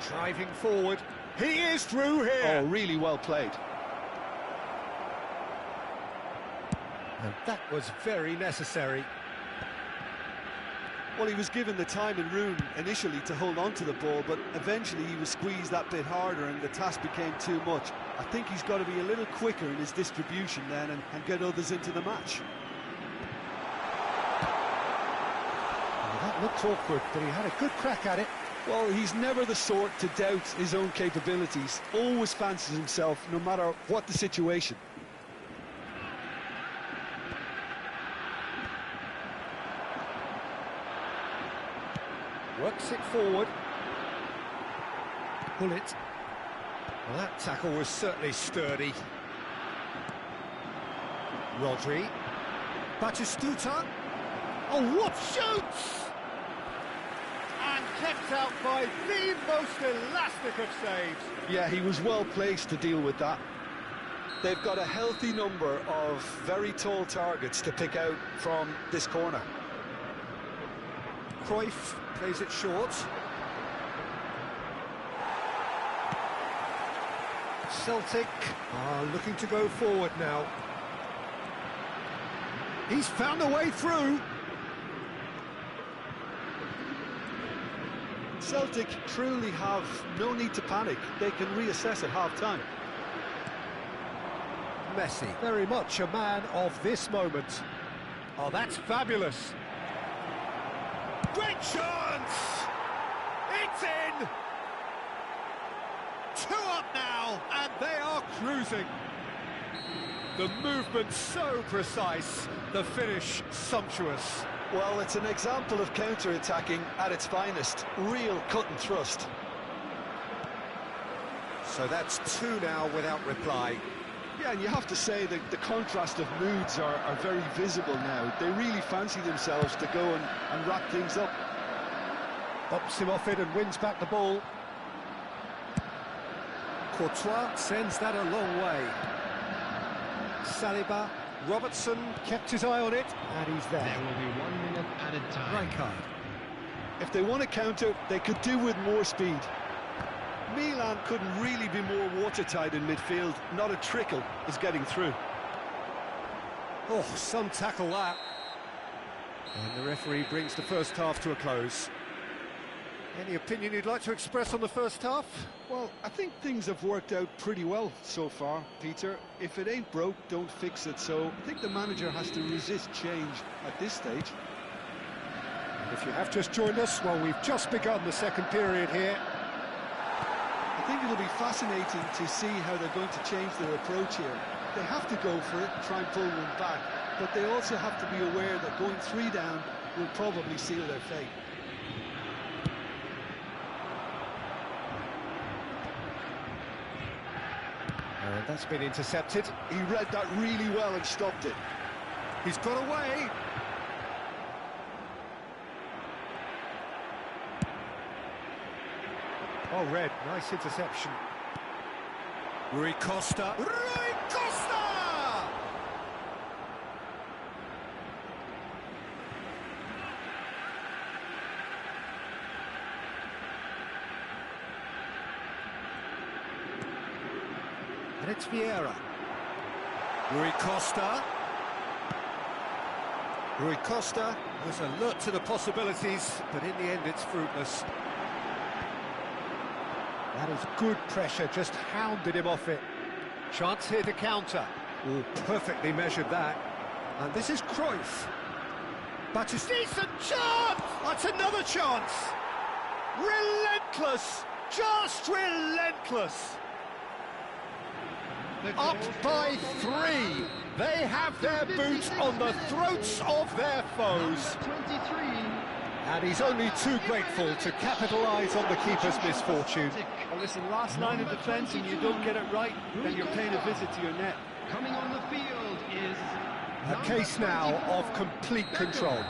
Driving forward. He is through here. Oh, really well played. And that was very necessary. Well, he was given the time and room initially to hold on to the ball, but eventually he was squeezed that bit harder and the task became too much. I think he's got to be a little quicker in his distribution then and get others into the match. Well, that looked awkward, but he had a good crack at it. Well, he's never the sort to doubt his own capabilities. Always fancies himself, no matter what the situation. Works it forward. Pull it. Well, that tackle was certainly sturdy. Rodri. Batistuta. Oh, what shoots! And kept out by the most elastic of saves. Yeah, he was well placed to deal with that. They've got a healthy number of very tall targets to pick out from this corner. Cruyff plays it short. Celtic are looking to go forward now. He's found a way through. Celtic truly have no need to panic. They can reassess at half-time. Messi, very much a man of this moment. Oh, that's fabulous. Great chance! It's in! 2 up now, and they are cruising. The movement so precise, the finish sumptuous. Well, it's an example of counter-attacking at its finest. Real cut and thrust. So that's 2 now without reply. Yeah, and you have to say that the contrast of moods are very visible now. They really fancy themselves to go and wrap things up. Bops him off it and wins back the ball. Courtois sends that a long way. Saliba, Robertson kept his eye on it, and he's there. There will be 1 minute added time. Right card. If they want to counter, they could do with more speed. Milan couldn't really be more watertight in midfield. Not a trickle is getting through. Oh, some tackle that. And the referee brings the first half to a close. Any opinion you'd like to express on the first half? Well, I think things have worked out pretty well so far, Peter. If it ain't broke, don't fix it. So I think the manager has to resist change at this stage. And if you have just joined us, well, we've just begun the second period here. I think it'll be fascinating to see how they're going to change their approach here. They have to go for it, try and pull one back, but they also have to be aware that going 3 down will probably seal their fate. And that's been intercepted. He read that really well and stopped it. He's got away. Oh, Red, nice interception. Rui Costa. Rui Costa! And it's Vieira. Rui Costa. Rui Costa was alert to the possibilities, but in the end it's fruitless. That is good pressure, just hounded him off it. Chance here to counter. Oh, perfectly measured that. And this is Cruyff. But it's decent chance! That's another chance! Relentless! Just relentless! Up by 3. They have their boots on the throats of their foes. Number 23. And he's only too grateful to capitalise on the keeper's misfortune. Well, listen, last line of defence and you don't get it right, then you're paying a visit to your net. Coming on the field is A case now of complete control.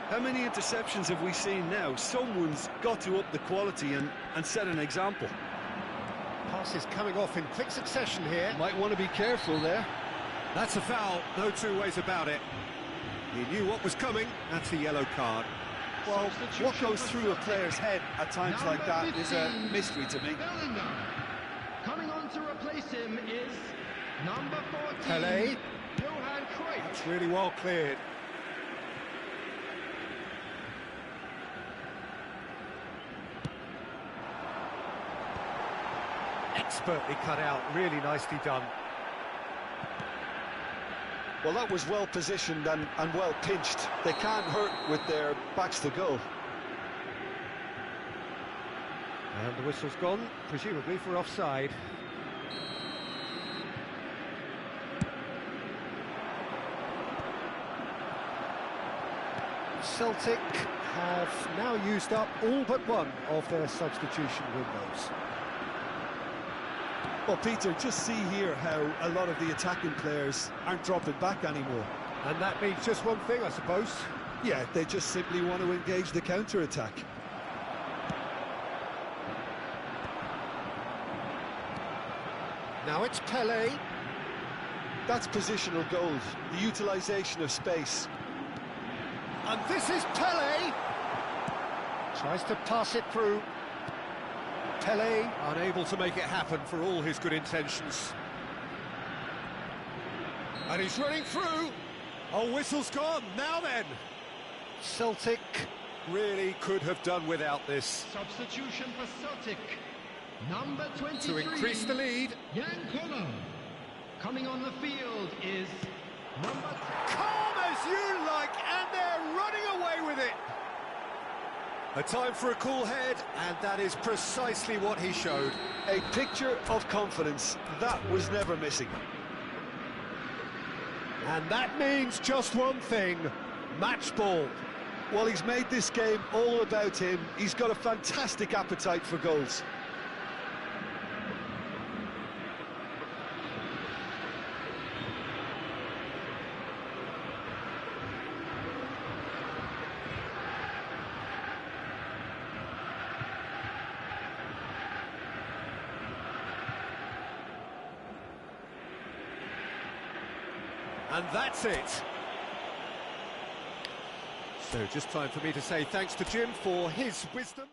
How many interceptions have we seen now? Someone's got to up the quality and set an example. Passes coming off in quick succession here. Might want to be careful there. That's a foul, no 2 ways about it. He knew what was coming, that's a yellow card. Well, what goes through a player's head at times like that is a mystery to me. Bellingham. Coming on to replace him is number 14. Pelé. Johan Cruyff. It's really well cleared. Expertly cut out, really nicely done. Well, that was well positioned and well pinched. They can't hurt with their backs to goal. And the whistle's gone, presumably for offside. Celtic have now used up all but one of their substitution windows. Well, Peter, just see here how a lot of the attacking players aren't dropping back anymore. And that means just one thing, I suppose. Yeah, they just simply want to engage the counter-attack. Now it's Pelé. That's positional gold, the utilisation of space. And this is Pele. Tries to pass it through. Pele unable to make it happen for all his good intentions. And he's running through. Oh, whistle's gone. Now then. Celtic really could have done without this. Substitution for Celtic. Number 23. To increase the lead. Yankola. Coming on the field is number... Calm as you like, and they're running away with it. A time for a cool head, and that is precisely what he showed. A picture of confidence that was never missing. And that means just one thing, match ball. Well, he's made this game all about him. He's got a fantastic appetite for goals. And that's it. So just time for me to say thanks to Jim for his wisdom.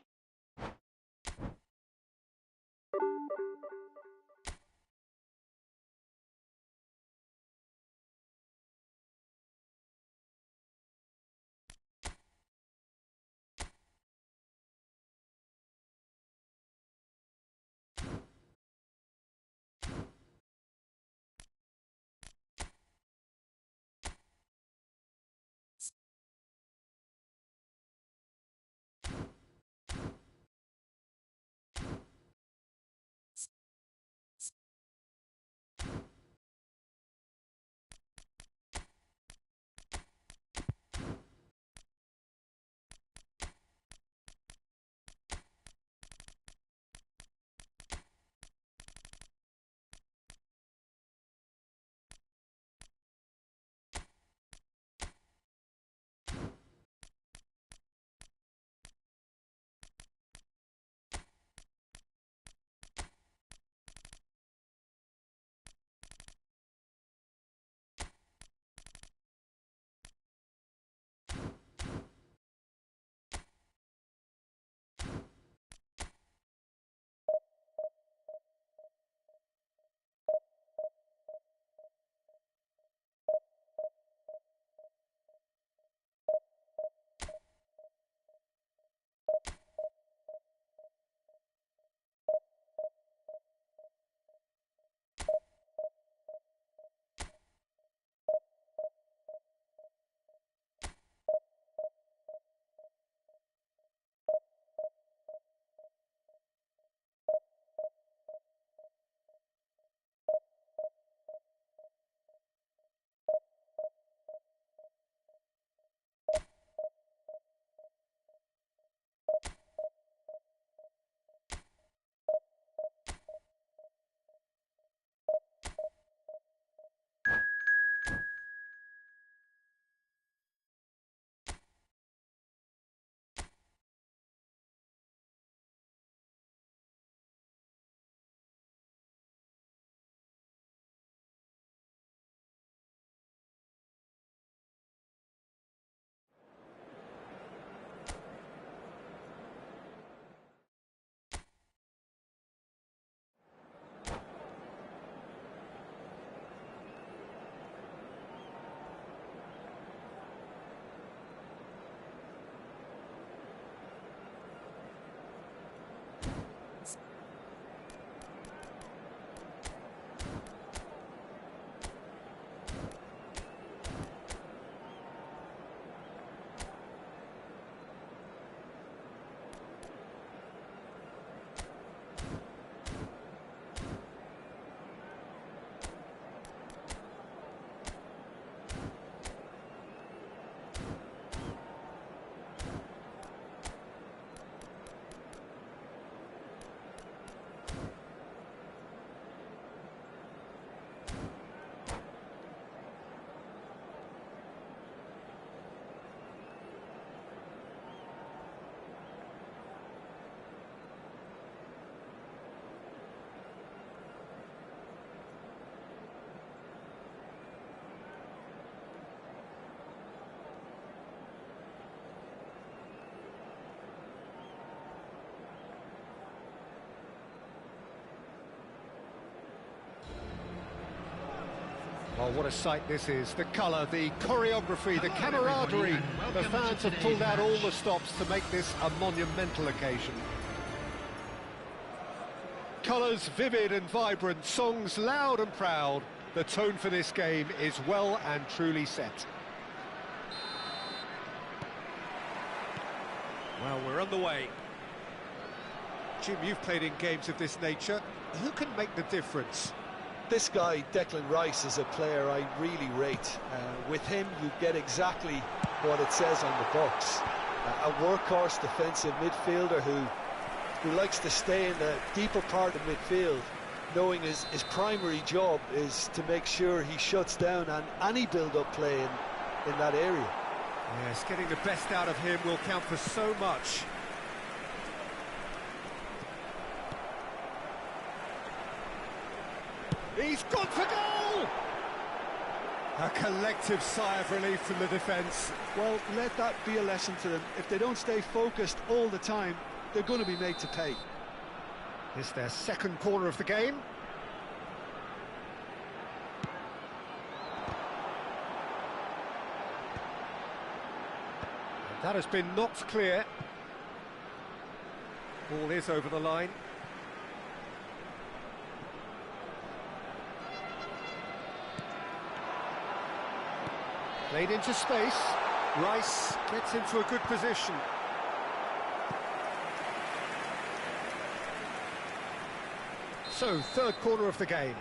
Oh, what a sight this is. The colour, the choreography, the camaraderie. The fans have pulled out all the stops to make this a monumental occasion. Colours vivid and vibrant, songs loud and proud. The tone for this game is well and truly set. Well, we're on the way. Jim, you've played in games of this nature. Who can make the difference? This guy, Declan Rice, is a player I really rate. With him, you get exactly what it says on the box. A workhorse defensive midfielder who likes to stay in the deeper part of midfield, knowing his primary job is to make sure he shuts down any build-up play in that area. Yes, getting the best out of him will count for so much. He's gone for goal! A collective sigh of relief from the defence. Well, let that be a lesson to them. If they don't stay focused all the time, they're going to be made to pay. It's their second corner of the game. That has been knocked clear. Ball is over the line. Played into space. Rice gets into a good position. So, third corner of the game.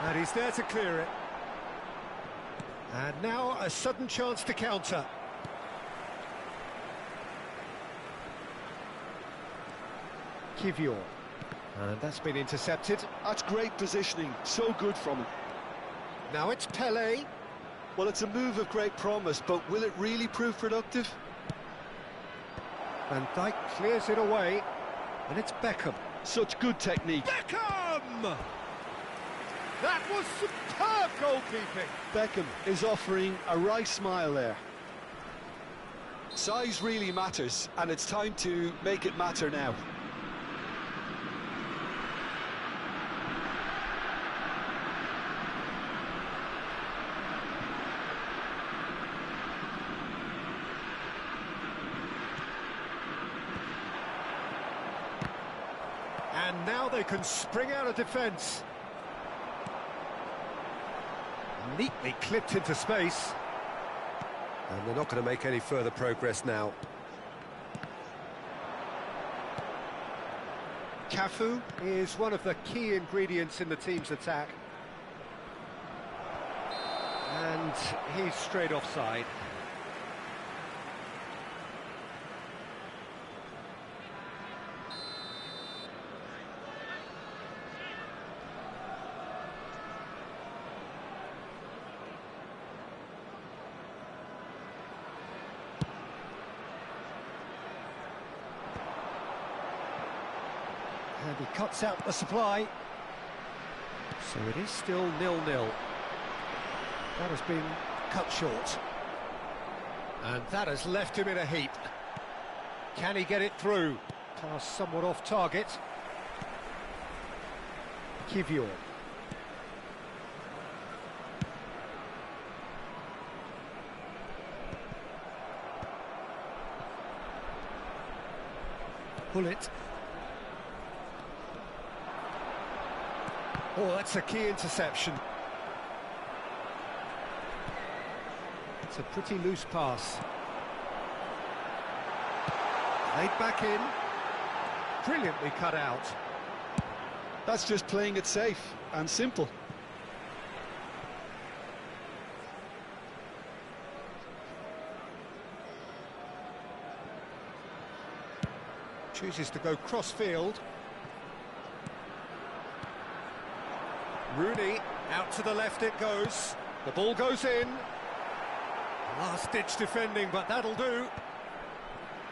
And he's there to clear it. And now a sudden chance to counter. Kivior. And that's been intercepted. That's great positioning, so good from him. Now it's Pelé. Well, it's a move of great promise, but will it really prove productive? Van Dijk clears it away, and it's Beckham. Such good technique. Beckham! That was superb goalkeeping. Beckham is offering a right smile there. Size really matters, and it's time to make it matter now. And now they can spring out of defence. Neatly clipped into space. And they're not going to make any further progress now. Cafu is one of the key ingredients in the team's attack. And he's straight offside. And he cuts out the supply. So it is still 0-0. That has been cut short. And that has left him in a heap. Can he get it through? Pass somewhat off target. Kivior. Pull it. Oh, that's a key interception. It's a pretty loose pass. Laid back in. Brilliantly cut out. That's just playing it safe and simple. Chooses to go cross-field. Rooney, out to the left it goes. The ball goes in. Last-ditch defending, but that'll do.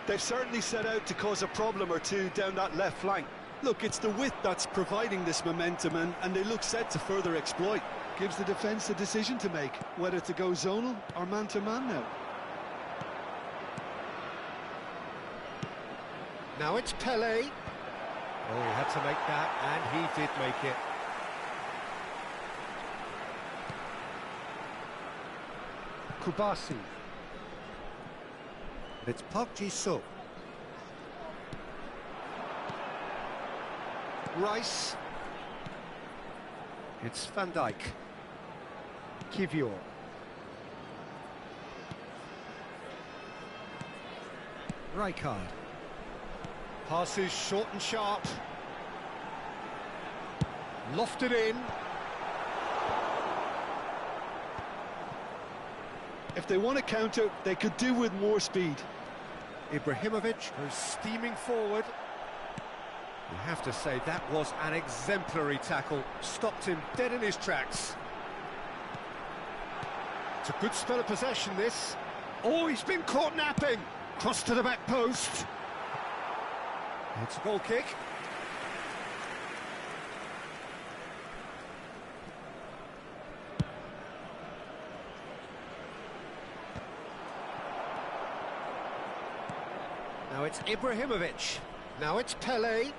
They've certainly set out to cause a problem or two down that left flank. Look, it's the width that's providing this momentum, and they look set to further exploit. Gives the defence a decision to make, whether to go zonal or man-to-man now. Now it's Pele. Oh, he had to make that, and he did make it. Kubasi. It's Park Ji-suk. Rice. It's Van Dijk. Kivior. Rijkaard. Passes short and sharp. Lofted in. If they want to counter, they could do with more speed. Ibrahimovic goes steaming forward. You have to say that was an exemplary tackle. Stopped him dead in his tracks. It's a good spell of possession, this. Oh, he's been caught napping. Cross to the back post. It's a goal kick. Now it's Ibrahimovic. Now it's Pele.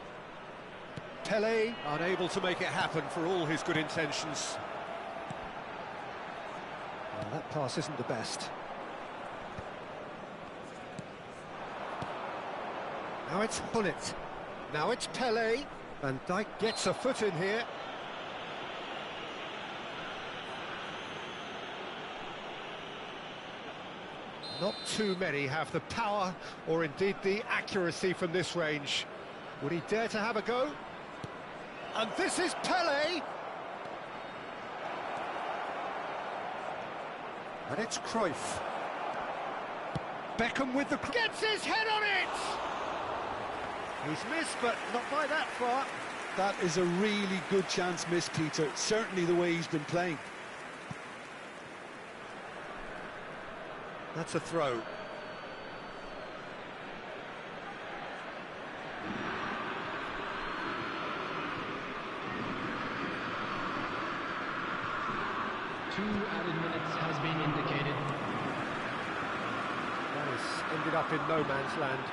Pele unable to make it happen for all his good intentions. Well, that pass isn't the best. Now it's Hullet. Now it's Pele. Van Dijk gets a foot in here. Not too many have the power or indeed the accuracy from this range. Would he dare to have a go? And this is Pele! And it's Cruyff. Beckham with the... Gets his head on it! He's missed, but not by that far. That is a really good chance miss, Peter. Certainly the way he's been playing. That's a throw. Two added minutes has been indicated. Nice. Ended up in no man's land.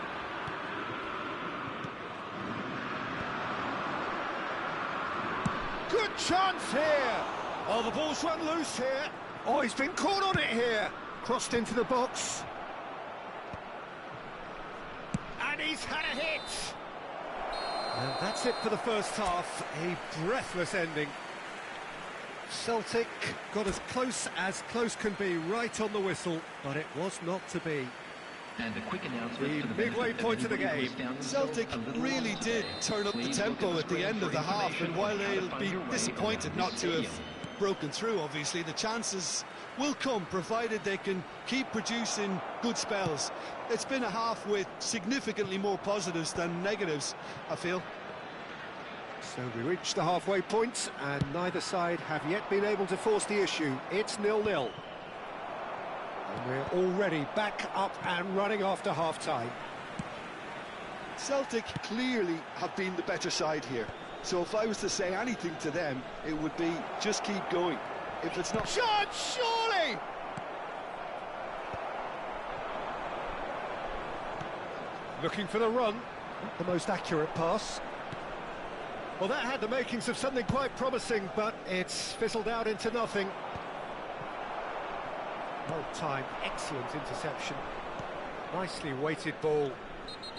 Good chance here! Oh, the ball's run loose here. Oh, he's been caught on it here. Crossed into the box. And he's had a hit! And that's it for the first half. A breathless ending. Celtic got as close can be right on the whistle, but it was not to be. And a quick announcement The for midway point of the game. Celtic really did turn up the tempo at the end of the half, and while they'll be disappointed not to have broken through, obviously, the chances will come, provided they can keep producing good spells. It's been a half with significantly more positives than negatives, I feel. So we reached the halfway point, and neither side have yet been able to force the issue. It's 0-0. And we're already back up and running after half-time. Celtic clearly have been the better side here. So if I was to say anything to them, it would be just keep going. If it's not... Shot, surely! Looking for the run. Not the most accurate pass. Well, that had the makings of something quite promising, but it's fizzled out into nothing. Well timed, excellent interception. Nicely weighted ball.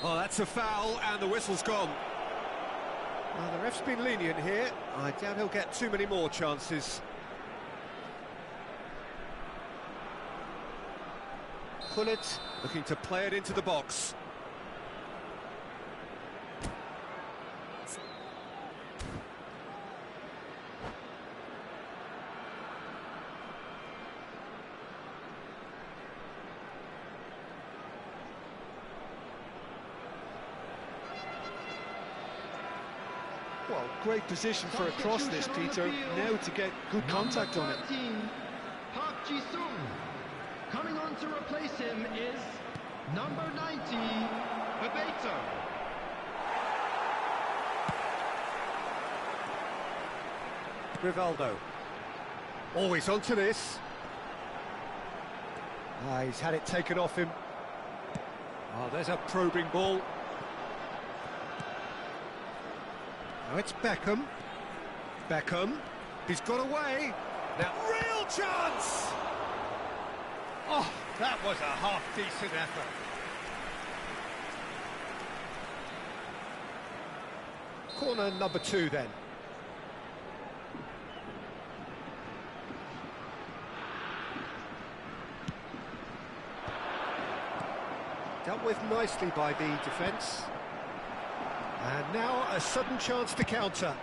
Oh, that's a foul, and the whistle's gone. Well, the ref's been lenient here. I doubt he'll get too many more chances. Hullet looking to play it into the box. Well, great position for a cross this, Peter. Now to get good contact on it. 13, Park Ji-sung. Coming on to replace him is number 90, Bebeto. Rivaldo. Always onto this. He's had it taken off him. Oh, there's a probing ball. Now it's Beckham. Beckham. He's got away. Now, real chance! Oh, that was a half-decent effort. Corner number 2 then. Dealt with nicely by the defence. And now a sudden chance to counter.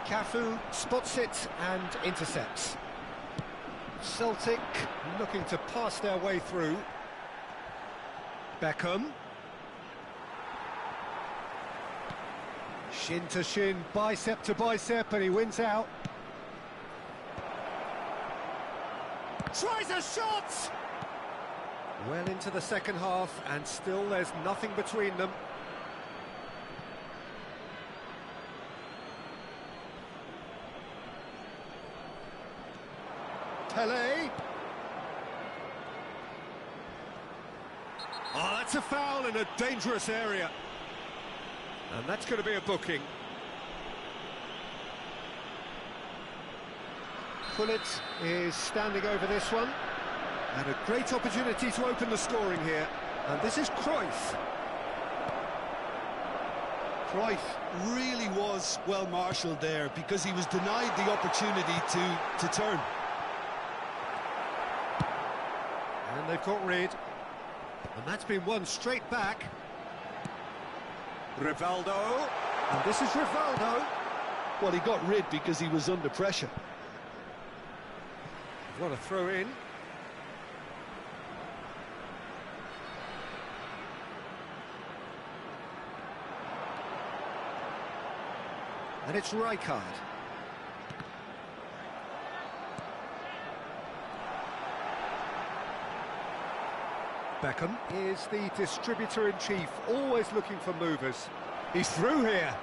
Cafu spots it and intercepts. Celtic looking to pass their way through. Beckham. Shin to shin, bicep to bicep, and he wins out. Tries a shot! Well into the second half, and still there's nothing between them. Pele. Oh, that's a foul in a dangerous area. And that's going to be a booking. Pullet is standing over this one. And a great opportunity to open the scoring here. And this is Cruyff. Cruyff really was well marshalled there because he was denied the opportunity to turn. And they've got rid. And that's been won straight back. Rivaldo. And this is Rivaldo. Well, he got rid because he was under pressure. What a throw in. And it's Rijkaard. Beckham is the distributor-in-chief, always looking for movers. He's through here.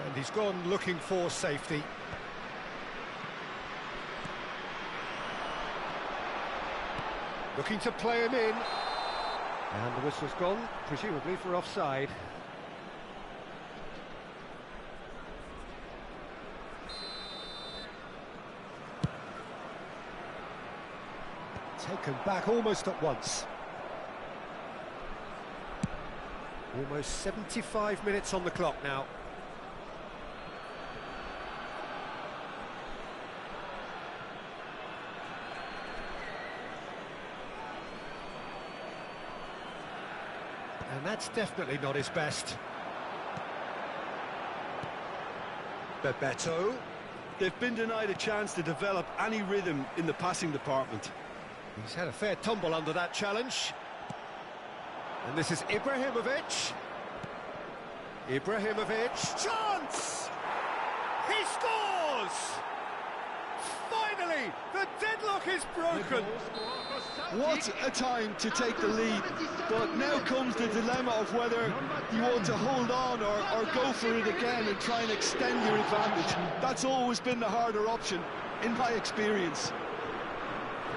And he's gone looking for safety. Looking to play him in. And the whistle's gone, presumably for offside. Taken back almost at once. Almost 75 minutes on the clock now. And that's definitely not his best. Bebeto. They've been denied a chance to develop any rhythm in the passing department. He's had a fair tumble under that challenge. And this is Ibrahimovic. Ibrahimovic. Chance! He scores! Finally, the deadlock is broken. What a time to take the lead, but now comes the dilemma of whether you want to hold on or go for it again and try and extend your advantage. That's always been the harder option, in my experience.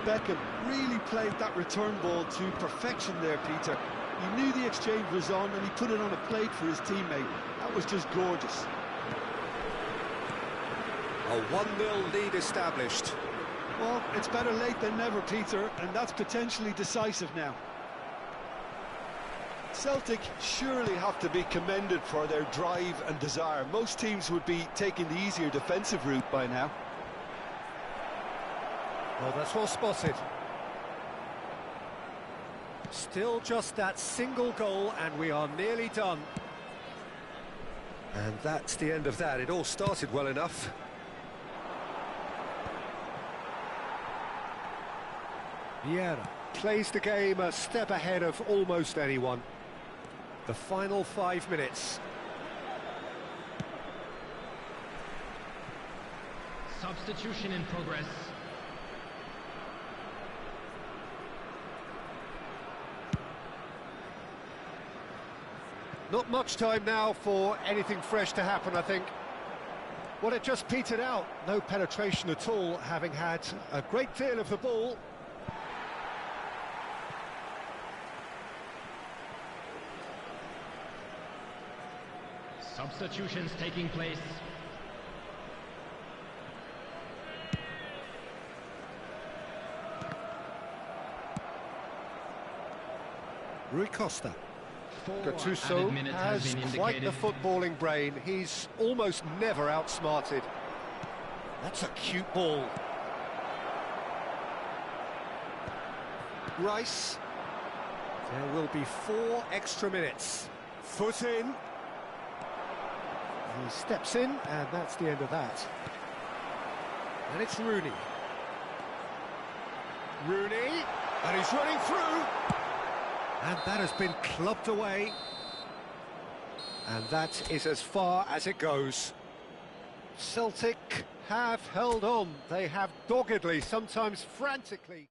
Beckham really played that return ball to perfection there, Peter. He knew the exchange was on and he put it on a plate for his teammate. That was just gorgeous. A 1-0 lead established. Well, it's better late than never, Peter, and that's potentially decisive now. Celtic surely have to be commended for their drive and desire. Most teams would be taking the easier defensive route by now. Well, that's well spotted. Still just that single goal and we are nearly done. And that's the end of that. It all started well enough. Vieira. plays the game a step ahead of almost anyone. The final 5 minutes. Substitution in progress. Not much time now for anything fresh to happen, I think. Well, it just petered out. No penetration at all, having had a great deal of the ball. Substitutions taking place. Rui Costa. 4 Gattuso added minutes has been quite the indicated. footballing brain. He's almost never outsmarted. That's a cute ball. Rice. There will be 4 extra minutes. Foot in. He steps in, and that's the end of that. And it's Rooney. Rooney, and he's running through. And that has been clubbed away. And that is as far as it goes. Celtic have held on. They have doggedly, sometimes frantically.